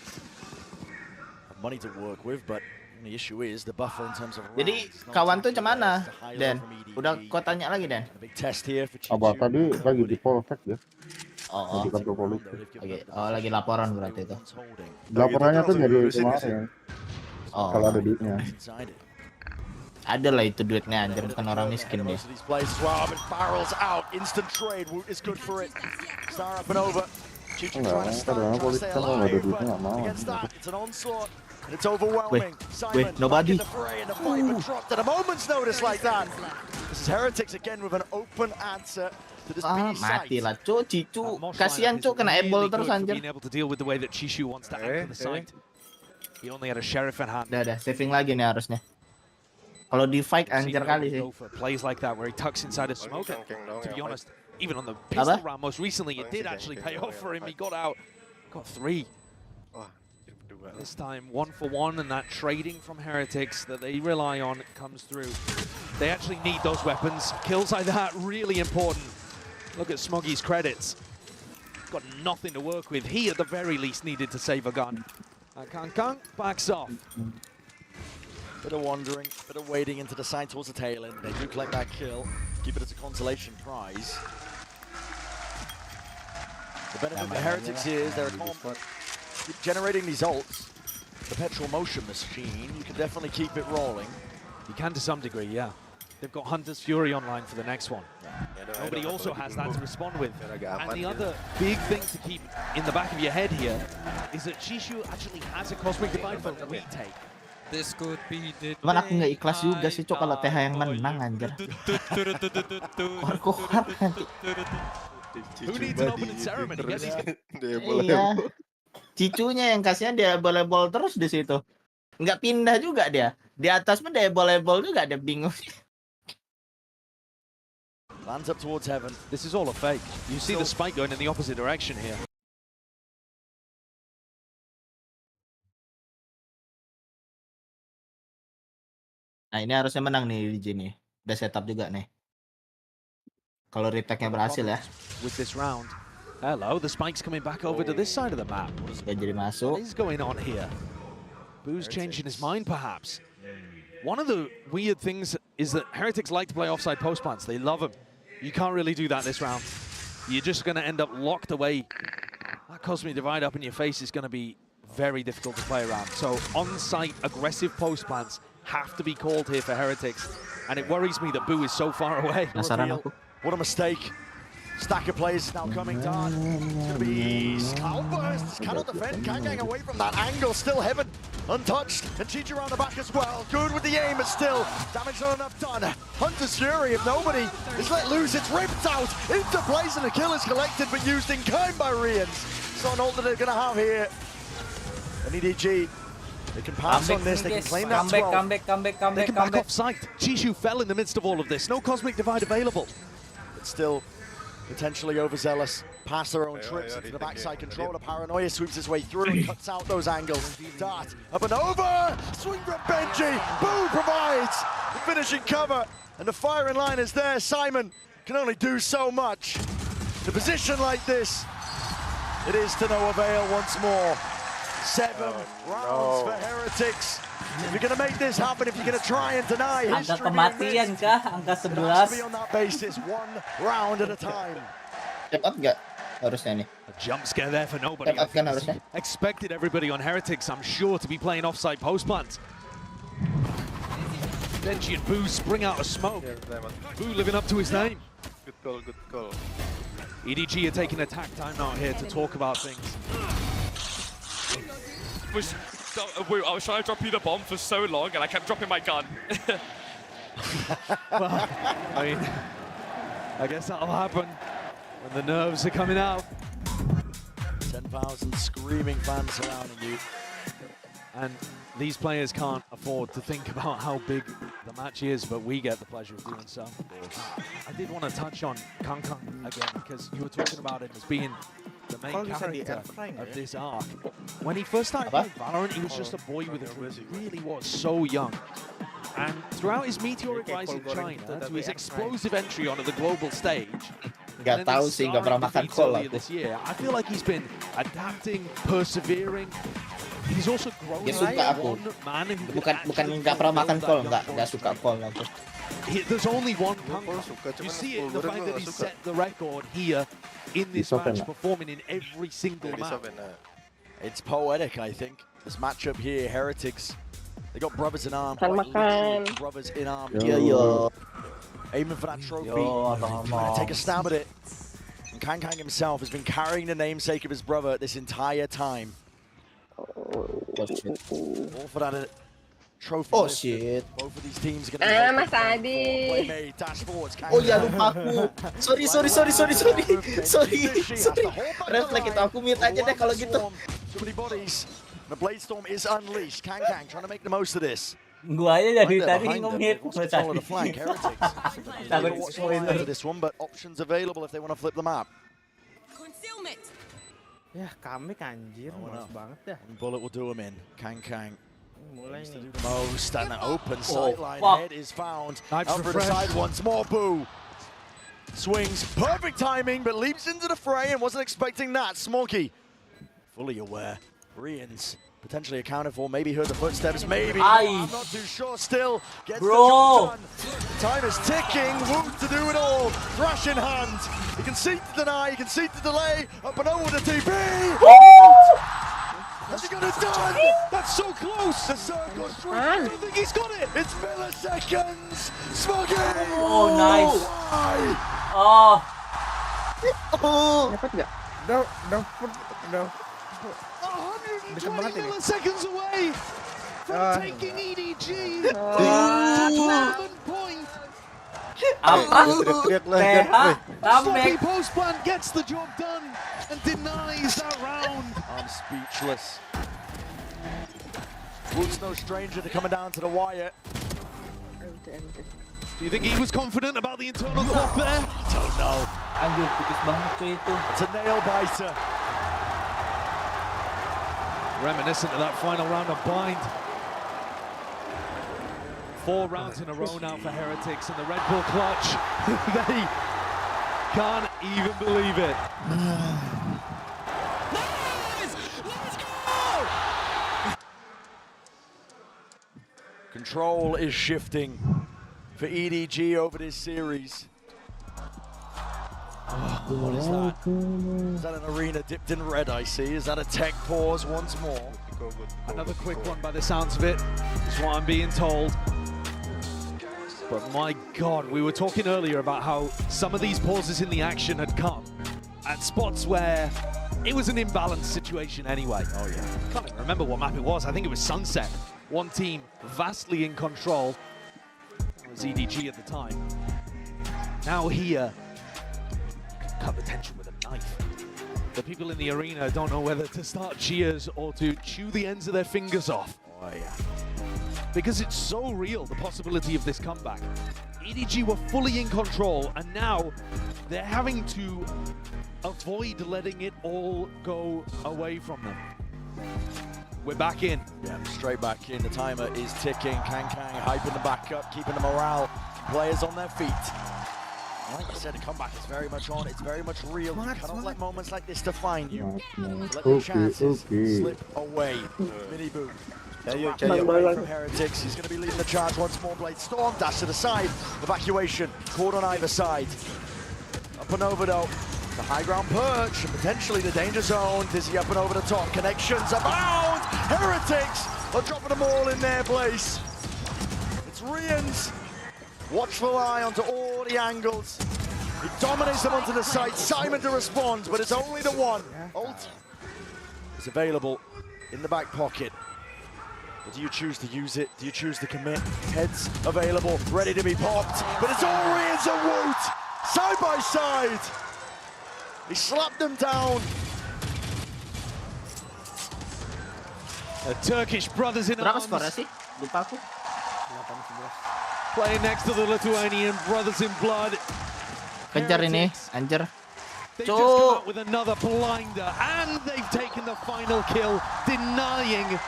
Have money to work with, but the issue is the buffer in terms of rounds.
Jadi kawan tuh cemana, Dan? Udah kau tanya lagi, Dan?
A big test here for
Apa
Chichu.
tadi lagi di polsek ya?
Oh,
Di kantor polisi.
lagi laporan berarti itu.
Laporannya tuh dari kemarin.
Oh,
Kalau ada duitnya.
ada lah itu duitnya anjir, bukan orang miskin dia.
These plays as well, but barrels out. Instant trade is good for it. Star up and over. Chichu trying to start,
Kadang-kadang
trying to
polisi
stay
kan kalau ada
alive.
duitnya nggak mau.
Against that, it's an onslaught. And it's overwhelming.
Wait, nobody.
back in the fray and the fight, but dropped at a moment's notice like that. This is Heretics again with an open answer to this B site.
Mati lah, Cuk. Cicu. Kasihan, Cuk, kena ebol terus anjir.
Being able to deal with the way that Chishu wants to act on the site. He only had a sheriff in hand.
Udah, saving lagi nih harusnya. Kalau di fight anjir kali sih.
Go for plays like that where he tucks inside a smoke. To be honest, even on the pistol round most recently, it did actually pay off for him. He got out, got 3. This time 1 for 1, and that trading from Heretics that they rely on comes through. They actually need those weapons. Kills like that, really important. Look at Smoggy's credits. Got nothing to work with. He, at the very least, needed to save Aghann. Aghann backs off.
Bit of wandering, bit of wading into the side towards the tail end. They do collect that kill, keep it as a consolation prize. The benefit of the Heretics here is they're keep generating these ults. The petrol motion machine, you can definitely keep it rolling.
You can to some degree, yeah. They've got Hunter's Fury online for the next one. Nobody also has that to respond with. And the other big thing to keep in the back of your head here is that Chishu actually has a Cosmic Divide for retake.
This could be the
Cuman aku nggak ikhlas juga sih, Cok, kalau TH yang menang anjir. Kohar nanti.
Who needs an opening ceremony?
Iya. Cicunya yang kasihan dia boleh-bol terus di situ. Nggak pindah juga dia. Di atas pun dia boleh-bol juga, dia bingung.
Lands up towards heaven.
This is all a fake. You see the spike going in the opposite direction here.
Nah, ini harusnya menang nih di sini. Udah setup juga nih. Kalau retake-nya berhasil ya.
With this round. Hello, the spike's coming back over to this side of the map.
Udah jadi masuk.
What is going on here? Boo's changing his mind, perhaps. One of the weird things is that Heretics like to play offside post plants. They love them. You can't really do that this round. You're just going to end up locked away. That Cosmic Divide up in your face is going to be very difficult to play around. So on-site aggressive post plants have to be called here for Heretics. And it worries me that Boo is so far away.
What a mistake. Stack of players now coming down. It's going to be Cloudbursts. Cannot defend. Kangkang away from that angle. Still Heaven untouched. And Cheech around the back as well. Good with the aim, but still damage not enough done. Hunter's Fury, if nobody is let loose, it's ripped out into place and the kill is collected but used in kind by Rians. It's not an ult that they're going to have here. And EDG, they can pass on this, they can claim that 12.
They can back off sight. Jishu fell in the midst of all of this. No Cosmic Divide available.
But still potentially overzealous. Pass their own trips into the backside controller. Paranoia sweeps his way through and cuts out those angles. Dart up and over. Swing from Benji. Boo provides the finishing cover. And the firing line is there. Simon can only do so much. In a position like this, it is to no avail once more. 7 rounds for Heretics. If you're going to make this happen, if you're going to try and deny history,
angka kematian kah? Angka 11.
it has to be on that basis, 1 round at a time.
Step up nggak harusnya nih?
A jump scare there for nobody.
Step up kan harusnya?
Expected everybody on Heretics, I'm sure, to be playing offside post plants. Benji and Boo spring out of smoke. Boo living up to his name.
Good call, good call.
EDG are taking attack time out here to talk about things.
I was trying to drop you the bomb for so long and I kept dropping my gun.
Well, I mean, I guess that'll happen when the nerves are coming out.
10,000 screaming fans surrounding you.
And these players can't afford to think about how big the match is, but we get the pleasure of doing so. I did want to touch on Kangkang again, because you were talking about him as being the main character of this arc. When he first started playing Valorant, he was just a boy with a dream. He really was so young. And throughout his meteoric rise in China, to his explosive entry onto the global stage,
Nggak tahu sih, nggak pernah makan kol aku.
this year, I feel like he's been adapting, persevering. He's also grown
Dia suka aku. Bukan nggak pernah makan kol, nggak suka kol aku.
There's only one Kangkang. You see it in the fact that he set the record here in this match, performing in every single map.
It's poetic, I think. This matchup here, Heretics. They got brothers in arm. Brothers in arm. Aiming for that trophy. Trying to take a stab at it. And Kangkang himself has been carrying the namesake of his brother this entire time. All for that trophy.
Oh shit.
Both of these teams are going to
Mas Adi.
Dash forwards.
Oh ya, lupa aku. Sorry. Refleks itu aku mute aja deh kalau gitu.
So many bodies. The Blade Storm is unleashed. Kangkang trying to make the most of this.
Gua aja dari tadi ngomit.
Follow the flank. Heretics. This one, but options available if they want to flip the map.
Concealment.
Ya, comeback anjir, males banget dah.
Bullet will do him in. Kangkang.
Mulai nih.
Most and an open sideline head is found. Out for the side once more. Boo swings, perfect timing, but leaps into the fray and wasn't expecting that. Smokey, fully aware. Rians potentially accounted for. Maybe heard the footsteps. Maybe. I'm not too sure. Still gets the job done. Time is ticking. Wu to do it all. Thrash in hand. He can seek to deny. He can seek to delay. Up and over the TP. Has he got it done? That's so close. The circle's through. I don't think he's got it. It's milliseconds. Smokey.
Oh, nice.
Dapat nggak? Udah.
120 milliseconds away from taking EDG. Sloppy Postplan gets the job done and denies that round.
I'm speechless. Wood's no stranger to coming down to the wire.
Do you think he was confident about the internal clock there?
Don't know.
Anjir, tipis banget cuy itu.
It's a nail biter.
Reminiscent of that final round of Bind. 4 rounds in a row now for Heretics, and the Red Bull clutch. They can't even believe it.
Let's go! Control is shifting for EDG over this series. What is that? Is that an arena dipped in red, I see? Is that a tech pause once more?
Another quick one by the sounds of it, is what I'm being told. But my God, we were talking earlier about how some of these pauses in the action had come at spots where it was an imbalanced situation anyway. Oh yeah. Can't even remember what map it was. I think it was Sunset. One team vastly in control. It was EDG at the time. Now here, cut the tension with a knife. The people in the arena don't know whether to start cheers or to chew the ends of their fingers off. Oh yeah. Because it's so real, the possibility of this comeback. EDG were fully in control, and now they're having to avoid letting it all go away from them. We're back in.
Yeah, straight back in. The timer is ticking. Kang hyping the back up, keeping the morale, players on their feet. Like I said, the comeback is very much on. It's very much real. You cannot let moments like this define you. Let the chances slip away. Mini Boo. Away from HyperX. He's going to be leading the charge once more. Blade Storm, dash to the side. Evacuation, caught on either side. Up and over though. The high ground perch and potentially the danger zone. Dizzy up and over the top. Connections abound. HyperX are dropping them all in their place. It's Rian's. Watchful eye onto all the angles. He dominates them onto the side. Simon to respond, but it's only the one. Ult is available in the back pocket. But do you choose to use it? Do you choose to commit? Heads available, ready to be popped. But it's all Rian's and Woot, side by side. He slapped them down.
The Turkish brothers in arms.
Lupa aku.
Playing next to the Lithuanian brothers in blood.
Kejar ini, anjir.
They just come out with another blinder, and they've taken the final kill, denying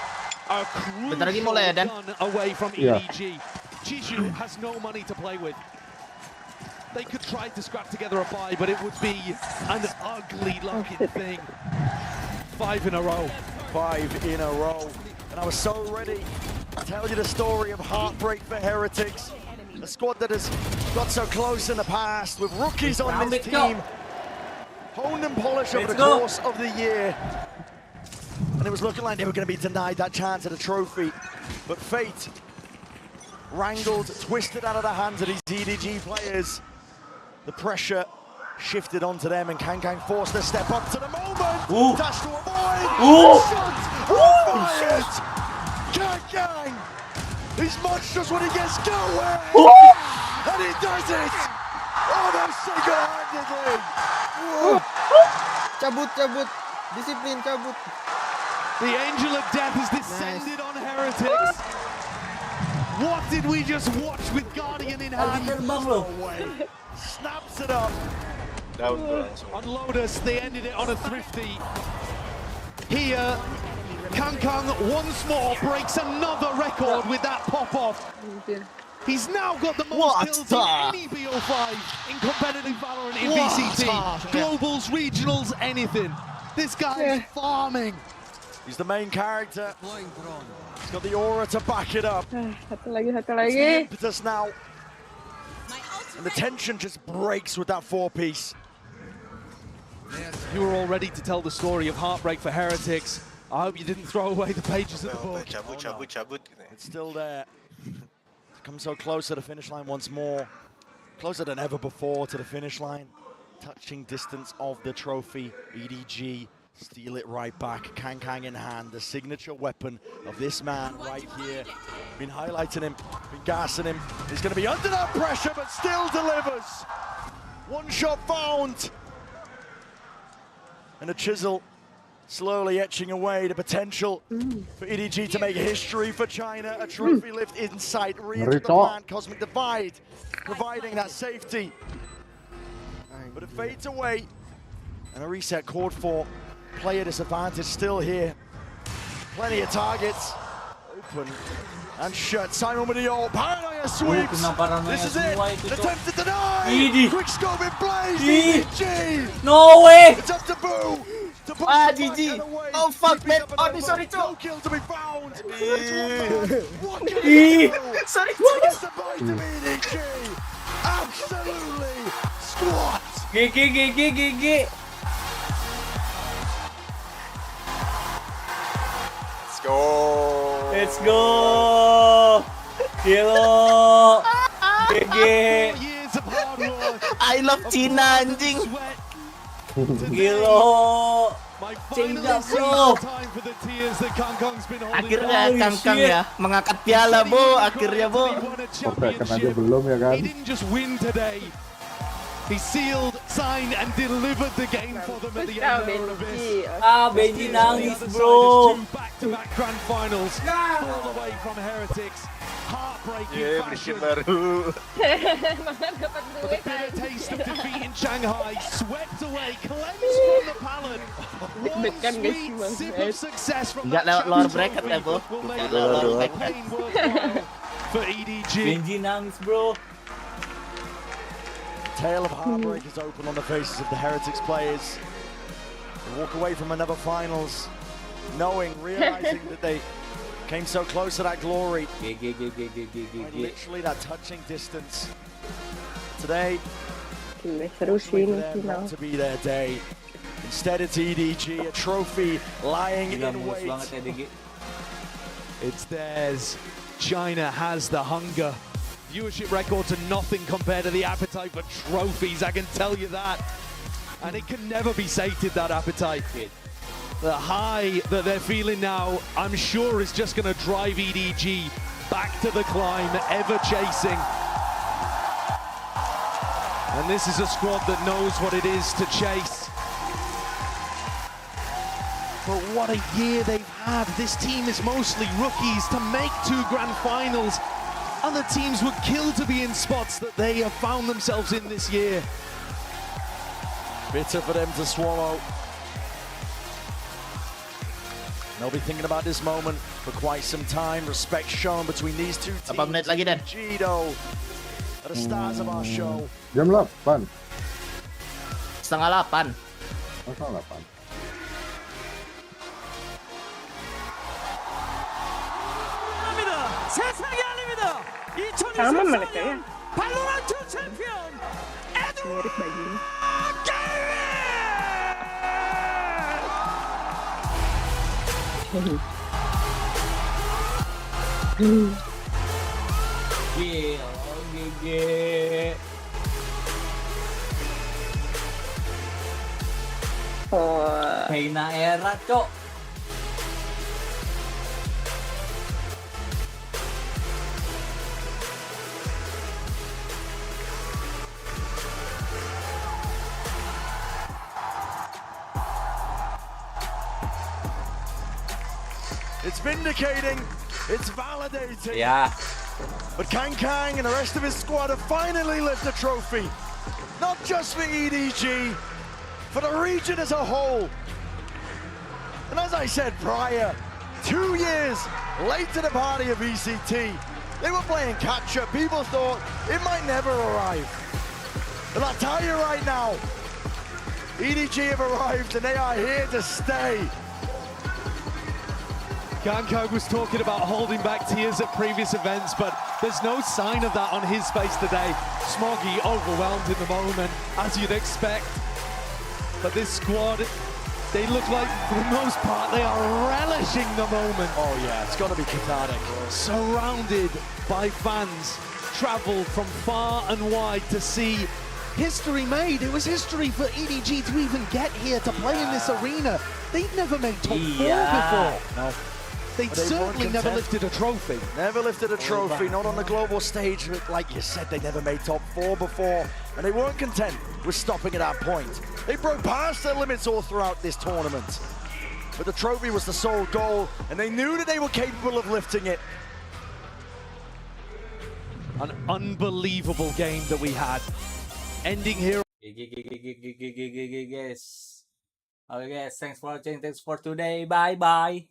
a crucial gun away from EDG. Jiju has no money to play with. They could try to scrap together a buy, but it would be an ugly looking thing. 5 in a row.
5 in a row. And I was so ready to tell you the story of heartbreak for HyperX. A squad that has got so close in the past with rookies on this team. Honed and polished over the course of the year. And it was looking like they were going to be denied that chance at a trophy. But fate wrangled, twisted out of the hands of these EDG players. The pressure shifted onto them, and Kang forced to step up to the moment. Dash to avoid. Shot. Fired. Kang. He's monstrous when he gets going. And he does it. Almost single-handedly.
Cabut. Disiplin, cabut.
The angel of death has descended on HyperX. What did we just watch with Guardian in hand?
Snaps it up.
On Lotus, they ended it on a thrifty. Here, Kang once more breaks another record with that pop-off. He's now got the most kills in any BO5 in competitive Valorant in VCT. Globals, regionals, anything. This guy is farming.
He's the main character. He's got the aura to back it up.
Satu lagi.
It's the impetus now. And the tension just breaks with that 4-piece.
You were all ready to tell the story of heartbreak for HyperX. I hope you didn't throw away the pages of the book.
Cabut.
It's still there. Come so close to the finish line once more. Closer than ever before to the finish line. Touching distance of the trophy. EDG steal it right back. Kang in hand. The signature weapon of this man right here. Been highlighting him, been gassing him. He's going to be under that pressure, but still delivers. One shot found. And a chisel slowly etching away the potential for EDG to make history for China. A trophy lift in sight. Re-enter the plan. Cosmic Divide providing that safety. But it fades away. And a reset called for. Player disadvantage still here. Plenty of targets. Open and shut. Simon with the ult. Paranoia sweeps. This is it. Attempt to deny. Quick scope in place. EDG.
No way.
It's up to Boo.
GG. Oh fuck man. Oh sorry too.
No kill to be found.
Sorry.
EDG. Absolutely squat.
GG.
Go!
Let's go! Kilo!
I love Cina anjing.
Gilo. Cina bro.
Akhirnya Kangkang ya mengangkat piala bu. Akhirnya bu.
Kan aja belum ya kan.
He sealed, signed, and delivered the game for them at the end of Abyss.
Benji nangis bro.
Back-to-back grand finals, all the way from HyperX. Heartbreaking fashion.
Baru.
But the bitter taste of defeat in Shanghai swept away, cleansed from the palate. One sweet sip of success from
Nggak lewat lower bracket ya bu.
For EDG.
Benji nangis bro.
Tale of heartbreak is open on the faces of the Heretics players. They walk away from another finals, realizing that they came so close to that glory. Literally that touching distance. Today, not to be their day. Instead, it's EDG, a trophy lying in wait.
It's theirs. China has the hunger. Viewership records are nothing compared to the appetite for trophies, I can tell you that. And it can never be sated, that appetite. The high that they're feeling now, I'm sure is just going to drive EDG back to the climb, ever chasing. And this is a squad that knows what it is to chase. But what a year they've had. This team is mostly rookies to make 2 grand finals. Other teams would kill to be in spots that they have found themselves in this year.
Bitter for them to swallow. They'll be thinking about this moment for quite some time. Respect shown between these two teams.
Berapa menit lagi Dan?
Gido are the stars of our show.
Jam 8.
Setengah 8.
Setengah 8.
세상이 아닙니다. 2024년 발로란트 챔피언
Reina era cok.
It's vindicating, it's validating.
Yeah.
But Kang Kang and the rest of his squad have finally lifted the trophy. Not just for EDG, for the region as a whole. And as I said prior, 2 years late to the party of ECT. They were playing catch-up. People thought it might never arrive. And I'll tell you right now, EDG have arrived and they are here to stay.
Gankog was talking about holding back tears at previous events, but there's no sign of that on his face today. Smoggy overwhelmed in the moment, as you'd expect. But this squad, they look like, for the most part, they are relishing the moment.
Oh yeah, it's got to be cathartic.
Surrounded by fans, traveled from far and wide to see history made. It was history for EDG to even get here to play in this arena. They've never made top 4 before.
No.
They'd certainly never lifted a trophy.
Never lifted a trophy, not on the global stage. Like you said, they never made top 4 before. And they weren't content with stopping at that point. They broke past their limits all throughout this tournament. But the trophy was the sole goal, and they knew that they were capable of lifting it.
An unbelievable game that we had. Ending here.
Guys. Okay guys, thanks for watching. Thanks for today. Bye bye.